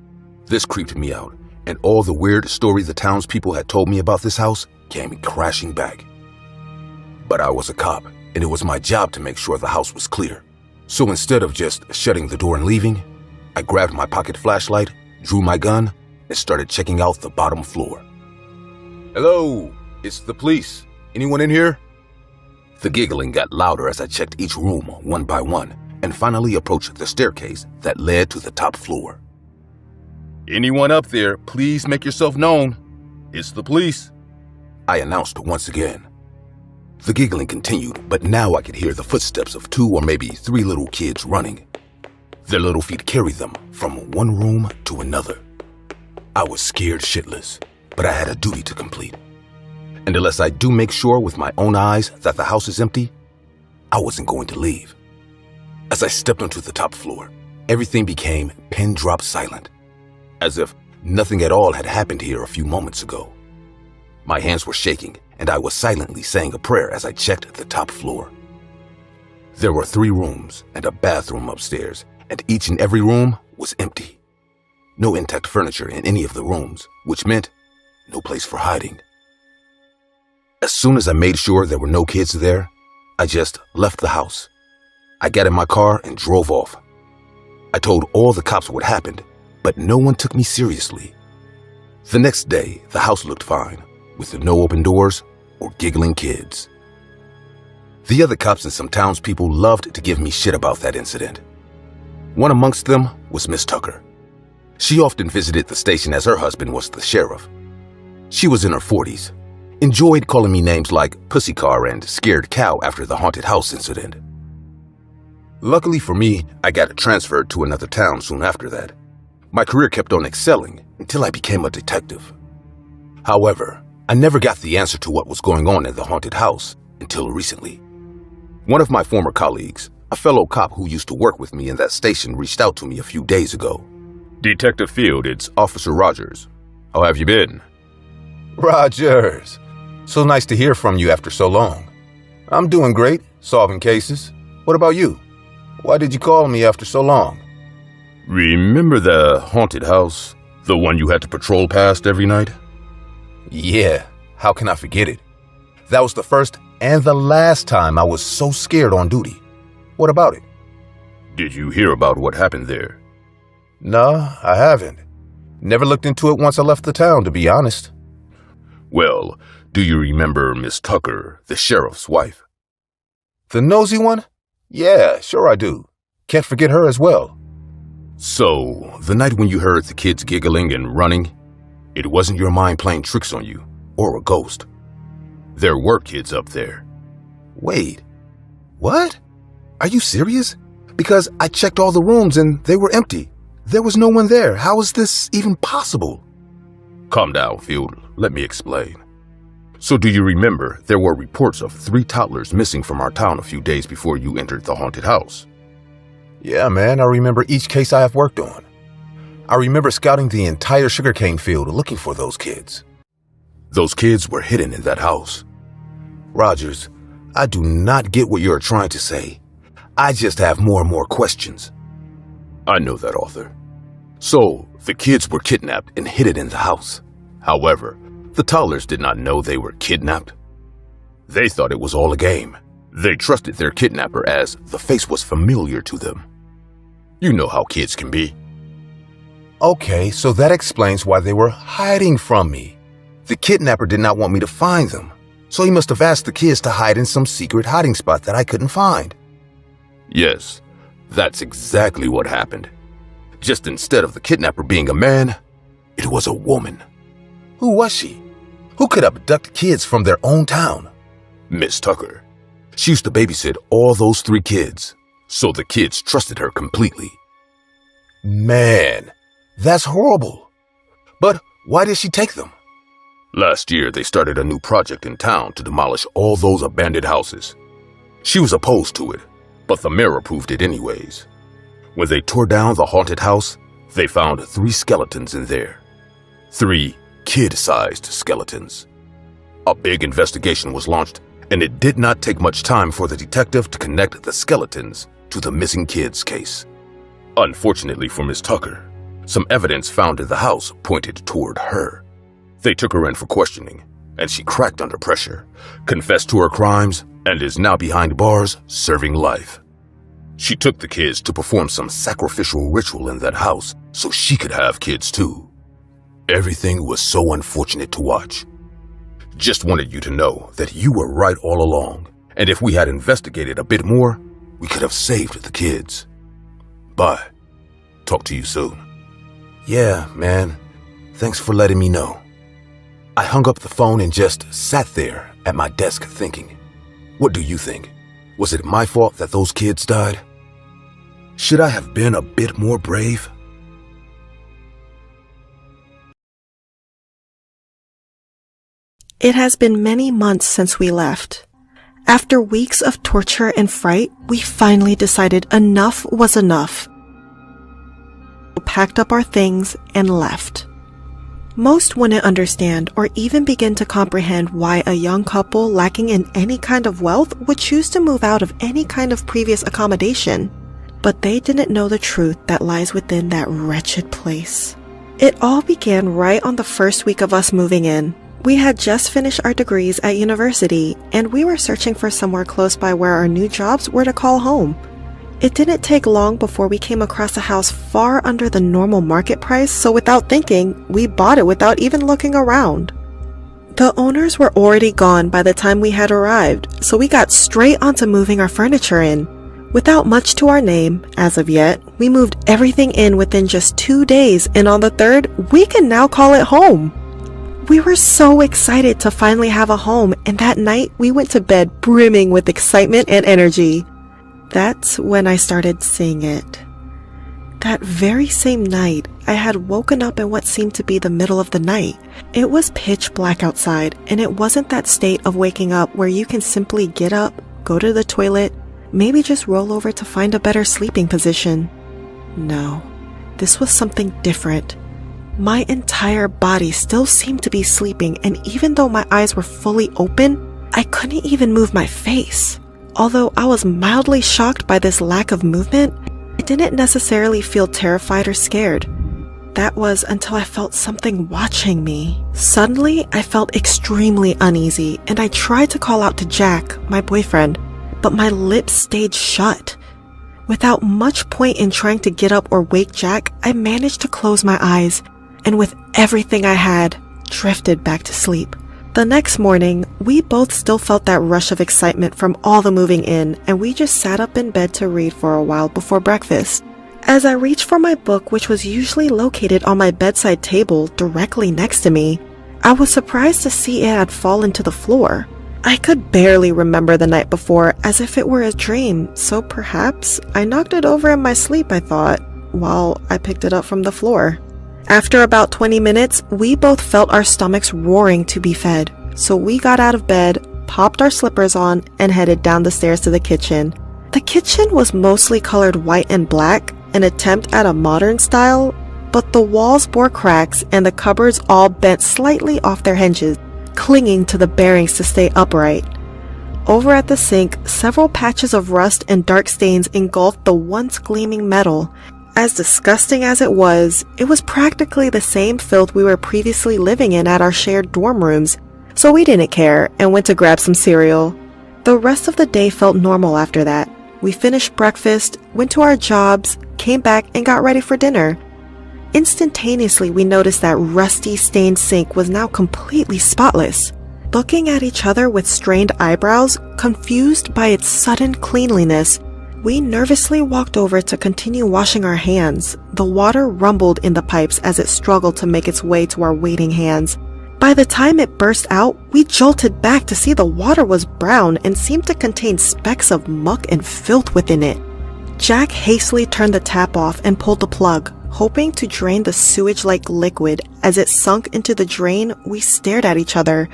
A: This creeped me out, and all the weird stories the townspeople had told me about this house came crashing back. But I was a cop, and it was my job to make sure the house was clear. So instead of just shutting the door and leaving, I grabbed my pocket flashlight, drew my gun, and started checking out the bottom floor. Hello, it's the police. Anyone in here? The giggling got louder as I checked each room one by one and finally approached the staircase that led to the top floor. Anyone up there, please make yourself known. It's the police, I announced once again. The giggling continued, but now I could hear the footsteps of 2 or maybe 3 little kids running. Their little feet carried them from one room to another. I was scared shitless, but I had a duty to complete. And unless I do make sure with my own eyes that the house is empty, I wasn't going to leave. As I stepped onto the top floor, everything became pin-drop silent, as if nothing at all had happened here a few moments ago. My hands were shaking, and I was silently saying a prayer as I checked the top floor. There were 3 rooms and a bathroom upstairs, and each and every room was empty. No intact furniture in any of the rooms, which meant no place for hiding. As soon as I made sure there were no kids there, I just left the house. I got in my car and drove off. I told all the cops what happened, but no one took me seriously. The next day, the house looked fine, with no open doors or giggling kids. The other cops and some townspeople loved to give me shit about that incident. One amongst them was Miss Tucker. She often visited the station as her husband was the sheriff. She was in her 40s, enjoyed calling me names like Pussy Car and Scared Cow after the haunted house incident. Luckily for me, I got transferred to another town soon after that. My career kept on excelling until I became a detective. However, I never got the answer to what was going on in the haunted house until recently. One of my former colleagues, a fellow cop who used to work with me in that station, reached out to me a few days ago. Detective Field, it's Officer Rogers. How have you been? Rogers! So nice to hear from you after so long. I'm doing great, solving cases. What about you? Why did you call me after so long? Remember the haunted house? The one you had to patrol past every night? Yeah, how can I forget it? That was the first and the last time I was so scared on duty. What about it? Did you hear about what happened there? No, I haven't. Never looked into it once I left the town, to be honest. Well, do you remember Miss Tucker, the sheriff's wife? The nosy one? Yeah, sure I do. Can't forget her as well. So, the night when you heard the kids giggling and running, it wasn't your mind playing tricks on you, or a ghost. There were kids up there. Wait, what? Are you serious? Because I checked all the rooms and they were empty. There was no one there. How is this even possible? Calm down, Field. Let me explain. So do you remember there were reports of 3 toddlers missing from our town a few days before you entered the haunted house? Yeah, man, I remember each case I have worked on. I remember scouting the entire sugarcane field looking for those kids. Those kids were hidden in that house. Rogers, I do not get what you're trying to say. I just have more and more questions. I know that, Arthur. So, the kids were kidnapped and hidden in the house. However, the toddlers did not know they were kidnapped. They thought it was all a game. They trusted their kidnapper as the face was familiar to them. You know how kids can be. Okay, so that explains why they were hiding from me. The kidnapper did not want me to find them, so he must have asked the kids to hide in some secret hiding spot that I couldn't find. Yes, that's exactly what happened. Just instead of the kidnapper being a man, it was a woman. Who was she? Who could abduct kids from their own town? Miss Tucker. She used to babysit all those 3 kids, so the kids trusted her completely. Man, that's horrible. But why did she take them? Last year, they started a new project in town to demolish all those abandoned houses. She was opposed to it, but the mayor approved it anyways. When they tore down the haunted house, they found 3 skeletons in there. 3 kid-sized skeletons. A big investigation was launched, and it did not take much time for the detective to connect the skeletons to the missing kids case. Unfortunately for Miss Tucker, some evidence found in the house pointed toward her. They took her in for questioning, and she cracked under pressure, confessed to her crimes, and is now behind bars serving life. She took the kids to perform some sacrificial ritual in that house so she could have kids too. Everything was so unfortunate to watch. Just wanted you to know that you were right all along, and if we had investigated a bit more, we could have saved the kids. Bye. Talk to you soon. Yeah, man. Thanks for letting me know. I hung up the phone and just sat there at my desk thinking. What do you think? Was it my fault that those kids died? Should I have been a bit more brave?
L: It has been many months since we left. After weeks of torture and fright, we finally decided enough was enough. We packed up our things and left. Most wouldn't understand or even begin to comprehend why a young couple lacking in any kind of wealth would choose to move out of any kind of previous accommodation. But they didn't know the truth that lies within that wretched place. It all began right on the first week of us moving in. We had just finished our degrees at university, and we were searching for somewhere close by where our new jobs were to call home. It didn't take long before we came across a house far under the normal market price, so without thinking, we bought it without even looking around. The owners were already gone by the time we had arrived, so we got straight onto moving our furniture in. Without much to our name, as of yet, we moved everything in within just 2 days, and on the 3rd, we can now call it home. We were so excited to finally have a home, and that night we went to bed brimming with excitement and energy. That's when I started seeing it. That very same night, I had woken up in what seemed to be the middle of the night. It was pitch black outside, and it wasn't that state of waking up where you can simply get up, go to the toilet, maybe just roll over to find a better sleeping position. No, this was something different. My entire body still seemed to be sleeping, and even though my eyes were fully open, I couldn't even move my face. Although I was mildly shocked by this lack of movement, I didn't necessarily feel terrified or scared. That was until I felt something watching me. Suddenly, I felt extremely uneasy, and I tried to call out to Jack, my boyfriend, but my lips stayed shut. Without much point in trying to get up or wake Jack, I managed to close my eyes, and with everything I had, drifted back to sleep. The next morning, we both still felt that rush of excitement from all the moving in, and we just sat up in bed to read for a while before breakfast. As I reached for my book, which was usually located on my bedside table directly next to me, I was surprised to see it had fallen to the floor. I could barely remember the night before, as if it were a dream, so perhaps I knocked it over in my sleep, I thought, while I picked it up from the floor. After about 20 minutes, we both felt our stomachs roaring to be fed, so we got out of bed, popped our slippers on, and headed down the stairs to the kitchen. The kitchen was mostly colored white and black, an attempt at a modern style, but the walls bore cracks and the cupboards all bent slightly off their hinges, clinging to the bearings to stay upright. Over at the sink, several patches of rust and dark stains engulfed the once gleaming metal. As disgusting as it was practically the same filth we were previously living in at our shared dorm rooms, so we didn't care and went to grab some cereal. The rest of the day felt normal after that. We finished breakfast, went to our jobs, came back and got ready for dinner. Instantaneously, we noticed that rusty, stained sink was now completely spotless. Looking at each other with strained eyebrows, confused by its sudden cleanliness, we nervously walked over to continue washing our hands. The water rumbled in the pipes as it struggled to make its way to our waiting hands. By the time it burst out, we jolted back to see the water was brown and seemed to contain specks of muck and filth within it. Jack hastily turned the tap off and pulled the plug. Hoping to drain the sewage-like liquid, as it sunk into the drain, we stared at each other,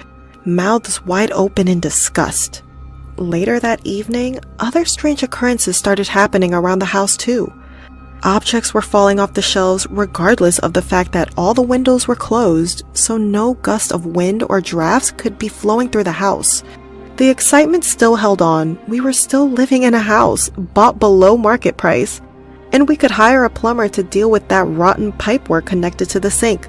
L: mouths wide open in disgust. Later that evening, other strange occurrences started happening around the house too. Objects were falling off the shelves regardless of the fact that all the windows were closed, so no gust of wind or drafts could be flowing through the house. The excitement still held on. We were still living in a house, bought below market price, and we could hire a plumber to deal with that rotten pipework connected to the sink.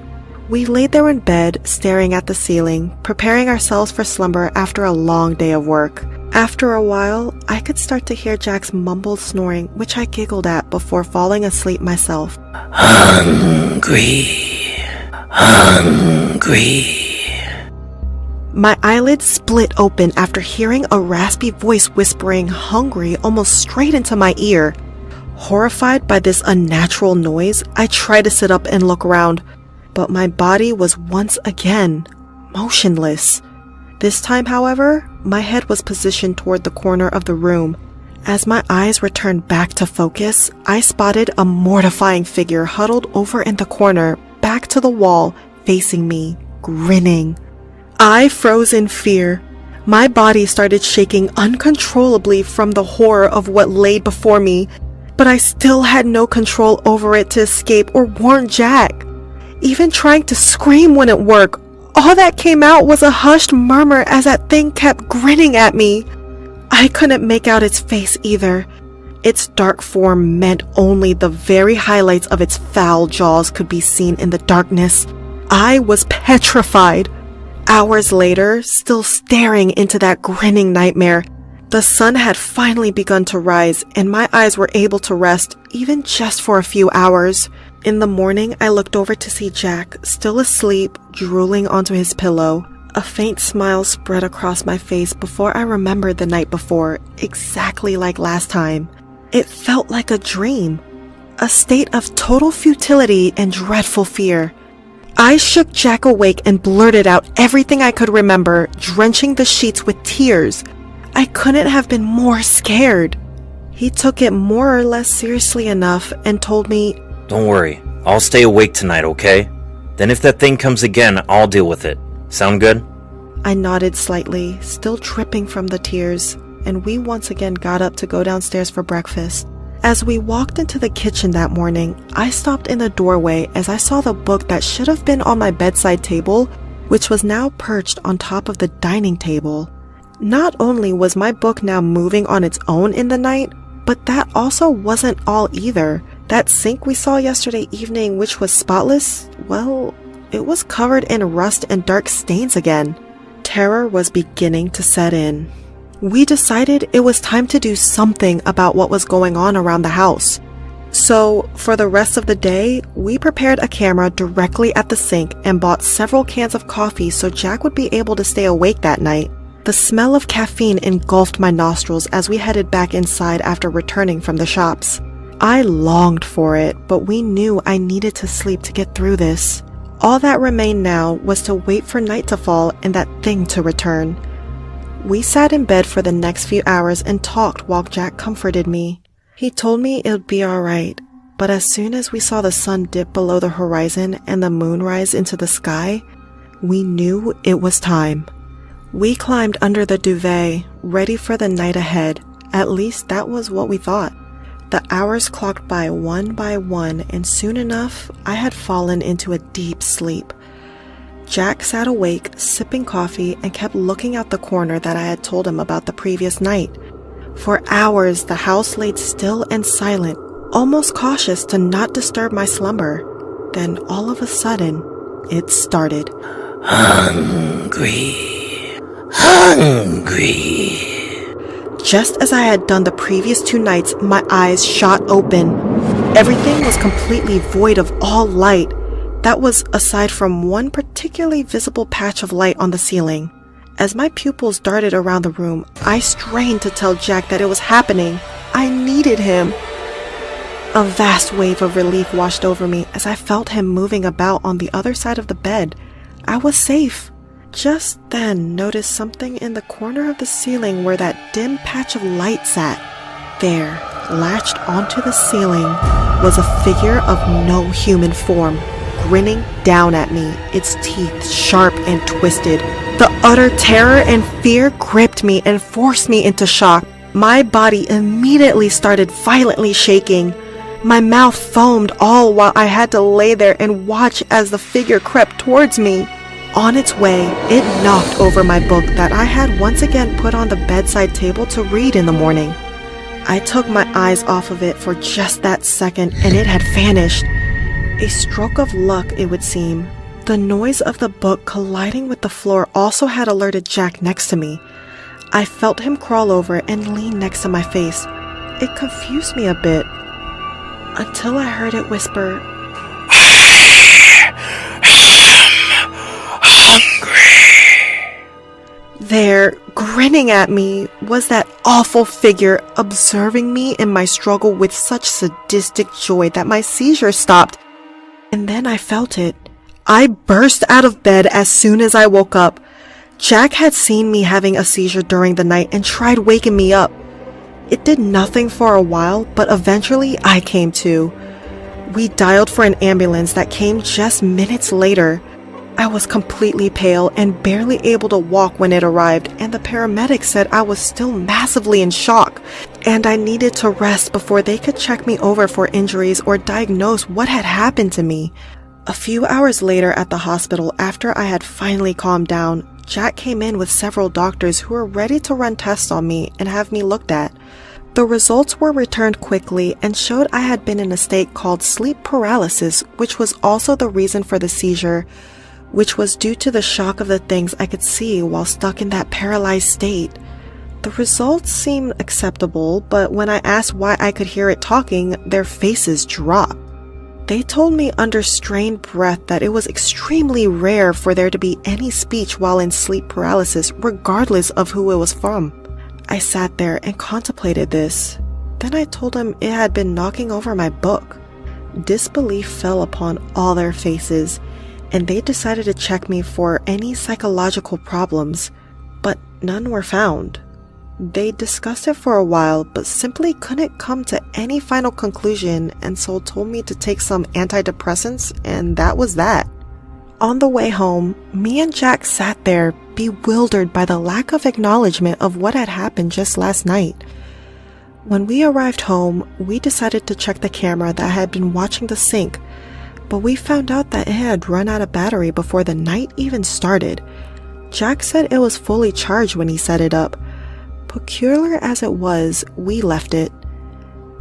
L: We laid there in bed, staring at the ceiling, preparing ourselves for slumber after a long day of work. After a while, I could start to hear Jack's mumbled snoring, which I giggled at before falling asleep myself.
K: Hungry.
L: My eyelids split open after hearing a raspy voice whispering hungry almost straight into my ear. Horrified by this unnatural noise, I tried to sit up and look around, but my body was once again motionless. This time, however, my head was positioned toward the corner of the room. As my eyes returned back to focus, I spotted a mortifying figure huddled over in the corner, back to the wall, facing me, grinning. I froze in fear. My body started shaking uncontrollably from the horror of what lay before me, but I still had no control over it to escape or warn Jack. Even trying to scream wouldn't work. All that came out was a hushed murmur as that thing kept grinning at me. I couldn't make out its face either. Its dark form meant only the very highlights of its foul jaws could be seen in the darkness. I was petrified. Hours later, still staring into that grinning nightmare, the sun had finally begun to rise, and my eyes were able to rest, even just for a few hours. In the morning, I looked over to see Jack, still asleep, drooling onto his pillow. A faint smile spread across my face before I remembered the night before, exactly like last time. It felt like a dream, a state of total futility and dreadful fear. I shook Jack awake and blurted out everything I could remember, drenching the sheets with tears. I couldn't have been more scared. He took it more or less seriously enough and told me,
M: "Don't worry, I'll stay awake tonight, okay? Then if that thing comes again, I'll deal with it. Sound good?"
L: I nodded slightly, still dripping from the tears, and we once again got up to go downstairs for breakfast. As we walked into the kitchen that morning, I stopped in the doorway as I saw the book that should have been on my bedside table, which was now perched on top of the dining table. Not only was my book now moving on its own in the night, but that also wasn't all either. That sink we saw yesterday evening, which was spotless, well, it was covered in rust and dark stains again. Terror was beginning to set in. We decided it was time to do something about what was going on around the house. So, for the rest of the day, we prepared a camera directly at the sink and bought several cans of coffee so Jack would be able to stay awake that night. The smell of caffeine engulfed my nostrils as we headed back inside after returning from the shops. I longed for it, but we knew I needed to sleep to get through this. All that remained now was to wait for night to fall and that thing to return. We sat in bed for the next few hours and talked while Jack comforted me. He told me it would be alright, but as soon as we saw the sun dip below the horizon and the moon rise into the sky, we knew it was time. We climbed under the duvet, ready for the night ahead. At least that was what we thought. The hours clocked by one, and soon enough, I had fallen into a deep sleep. Jack sat awake, sipping coffee, and kept looking out the corner that I had told him about the previous night. For hours, the house lay still and silent, almost cautious to not disturb my slumber. Then, all of a sudden, it started. Hungry. Just as I had done the previous 2 nights, my eyes shot open. Everything was completely void of all light. That was aside from one particularly visible patch of light on the ceiling. As my pupils darted around the room, I strained to tell Jack that it was happening. I needed him. A vast wave of relief washed over me as I felt him moving about on the other side of the bed. I was safe. Just then noticed something in the corner of the ceiling where that dim patch of light sat. There, latched onto the ceiling, was a figure of no human form, grinning down at me, its teeth sharp and twisted. The utter terror and fear gripped me and forced me into shock. My body immediately started violently shaking. My mouth foamed all while I had to lay there and watch as the figure crept towards me. On its way, it knocked over my book that I had once again put on the bedside table to read in the morning. I took my eyes off of it for just that second and it had vanished. A stroke of luck, it would seem. The noise of the book colliding with the floor also had alerted Jack next to me. I felt him crawl over and lean next to my face. It confused me a bit, until I heard it whisper, There, grinning at me, was that awful figure observing me in my struggle with such sadistic joy that my seizure stopped. And then I felt it. I burst out of bed as soon as I woke up. Jack had seen me having a seizure during the night and tried waking me up. It did nothing for a while, but eventually I came to. We dialed for an ambulance that came just minutes later. I was completely pale and barely able to walk when it arrived, and the paramedics said I was still massively in shock, and I needed to rest before they could check me over for injuries or diagnose what had happened to me. A few hours later at the hospital, after I had finally calmed down, Jack came in with several doctors who were ready to run tests on me and have me looked at. The results were returned quickly and showed I had been in a state called sleep paralysis, which was also the reason for the seizure, which was due to the shock of the things I could see while stuck in that paralyzed state. The results seemed acceptable, but when I asked why I could hear it talking, their faces dropped. They told me under strained breath that it was extremely rare for there to be any speech while in sleep paralysis, regardless of who it was from. I sat there and contemplated this. Then I told them it had been knocking over my book. Disbelief fell upon all their faces, and they decided to check me for any psychological problems, but none were found. They discussed it for a while, but simply couldn't come to any final conclusion, and so told me to take some antidepressants, and that was that. On the way home, me and Jack sat there, bewildered by the lack of acknowledgement of what had happened just last night. When we arrived home, we decided to check the camera that had been watching the sink, but we found out that it had run out of battery before the night even started. Jack said it was fully charged when he set it up. Peculiar as it was, we left it.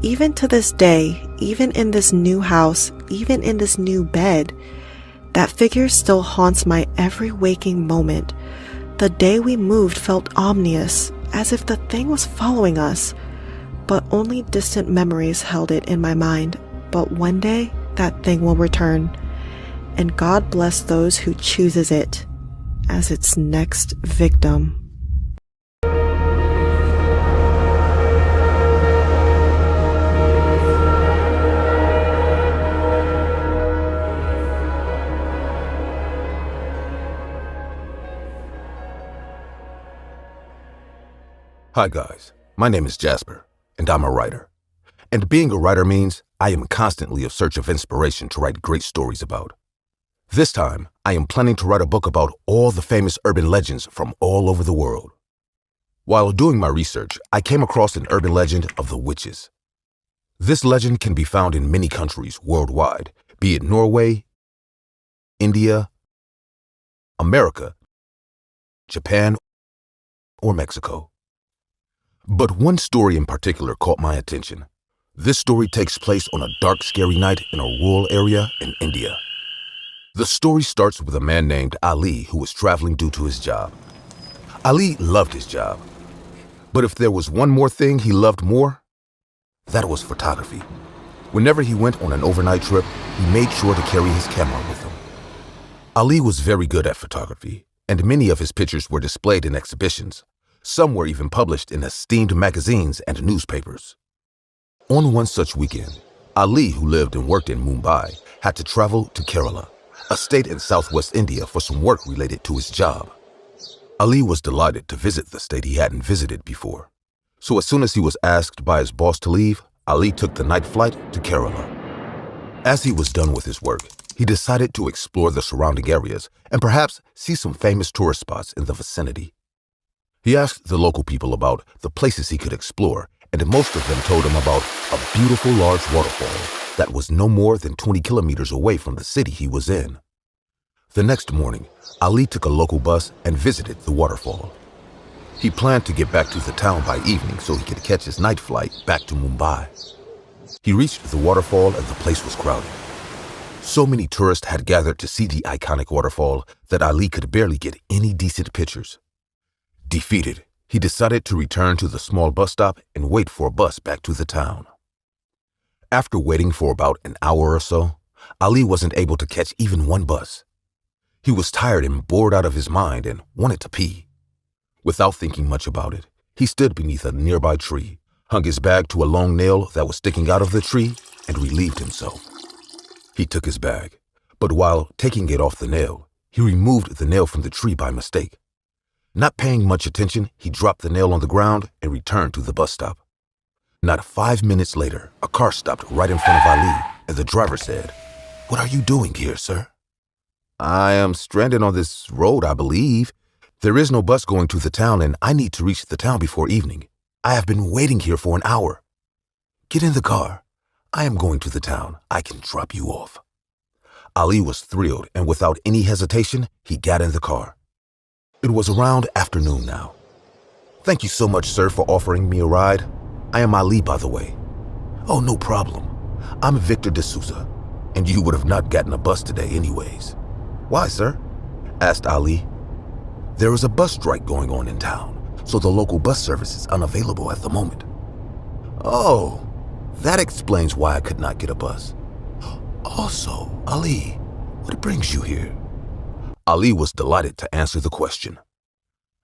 L: Even to this day, even in this new house, even in this new bed, that figure still haunts my every waking moment. The day we moved felt ominous, as if the thing was following us, but only distant memories held it in my mind. but one day that thing will return, and God bless those who chooses it as its next victim.
A: Hi guys, my name is Jasper, and I'm a writer. And being a writer means I am constantly in search of inspiration to write great stories about. This time, I am planning to write a book about all the famous urban legends from all over the world. While doing my research, I came across an urban legend of the witches. This legend can be found in many countries worldwide, be it Norway, India, America, Japan, or Mexico. But one story in particular caught my attention. This story takes place on a dark, scary night in a rural area in India. The story starts with a man named Ali who was traveling due to his job. Ali loved his job. But if there was one more thing he loved more, that was photography. Whenever he went on an overnight trip, he made sure to carry his camera with him. Ali was very good at photography, and many of his pictures were displayed in exhibitions. Some were even published in esteemed magazines and newspapers. On one such weekend, Ali, who lived and worked in Mumbai, had to travel to Kerala, a state in southwest India, for some work related to his job. Ali was delighted to visit the state he hadn't visited before. So as soon as he was asked by his boss to leave, Ali took the night flight to Kerala. As he was done with his work, he decided to explore the surrounding areas and perhaps see some famous tourist spots in the vicinity. He asked the local people about the places he could explore, and most of them told him about a beautiful large waterfall that was no more than 20 kilometers away from the city he was in. The next morning, Ali took a local bus and visited the waterfall. He planned to get back to the town by evening so he could catch his night flight back to Mumbai. He reached the waterfall and the place was crowded. So many tourists had gathered to see the iconic waterfall that Ali could barely get any decent pictures. Defeated, he decided to return to the small bus stop and wait for a bus back to the town. After waiting for about an hour or so, Ali wasn't able to catch even one bus. He was tired and bored out of his mind and wanted to pee. Without thinking much about it, he stood beneath a nearby tree, hung his bag to a long nail that was sticking out of the tree, and relieved himself. He took his bag, but while taking it off the nail, he removed the nail from the tree by mistake. Not paying much attention, he dropped the nail on the ground and returned to the bus stop. Not 5 minutes later, a car stopped right in front of Ali, and the driver said, "What are you doing here, sir?" "I am stranded on this road, I believe. There is no bus going to the town, and I need to reach the town before evening. I have been waiting here for an hour." "Get in the car. I am going to the town. I can drop you off." Ali was thrilled, and without any hesitation, he got in the car. It was around afternoon now. "Thank you so much, sir, for offering me a ride. I am Ali, by the way." "Oh, no problem. I'm Victor D'Souza, and you would have not gotten a bus today anyways." "Why, sir?" asked Ali. "There is a bus strike going on in town, so the local bus service is unavailable at the moment." "Oh, that explains why I could not get a bus. Also, Ali, what brings you here?" Ali was delighted to answer the question.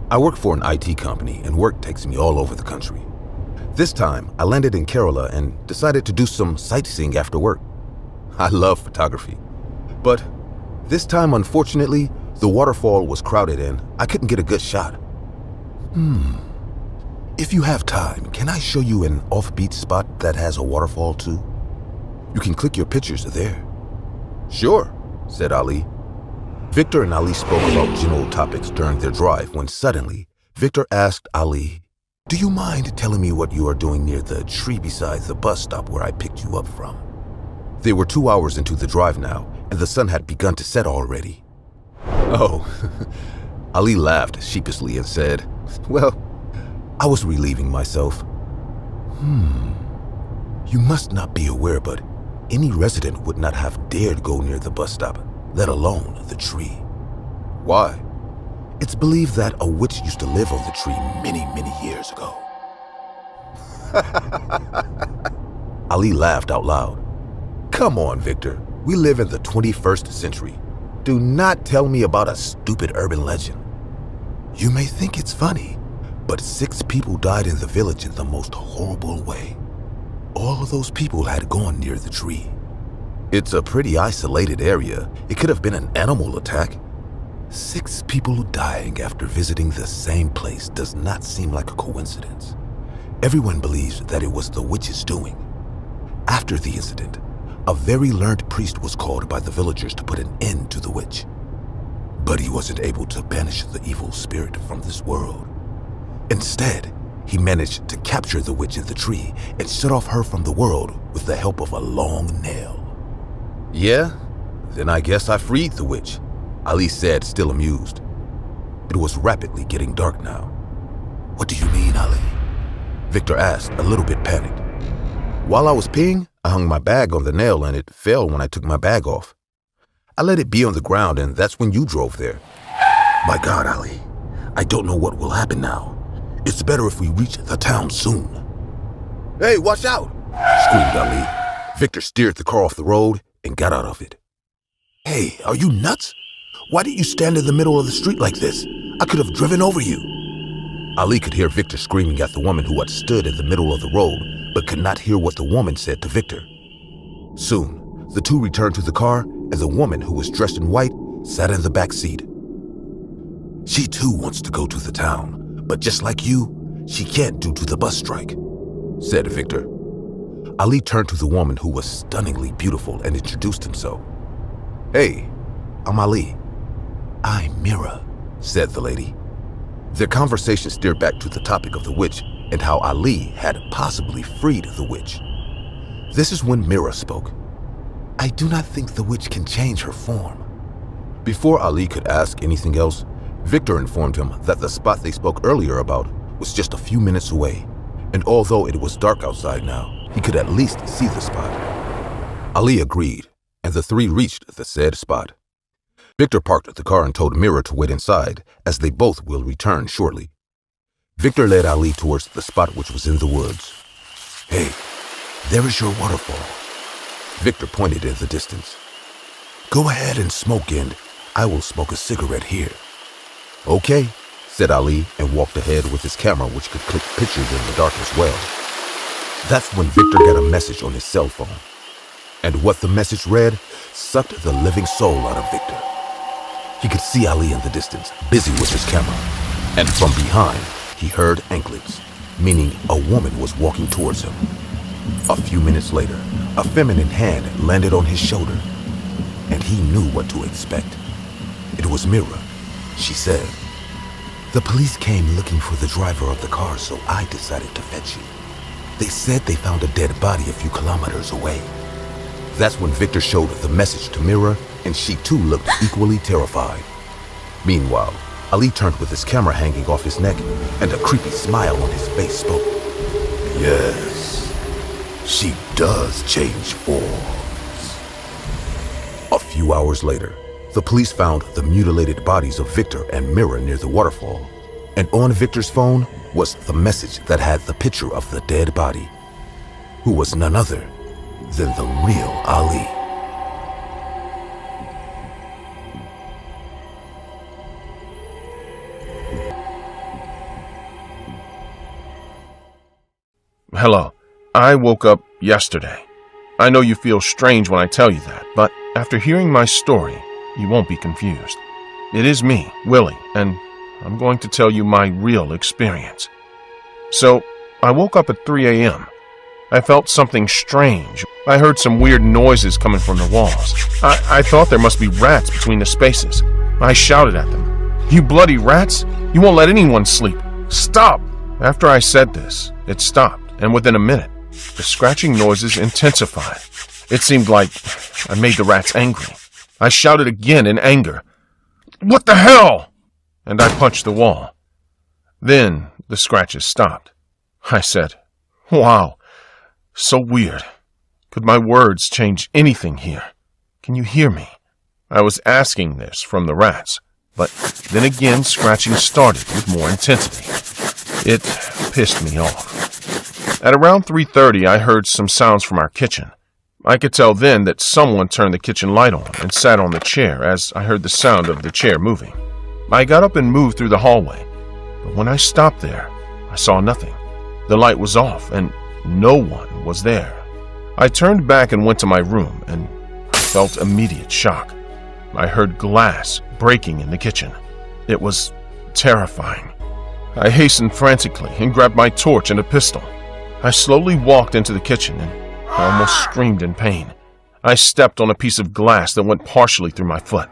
A: "I work for an IT company and work takes me all over the country. This time, I landed in Kerala and decided to do some sightseeing after work. I love photography. But this time, unfortunately, the waterfall was crowded and I couldn't get a good shot." If you have time, can I show you an offbeat spot that has a waterfall too? You can click your pictures there." "Sure," said Ali. Victor and Ali spoke about general topics during their drive when suddenly, Victor asked Ali, "Do you mind telling me what you are doing near the tree beside the bus stop where I picked you up from?" They were 2 hours into the drive now, and the sun had begun to set already. "Oh," Ali laughed sheepishly and said, "Well, I was relieving myself." You must not be aware, but any resident would not have dared go near the bus stop, let alone the tree." "Why?" "It's believed that a witch used to live on the tree many, many years ago." Ali laughed out loud. Come on, Victor. We live in the 21st century. Do not tell me about a stupid urban legend. You may think it's funny, but 6 people died in the village in the most horrible way. All of those people had gone near the tree. It's a pretty isolated area. It could have been an animal attack. 6 people dying after visiting the same place does not seem like a coincidence. Everyone believes that it was the witch's doing. After the incident, a very learned priest was called by the villagers to put an end to the witch. But he wasn't able to banish the evil spirit from this world. Instead, he managed to capture the witch in the tree and shut off her from the world with the help of a long nail. Yeah? Then I guess I freed the witch, Ali said, still amused. It was rapidly getting dark now. What do you mean, Ali? Victor asked, a little bit panicked. While I was peeing, I hung my bag on the nail and it fell when I took my bag off. I let it be on the ground and that's when you drove there. My God, Ali, I don't know what will happen now. It's better if we reach the town soon. Hey, watch out! Screamed Ali. Victor steered the car off the road and got out of it. Hey, are you nuts? Why did you stand in the middle of the street like this? I could have driven over you. Ali could hear Victor screaming at the woman who had stood in the middle of the road, but could not hear what the woman said to Victor. Soon, the two returned to the car, and the woman, who was dressed in white, sat in the back seat. She too wants to go to the town, but just like you, she can't due to the bus strike, said Victor. Ali turned to the woman, who was stunningly beautiful, and introduced himself. Hey, I'm Ali. I'm Mira, said the lady. Their conversation steered back to the topic of the witch and how Ali had possibly freed the witch. This is when Mira spoke. I do not think the witch can change her form. Before Ali could ask anything else, Victor informed him that the spot they spoke earlier about was just a few minutes away, and although it was dark outside now, he could at least see the spot. Ali agreed, and the three reached the said spot. Victor parked the car and told Mira to wait inside, as they both will return shortly. Victor led Ali towards the spot, which was in the woods. Hey, there is your waterfall. Victor pointed in the distance. Go ahead and smoke, and I will smoke a cigarette here. Okay, said Ali, and walked ahead with his camera, which could click pictures in the dark as well. That's when Victor got a message on his cell phone. And what the message read sucked the living soul out of Victor. He could see Ali in the distance, busy with his camera. And from behind, he heard anklets, meaning a woman was walking towards him. A few minutes later, a feminine hand landed on his shoulder, and he knew what to expect. It was Mira. She said, the police came looking for the driver of the car, so I decided to fetch you. They said they found a dead body a few kilometers away. That's when Victor showed the message to Mira, and she too looked equally terrified. Meanwhile, Ali turned with his camera hanging off his neck, and a creepy smile on his face spoke. Yes, she does change forms. A few hours later, the police found the mutilated bodies of Victor and Mira near the waterfall, and on Victor's phone was the message that had the picture of the dead body, who was none other than the real Ali.
C: Hello. I woke up yesterday. I know you feel strange when I tell you that, but after hearing my story, you won't be confused. It is me, Willie, and I'm going to tell you my real experience. So, I woke up at 3 a.m. I felt something strange. I heard some weird noises coming from the walls. I thought there must be rats between the spaces. I shouted at them. You bloody rats! You won't let anyone sleep! Stop! After I said this, it stopped, and within a minute, the scratching noises intensified. It seemed like I made the rats angry. I shouted again in anger. What the hell? And I punched the wall. Then the scratches stopped. I said, wow, so weird. Could my words change anything here? Can you hear me? I was asking this from the rats, but then again scratching started with more intensity. It pissed me off. At around 3:30, I heard some sounds from our kitchen. I could tell then that someone turned the kitchen light on and sat on the chair as I heard the sound of the chair moving. I got up and moved through the hallway, but when I stopped there, I saw nothing. The light was off and no one was there. I turned back and went to my room and I felt immediate shock. I heard glass breaking in the kitchen. It was terrifying. I hastened frantically and grabbed my torch and a pistol. I slowly walked into the kitchen and I almost screamed in pain. I stepped on a piece of glass that went partially through my foot.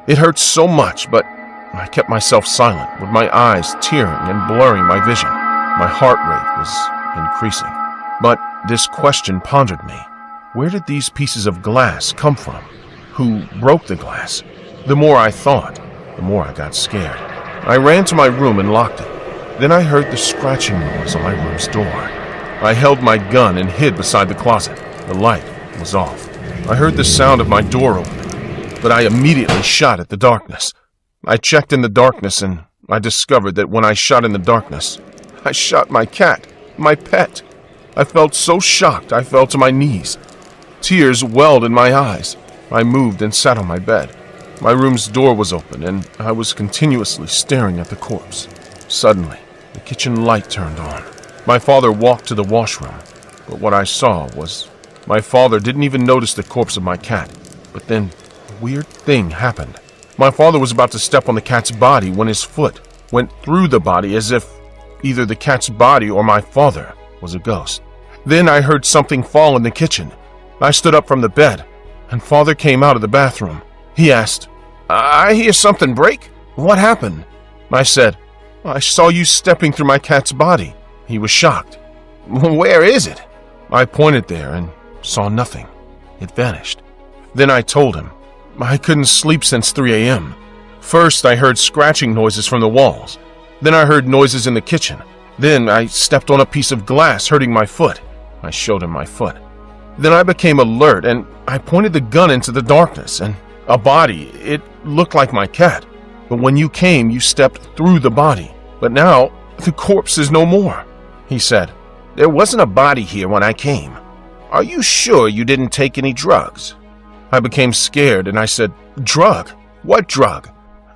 C: It hurt so much, but I kept myself silent, with my eyes tearing and blurring my vision. My heart rate was increasing. But this question pondered me. Where did these pieces of glass come from? Who broke the glass? The more I thought, the more I got scared. I ran to my room and locked it. Then I heard the scratching noise on my room's door. I held my gun and hid beside the closet. The light was off. I heard the sound of my door open, but I immediately shot at the darkness. I checked in the darkness and I discovered that when I shot in the darkness, I shot my cat, my pet. I felt so shocked I fell to my knees. Tears welled in my eyes. I moved and sat on my bed. My room's door was open and I was continuously staring at the corpse. Suddenly, the kitchen light turned on. My father walked to the washroom, but what I saw was my father didn't even notice the corpse of my cat. But then a weird thing happened. My father was about to step on the cat's body when his foot went through the body as if either the cat's body or my father was a ghost. Then I heard something fall in the kitchen. I stood up from the bed, and father came out of the bathroom. He asked, "I hear something break. What happened?" I said, "I saw you stepping through my cat's body." He was shocked. "Where is it?" I pointed there and saw nothing. It vanished. Then I told him. I couldn't sleep since 3 a.m. First, I heard scratching noises from the walls. Then I heard noises in the kitchen. Then I stepped on a piece of glass, hurting my foot. I showed him my foot. Then I became alert and I pointed the gun into the darkness and a body. It looked like my cat. But when you came, you stepped through the body. But now, the corpse is no more. He said, "There wasn't a body here when I came. Are you sure you didn't take any drugs?" I became scared and I said, "Drug? What drug?"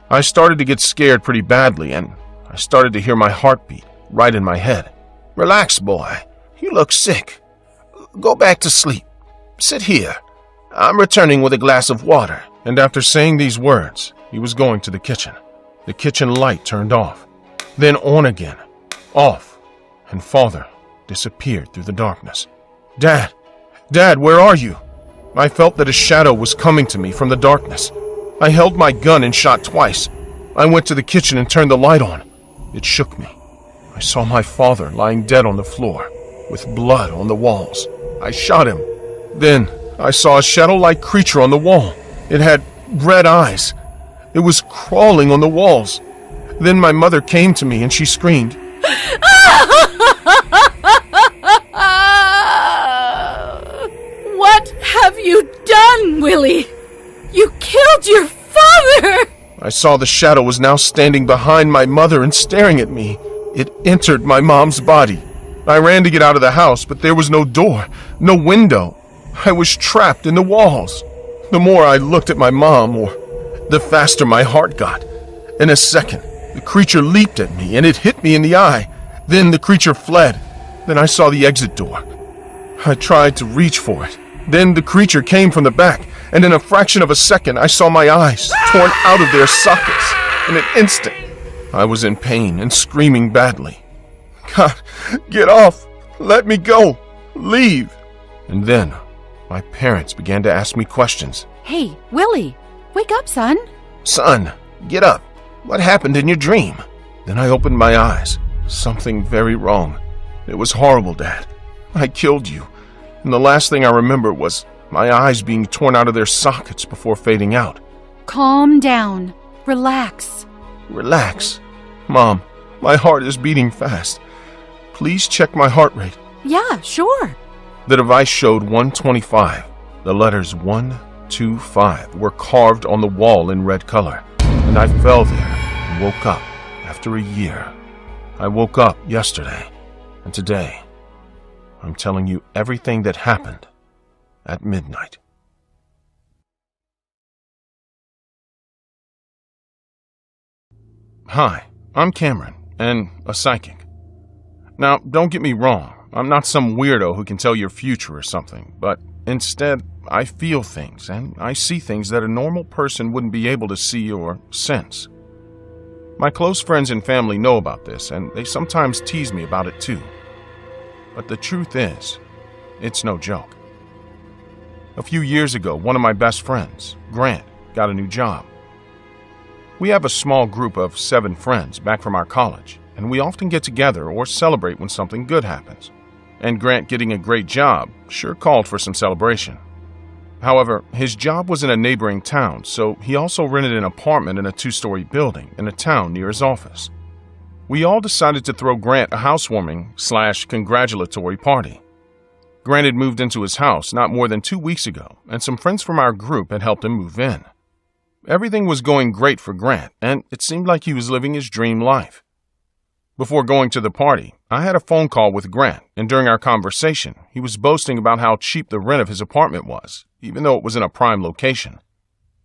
C: I started to get scared pretty badly and I started to hear my heartbeat right in my head. "Relax, boy. You look sick. Go back to sleep. Sit here. I'm returning with a glass of water." And after saying these words, he was going to the kitchen. The kitchen light turned off, then on again, off, and father disappeared through the darkness. Dad, where are you?" I felt that a shadow was coming to me from the darkness. I held my gun and shot twice. I went to the kitchen and turned the light on. It shook me. I saw my father lying dead on the floor, with blood on the walls. I shot him. Then I saw a shadow-like creature on the wall. It had red eyes. It was crawling on the walls. Then my mother came to me and she screamed.
J: What have you done, Willie? You killed your father!
C: I saw the shadow was now standing behind my mother and staring at me. It entered my mom's body. I ran to get out of the house, but there was no door, no window. I was trapped in the walls. The more I looked at my mom, the faster my heart got. In a second, the creature leaped at me and it hit me in the eye. Then the creature fled. Then I saw the exit door. I tried to reach for it. Then the creature came from the back, and in a fraction of a second, I saw my eyes torn out of their sockets. In an instant, I was in pain and screaming badly. "God, get off! Let me go! Leave!" And then, my parents began to ask me questions.
J: Hey, Willie, wake up, son.
C: "Son, get up. What happened in your dream?" Then I opened my eyes. Something very wrong. It was horrible, Dad. I killed you. And the last thing I remember was my eyes being torn out of their sockets before fading out.
J: Calm down. Relax.
C: Relax. Mom, my heart is beating fast. Please check my heart rate.
J: Yeah, sure.
C: The device showed 125. The letters 1, 2, 5 were carved on the wall in red color. And I fell there and woke up after a year. I woke up yesterday, and today I'm telling you everything that happened at midnight. Hi, I'm Cameron, and a psychic. Now, don't get me wrong, I'm not some weirdo who can tell your future or something, but instead, I feel things, and I see things that a normal person wouldn't be able to see or sense. My close friends and family know about this, and they sometimes tease me about it too. But the truth is, it's no joke. A few years ago, one of my best friends, Grant, got a new job. We have a small group of 7 friends back from our college, and we often get together or celebrate when something good happens. And Grant getting a great job sure called for some celebration. However, his job was in a neighboring town, so he also rented an apartment in a 2-story building in a town near his office. We all decided to throw Grant a housewarming/congratulatory party. Grant had moved into his house not more than 2 weeks ago, and some friends from our group had helped him move in. Everything was going great for Grant, and it seemed like he was living his dream life. Before going to the party, I had a phone call with Grant, and during our conversation, he was boasting about how cheap the rent of his apartment was, even though it was in a prime location.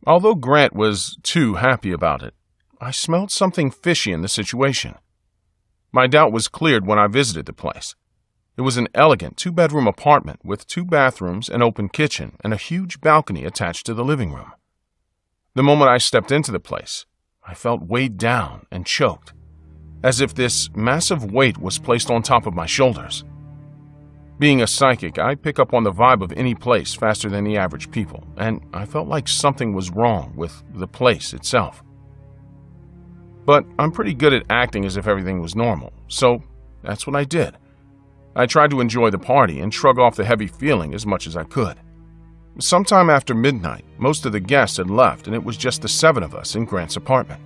C: Although Grant was too happy about it, I smelled something fishy in the situation. My doubt was cleared when I visited the place. It was an elegant 2-bedroom apartment with 2 bathrooms, an open kitchen, and a huge balcony attached to the living room. The moment I stepped into the place, I felt weighed down and choked, as if this massive weight was placed on top of my shoulders. Being a psychic, I pick up on the vibe of any place faster than the average people, and I felt like something was wrong with the place itself. But I'm pretty good at acting as if everything was normal, so that's what I did. I tried to enjoy the party and shrug off the heavy feeling as much as I could. Sometime after midnight, most of the guests had left, and it was just the 7 of us in Grant's apartment.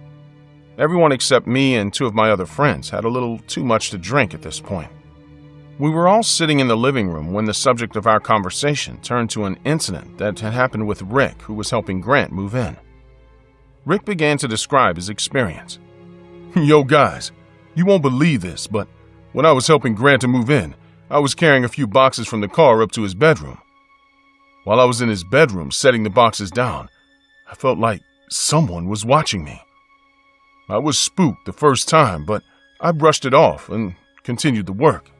C: Everyone except me and 2 of my other friends had a little too much to drink at this point. We were all sitting in the living room when the subject of our conversation turned to an incident that had happened with Rick, who was helping Grant move in. Rick began to describe his experience. Yo guys, you won't believe this, but when I was helping Grant to move in, I was carrying a few boxes from the car up to his bedroom. While I was in his bedroom setting the boxes down, I felt like someone was watching me. I was spooked the first time, but I brushed it off and continued the work.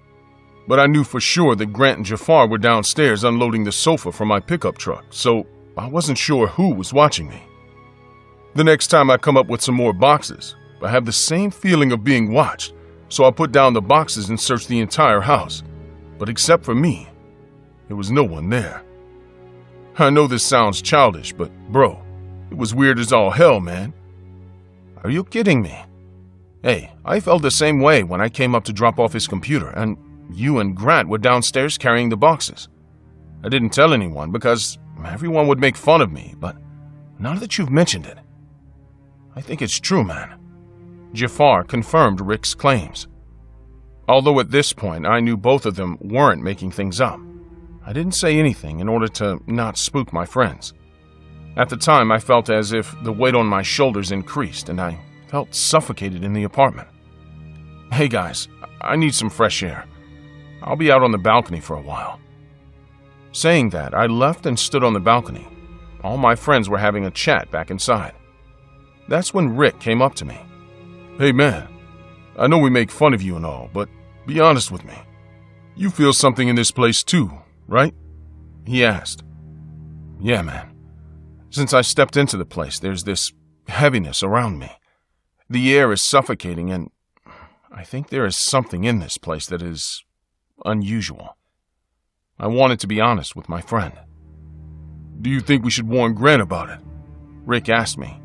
C: But I knew for sure that Grant and Jafar were downstairs unloading the sofa from my pickup truck, so I wasn't sure who was watching me. The next time I come up with some more boxes, I have the same feeling of being watched, so I put down the boxes and searched the entire house. But except for me, there was no one there. I know this sounds childish, but bro, it was weird as all hell, man. Are you kidding me? Hey, I felt the same way when I came up to drop off his computer, and you and Grant were downstairs carrying the boxes. I didn't tell anyone because everyone would make fun of me, but now that you've mentioned it, I think it's true, man. Jafar confirmed Rick's claims. Although at this point I knew both of them weren't making things up, I didn't say anything in order to not spook my friends. At the time, I felt as if the weight on my shoulders increased, and I felt suffocated in the apartment. Hey guys, I need some fresh air. I'll be out on the balcony for a while. Saying that, I left and stood on the balcony. All my friends were having a chat back inside. That's when Rick came up to me. Hey man, I know we make fun of you and all, but be honest with me. You feel something in this place too, right? He asked. Yeah, man. Since I stepped into the place, there's this heaviness around me. The air is suffocating, and I think there is something in this place that is unusual. I wanted to be honest with my friend. Do you think we should warn Grant about it? Rick asked me.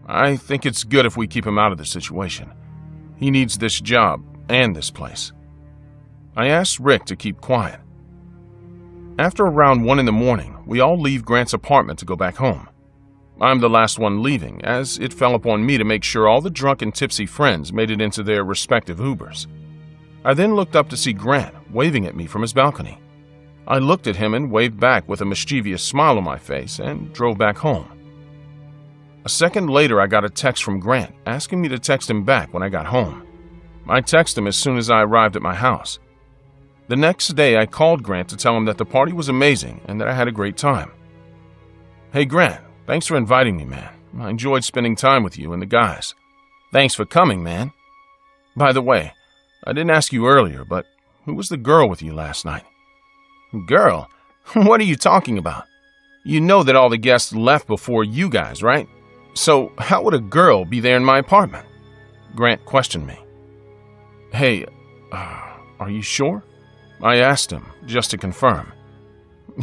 C: I think it's good if we keep him out of the situation. He needs this job and this place. I asked Rick to keep quiet. After around 1 in the morning, we all leave Grant's apartment to go back home. I'm the last one leaving, as it fell upon me to make sure all the drunk and tipsy friends made it into their respective Ubers. I then looked up to see Grant waving at me from his balcony. I looked at him and waved back with a mischievous smile on my face and drove back home. A second later, I got a text from Grant asking me to text him back when I got home. I texted him as soon as I arrived at my house.
D: The next day, I called Grant to tell him that the party was amazing and that I had a great time. Hey, Grant, thanks for inviting me, man. I enjoyed spending time with you and the guys. Thanks for coming, man. By the way, I didn't ask you earlier, but who was the girl with you last night? Girl? What are you talking about? You know that all the guests left before you guys, right? So how would a girl be there in my apartment? Grant questioned me. Hey, are you sure? I asked him, just to confirm.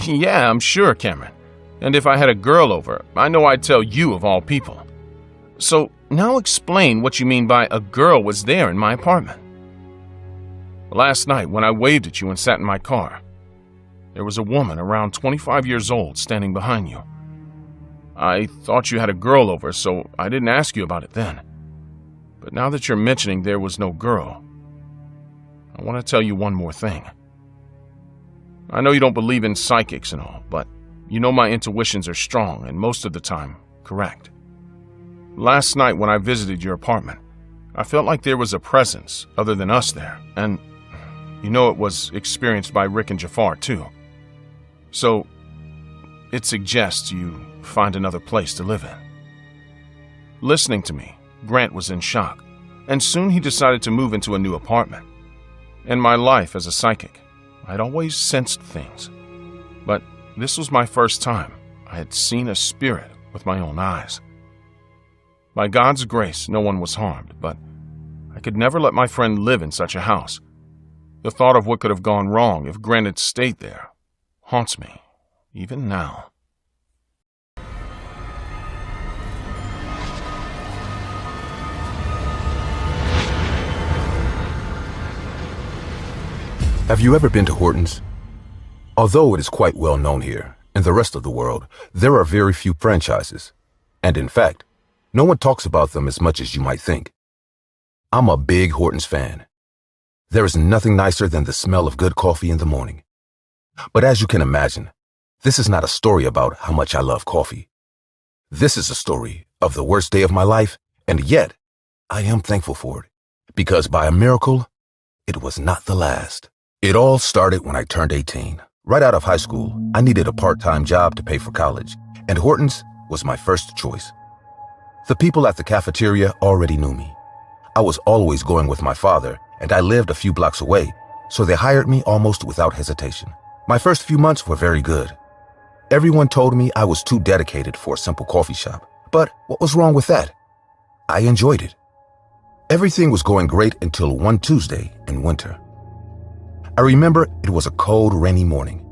D: Yeah, I'm sure, Cameron. And if I had a girl over, I know I'd tell you of all people. So now explain what you mean by a girl was there in my apartment. Last night, when I waved at you and sat in my car, there was a woman around 25 years old standing behind you. I thought you had a girl over, so I didn't ask you about it then. But now that you're mentioning there was no girl, I want to tell you one more thing. I know you don't believe in psychics and all, but you know my intuitions are strong and most of the time correct. Last night when I visited your apartment, I felt like there was a presence other than us there, and you know it was experienced by Rick and Jafar too. So it suggests you find another place to live in. Listening to me, Grant was in shock, and soon he decided to move into a new apartment. In my life as a psychic, I'd always sensed things, but this was my first time I had seen a spirit with my own eyes. By God's grace, no one was harmed, but I could never let my friend live in such a house. The thought of what could have gone wrong if Grant had stayed there haunts me, even now.
A: Have you ever been to Horton's? Although it is quite well known here, in the rest of the world, there are very few franchises. And in fact, no one talks about them as much as you might think. I'm a big Horton's fan. There is nothing nicer than the smell of good coffee in the morning. But as you can imagine, this is not a story about how much I love coffee. This is a story of the worst day of my life, and yet I am thankful for it, because by a miracle, it was not the last. It all started when I turned 18. Right out of high school, I needed a part-time job to pay for college, and Horton's was my first choice. The people at the cafeteria already knew me. I was always going with my father, and I lived a few blocks away, so they hired me almost without hesitation. My first few months were very good. Everyone told me I was too dedicated for a simple coffee shop, but what was wrong with that? I enjoyed it. Everything was going great until one Tuesday in winter. I remember it was a cold, rainy morning.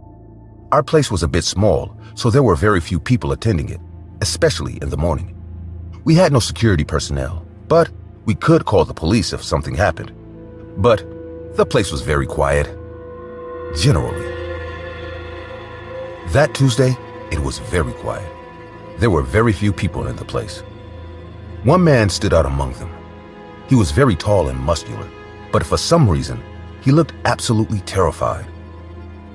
A: Our place was a bit small, so there were very few people attending it, especially in the morning. We had no security personnel, but we could call the police if something happened. But the place was very quiet, generally. That Tuesday, it was very quiet. There were very few people in the place. One man stood out among them. He was very tall and muscular, but for some reason, he looked absolutely terrified.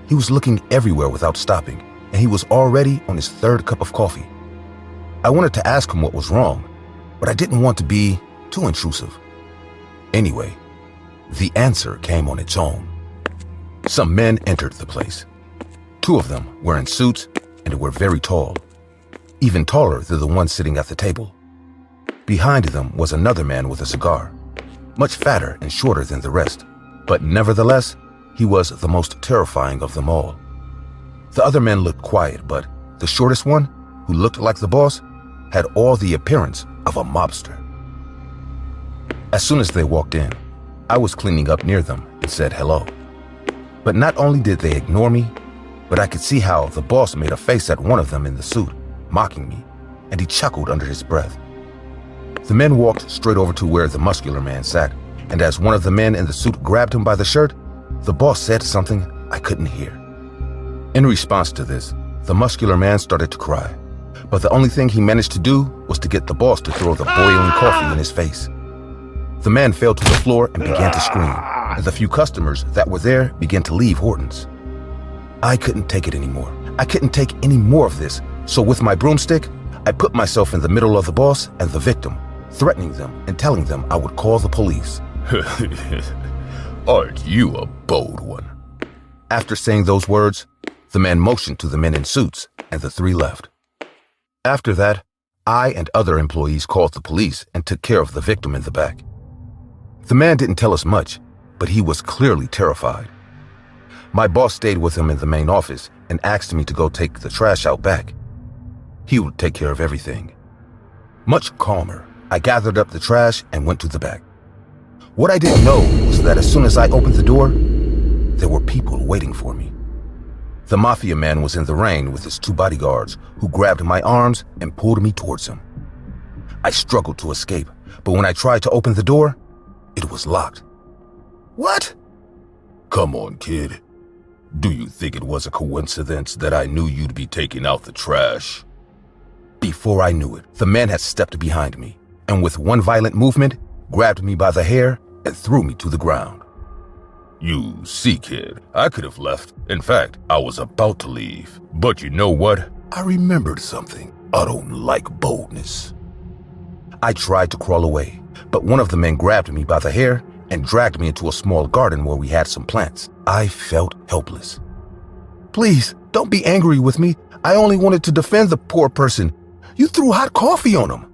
A: He was looking everywhere without stopping, and he was already on his third cup of coffee. I wanted to ask him what was wrong, but I didn't want to be too intrusive. Anyway, the answer came on its own. Some men entered the place. Two of them were in suits and were very tall, even taller than the one sitting at the table. Behind them was another man with a cigar, much fatter and shorter than the rest. But nevertheless, he was the most terrifying of them all. The other men looked quiet, but the shortest one, who looked like the boss, had all the appearance of a mobster. As soon as they walked in, I was cleaning up near them and said hello. But not only did they ignore me, but I could see how the boss made a face at one of them in the suit, mocking me, and he chuckled under his breath. The men walked straight over to where the muscular man sat, and as one of the men in the suit grabbed him by the shirt, the boss said something I couldn't hear. In response to this, the muscular man started to cry, but the only thing he managed to do was to get the boss to throw the boiling coffee in his face. The man fell to the floor and began to scream, and the few customers that were there began to leave Horton's. I couldn't take it anymore. I couldn't take any more of this, so with my broomstick, I put myself in the middle of the boss and the victim, threatening them and telling them I would call the police.
G: Aren't you a bold one?
A: After saying those words, the man motioned to the men in suits, and the three left. After that, I and other employees called the police and took care of the victim in the back. The man didn't tell us much, but he was clearly terrified. My boss stayed with him in the main office and asked me to go take the trash out back. He would take care of everything. Much calmer, I gathered up the trash and went to the back. What I didn't know was that as soon as I opened the door, there were people waiting for me. The mafia man was in the rain with his two bodyguards, who grabbed my arms and pulled me towards him. I struggled to escape, but when I tried to open the door, it was locked. What?
G: Come on, kid. Do you think it was a coincidence that I knew you'd be taking out the trash?
A: Before I knew it, the man had stepped behind me, and with one violent movement, grabbed me by the hair and threw me to the ground.
G: You see, kid, I could have left. In fact, I was about to leave. But you know what? I remembered something. I don't like boldness.
A: I tried to crawl away, but one of the men grabbed me by the hair and dragged me into a small garden where we had some plants. I felt helpless. Please, don't be angry with me. I only wanted to defend the poor person. You threw hot coffee on him.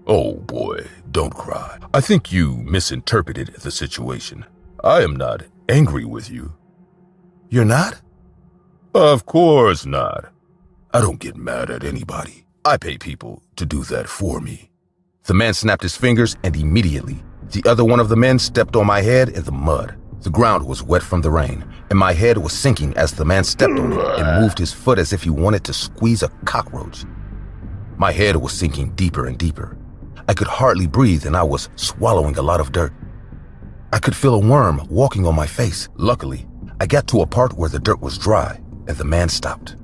G: Oh boy, don't cry. I think you misinterpreted the situation. I am not angry with you.
A: You're not?
G: Of course not. I don't get mad at anybody. I pay people to do that for me.
A: The man snapped his fingers, and immediately, the other one of the men stepped on my head in the mud. The ground was wet from the rain, and my head was sinking as the man stepped on it and moved his foot as if he wanted to squeeze a cockroach. My head was sinking deeper and deeper. I could hardly breathe, and I was swallowing a lot of dirt. I could feel a worm walking on my face. Luckily, I got to a part where the dirt was dry, and the man stopped.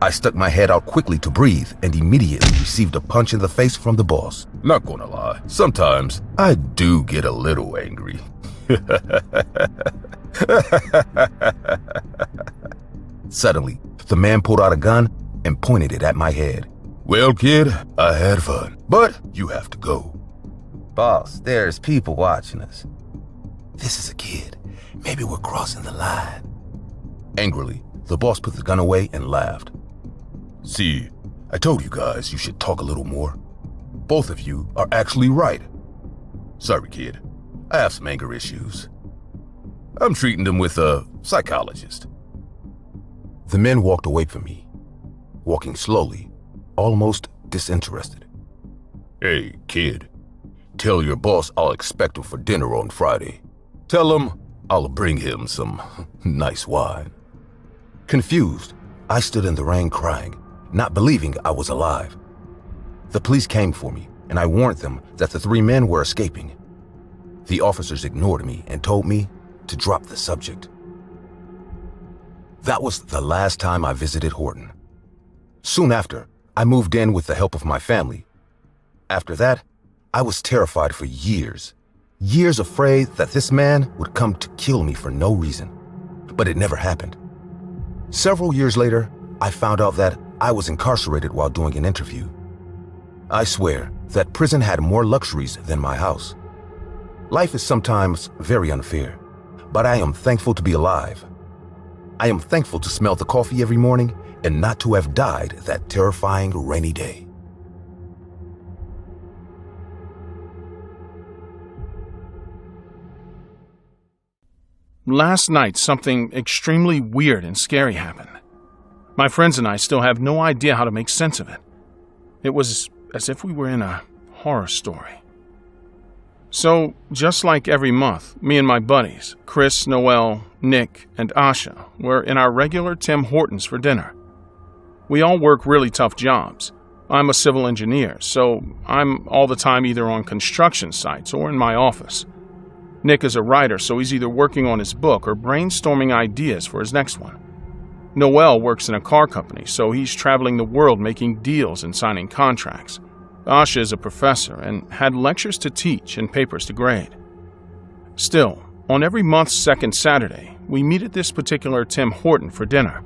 A: I stuck my head out quickly to breathe and immediately received a punch in the face from the boss.
G: Not gonna lie, sometimes I do get a little angry.
A: Suddenly, the man pulled out a gun and pointed it at my head.
G: Well, kid, I had fun, but you have to go.
A: Boss, there's people watching us. This is a kid. Maybe we're crossing the line. Angrily, the boss put the gun away and laughed.
G: See, I told you guys you should talk a little more. Both of you are actually right. Sorry, kid. I have some anger issues. I'm treating them with a psychologist.
A: The men walked away from me, walking slowly, almost disinterested.
G: Hey, kid. Tell your boss I'll expect him for dinner on Friday. Tell him I'll bring him some nice wine.
A: Confused, I stood in the rain crying, not believing I was alive. The police came for me, and I warned them that the three men were escaping. The officers ignored me and told me to drop the subject. That was the last time I visited Horton. Soon after, I moved in with the help of my family. After that, I was terrified for years afraid that this man would come to kill me for no reason. But it never happened. Several years later, I found out that I was incarcerated while doing an interview. I swear that prison had more luxuries than my house. Life is sometimes very unfair, but I am thankful to be alive. I am thankful to smell the coffee every morning and not to have died that terrifying rainy day.
D: Last night, something extremely weird and scary happened. My friends and I still have no idea how to make sense of it. It was as if we were in a horror story. So, just like every month, me and my buddies, Chris, Noel, Nick, and Asha, were in our regular Tim Hortons for dinner. We all work really tough jobs. I'm a civil engineer, so I'm all the time either on construction sites or in my office. Nick is a writer, so he's either working on his book or brainstorming ideas for his next one. Noel works in a car company, so he's traveling the world making deals and signing contracts. Asha is a professor and had lectures to teach and papers to grade. Still, on every month's second Saturday, we meet at this particular Tim Horton for dinner.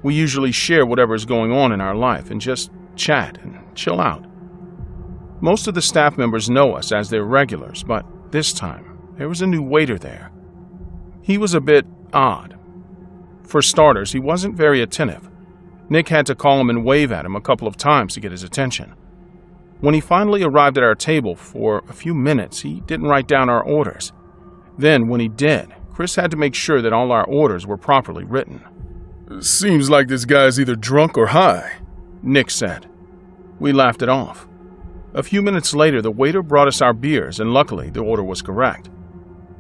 D: We usually share whatever is going on in our life and just chat and chill out. Most of the staff members know us as their regulars, but this time, there was a new waiter there. He was a bit odd. For starters, he wasn't very attentive. Nick had to call him and wave at him a couple of times to get his attention. When he finally arrived at our table for a few minutes, he didn't write down our orders. Then, when he did, Chris had to make sure that all our orders were properly written.
N: "Seems like this guy's either drunk or high,"
D: Nick said. We laughed it off. A few minutes later, the waiter brought us our beers, and luckily, the order was correct.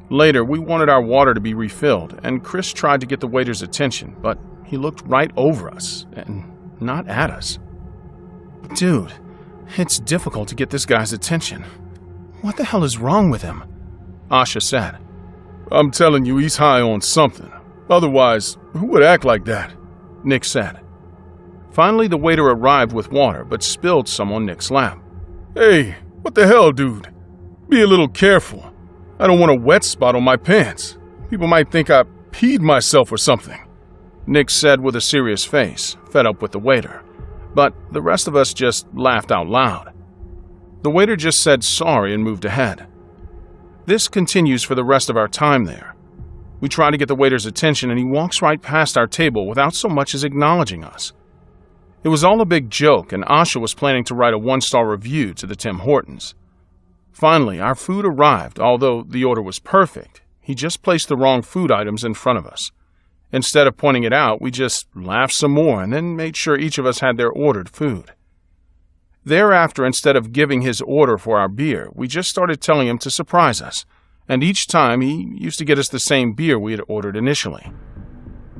D: Later, we wanted our water to be refilled, and Chris tried to get the waiter's attention, but he looked right over us, and not at us. Dude, it's difficult to get this guy's attention. What the hell is wrong with him? Asha said.
N: "I'm telling you, he's high on something. Otherwise, who would act like that?"
D: Nick said. Finally, the waiter arrived with water, but spilled some on Nick's lap.
N: "Hey, what the hell, dude? Be a little careful. I don't want a wet spot on my pants. People might think I peed myself or something,"
D: Nick said with a serious face, fed up with the waiter. But the rest of us just laughed out loud. The waiter just said sorry and moved ahead. This continues for the rest of our time there. We try to get the waiter's attention, and he walks right past our table without so much as acknowledging us. It was all a big joke, and Asha was planning to write a 1-star review to the Tim Hortons. Finally, our food arrived. Although the order was perfect, he just placed the wrong food items in front of us. Instead of pointing it out, we just laughed some more and then made sure each of us had their ordered food. Thereafter, instead of giving his order for our beer, we just started telling him to surprise us, and each time he used to get us the same beer we had ordered initially.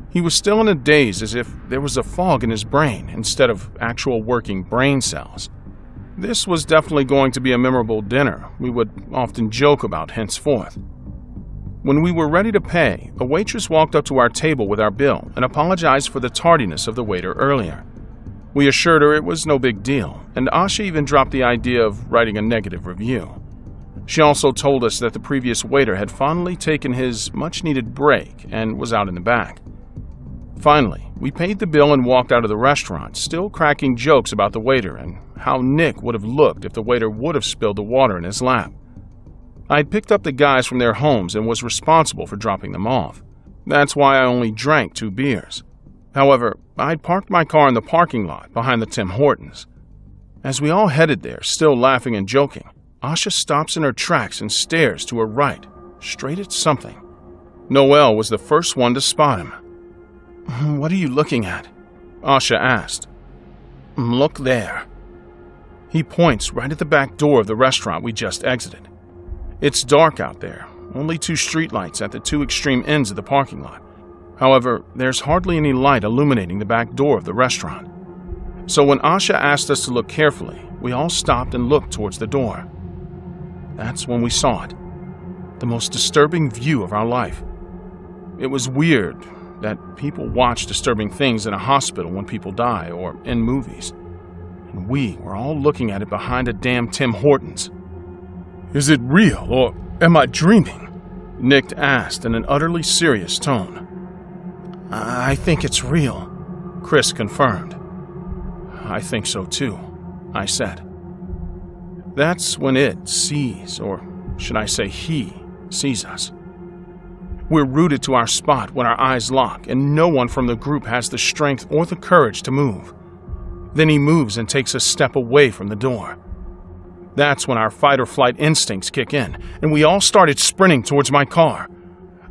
D: He was still in a daze, as if there was a fog in his brain instead of actual working brain cells. This was definitely going to be a memorable dinner we would often joke about henceforth. When we were ready to pay, a waitress walked up to our table with our bill and apologized for the tardiness of the waiter earlier. We assured her it was no big deal, and Asha even dropped the idea of writing a negative review. She also told us that the previous waiter had finally taken his much-needed break and was out in the back. Finally, we paid the bill and walked out of the restaurant, still cracking jokes about the waiter and how Nick would have looked if the waiter would have spilled the water in his lap. I had picked up the guys from their homes and was responsible for dropping them off. That's why I only drank 2 beers. However, I'd parked my car in the parking lot behind the Tim Hortons. As we all headed there, still laughing and joking, Asha stops in her tracks and stares to her right, straight at something. Noel was the first one to spot him. "What are you looking at?" Asha asked. "Look there." He points right at the back door of the restaurant we just exited. It's dark out there, only 2 streetlights at the 2 extreme ends of the parking lot. However, there's hardly any light illuminating the back door of the restaurant. So when Asha asked us to look carefully, we all stopped and looked towards the door. That's when we saw it. The most disturbing view of our life. It was weird that people watch disturbing things in a hospital when people die or in movies. And we were all looking at it behind a damn Tim Hortons.
N: "Is it real, or am I dreaming?"
D: Nick asked in an utterly serious tone. "I think it's real," Chris confirmed. "I think so too," I said. That's when it sees, or should I say he, sees us. We're rooted to our spot when our eyes lock, and no one from the group has the strength or the courage to move. Then he moves and takes a step away from the door. That's when our fight-or-flight instincts kick in, and we all started sprinting towards my car.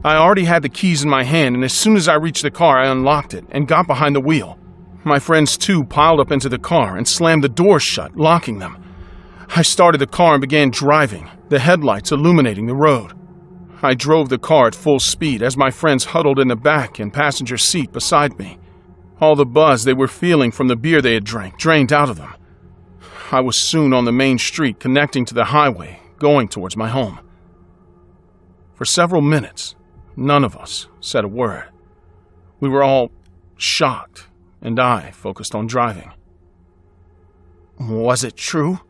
D: I already had the keys in my hand, and as soon as I reached the car, I unlocked it and got behind the wheel. My friends too piled up into the car and slammed the doors shut, locking them. I started the car and began driving, the headlights illuminating the road. I drove the car at full speed as my friends huddled in the back and passenger seat beside me. All the buzz they were feeling from the beer they had drank drained out of them. I was soon on the main street connecting to the highway, going towards my home. For several minutes, none of us said a word. We were all shocked, and I focused on driving. "Was it true?"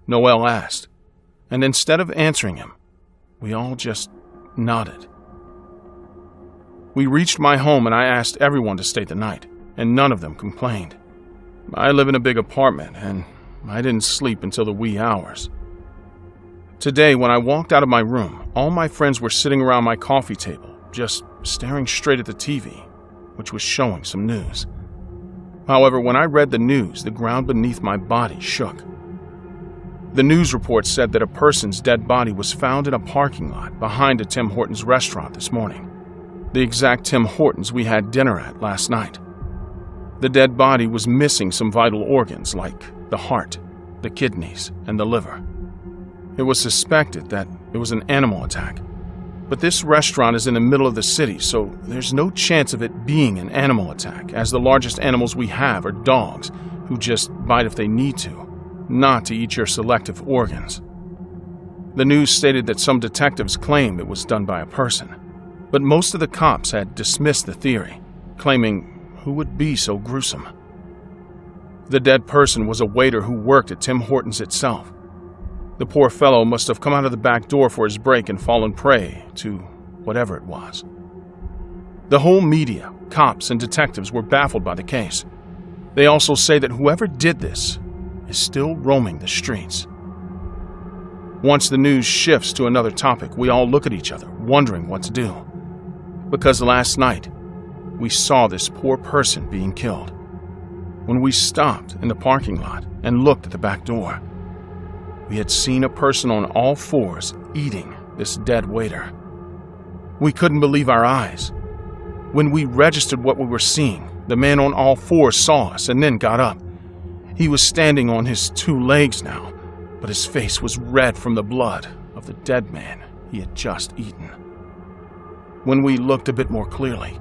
D: Noel asked, and instead of answering him, we all just nodded. We reached my home and I asked everyone to stay the night, and none of them complained. I live in a big apartment, and I didn't sleep until the wee hours. Today, when I walked out of my room, all my friends were sitting around my coffee table, just staring straight at the TV, which was showing some news. However, when I read the news, the ground beneath my body shook. The news report said that a person's dead body was found in a parking lot behind a Tim Hortons restaurant this morning, the exact Tim Hortons we had dinner at last night. The dead body was missing some vital organs like the heart, the kidneys, and the liver. It was suspected that it was an animal attack, but this restaurant is in the middle of the city, so there's no chance of it being an animal attack, as the largest animals we have are dogs who just bite if they need to, not to eat your selective organs. The news stated that some detectives claimed it was done by a person, but most of the cops had dismissed the theory, claiming who would be so gruesome. The dead person was a waiter who worked at Tim Hortons itself. The poor fellow must have come out of the back door for his break and fallen prey to whatever it was. The whole media, cops, and detectives were baffled by the case. They also say that whoever did this is still roaming the streets. Once the news shifts to another topic, we all look at each other, wondering what to do. Because last night, we saw this poor person being killed. When we stopped in the parking lot and looked at the back door, we had seen a person on all fours eating this dead waiter. We couldn't believe our eyes. When we registered what we were seeing, the man on all fours saw us and then got up. He was standing on his two legs now, but his face was red from the blood of the dead man he had just eaten. When we looked a bit more clearly,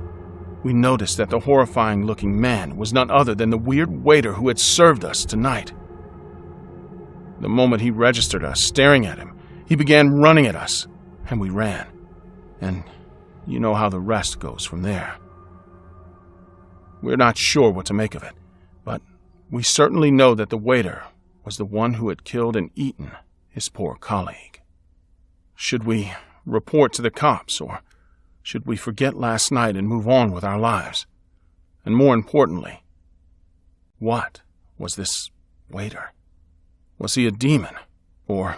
D: we noticed that the horrifying-looking man was none other than the weird waiter who had served us tonight. The moment he registered us staring at him, he began running at us, and we ran. And you know how the rest goes from there. We're not sure what to make of it, but we certainly know that the waiter was the one who had killed and eaten his poor colleague. Should we report to the cops, or should we forget last night and move on with our lives? And more importantly, what was this waiter? Was he a demon or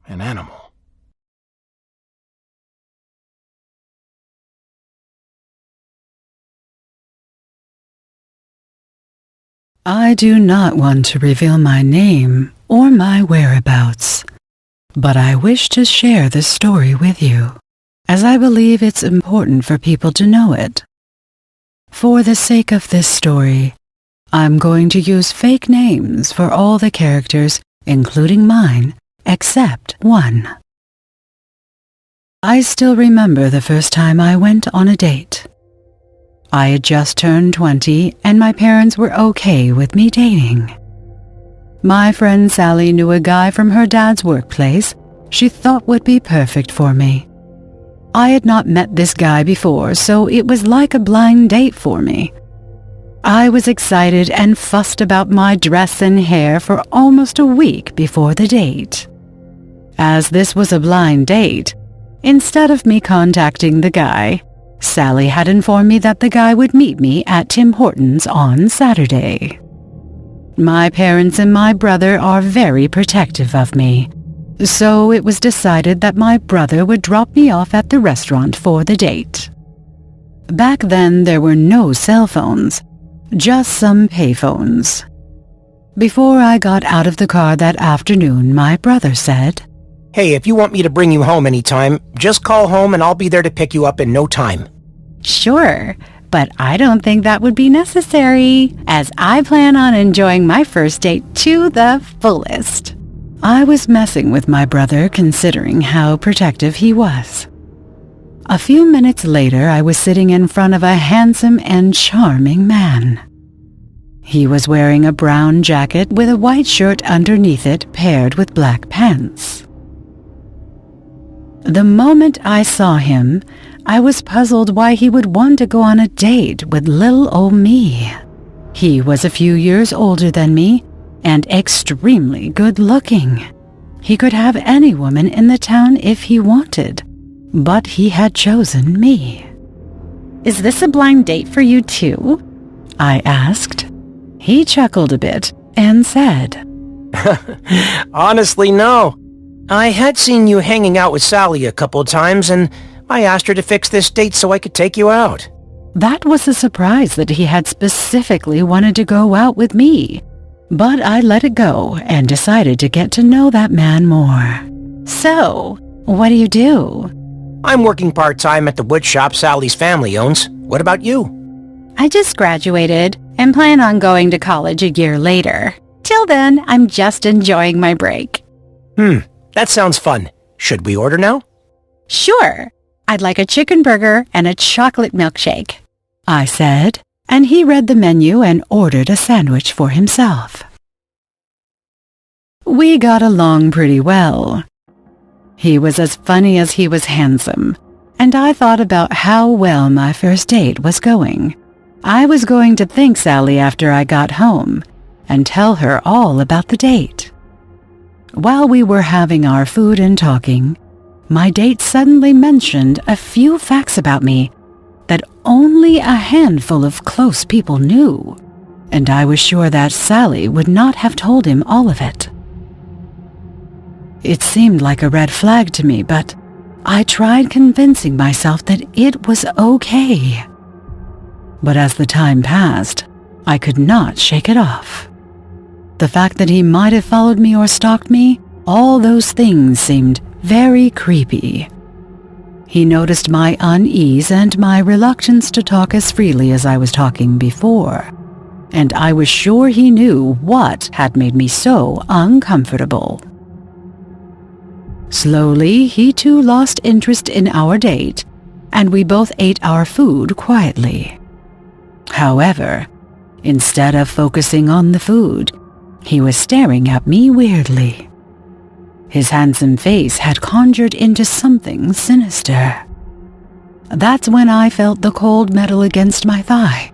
D: an animal?
I: I do not want to reveal my name or my whereabouts, but I wish to share this story with you, as I believe it's important for people to know it. For the sake of this story, I'm going to use fake names for all the characters, including mine, except one. I still remember the first time I went on a date. I had just turned 20, and my parents were okay with me dating. My friend Sally knew a guy from her dad's workplace she thought would be perfect for me. I had not met this guy before, so it was like a blind date for me. I was excited and fussed about my dress and hair for almost a week before the date. As this was a blind date, instead of me contacting the guy, Sally had informed me that the guy would meet me at Tim Hortons on Saturday. My parents and my brother are very protective of me, so it was decided that my brother would drop me off at the restaurant for the date. Back then there were no cell phones, just some payphones. Before I got out of the car that afternoon, my brother said,
K: "Hey, if you want me to bring you home anytime, just call home and I'll be there to pick you up in no time."
I: "Sure, but I don't think that would be necessary, as I plan on enjoying my first date to the fullest." I was messing with my brother, considering how protective he was. A few minutes later, I was sitting in front of a handsome and charming man. He was wearing a brown jacket with a white shirt underneath it, paired with black pants. The moment I saw him, I was puzzled why he would want to go on a date with little old me. He was a few years older than me and extremely good-looking. He could have any woman in the town if he wanted, but he had chosen me. "Is this a blind date for you too?" I asked. He chuckled a bit and said,
K: "Honestly, no. I had seen you hanging out with Sally a couple times, and I asked her to fix this date so I could take you out."
I: That was a surprise that he had specifically wanted to go out with me. But I let it go and decided to get to know that man more. So, what do you do?
K: I'm working part-time at the wood shop Sally's family owns. What about you?
I: I just graduated and plan on going to college a year later. Till then, I'm just enjoying my break.
K: That sounds fun. Should we order now?
I: Sure. I'd like a chicken burger and a chocolate milkshake, I said, and he read the menu and ordered a sandwich for himself. We got along pretty well. He was as funny as he was handsome, and I thought about how well my first date was going. I was going to thank Sally after I got home and tell her all about the date. While we were having our food and talking, my date suddenly mentioned a few facts about me that only a handful of close people knew, and I was sure that Sally would not have told him all of it. It seemed like a red flag to me, but I tried convincing myself that it was okay. But as the time passed, I could not shake it off. The fact that he might have followed me or stalked me, all those things seemed very creepy. He noticed my unease and my reluctance to talk as freely as I was talking before, and I was sure he knew what had made me so uncomfortable. Slowly, he too lost interest in our date, and we both ate our food quietly. However, instead of focusing on the food, he was staring at me weirdly. His handsome face had conjured into something sinister. That's when I felt the cold metal against my thigh.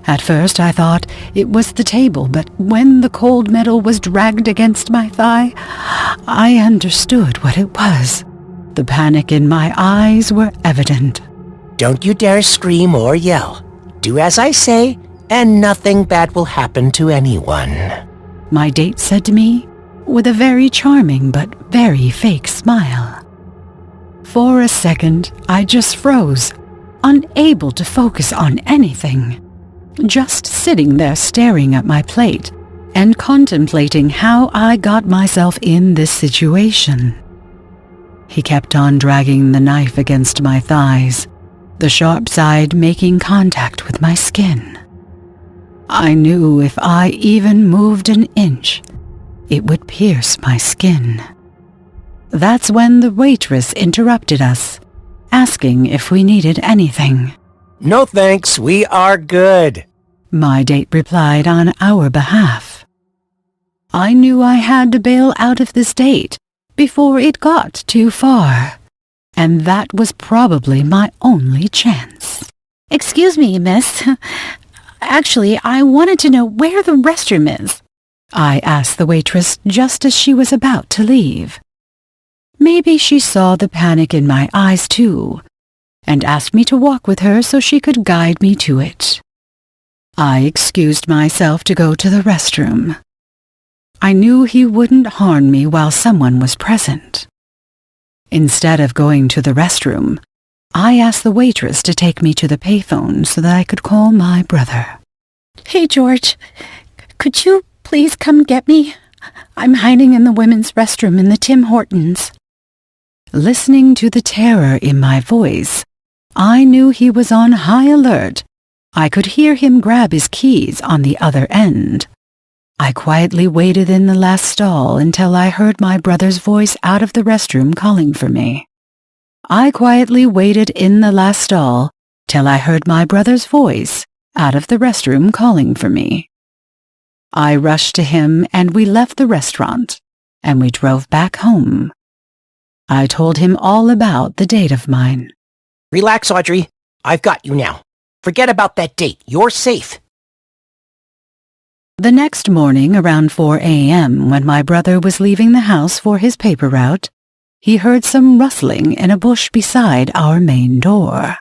I: At first I thought it was the table, but when the cold metal was dragged against my thigh, I understood what it was. The panic in my eyes were evident.
K: Don't you dare scream or yell. Do as I say, and nothing bad will happen to anyone,
I: my date said to me, with a very charming but very fake smile. For a second, I just froze, unable to focus on anything, just sitting there staring at my plate and contemplating how I got myself in this situation. He kept on dragging the knife against my thighs, the sharp side making contact with my skin. I knew if I even moved an inch, it would pierce my skin. That's when the waitress interrupted us, asking if we needed anything.
K: No thanks, we are good,
I: my date replied on our behalf. I knew I had to bail out of this date before it got too far, and that was probably my only chance. Excuse me, miss. Actually, I wanted to know where the restroom is, I asked the waitress just as she was about to leave. Maybe she saw the panic in my eyes too, and asked me to walk with her so she could guide me to it. I excused myself to go to the restroom. I knew he wouldn't harm me while someone was present. Instead of going to the restroom, I asked the waitress to take me to the payphone so that I could call my brother. Hey, George, could you please come get me? I'm hiding in the women's restroom in the Tim Hortons. Listening to the terror in my voice, I knew he was on high alert. I could hear him grab his keys on the other end. I quietly waited in the last stall until I heard my brother's voice out of the restroom calling for me. I quietly waited in the last stall till I heard my brother's voice out of the restroom calling for me. I rushed to him and we left the restaurant, and we drove back home. I told him all about the date of mine.
K: Relax, Audrey. I've got you now. Forget about that date. You're safe.
I: The next morning, around 4 a.m., when my brother was leaving the house for his paper route, he heard some rustling in a bush beside our main door.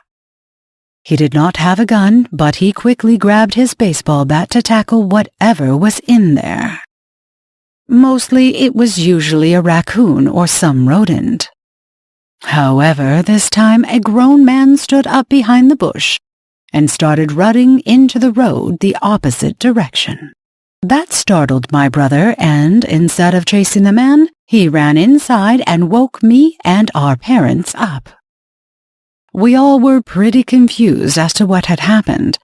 I: He did not have a gun, but he quickly grabbed his baseball bat to tackle whatever was in there. Mostly it was usually a raccoon or some rodent. However, this time a grown man stood up behind the bush and started running into the road the opposite direction. That startled my brother, and instead of chasing the man, he ran inside and woke me and our parents up. We all were pretty confused as to what had happened,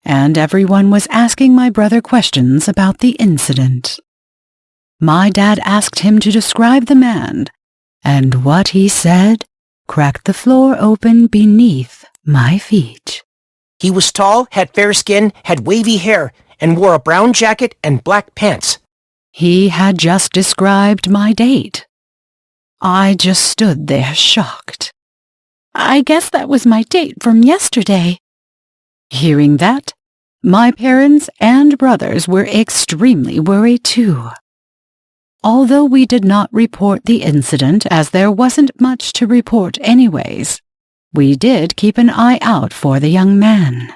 I: and everyone was asking my brother questions about the incident. My dad asked him to describe the man, and what he said cracked the floor open beneath my feet.
K: He was tall, had fair skin, had wavy hair, and wore a brown jacket and black pants.
I: He had just described my date. I just stood there shocked. I guess that was my date from yesterday. Hearing that, my parents and brothers were extremely worried too. Although we did not report the incident as there wasn't much to report anyways, we did keep an eye out for the young man.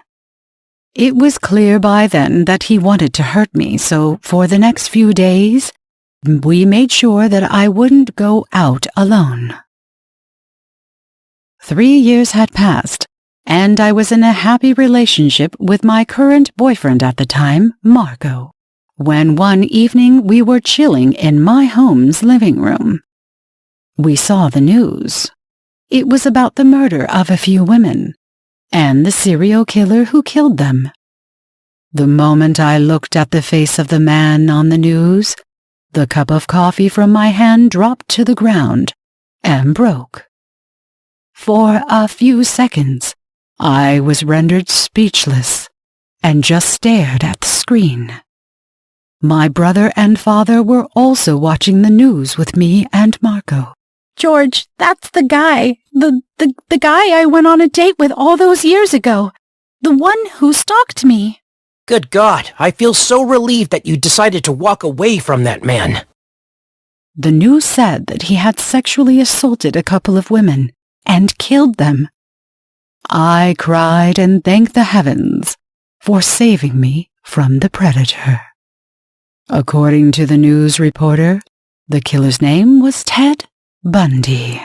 I: It was clear by then that he wanted to hurt me, so for the next few days, we made sure that I wouldn't go out alone. 3 years had passed, and I was in a happy relationship with my current boyfriend at the time, Marco, when one evening we were chilling in my home's living room. We saw the news. It was about the murder of a few women, and the serial killer who killed them. The moment I looked at the face of the man on the news, the cup of coffee from my hand dropped to the ground and broke. For a few seconds, I was rendered speechless and just stared at the screen. My brother and father were also watching the news with me and Marco.
J: George, that's the guy. The guy I went on a date with all those years ago. The one who stalked me.
K: Good God, I feel so relieved that you decided to walk away from that man.
I: The news said that he had sexually assaulted a couple of women and killed them. I cried and thanked the heavens for saving me from the predator. According to the news reporter, the killer's name was Ted Bundy.